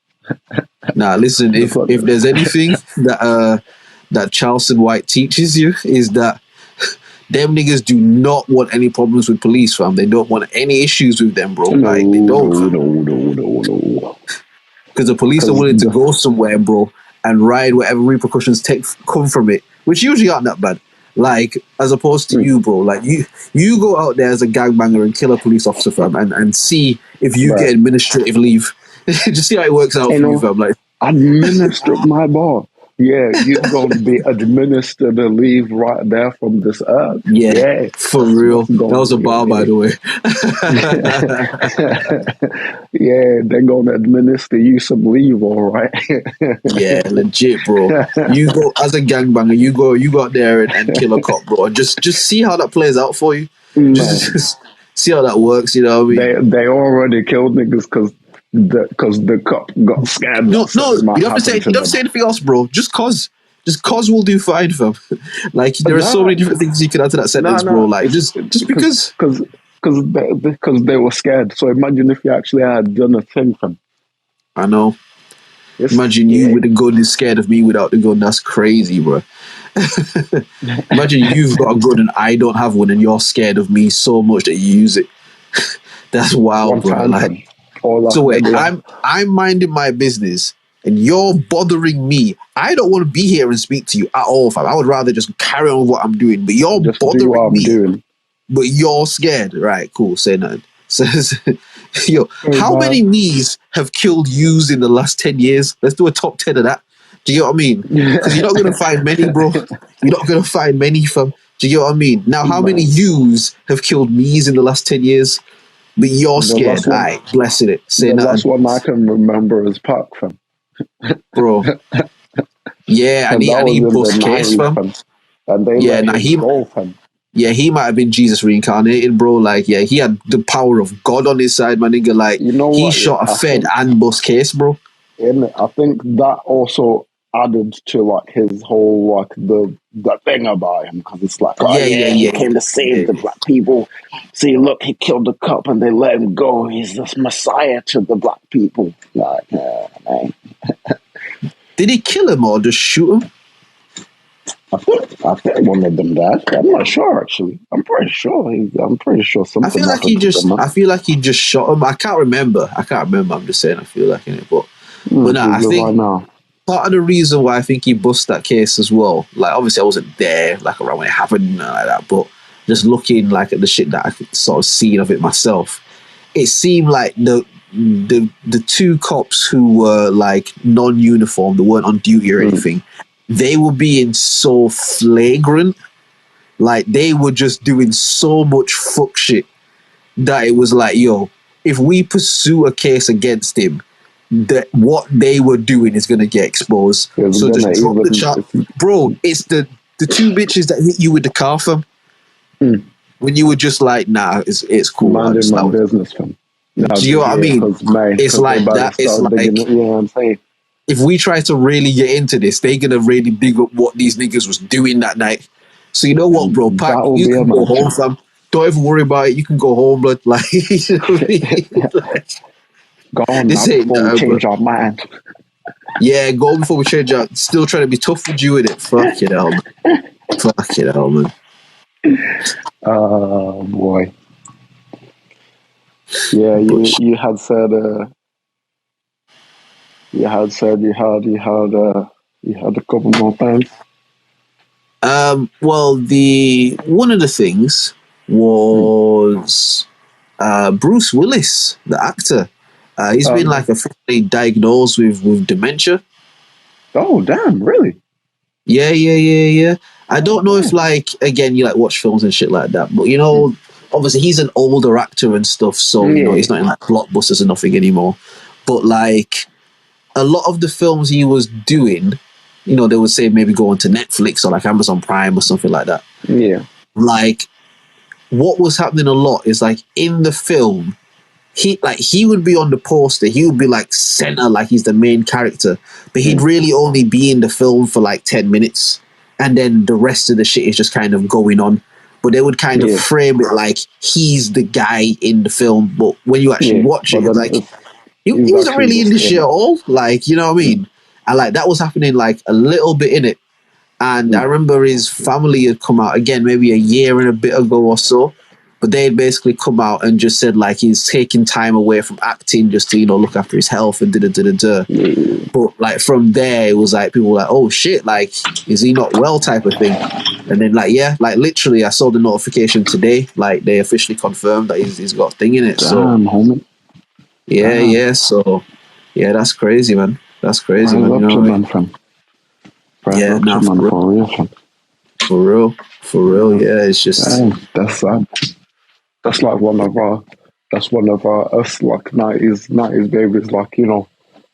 Nah, listen. If there's anything that Charleston White teaches you, is that them niggas do not want any problems with police, fam. They don't want any issues with them, bro. Like, they don't. No. Because the police are willing to go somewhere, bro, and ride whatever repercussions come from it, which usually aren't that bad. Like, as opposed to you, bro. Like, you go out there as a gangbanger and kill a police officer, fam, and see if you get administrative leave. Just see how it works out for you, fam. Like, administer my ball. Yeah, you're going to be administered a leave right there from this earth. Yeah, Yeah, for that's real. what's That going was a on. bar, by the way. Yeah, they're going to administer you some leave, all right. Yeah, legit, bro. You go as a gangbanger. You go out there and kill a cop, bro. And just see how that plays out for you. Just, Man, just see how that works. You know what I mean? they already killed niggas because the cop got scared No, that no, something might happen you to don't have to them. say anything else, bro. Just cause will do fine, fam. Like there are so Nah, many different things you can add to that nah, sentence, bro. nah. Like It's just because. because they were scared. So imagine if you actually had done a thing from I know. this. Imagine you Yeah, with the gun is scared of me without the gun. That's crazy, bro. Imagine you've got a gun and I don't have one, and you're scared of me so much that you use it. That's wild, one bro. time Like from all that so, wait, nigga. I'm minding my business, and you're bothering me. I don't want to be here and speak to you at all, fam. I would rather just carry on with what I'm doing. But you're Just do what bothering I'm me. doing. But you're scared, right? Cool. Say nothing. Says, yo, Hey, how man. many me's have killed yous in the last 10 years? Let's do a top 10 of that. Do you get what I mean? Because you're not gonna find many, bro. You're not gonna find many, fam. Do you get what I mean? Now, how many Man, yous have killed me's in the last 10 years? But you're the last scared. one, Alright, blessing it. Say the last nothing, one I can remember is Park fam, bro. Yeah, and that and was he in the bust case, '90s, fam. fam, and they Yeah, let now him go, fam. he might have been Jesus reincarnated, bro. Like, yeah, he had the power of God on his side, my nigga. Like, You know he what? Yeah, shot a Fed and bust case, bro. I think that also added to like his whole like the thing about him because it's like, oh Yeah, yeah, yeah, he yeah, came to yeah, save the yeah. black people. See, look, he killed the cop and they let him go. He's this messiah to the black people. Like, man. Did he kill him or just shoot him? I think one of them died. I'm not sure actually. I'm pretty sure something happened to them. Man. I feel like he just shot him. I can't remember. I'm just saying. I feel like in it, but nah. I Google right think now. part of the reason why I think he bust that case as well. Like, obviously, I wasn't there, like around when it happened, like that. But just looking like at the shit that I could sort of seen of it myself, it seemed like the two cops who were like non-uniform, they weren't on duty or Mm, anything. They were being so flagrant, like they were just doing so much fuck shit that it was like, yo, if we pursue a case against him, that what they were doing is gonna get exposed. it's So gonna just drop the even chat, bro. It's the two bitches that hit you with the car from when you were just like, nah, it's cool. I minding just my that was, business, fam. do you know what I mean? Because they about to It's start digging. like You know what I'm saying? if we try to really get into this, they're gonna really dig up what these niggas was doing that night. So you know what, bro? And Pack, that will you be a can go home, matchup. fam. Don't even worry about it. You can go home, blood. Like, you know what I mean? Like, Go on now this ain't before we nothing, bro. change our mind. Yeah, go before we change out. Still trying to be tough with you with it. Fuck it hell, man. Fuck it hell, man. Oh boy. Yeah, But you had said you had a couple more times. well, the one of the things Hmm. was Bruce Willis, the actor. He's been Um. like officially diagnosed with dementia. Oh damn! Really? Yeah, yeah, yeah, yeah. I Oh don't know if damn. like again you like watch films and shit like that, but you know, obviously he's an older actor and stuff, so you know Yeah. he's not in like blockbusters and nothing anymore. But like a lot of the films he was doing, you know, they would say maybe go onto Netflix or like Amazon Prime or something like that. Yeah. Like what was happening a lot is like in the film, he would be on the poster, he would be like center, like he's the main character, but he'd Mm. really only be in the film for like 10 minutes, and then the rest of the shit is just kind of going on. But they would kind of Yeah. frame it like he's the guy in the film, but when you actually Yeah. watch it, But it's then like he he's wasn't actually really in just the in shit at it. all. Like, you know what I mean? And like that was happening like a little bit in it. And I Mm. remember his family had come out again maybe a year and a bit ago or so. But they had basically come out and just said like he's taking time away from acting just to, you know, look after his health and da da da da da. Yeah. But like from there it was like people were like, oh shit, like is he not well type of thing. And then like yeah, like literally I saw the notification today, like they officially confirmed that he's got a thing in it. So Damn, homie. yeah, Damn. yeah. So yeah, that's crazy, man. That's crazy, Rise man. You up know to what I mean? man, fam. Yeah, action, man, for real, fam. For real. Yeah, it's just That's sad. That's like one of our us like nineties babies, like, you know,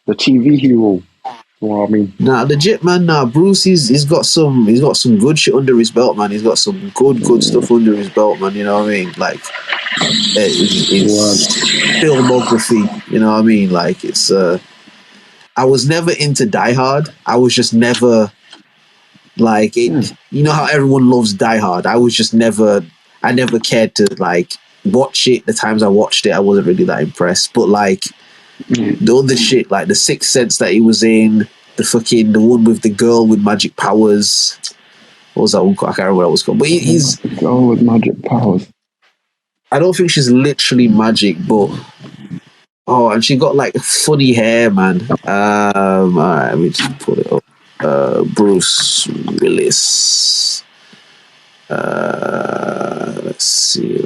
the TV hero. You know what I mean? nah, legit, man. Nah, Bruce, he's got some good shit under his belt, man. He's got some good stuff under his belt, man. You know what I mean? Like his filmography. You know what I mean? Like it's. I was never into Die Hard. I was just never like it. You know how everyone loves Die Hard. I was just never. I never cared to like watch it. The times I watched it, I wasn't really that impressed. But like the other shit, like the Sixth Sense that he was in, the one with the girl with magic powers. What was that one called? I can't remember what it was called. But he's the girl with magic powers. I don't think she's literally magic, but and she got like funny hair, man. All right, let me just pull it up. Bruce Willis. Let's see.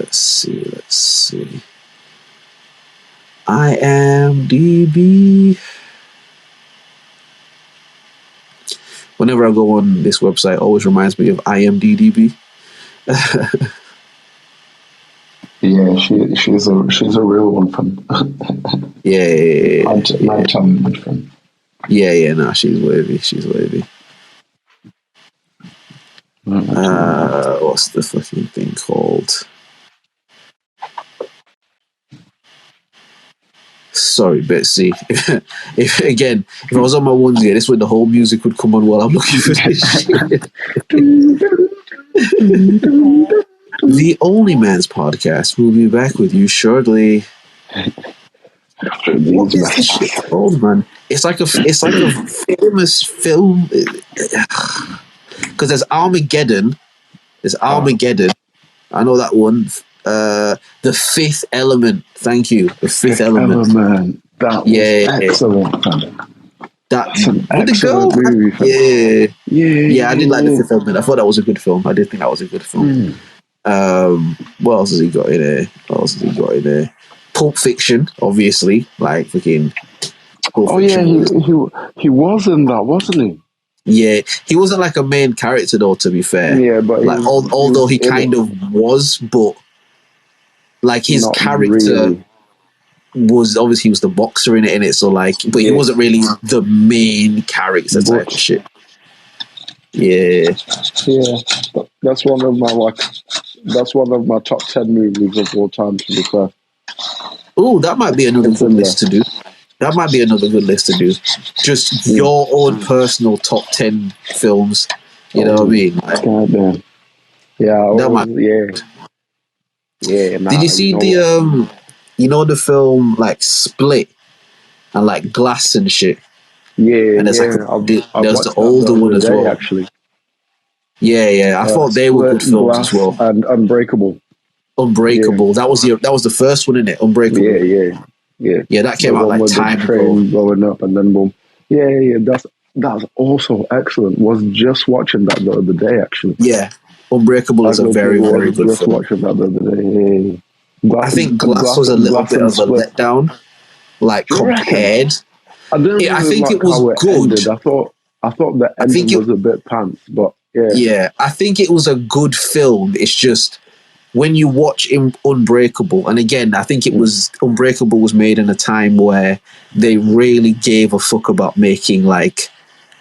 IMDb. Whenever I go on this website, it always reminds me of IMDb. Yeah, she's a real one, fam. Yeah. My challenge, fam. Yeah, no, she's wavy. What's the fucking thing called? Sorry, Betsy. If I was on my onesie, this is when the whole music would come on while I'm looking for this shit. The OnlyMans podcast will be back with you shortly. What is this shit called, man? It's like a famous film. Because there's Armageddon. I know that one. The Fifth Element. Thank you. The Fifth Element. That was excellent, fam. That's an excellent movie, fam. Yeah. I did like The Fifth Element. I thought that was a good film. I did think that was a good film. What else has he got in there? Pulp Fiction, obviously. Like freaking Pulp Fiction. He was in that, wasn't he? Yeah, he wasn't like a main character though, to be fair. Yeah, but like although he kind of was, but like his character was obviously he was the boxer in it, so like, but he wasn't really the main character type of shit. Yeah. That's one of my top 10 movies of all time, to be fair. Oh, that might be another good list to do. Just your own personal top 10 films. You know what I mean? Like, goddamn. Yeah. Yeah. Nah, did you see the film like Split and like Glass and shit? Yeah. And there's there's the older one as well. Actually. Yeah. I thought they were good films Glass as well. And Unbreakable. Yeah. That was the first one, innit? Unbreakable. Yeah, that came out like time ago. Going up and then boom. Yeah. That's also excellent. Was just watching that the other day, actually. Yeah, Unbreakable is a very, very good film. Watching that the other day. Yeah. I think Glass was a little bit of a letdown, like compared. I think it was good. Ended. I thought the ending was a bit pants, but yeah. Yeah, I think it was a good film. It's just when you watch Unbreakable, and again, I think Unbreakable was made in a time where they really gave a fuck about making like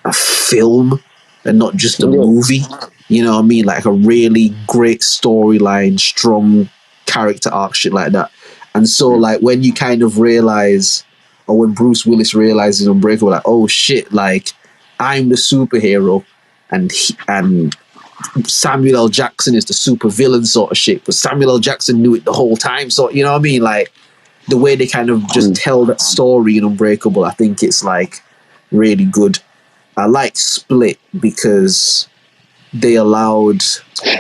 a film and not just a movie. You know what I mean? Like a really great storyline, strong character arc, shit like that. And so like when you kind of realize, or when Bruce Willis realizes Unbreakable, like, oh shit, like I'm the superhero and Samuel L. Jackson is the super villain sort of shit, but Samuel L. Jackson knew it the whole time. So, you know what I mean? Like the way they kind of just tell that story in Unbreakable, I think it's like really good. I like Split because they allowed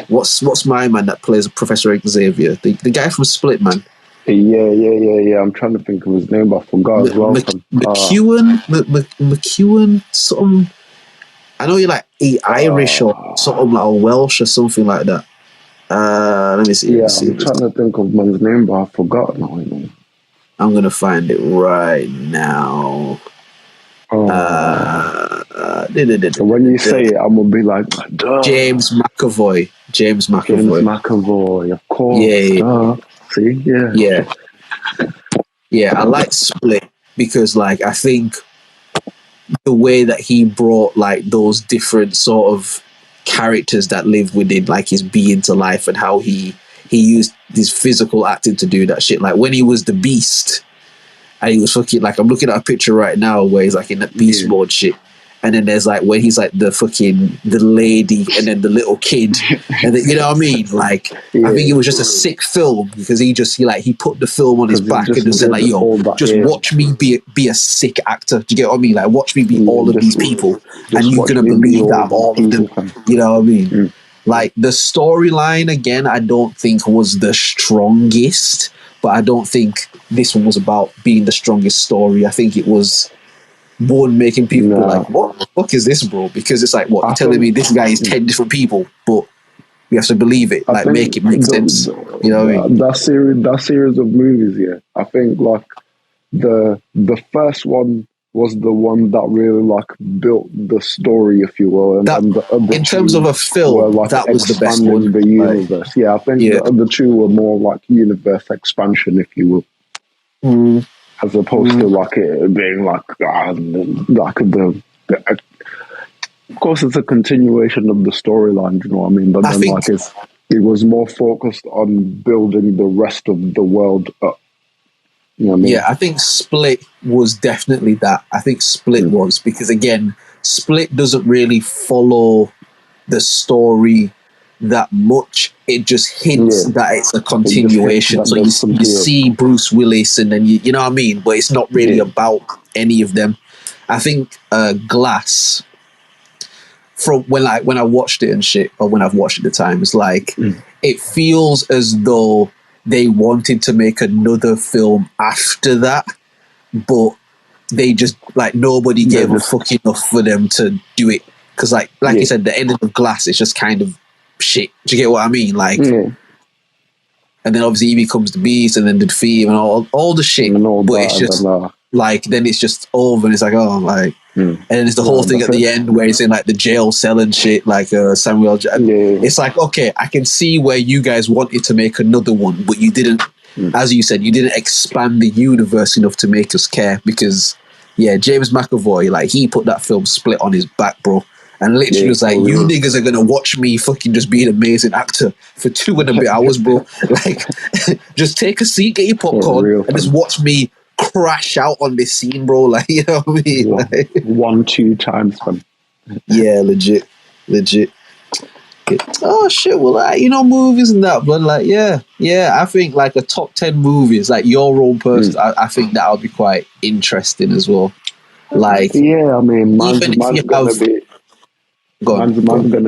what's my man that plays Professor Xavier, the guy from Split, man. Yeah. I'm trying to think of his name, but I forgot as well. McEwen, something. I know you're like Irish or something like or Welsh or something like that. Let me see. I'm trying to think of man's name, but I forgot now. I'm gonna find it right now. And when you say it, I'm gonna be like, duh. James McAvoy. James McAvoy, of course. Yeah. Duh. See, Yeah. Yeah, I like Split because, like, I think the way that he brought, like, those different sort of characters that live within, like, his being to life, and how he used his physical acting to do that shit. Like, when he was the Beast, and he was fucking, like, I'm looking at a picture right now where he's, like, in that Beast mode shit. And then there's, like, when he's, like, the lady and then the little kid. And then, you know what I mean? Like, I think it was just a sick film because he put the film on his back and just said, like, yo, just watch me be a sick actor. Do you get what I mean? Like, watch me be all of these people. And you're going to believe that I'm all of them. You know what I mean? Like, the storyline, again, I don't think was the strongest. But I don't think this one was about being the strongest story. I think it was one making people be like, what the fuck is this, bro? Because it's like, what, you're telling me this guy is 10 different people, but we have to believe it, like, make it make sense. You know what I mean? That series of movies, yeah. I think, like, the first one was the one that really, like, built the story, if you will. And the other in terms of a film, were, like, that was the best one. The universe. Like, yeah, I think the other two were more like universe expansion, if you will. As opposed to, like, it being like the of course it's a continuation of the storyline, you know what I mean? But then, like, it was more focused on building the rest of the world up. You know what I mean? Yeah, I think Split was definitely that. I think Split was, because again, Split doesn't really follow the story that much. It just hints that it's a continuation. So you see Bruce Willis, and then you know what I mean, but it's not really about any of them. I think Glass, from when I watched it and shit, or when I've watched it at the time, it's like it feels as though they wanted to make another film after that, but they just, like, nobody gave a fuck enough for them to do it, because like you said, the ending of Glass is just kind of shit. Do you get what I mean? Like, and then obviously he becomes the Beast, and then the Thief, and all the shit. But it's just like, then it's just over, and it's like, oh, like, and then it's the whole thing at the end where it's in, like, the jail cell and shit, like Samuel. It's like, okay, I can see where you guys wanted to make another one, but you didn't. As you said, you didn't expand the universe enough to make us care, because James McAvoy, like, he put that film Split on his back, bro. And literally was like, you niggas are going to watch me fucking just be an amazing actor for 2 and a bit hours, bro. Like, just take a seat, get your popcorn, and just watch me crash out on this scene, bro. Like, you know what I mean? Like, 1-2 times, fun. Yeah, legit. Oh, shit, well, you know, movies and that, but, like, yeah, I think, like, a top 10 movies, like, your own person, I think that'll be quite interesting as well. Like, yeah, I mean, mine's gonna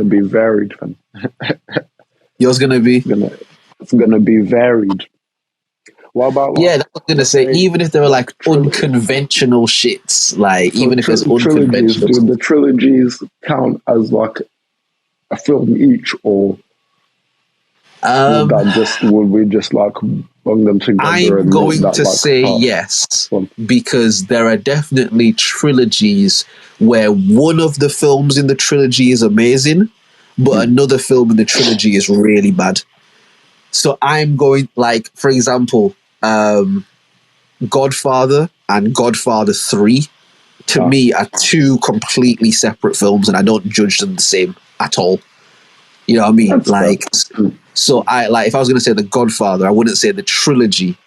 be varied, fam. Yours gonna be? It's gonna be varied. What about, like, that's what I was gonna say. Even if there were, like, unconventional shits, like, even if there's unconventional, do the trilogies count as, like, a film each, or would we just, like, bung them together? I'm going to say yes, because there are definitely trilogies where one of the films in the trilogy is amazing, but another film in the trilogy is really bad. So I'm going, like, for example, Godfather and Godfather 3, to me, are 2 completely separate films, and I don't judge them the same at all. You know what I mean? That's like, so I, like, if I was going to say The Godfather, I wouldn't say the trilogy,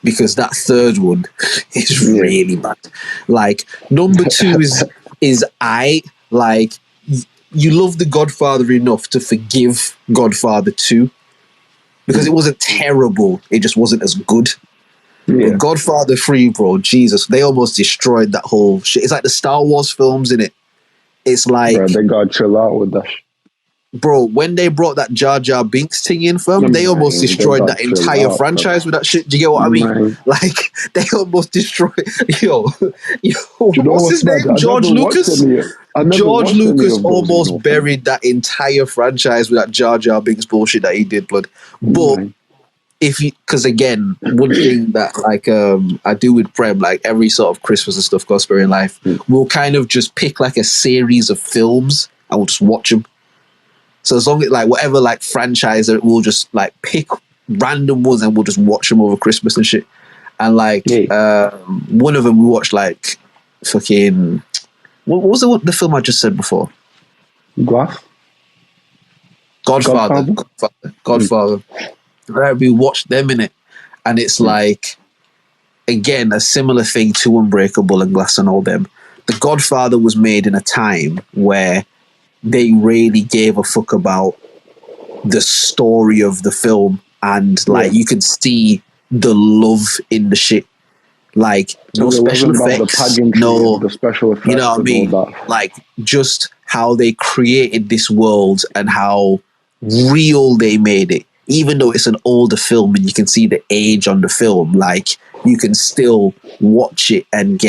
because that third one is really bad. Like, number 2 is like, you love The Godfather enough to forgive Godfather 2, because it wasn't terrible, it just wasn't as good. But Godfather 3, bro, Jesus, they almost destroyed that whole shit. It's like the Star Wars films, innit? It's like, bro, they gotta chill out with that. Bro, when they brought that Jar Jar Binks thing in, fam, they almost destroyed that entire franchise with that shit. Do you get what I mean? Like, they almost destroyed. Yo, what's his name? George Lucas. George Lucas almost buried that entire franchise with that Jar Jar Binks bullshit that he did, blood. But if you, because again, one thing that like I do with Prem, like every sort of Christmas and stuff, Gospel in life, we'll kind of just pick like a series of films and we'll just watch them. So as long as like whatever like franchise, we'll just like pick random ones and we'll just watch them over Christmas and shit. And like one of them we watched like fucking what was the film I just said before? Glass. Godfather. Right, we watched them in it, and it's like again a similar thing to Unbreakable and Glass and all them. The Godfather was made in a time where they really gave a fuck about the story of the film, and like you could see the love in the shit. Like no special effects, no the special effects, you know what I mean? Like just how they created this world and how real they made it. Even though it's an older film and you can see the age on the film, like you can still watch it and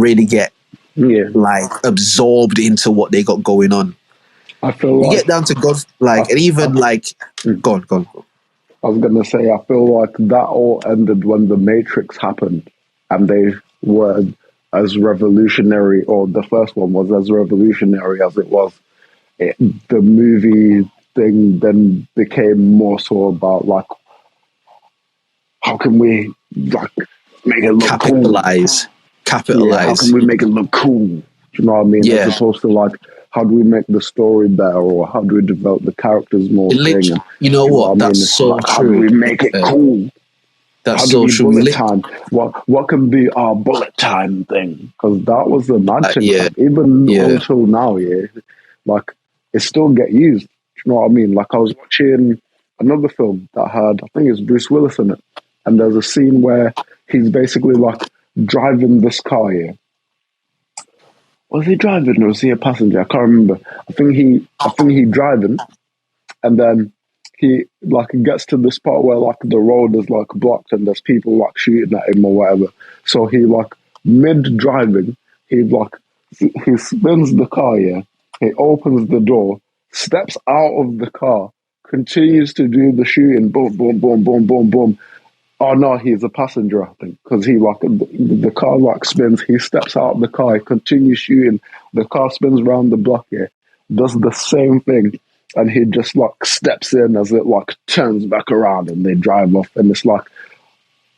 really get like absorbed into what they got going on. I feel you get down to God, like, and even like, go on. I was gonna say, I feel like that all ended when The Matrix happened, and they were as revolutionary, or the first one was as revolutionary as it was. The movie thing then became more so about like, how can we like make it look capitalize? Yeah, how can we make it look cool? Do you know what I mean? Yeah. As opposed to like, how do we make the story better, or how do we develop the characters more? You know what? That's so like, true. How do we make it cool? That's how so do we true. Bullet time. What can be our bullet time thing? Because that was the mad thing. Yeah. Like, even until now, like it still get used. Do you know what I mean? Like I was watching another film that had, I think it's Bruce Willis in it, and there's a scene where he's basically like driving this car. Yeah. Was he driving or was he a passenger? I can't remember. I think he driving, and then he like gets to the spot where like the road is like blocked and there's people like shooting at him or whatever. So he like mid driving, he spins the car, he opens the door, steps out of the car, continues to do the shooting, boom, boom, boom, boom, boom, boom. Oh no, he's a passenger, I think, because he like the car like spins. He steps out of the car, he continues shooting. The car spins around the block, does the same thing, and he just like steps in as it like turns back around, and they drive off. And it's like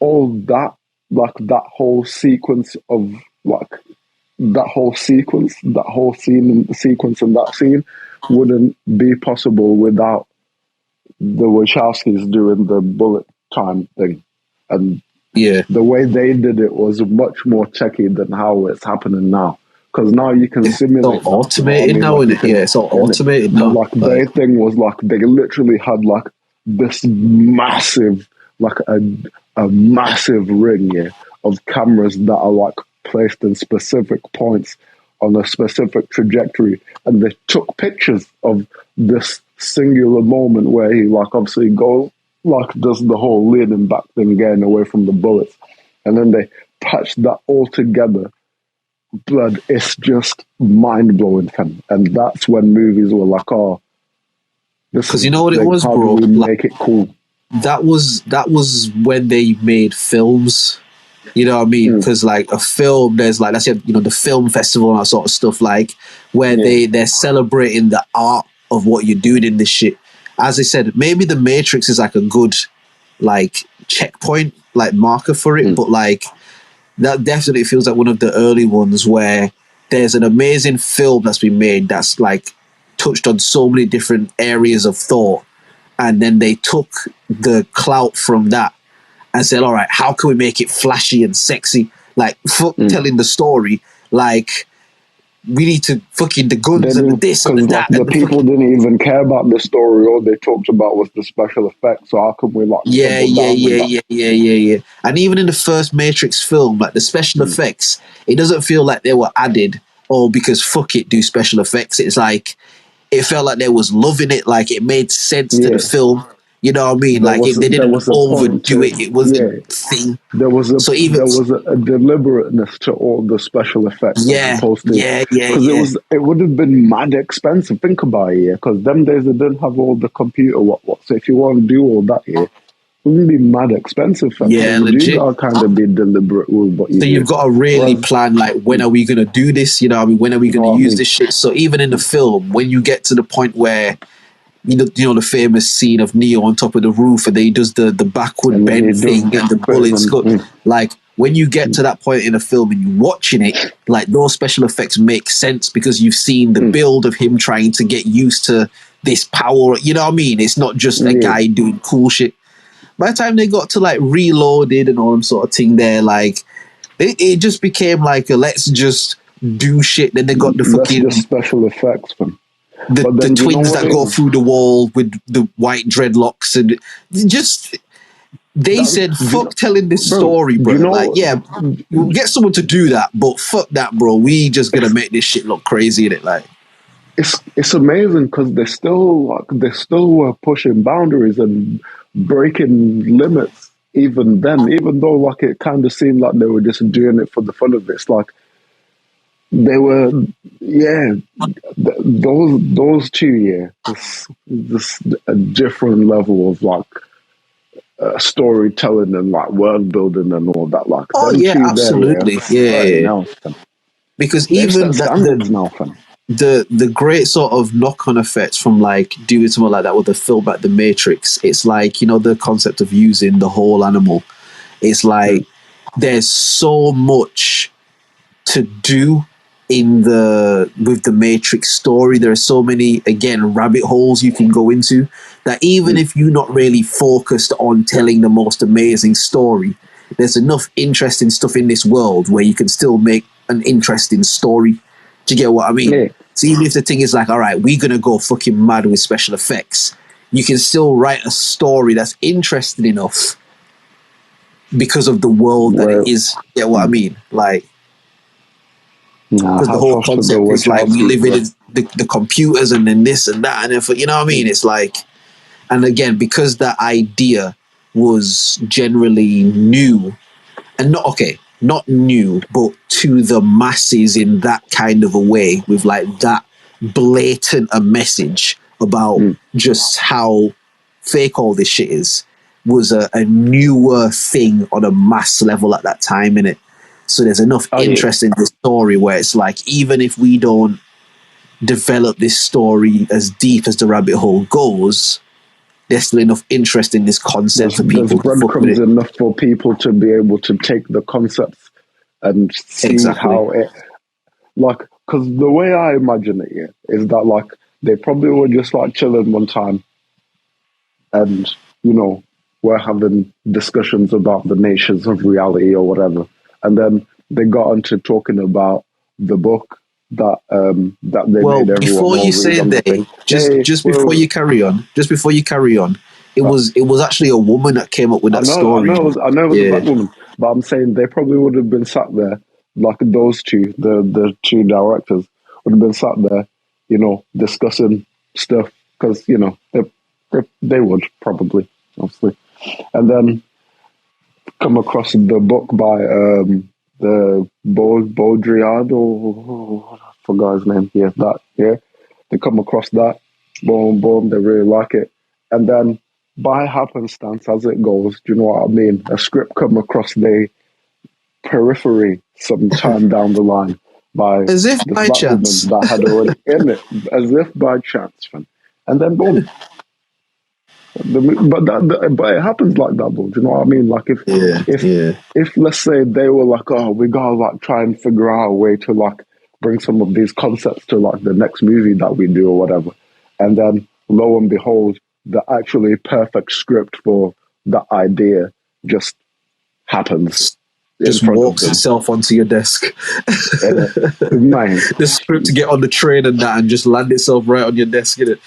all that, like that whole sequence of like that whole sequence, that whole scene and the sequence in that scene wouldn't be possible without the Wachowskis doing the bullet time thing. And the way they did it was much more techy than how it's happening now. Because now you can simulate. It's all automated now, isn't it? Yeah, it's all automated now. Like their thing was like they literally had like this massive, like a massive ring of cameras that are like placed in specific points on a specific trajectory, and they took pictures of this singular moment where he like obviously does the whole leaning back thing, getting away from the bullets, and then they patch that all together. Blood, it's just mind blowing, and that's when movies were like, oh, because you know what it was, how bro. Do we make it cool. That was when they made films. You know what I mean? Because like a film, there's like that's the film festival and that sort of stuff, like where they're celebrating the art of what you're doing in this shit. As I said, maybe The Matrix is like a good like checkpoint, like marker for it, but like that definitely feels like one of the early ones where there's an amazing film that's been made that's like touched on so many different areas of thought, and then they took the clout from that and said, all right, how can we make it flashy and sexy? Like, telling the story. Like, we need to fucking the guns and the this and the that. The people didn't even care about the story. All they talked about was the special effects. So how come we like? Yeah. And even in the first Matrix film, like the special effects, it doesn't feel like they were added or because fuck it, do special effects. It's like it felt like they was loving it. Like it made sense to the film. You know what I mean? Like they didn't overdo it. It was a thing. There was a deliberateness to all the special effects. Because it would have been mad expensive. Think about it, because them days they didn't have all the computer what. So if you want to do all that wouldn't be mad expensive, fam. Yeah, So you legit. gotta kind of be deliberate with what you So do. you've got to really Whereas, plan, like, when are we going to do this? You know what I mean? When are we you know going to what I use mean? this shit? So even in the film, when you get to the point where, the famous scene of Neo on top of the roof and then he does the backward And then he bend does thing and the better bullets than go, like, when you get to that point in a film and you're watching it, like, those special effects make sense because you've seen the build of him trying to get used to this power. You know what I mean? It's not just a guy doing cool shit. By the time they got to like Reloaded and all them sort of thing there, like, it just became like a let's just do shit. Then they got the That's fucking just special effects, man. the But then you know twins what that it go is? through the wall with the white dreadlocks and just they said fuck telling this story, Do bro. you know? Like, yeah, we'll get someone to do that, but fuck that, bro. We just gonna make this shit look crazy in it, like. It's amazing because they still were pushing boundaries and breaking limits even then, even though like it kind of seemed like they were just doing it for the fun of it. It's like they were, yeah, those two, yeah, this a different level of like storytelling and like world building and all that. Like Oh them yeah, two there, yeah, absolutely, something yeah. else. Fam. Because They've even set standards now, fam. the great sort of knock-on effects from like doing something like that with the film like The Matrix, it's like, the concept of using the whole animal. It's like there's so much to do with the Matrix story. There are so many, again, rabbit holes you can go into that even if you're not really focused on telling the most amazing story, there's enough interesting stuff in this world where you can still make an interesting story. Do you get what I mean? Yeah. So even if the thing is like, all right, we're gonna go fucking mad with special effects, you can still write a story that's interesting enough because of the world that it is. You get what I mean? Like, because the whole concept is like we live in the computers and then this and that, and then you know what I mean? It's like, and again, because that idea was generally new and not new, but to the masses in that kind of a way, with like that blatant a message about just how fake all this shit is, was a newer thing on a mass level at that time, innit? So there's enough interest in the story where it's like, even if we don't develop this story as deep as the rabbit hole goes, there's still enough interest in this concept for people There's breadcrumbs enough for people to be able to take the concepts and see how it, like, because the way I imagine it, yeah, is that like they probably were just like chilling one time and, we're having discussions about the nations of reality or whatever. And then they got into talking about the book that that they made everyone before you say they, just before you carry on, it was actually a woman that came up with that story. I know it was a black woman, but I'm saying they probably would have been sat there, like those two, the two directors would have been sat there, discussing stuff because they would probably, obviously, and then come across the book by the Baudrillard, or I forgot his name. Yeah, that. Yeah, they come across that. Boom, boom. They really like it, and then by happenstance, as it goes, do you know what I mean? A script come across the periphery sometime down the line by as if by chance that had already in it, as if by chance, man. And then boom. But it happens like that, though. Do you know what I mean? Like if let's say they were like, oh, we gotta like try and figure out a way to like bring some of these concepts to like the next movie that we do or whatever, and then lo and behold, the actually perfect script for that idea just happens. Just walks itself onto your desk. Man. The script to get on the train and that and just land itself right on your desk, innit?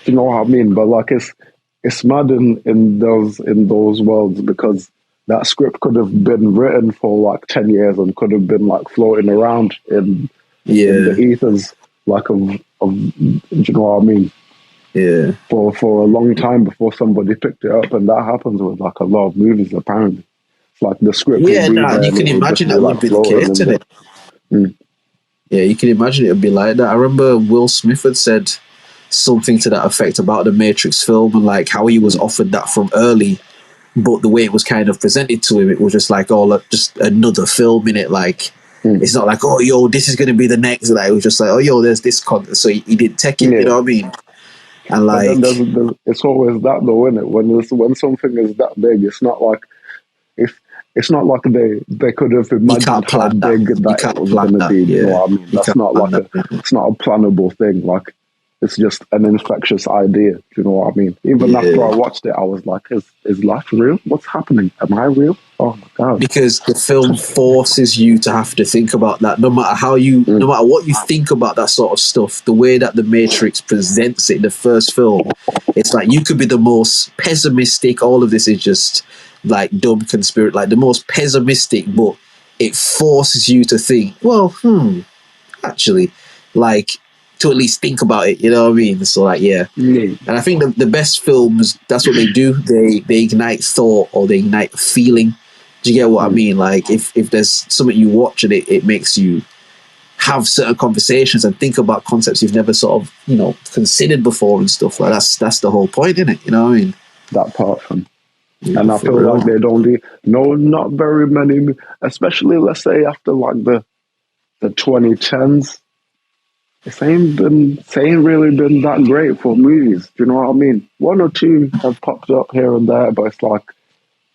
You know what I mean? But like it's mad in those worlds because that script could have been written for like 10 years and could have been like floating around in the ethers like of do you know what I mean? Yeah. For a long time before somebody picked it up, and that happens with like a lot of movies apparently. It's like the script you can imagine that would be the case, isn't it? Yeah, you can imagine it would be like that. I remember Will Smith had said something to that effect about the Matrix film and like how he was offered that from early, but the way it was kind of presented to him, it was just like, oh, look, just another film in it. Like, it's not like, oh, yo, this is going to be the next. Like, it was just like, oh, yo, there's this content. So he didn't take it, you know what I mean? And But like, then it's always that though, isn't it? When something is that big, it's not like it's not like they could have you can't imagined how plan that. big You that it can't was plan going to that. be. Do you know Yeah. what I mean? You That's can't not plan like that. it's not a plannable thing. Like it's just an infectious idea. Do you know what I mean? Even after I watched it, I was like, is life real? What's happening? Am I real? Oh my god! Because the film forces you to have to think about that. No matter no matter what you think about that sort of stuff, the way that the Matrix presents it in the first film, it's like you could be the most pessimistic. All of this is just like dumb conspiracy, like the most pessimistic, but it forces you to think. Well, actually, like to at least think about it. You know what I mean? So like, yeah. And I think the best films, that's what they do. They ignite thought or they ignite feeling. Do you get what I mean? Like if there's something you watch and it makes you have certain conversations and think about concepts you've never sort of, considered before and stuff like that's the whole point, isn't it? You know what I mean? That part from. Yeah, And I feel real. like they don't do not very many, especially let's say after like the 2010s. It ain't really been that great for movies. Do you know what I mean? One or two have popped up here and there, but it's like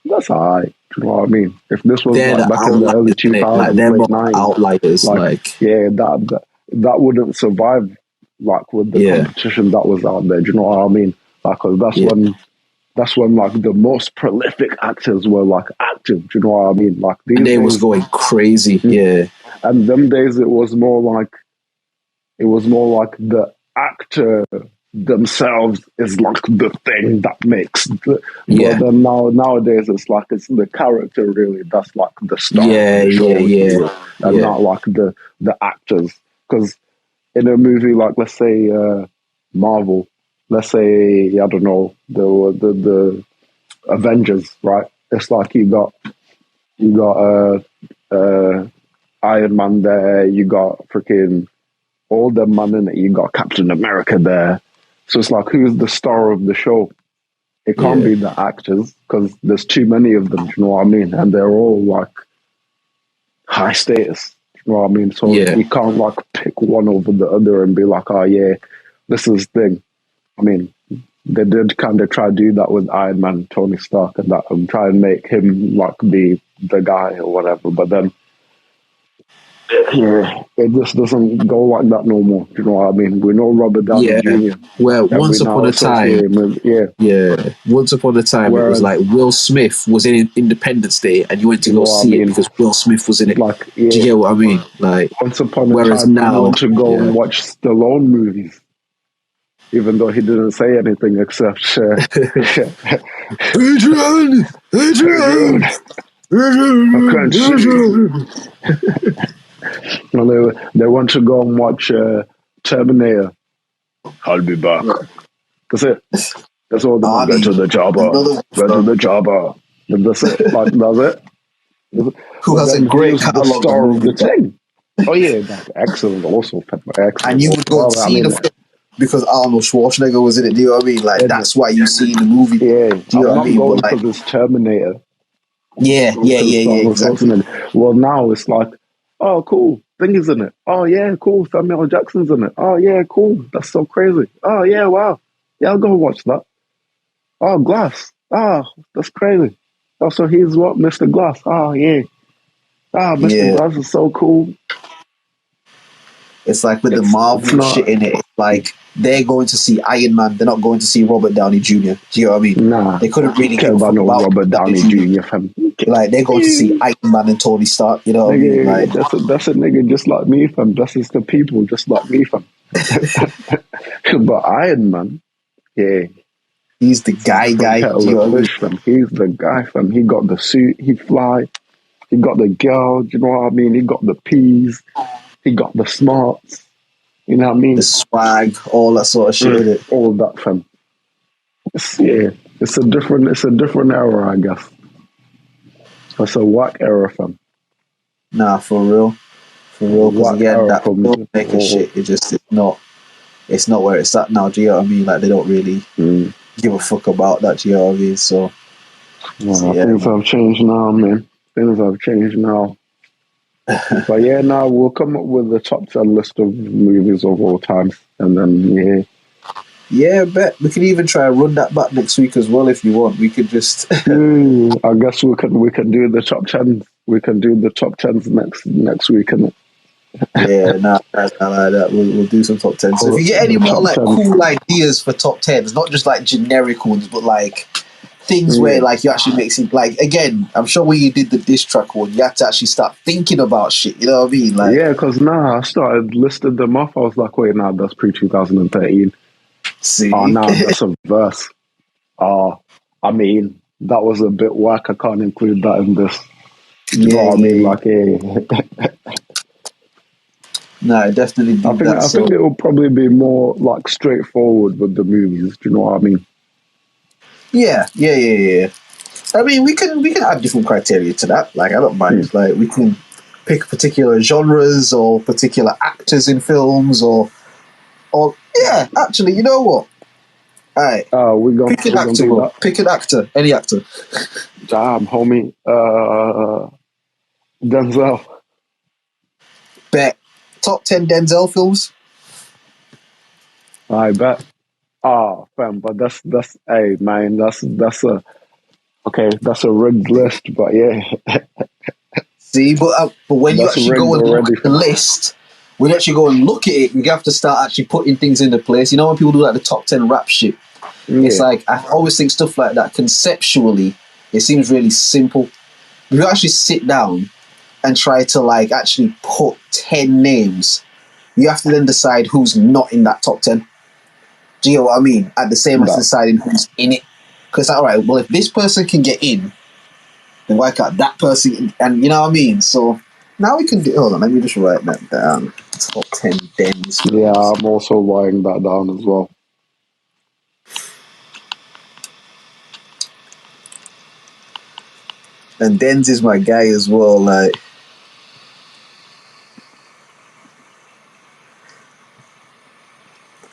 that's alright. Do you know what I mean? If this was They're like the back in the early outliers, innit? 2000s, Like they're late more 90s, outliers. Like yeah, that wouldn't survive like with the yeah, competition that was out there. Do you know what I mean? Like, 'cause that's when like the most prolific actors were like active. Do you know what I mean? Like these and they days, was going crazy. Yeah, and them days it was more like the actor themselves is like the thing that makes but then nowadays it's like it's the character really that's like the star of the show really, and not like the actors. Because in a movie like let's say Marvel, let's say I don't know the Avengers, right? It's like you got Iron Man there, you got freaking all the man in it. You got Captain America there. So it's like, who's the star of the show? It can't be the actors because there's too many of them. Do you know what I mean? And they're all like high status. Do you know what I mean? So you can't like pick one over the other and be like, oh yeah, this is the thing. I mean, they did kind of try to do that with Iron Man, Tony Stark, and that, and try and make him like be the guy or whatever. But then it just doesn't go like that no more. Do you know what I mean? We know Robert Downey Jr. Well, once upon a time, once upon a time, it was like Will Smith was in Independence Day, and you went to go see it because Will Smith was in it. Like, do you get what I mean? Like, once upon a whereas time, now, you went to go and watch Stallone movies, even though he didn't say anything except Adrian, I can't see. Well, they want to go and watch Terminator. I'll be back. That's it. That's all the man. Get to the jobber. Get to the jobber. That's it. Like, that's it. Who has a great the star of the thing? Oh yeah, that's excellent. Also, excellent. And you would go and see the film because Arnold Schwarzenegger was in it. Do you know what I mean? Like that's why you see the movie. Yeah, do you know what I mean? Going because it's Terminator. Yeah, exactly. Well, now it's like, oh, cool, thing is in it. Oh yeah, cool, Samuel L. Jackson's in it. Oh yeah, cool, that's so crazy. Oh yeah, wow, yeah, I'll go and watch that. Oh, Glass. Oh, that's crazy. Oh, so he's what, Mr. Glass? Oh yeah. Ah, Mr. Glass is so cool. It's like with the Marvel shit in it, it's like they're going to see Iron Man, they're not going to see Robert Downey Jr. Do you know what I mean? Nah. They couldn't really care about no Robert Downey Jr. Fam. Like they're going to see Iron Man and Tony Stark, you know what I mean? Like, that's a nigga just like me, fam. That's just the people just like me, fam. But Iron Man, yeah. He's the guy. Do you know what I mean? Fam. He's the guy, fam. He got the suit, he fly, he got the girl, do you know what I mean? He got the peas. He got the smarts, you know what I mean? The swag, all that sort of shit. All that, fam. It's a different era, I guess. It's a whack era, fam. Nah, for real. Because again, that filmmaker shit, it's not. it's not where it's at now. Do you know what I mean? Like they don't really give a fuck about that. Do you know what I mean? So yeah, things have changed now, man. Things have changed now. But yeah, now we'll come up with the top 10 list of movies of all time, and then yeah, bet we can even try and run that back next week as well if you want. We could just. I guess we can do the top 10. We can do the top 10s next week, and Yeah, nah, I like that. We'll do some top 10. So if you get any more like cool ideas for top 10s, not just like generic ones, but like things where like you actually make it, like, again, I'm sure when you did the diss track one, you had to actually start thinking about shit. You know what I mean? Like, yeah, because now I started listing them off. I was like, wait, now that's pre 2013. See, oh, now that's a verse. I mean, that was a bit whack. I can't include that in this. You know what I mean? Like, no, I definitely do that. I think it will probably be more like straightforward with the movies. Do you know what I mean? Yeah. I mean, we can add different criteria to that. Like, I don't mind. Like, we can pick particular genres or particular actors in films, or yeah. Actually, you know what? All right. Pick an actor, bro. Pick an actor. Any actor. Damn, homie. Denzel. Bet. Top 10 Denzel films. I bet. Fam, but that's hey man, that's a rigged list, but yeah. See, but when you actually go and look at the list, when you actually go and look at it, you have to start actually putting things into place. You know, when people do like the top 10 rap shit, it's like, I always think stuff like that conceptually, it seems really simple. If you actually sit down and try to like actually put 10 names, you have to then decide who's not in that top 10. Do you know what I mean? At the same as deciding who's in it. Because, all right, well, if this person can get in, then why can't that person? And you know what I mean? So now we can do. Hold on, let me just write that down. Top 10 dens. Yeah, I'm also writing that down as well. And Denz is my guy as well. Like,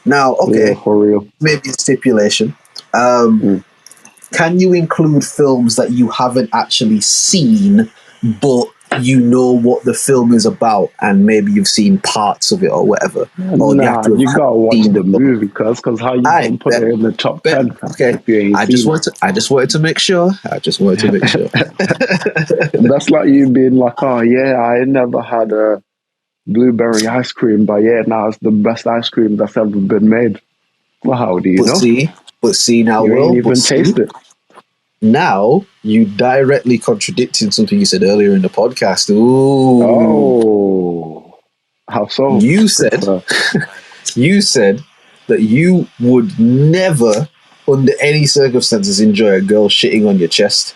now, okay, for real. Maybe a stipulation. Can you include films that you haven't actually seen, but you know what the film is about, and maybe you've seen parts of it or whatever? Or you gotta watch the movie, because how you gonna put it in the top 10? Okay, I just wanted to make sure. That's like you being like, oh yeah, I never had a blueberry ice cream, but yeah, now it's the best ice cream that's ever been made. Well, how do you know? See now, you ain't even taste it. Now you directly contradicting something you said earlier in the podcast. Ooh. Oh, how so? You said that you would never, under any circumstances, enjoy a girl shitting on your chest.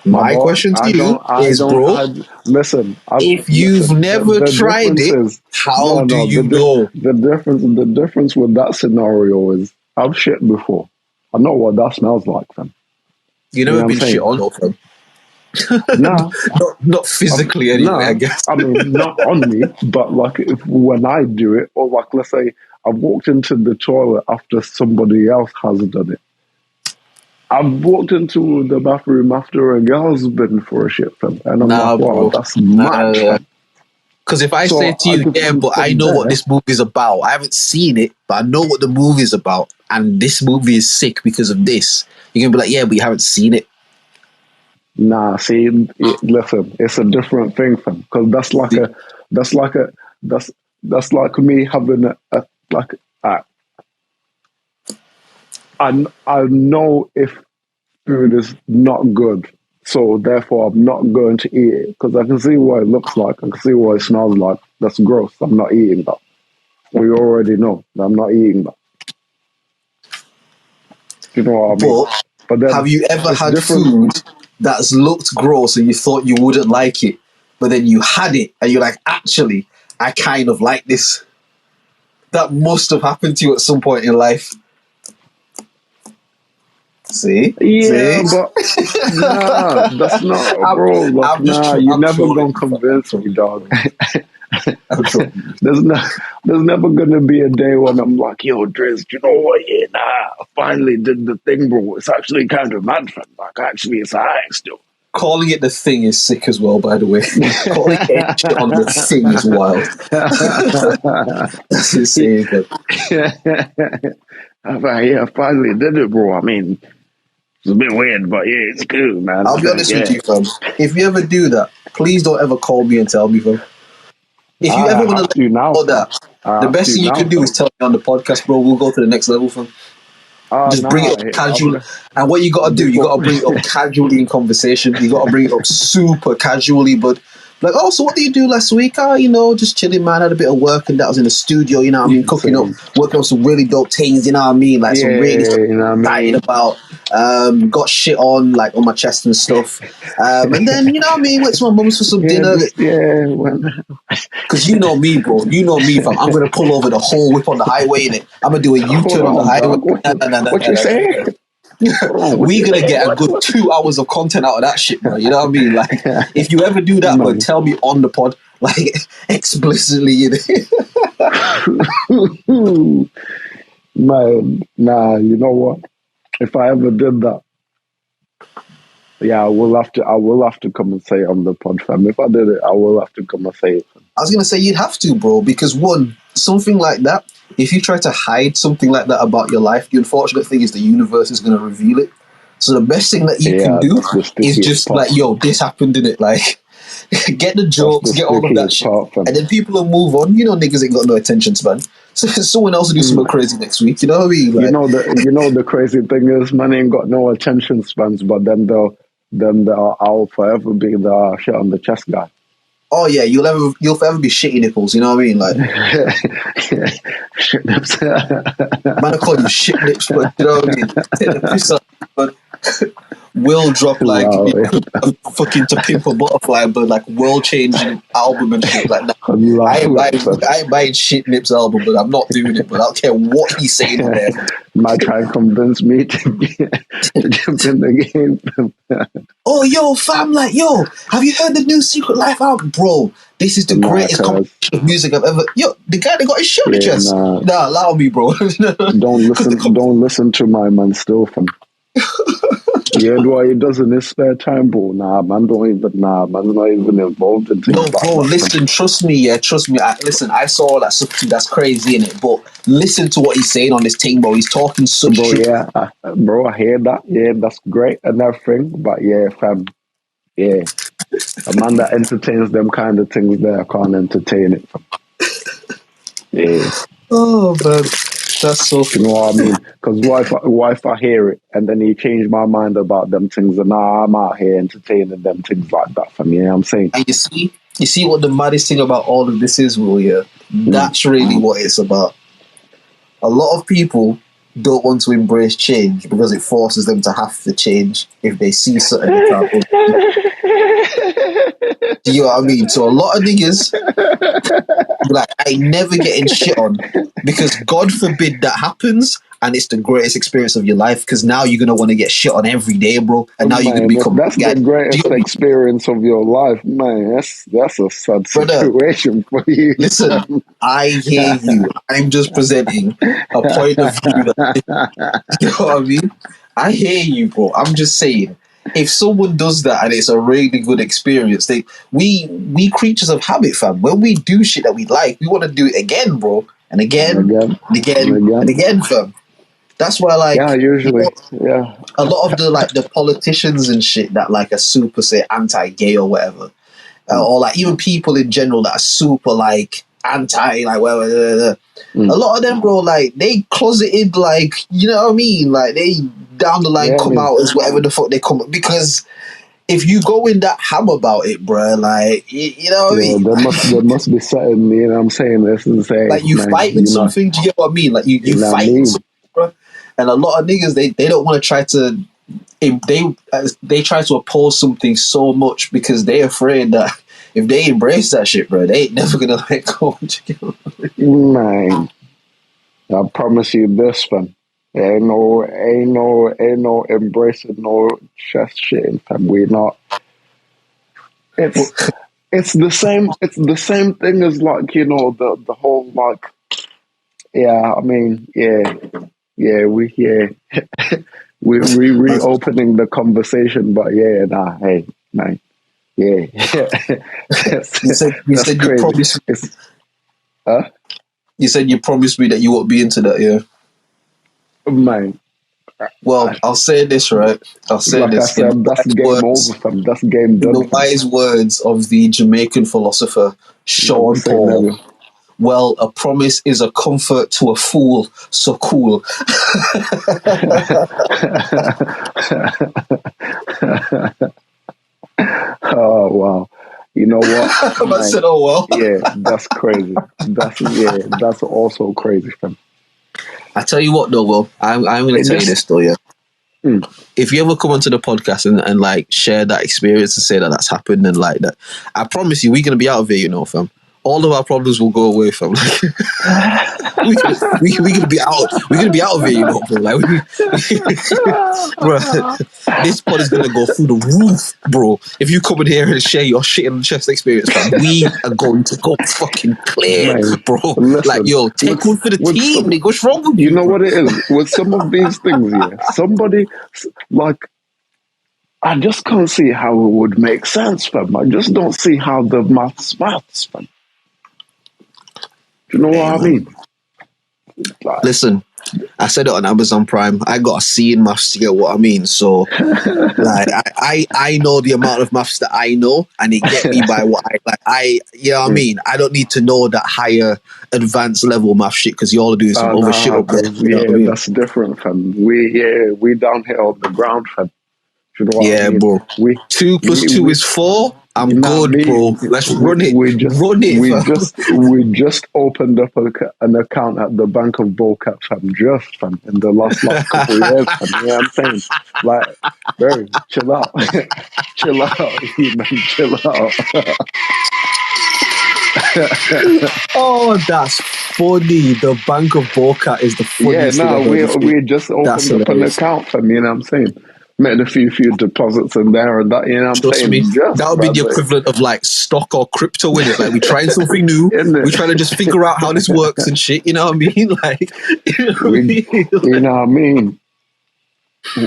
My question to you is, bro, listen. If you've never tried it, how do you know? The difference with that scenario is I've shit before. I know what that smells like, fam. You never been shit on, fam. Nah, not physically anyway. I guess. I mean, not on me, but like when I do it, or like let's say I've walked into the toilet after somebody else has done it. I've walked into the bathroom after a girl's been for a shit, fam, and I'm like, wow, bro, that's mad, fam. Because if I say to you, yeah, but I know what this movie is about. I haven't seen it, but I know what the movie is about, and this movie is sick because of this. You're gonna be like, yeah, but you haven't seen it. Nah, see, listen, it's a different thing, fam. Because that's like me having I know if food is not good, so therefore I'm not going to eat it because I can see what it looks like, I can see what it smells like. That's gross. I'm not eating that. We already know that I'm not eating that. You know what I mean? But then have you ever had food that's looked gross and you thought you wouldn't like it, but then you had it and you're like, actually, I kind of like this? That must have happened to you at some point in life. See? Yeah, but nah, that's not, bro. Like, nah, you're never gonna convince me, dog. There's there's never gonna be a day when I'm like, yo, Drizz, you know what? Yeah, nah, I finally did the thing, bro. It's actually kind of mad, fam. Like, actually, it's alright still. Calling it the thing is sick as well, by the way. Calling it shit on the thing is wild. That's insane, but I'm like, yeah, I finally did it, bro. I mean, it's a bit weird, but yeah, it's cool, man. I'll be honest Yeah. with you, fam. If you ever do that, please don't ever call me and tell me, fam. If you I ever want have to to now, know fam. that, I the have best to thing you now, can do fam. is tell me on the podcast, bro. We'll go to the next level, fam. Just bring it Nah, up casual. And what you gotta do, you before. gotta bring it up casually in conversation. You gotta bring it up super casually, but like, oh, so what did you do last week? Oh, you know, just chilling, man. Had a bit of work and that was in the studio, you know what I mean, cooking up, Same. working on some really dope things, you know what I mean? Like some really Yeah, stuff you know what I I'm excited mean? about. Got shit on like on my chest and stuff. And then, you know what I mean, went to my mum's for some Yeah, dinner. Because you know me, bro. You know me, fam. I'm gonna pull over the whole whip on the highway in it. I'm gonna do a hold U-turn on the on, highway. dog. What you say? Hold on, what We're you gonna say? get a good 2 hours of content out of that shit, bro. You know what I mean? Like, if you ever do that, bro, Man. tell me on the pod, like explicitly. You know? Man, nah, you know what? If I ever did that, yeah, I will have to come and say it on the pod, fam. If I did it, I will have to come and say it. I was gonna say you'd have to, bro, because one, something like that, if you try to hide something like that about your life, the unfortunate thing is the universe is gonna reveal it. So the best thing that you can Yeah, do that's the is stickiest just part. like, yo, this happened in it. Like, get the That's jokes, the get all of that stickiest shit, part, fam. and then people will move on. You know, niggas ain't got no attention span. So someone else will do something crazy next week. You know what I mean? Like, You know the crazy thing is, man ain't got no attention spans, but then I'll forever be the shit on the chest guy. oh yeah, you'll forever be shitty nipples. You know what I mean? Like, Shit nips. man, I call you shit nips, but you know what I mean? Take the piss out, but. Will drop like Wow, fucking To Pimp a Butterfly, but like world changing album and shit like that. I ain't buying shit Nips album, but I'm not doing it. But I don't care what he's saying on there. Might try and convince me to jump in the game. Oh, yo, fam, like, yo, have you heard the new Secret Life album, bro? This is the greatest combination of music I've ever. Yo, the guy that got his shit on the chest. Nah, allow me, bro. Don't listen to my man still, fam. Yeah, what he does in his spare time, bro. Man's not even involved in things No, like bro, that. listen, trust me. I saw all that stuff too. That's crazy, innit? But listen to what he's saying on this thing, bro. He's talking such shit. Yeah, I hear that. Yeah, that's great and everything. But yeah, fam, yeah, a man that entertains them kind of things there can't entertain it, fam. Yeah. Oh, man. That's so funny. You know what I mean? Because what if I hear it and then he changed my mind about them things and now I'm out here entertaining them things like that for me, you know what I'm saying? And you see what the maddest thing about all of this is, Will, yeah? That's really what it's about. A lot of people don't want to embrace change because it forces them to have to change if they see something they can't do. Do you know what I mean? So a lot of niggas like, I never getting shit on because God forbid that happens and it's the greatest experience of your life because now you're gonna want to get shit on every day, bro. And now you're gonna become that's the greatest experience of your life, man. That's a sad situation for you. Listen, I hear you. I'm just presenting a point of view that, you know what I mean? I hear you, bro. I'm just saying, if someone does that and it's a really good experience, we creatures of habit, fam. When we do shit that we like, we want to do it again, bro, and again, and again, fam. That's why, like, usually, a lot of the politicians and shit that like are super say anti-gay or whatever, or like even people in general that are super like anti, like a lot of them, bro, like they closeted, like, you know what I mean, like they down the line come out as whatever the fuck they come, because if you go in that ham about it, bro, like, you know what I mean? There must be something, you know what I'm saying? This is saying, like, you fighting something, do you get what I mean? Like, you fighting something, bro. And a lot of niggas, they don't want to try to, they try to oppose something so much because they're afraid that if they embrace that shit, bro, they ain't never gonna let go. Man, I promise you this, fam. Ain't no embracing no chest shit, fam. We're not. It's the same. It's the same thing as, like, you know, the whole, like, Yeah, I mean, we reopening the conversation, but hey, man, yeah, You said you that's said you crazy. promised. It's uh, You said you promised me that you won't be into that. Yeah. man. Well, I'll say this, right? I'll say Like I this in the said, that's wise game over, words, fam. That's game in the done, fam. wise words of the Jamaican philosopher Never Sean say Paul. never. Well, a promise is a comfort to a fool. So cool. Oh wow. You know what, I said, man? oh well. Yeah, that's crazy. That's also crazy, fam. I tell you what, though, Will, I'm going to It tell you just this, though, yeah. mm, If you ever come onto the podcast and like share that experience and say that that's happened and like that, I promise you, we're going to be out of here, you know, fam. All of our problems will go away, fam. We gonna be out. We're gonna be out of here, you know, bro. Like, bro, this pod is gonna go through the roof, bro. If you come in here and share your shit on the chest experience, fam, we are going to go fucking clear, man, bro. Like, listen, yo, take one for the with team, some, nigga. What's wrong with you you, know bro? what it is with some of these things. Yeah, like I just can't see how it would make sense, fam. I just don't see how the maths, fam. Do you know Hey, what I man. mean? Like, Listen, I said it on Amazon Prime. I got a C in maths to get what I mean. So, like, I know the amount of maths that I know, and it get me by what I like. You know what I mean? I don't need to know that higher, advanced level math shit because you all do is some other shit nah, up there. because You know what I mean? that's different, fam. We down here on the ground, fam. Do you know what I Yeah, mean? bro. We 2 plus 2 we is 4. you I'm know good, me. bro. Let's run it. Run it, We fam. just opened up an account at the Bank of Bocat, fam. Just fam in the last like couple of years, fam. You know what I'm saying? Like, bro, chill out, chill out, you man, chill out. Oh, that's funny. The Bank of Boca is the Yeah, funniest thing no, I've heard this week. we just That's opened up an hilarious. account, fam. You know what I'm saying? Made a few deposits in there and that. You know what I'm Trust me, saying? Just that would be man, the equivalent of like stock or crypto in it. Like, we trying something new. isn't We it? trying to just figure out how this works and shit. You know what I mean? Like, you know what I We, mean? you know what I mean?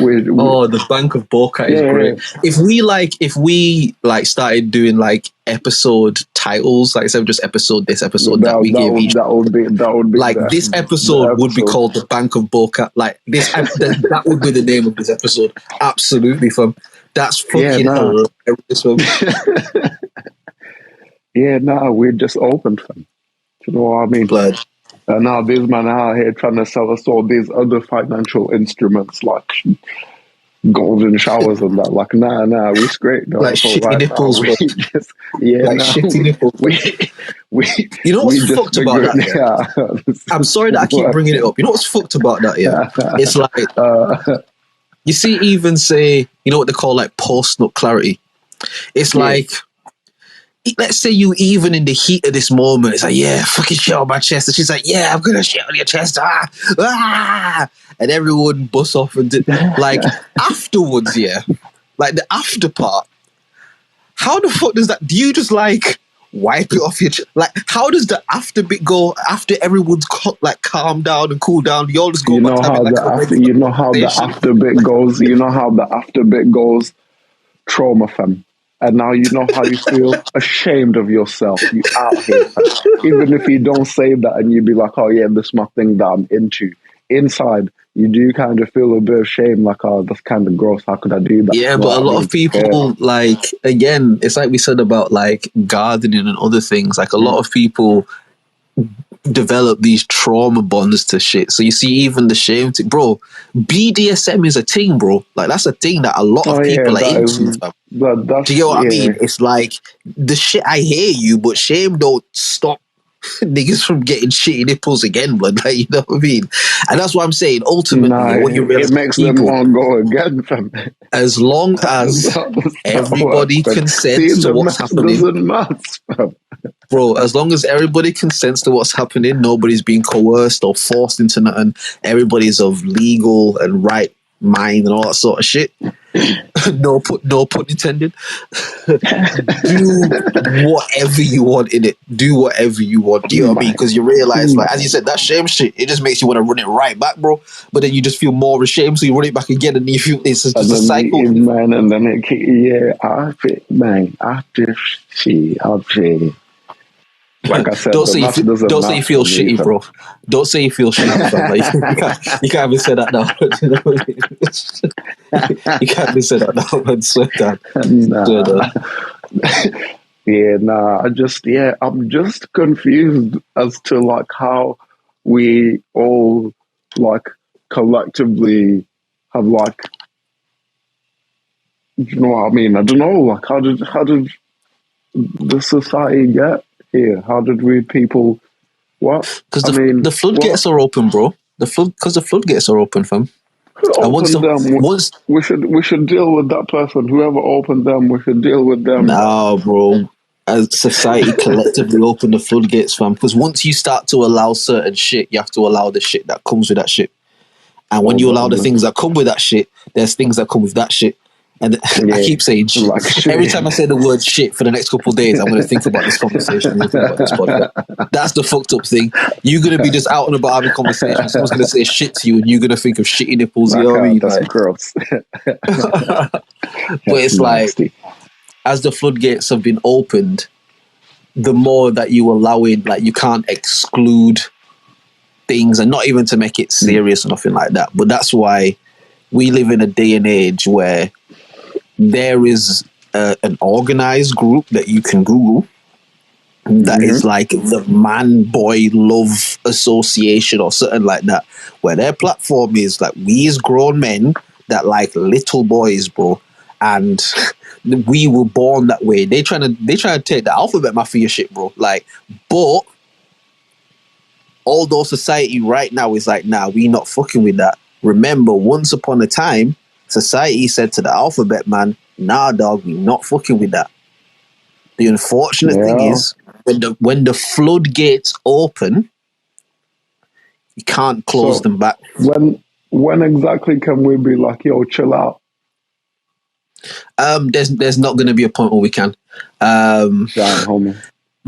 We Oh, the Bank of Boca is yeah. great. If we started doing like episode titles, like instead of just episode this, episode that, we give each, That would be like, this the episode would be episode. called the Bank of Boca. Like, that would be the name of this episode. Absolutely, fam. That's Yeah, fucking nah. hilarious, fam. Yeah, nah, we just opened, fam. You know what I mean? Blood. And now these men are out here trying to sell us all these other financial instruments like golden showers and that. Like, nah, we straight though. Like So shitty right now nipples, we bro. just Like shitty nipples. we we You know we what's just fucked about figured that, yeah? I'm sorry that I keep bringing it up. You know what's fucked about that, yeah? It's like, you see, even say, you know what they call like post-nut clarity? It's yeah. like, let's say you even in the heat of this moment, it's like, yeah, fucking shit on my chest. And she's like, yeah, I'm going to shit on your chest. And everyone busts off and like, afterwards, yeah, like the after part, how the fuck does that, do you just like wipe it off your chest? Like, how does the after bit go after everyone's like calmed down and cooled down? You all just go You back know to having how like the a after regular you know how the conversation? after bit goes. You know how the after bit goes. Trauma, fam. And now you know how you feel ashamed of yourself. You out here, fam. Even if you don't say that and you be like, oh yeah, this is my thing that I'm into. Inside, you do kind of feel a bit of shame, like, oh, that's kind of gross. How could I do that? Yeah, You know but a what I lot mean? of people, like, again, it's like we said about like gardening and other things. Like, a lot of people develop these trauma bonds to shit. So you see, even the shame thing, bro. BDSM is a thing, bro. Like, that's a thing that a lot Oh of yeah, people are that into, is fam. that's Do you get what I yeah. mean? It's like the shit. I hear you, but shame don't stop niggas from getting shitty nipples again, blood. Like, you know what I mean? And that's what I'm saying. Ultimately, Nah, yeah, what you it realize, makes them people, want to go again, fam. as long That's as how that works, everybody fam. consents Seeing to the what's mess happening, doesn't matter, fam. bro, as long as everybody consents to what's happening, nobody's being coerced or forced into nothing, everybody's of legal and right mind and all that sort of shit, no put intended. Do whatever you want in it. Do whatever you want. Do you know what I mean? Because you realize, like as you said, that shame shit, it just makes you want to run it right back, bro. But then you just feel more ashamed, so you run it back again, and you feel it's just a cycle. Man, and then it, yeah, I feel, man, after she, like I said, Don't say you feel shitty, bro. Don't say you feel shitty, fam. Like, you can't even say that now. You can't even say that now, man. Swear down. Yeah, nah. I'm just confused as to like how we all like collectively have like, you know what I mean? I don't know. Like, how did the society get here? How did we people? What? Because the floodgates are open, bro. The floodgates are open, fam. We should deal with that person. Whoever opened them, we should deal with them. Nah, bro. As society collectively open the floodgates, fam. Because once you start to allow certain shit, you have to allow the shit that comes with that shit. And when you allow the things that come with that shit, there's things that come with that shit. And I keep saying shit. Like shit. Every time I say the word shit for the next couple of days, I'm going to think about this conversation. I'm going to think about this podcast. That's the fucked up thing. You're going to be just out and about having conversations. Someone's going to say shit to you, and you're going to think of shitty nipples. You know what I mean? That's like, gross. But it's nasty. Like, as the floodgates have been opened, the more that you allow in, like, you can't exclude things, and not even to make it serious or nothing like that. But that's why we live in a day and age where there is an organized group that you can Google that is like the Man Boy Love Association or something like that, where their platform is like, we as grown men that like little boys, bro, and we were born that way. They trying to take the alphabet mafia shit, bro. Like, but although society right now is like, nah, we not fucking with that. Remember, once upon a time, society said to the alphabet man, nah, dog, we not fucking with that. The unfortunate thing is, when the floodgates open, you can't close them back. When exactly can we be like, yo, chill out? There's not going to be a point where we can. Damn, homie.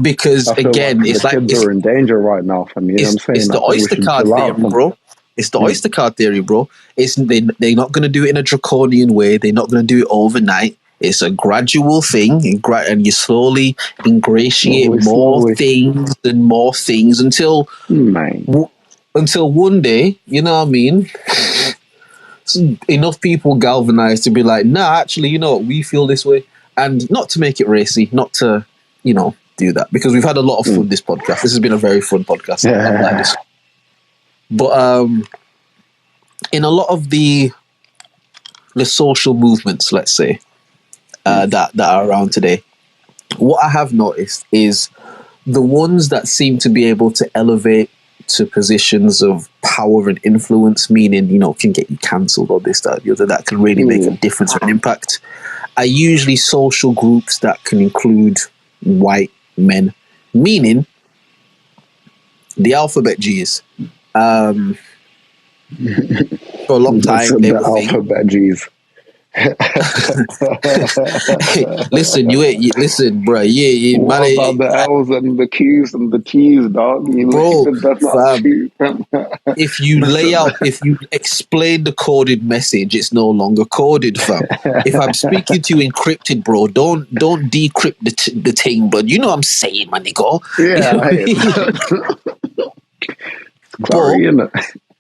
Because again, like it's the like kids are in danger right now. For me, it's the oyster card theory, bro. It's the oyster card theory, bro. They're not going to do it in a draconian way. They're not going to do it overnight. It's a gradual thing, and you slowly ingratiate more things and more things until one day, you know what I mean, enough people galvanize to be like, nah, actually, you know what, we feel this way. And not to make it racy, not to, you know, do that, because we've had a lot of fun this podcast. This has been a very fun podcast. I'm like this. But in a lot of the social movements, let's say, that are around today, what I have noticed is the ones that seem to be able to elevate to positions of power and influence, meaning, you know, can get you cancelled or this, that, the other, that can really make a difference or an impact, are usually social groups that can include white men, meaning the alphabet G's. For a long time, they were alphabet G's. Listen, bro. What about the L's and the Q's and the T's, dog? Bro, if you explain the coded message, it's no longer coded, fam. If I'm speaking to you encrypted, bro, don't decrypt the thing, but you know what I'm saying, my nigga. Yeah,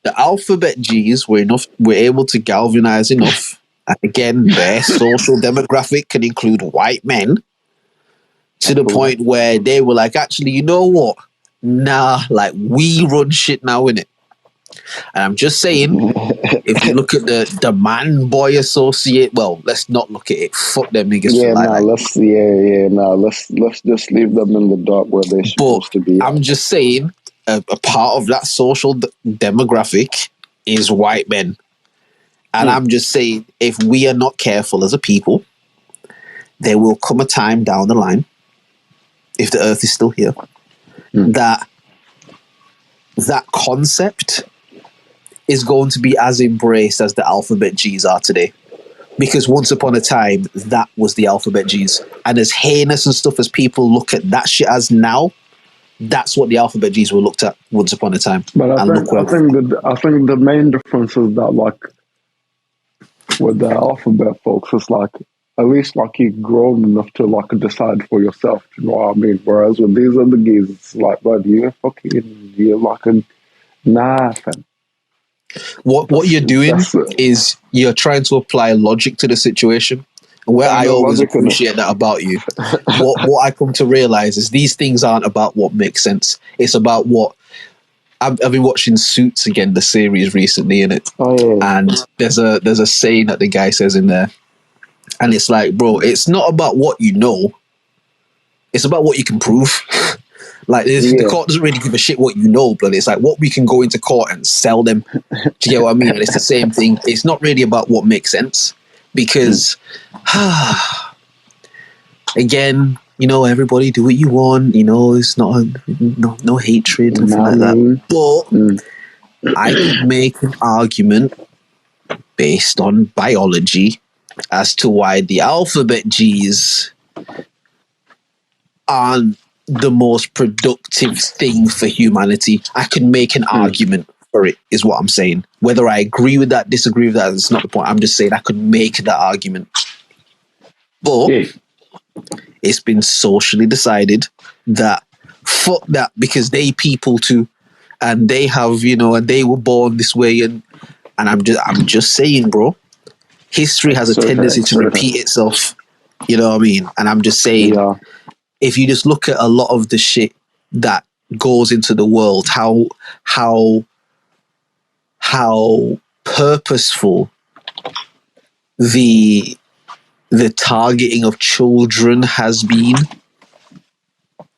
the alphabet G's were able to galvanize enough. And again, their social demographic can include white men, to the point where they were like, actually, you know what? Nah, like, we run shit now, innit? And I'm just saying, if you look at the Man Boy Associate, well, let's not look at it. Fuck them niggas. Let's just leave them in the dark where they're supposed to be. I'm just saying, a part of that social demographic is white men. And I'm just saying, if we are not careful as a people, there will come a time down the line, if the earth is still here, that concept is going to be as embraced as the alphabet G's are today. Because once upon a time, that was the alphabet G's. And as heinous and stuff as people look at that shit as now, that's what the alphabet G's were looked at once upon a time. But And look where I think the main difference is that like with the alphabet folks, it's like at least like you've grown enough to like decide for yourself. You know what I mean? Whereas with these other geese, it's like, bud, you're like a nah, fam. what you're doing is you're trying to apply logic to the situation. Where I always appreciate that about you. What I come to realize is these things aren't about what makes sense. It's about what I've been watching Suits again, the series recently, in it, and there's a saying that the guy says in there, and it's like, bro, it's not about what you know, it's about what you can prove. Like the court doesn't really give a shit what you know, but it's like what we can go into court and sell them. Do you get what I mean? And it's the same thing. It's not really about what makes sense because, again, you know, everybody do what you want. You know, it's not no hatred and like that. But I could make an argument based on biology as to why the alphabet G's aren't the most productive thing for humanity. I can make an argument for it, is what I'm saying. Whether I agree with that, disagree with that, it's not the point. I'm just saying I could make that argument. But it's been socially decided that fuck that, because they people too, and they have, you know, and they were born this way, and I'm just saying, bro, history has a tendency to repeat itself. You know what I mean? And I'm just saying, if you just look at a lot of the shit that goes into the world, how purposeful the targeting of children has been,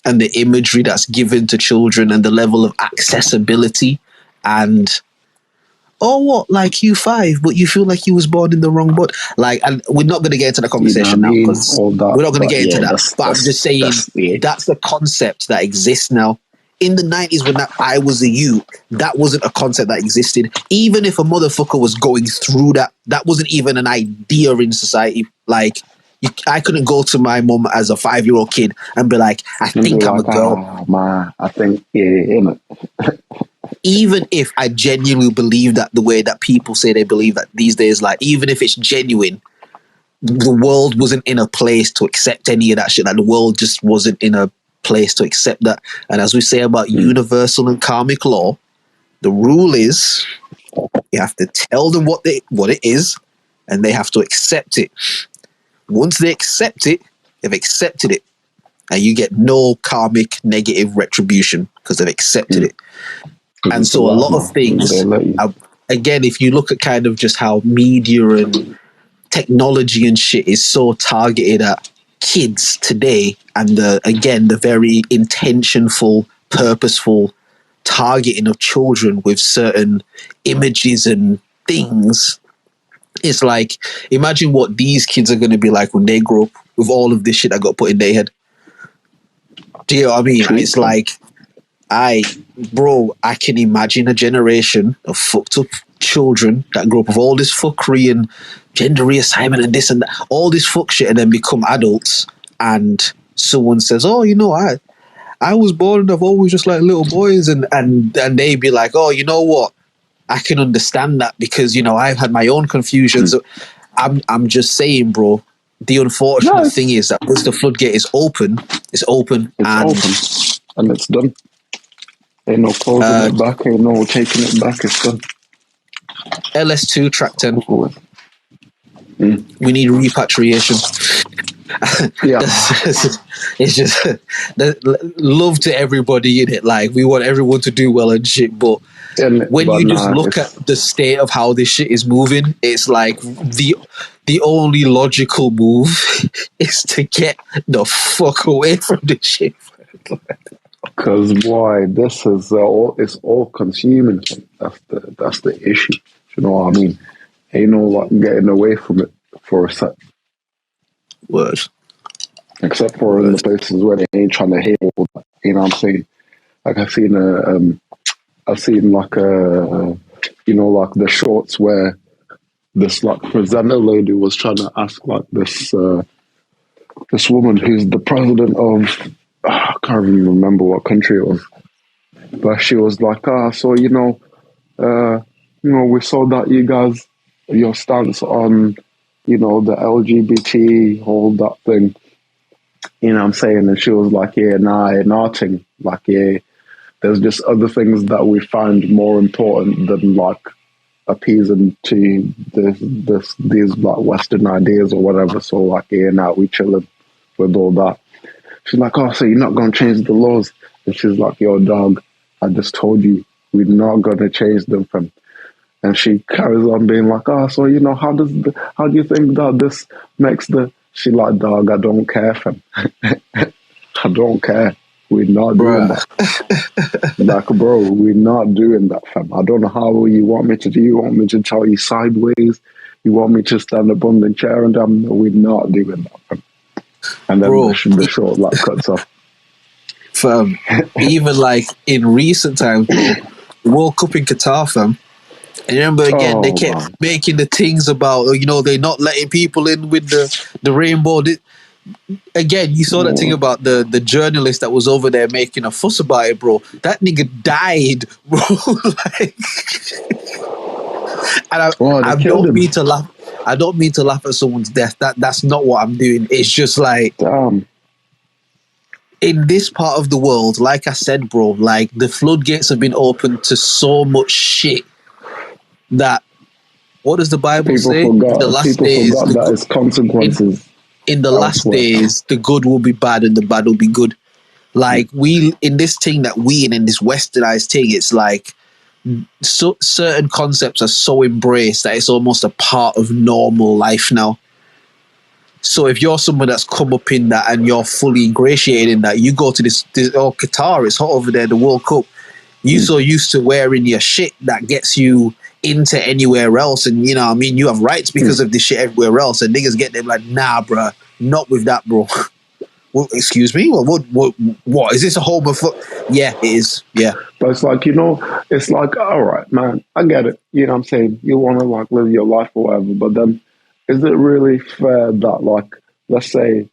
and the imagery that's given to children, and the level of accessibility, and what, like you 5, but you feel like you was born in the wrong butt. Like, and we're not going to get into the conversation now because we're not going to get into that. But I'm just saying that's the concept that exists now. In the 90s, when I was a youth, that wasn't a concept that existed. Even if a motherfucker was going through that, that wasn't even an idea in society. Like, I couldn't go to my mum as a 5-year-old kid and be like, I think I'm a girl. Oh, man, I think, innit? Even if I genuinely believe that the way that people say they believe that these days, like, even if it's genuine, the world wasn't in a place to accept any of that shit. Like, the world just wasn't in a place to accept that. And as we say about universal and karmic law, the rule is you have to tell them what it is, and they have to accept it. Once they accept it, they've accepted it, and you get no karmic negative retribution because they've accepted it. And so a lot of things, again, if you look at kind of just how media and technology and shit is so targeted at kids today, and the very intentionful, purposeful targeting of children with certain images and things, it's like, imagine what these kids are going to be like when they grow up with all of this shit that got put in their head. Do you know what I mean? And it's like, I can imagine a generation of fucked up children that grow up with all this fuckery and gender reassignment and this and that, all this fuck shit, and then become adults, and someone says, oh, you know, I was born and I've always just like little boys, and they be like, oh, you know what, I can understand that because, you know, I've had my own confusions. I'm just saying, bro, the unfortunate thing is that once the floodgate is open, it's open, and it's done. Ain't no closing it back, ain't no taking it back, it's done. LS2 track 10. We need repatriation. Yeah. It's just love to everybody in it. Like, we want everyone to do well and shit, but when you just look at the state of how this shit is moving, it's like the only logical move is to get the fuck away from this shit. Because boy, this is it's all consuming. That's the issue. You know what I mean? Ain't no like getting away from it for a sec. Word. Except for in the places where they ain't trying to hate all that. You know what I'm saying? Like I've seen like you know, like the shorts where this like presenter lady was trying to ask like this woman who's the president of I can't even remember what country it was, but she was like, so we saw that you guys, your stance on, the LGBT, all that thing, what I'm saying? And she was like, yeah, nah, nothing. Like, yeah, there's just other things that we find more important than like appeasing to these like Western ideas or whatever. So like, yeah, now we chilling with all that. She's like, so you're not going to change the laws? And she's like, yo, dog, I just told you we're not going to change them from. And she carries on being like, so how do you think that this makes the? She like, dog, I don't care, fam. I don't care. We're not doing that. Like, bro, we're not doing that, fam. I don't know how you want me to do. You want me to tell you sideways? You want me to stand up on the chair and we're not doing that, fam. And then the short like cuts off. Fam, even like in recent times, bro, World Cup in Qatar, fam. And remember again, they kept making the things about, they're not letting people in with the rainbow. Again, you saw that thing about the journalist that was over there making a fuss about it, bro. That nigga died, bro. And I don't mean to laugh. I don't mean to laugh at someone's death. That's not what I'm doing. It's just like, in this part of the world, like I said, bro, like the floodgates have been opened to so much shit that, what does the Bible say? Forgot that it's consequences. In the last days, the good will be bad and the bad will be good. Like in this thing that in this westernized thing, it's like certain concepts are so embraced that it's almost a part of normal life now. So if you're someone that's come up in that and you're fully ingratiated in that, you go to this Qatar, it's hot over there, the World Cup. You're so used to wearing your shit that gets you into anywhere else, and you have rights because of this shit everywhere else, and niggas get them like, nah, bruh, not with that, bro. Well, excuse me, what is this a homophobe? Yeah, it is. Yeah, but it's like, it's like, all right, man, I get it. You know what I'm saying? You want to like live your life or whatever, but then is it really fair that like, let's say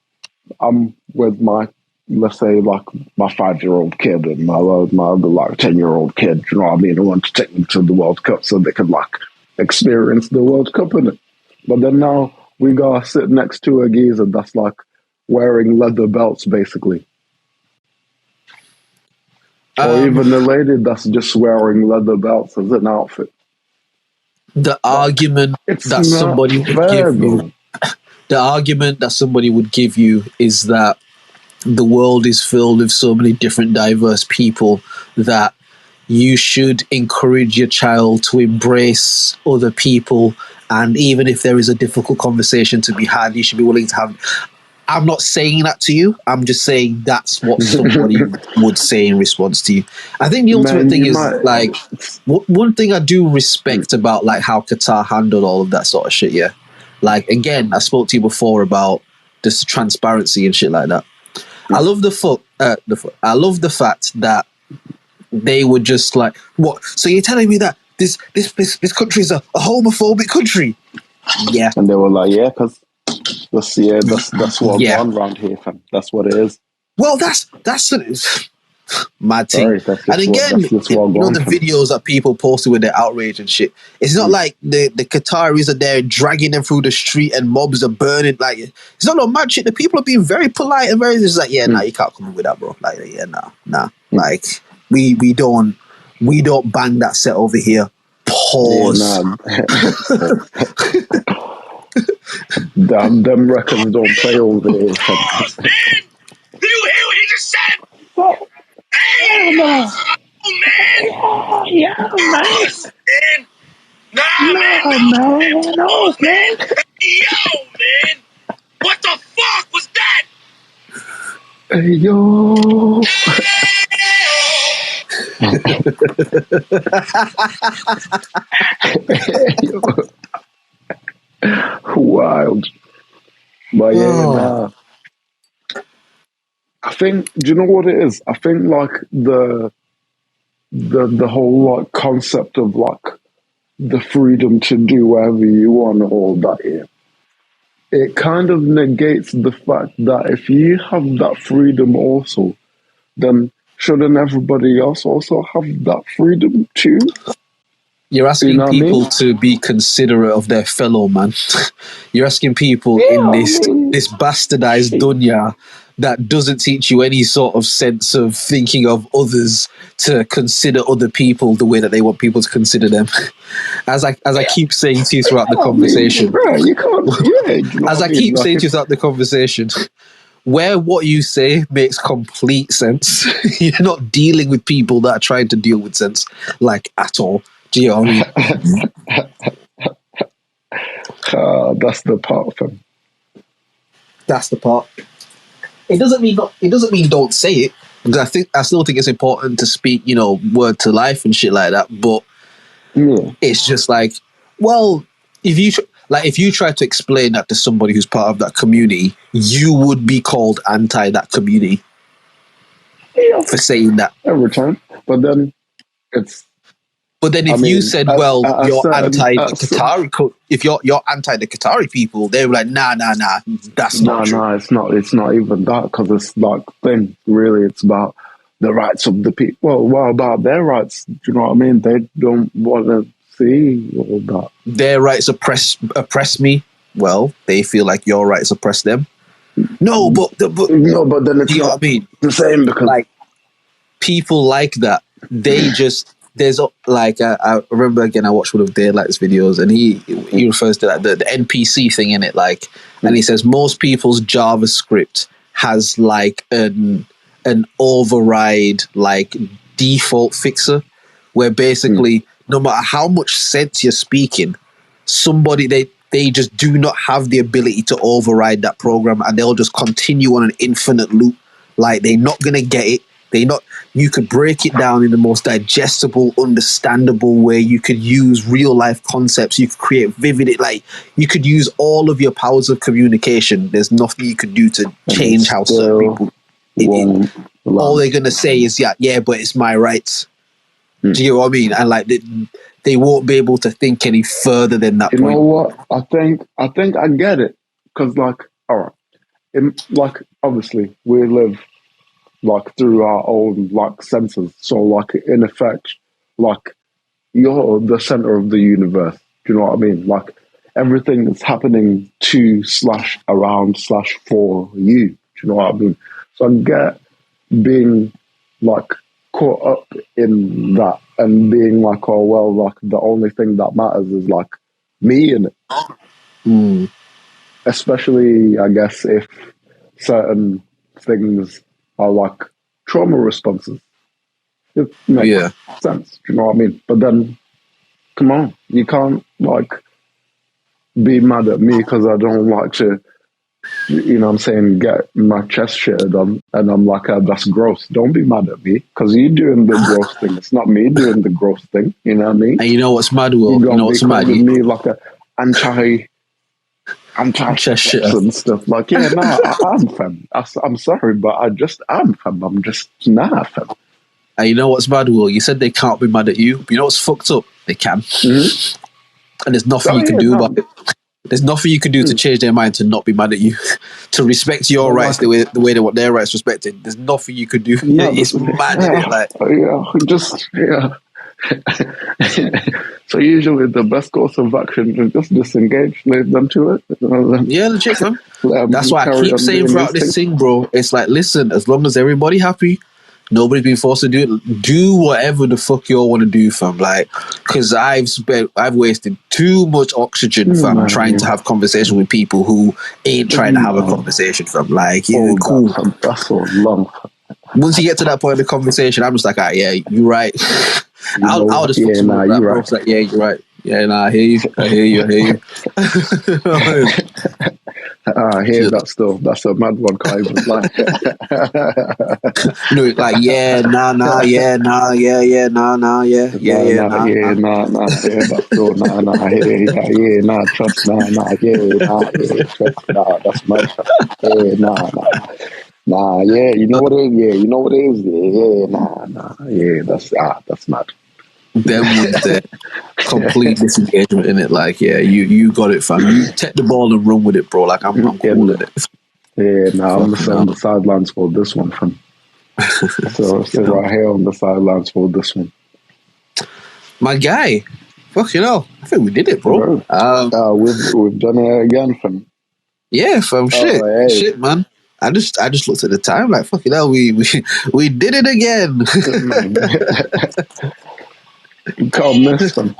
I'm with my 5-year-old kid and my other like 10-year-old kid, you know what I mean? I want to take them to the World Cup so they can like experience the World Cup in it. But then now we gotta sit next to a geezer that's like wearing leather belts basically. Or even the lady that's just wearing leather belts as an outfit. The argument that somebody would give you, the argument that somebody would give you is that the world is filled with so many different diverse people that you should encourage your child to embrace other people, and even if there is a difficult conversation to be had, you should be willing to have. I'm not saying that to you. I'm just saying that's what somebody would say in response to you. I think the ultimate thing is like, one thing I do respect about like how Qatar handled all of that sort of shit. Yeah, like again, I spoke to you before about this transparency and shit like that. I love I love the fact that they were just like, what? So you're telling me that this country is a homophobic country? Yeah. And they were like, yeah, because that's what went on around here, fam. That's what it is. Well, that's mad thing. And again, the videos that people posted with their outrage and shit. It's not like the Qataris are there dragging them through the street and mobs are burning. Like, it's not no mad shit. The people are being very polite and very just like, yeah, nah, you can't come in with that, bro. Like, yeah, nah. Like, we don't bang that set over here. Pause. Yeah, them records don't play over here. Oh, man! Did you hear what he just said? Oh, hey, no. Oh, man! Oh, yeah, man. Man! No, man. Hey, yo, man! What the fuck was that? Hey, yo. Wild. But yeah, I think, do you know what it is? I think like the whole like concept of like the freedom to do whatever you want, all that, yeah, it kind of negates the fact that if you have that freedom also, then shouldn't everybody else also have that freedom too? You're You asking know what I people mean? to be considerate of their fellow man. You're asking people Yeah, in I mean, this bastardized shit. dunya that doesn't teach you any sort of sense of thinking of others to consider other people the way that they want people to consider them. As I keep saying to you throughout the I mean, conversation, bro, you can't, yeah, you know as what I I mean? keep Like, saying to you it's, throughout the conversation, where what you say makes complete sense, you're not dealing with people that are trying to deal with sense, like, at all. Do you know what I mean? that's the part of him. That's the part. It doesn't mean don't say it. Because I still think it's important to speak, word to life and shit like that. But Yeah. it's just like, well, if you try to explain that to somebody who's part of that community, you would be called anti that community Yeah, for saying that. every time. But then it's, But then I if you mean, said, well, at a you're certain, anti the Qatari, if you're anti the Qatari people, they were like, nah, that's not no, true. no, it's not even that, because it's like, then really it's about the rights of the people. Well, what about their rights? Do you know what I mean? They don't want to see all that. Their rights oppress me. Well, they feel like your rights oppress them. No, but No, but then do it's you know not what I mean? the same, because Like, people like that, they just like I remember again I watched one of Daylight's videos, and he refers to that the NPC thing in it, like, and he says most people's JavaScript has like an override, like, default fixer, where basically no matter how much sense you're speaking, somebody they just do not have the ability to override that program, and they'll just continue on an infinite loop. Like, they're not gonna get it. They not. You could break it down in the most digestible, understandable way. You could use real life concepts. You could create vivid. Like, you could use all of your powers of communication. There's nothing you could do to and it change how certain still people. won't All they're land. gonna say is, yeah, but it's my rights. Do you know what I mean? And like they won't be able to think any further than that You know point. what? I think I get it, because like, all right, like obviously we live like through our own like senses. So like in effect, like you're the center of the universe. Do you know what I mean? Like everything that's happening to slash around slash for you. Do you know what I mean? So I get being like caught up in that and being like, oh well, like the only thing that matters is like me in it. Mm. Especially, I guess, if certain things are like trauma responses. It makes Yeah. sense. Do you know what I mean? But then, come on, you can't like be mad at me because I don't like to, you know what I'm saying, get my chest shitted on. And I'm like, that's gross. Don't be mad at me because you're doing the gross thing. It's not me doing the gross thing. You know what I mean? And you know what's mad, Will? You're You going know to be what's mad? calling me like a Chest anti-sex shitter. and stuff. Like, yeah, no, I'm femme. I'm sorry, but I just am femme. I'm just not femme. And you know what's mad, Will? You said they can't be mad at you. But you know what's fucked up? They can. Mm-hmm. And there's nothing Oh, you can yeah, do no. about it. There's nothing you can do to change their mind to not be mad at you, to respect your But rights like, the way they want their rights respected. There's nothing you could do. no, It's mad, isn't it? Like, yeah. So usually the best course of action is just disengage, leave them to it. yeah, legit, fam. Let That's them why I carry keep on saying doing throughout this thing. this thing, bro. It's like, listen, as long as everybody happy, nobody's been forced to do it. Do whatever the fuck you all want to do, fam. Like, because I've wasted too much oxygen, fam, trying to have conversation with people who ain't trying to have a conversation, fam. Like, yeah, Oh, cool. that's so long. Once you get to that point of the conversation, I'm just like, yeah, you're right. You know I'll what? just fuck Yeah, someone nah, with that, you're bro. right. It's like, yeah, you're right. Yeah, nah, I hear you. I hear you. I hear that still. That's a mad one, can't even lie. Like, yeah, nah, yeah, nah, yeah, nah, Nah, yeah, that's still, trust, trust, that's mad. Yeah, yeah, you know what it is, yeah, you know what it is, yeah, yeah, that's mad. Them ones there. Complete disengagement in it. Like, yeah, you got it, fam. You take the ball and run with it, bro. Like, I'm cool with it. Yeah, nah, I'm Fucking on hell. the sidelines for this one, fam. So right here on the sidelines for this one. My guy. Fucking hell. I think we did it, bro. Bro. We've done it again, fam. Yeah, fam. Shit. Oh, hey. Shit, man. I just looked at the time, like, fucking hell, we did it again. You can't miss them.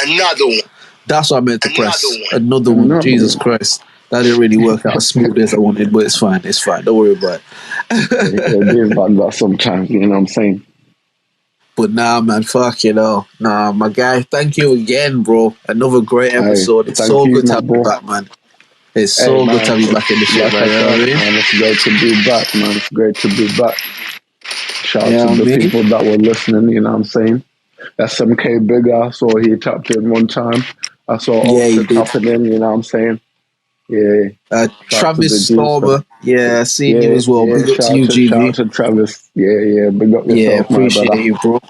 Another one. That's what I meant to press. Another one. Jesus Christ. That didn't really work out as smooth as I wanted, but it's fine. It's fine. Don't worry about it. It is like that sometimes, you know what I'm saying? But nah, man, fuck you know. Nah, my guy, thank you again, bro. Another great episode. It's so good to have you back, man. It's so good to have you back in the shit, man. You know what I mean? Man, it's great to be back, man. It's great to be back. Shout Yeah, out to the me? people that were listening, you know what I'm saying? SMK Bigger, I saw he tapped in one time. I saw Yeah, he Oscar did. tapping in, you know what I'm saying? Yeah. Shout out to Travis the G's, Stormer. Yeah, I seen you as well. Big up to you, shout out GV. to Travis. Yeah, big up Yeah, yourself, my appreciate brother. you, bro.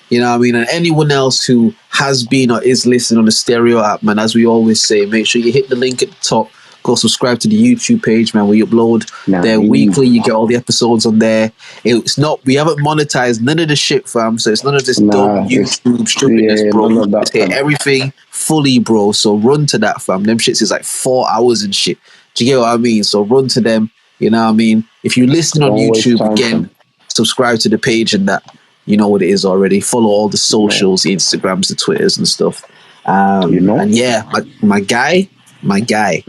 You know what I mean? And anyone else who has been or is listening on the Stereo app, man, as we always say, make sure you hit the link at the top. Go subscribe to the YouTube page, man. We upload there weekly. You get all the episodes on there. It's not, we haven't monetized none of the shit, fam. So it's none of this dumb YouTube stupidness, bro. None of that, Just hit everything fully, bro. So run to that, fam. Them shits is like 4 hours and shit. Do you get what I mean? So run to them. You know what I mean? If you listen on YouTube, again, subscribe to the page and that. You know what it is already. Follow all the socials, the Instagrams, the Twitters and stuff. You know? And yeah, my guy. My G.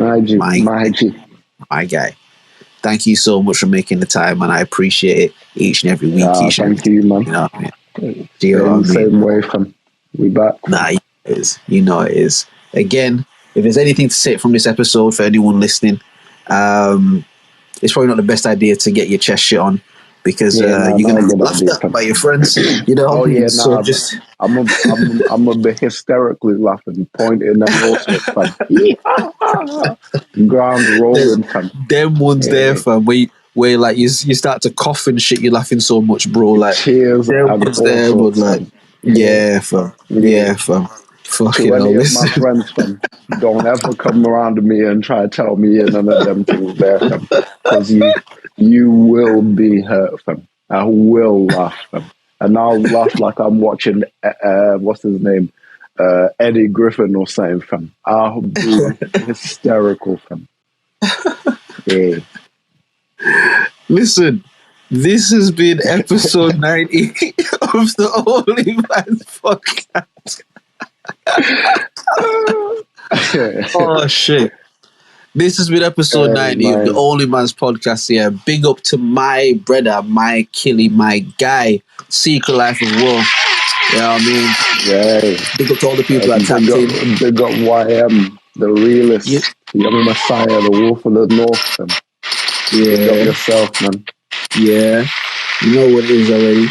Thank you so much for making the time, and I appreciate it each and every week. Thank you, man. You know what I mean? Same way, fam. We back. Nah, you know it is. Again, if there's anything to say from this episode for anyone listening, it's probably not the best idea to get your chest shit on because you're gonna get laughed at by your friends. You know. Oh yeah, so just I'm a be hysterically laughing, pointing and all sorts, fam. Ground rolling, fam. Them ones there, fam. Where like you start to cough and shit, you're laughing so much, bro. Like cheers them ones there, but like fam. Yeah, fam. Fucking to any of my friends, fam, don't ever come around me and try to tell me none of them things there, fam. Because you will be hurt, fam. I will laugh, fam. And I'll laugh like I'm watching, what's his name? Eddie Griffin or something, fam. I'll be hysterical, fam. Yeah. Listen, this has been episode 90 of the OnlyMans podcast. Oh shit. This has been episode 90 of the OnlyMans podcast. Yeah, big up to my brother, my Killy, my guy, Secret Life of War. You know what I mean? Yeah. Big up to all the people that tapped in. Big up YM, the realist, Young Messiah, the Wolf of the North. Man. Yeah. Big up yourself, man. Yeah. You know what it is already.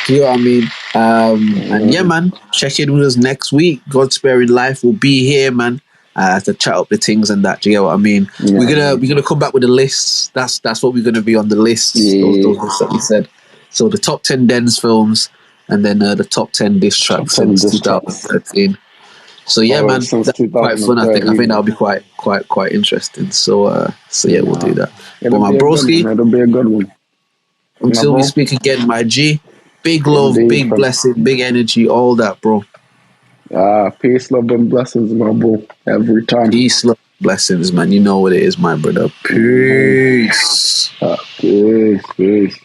You know what I mean? And yeah, man, check in with us next week. God sparing life will be here, man. To chat up the things and that. Do you get what I mean? Yeah, we're gonna come back with the lists. That's what we're gonna be on the lists. Those lists that we said. So the top 10 Dens films, and then the top 10 diss tracks since 2013. So yeah, man, that's quite fun. I think that'll be quite interesting. So yeah, we'll do that. But my broski, it'll be a good one. Until we speak again, my G. Big love, big blessing, big energy, all that, bro. Peace, love, and blessings, my bro. Every time. Peace, love, blessings, man. You know what it is, my brother. Peace. Peace.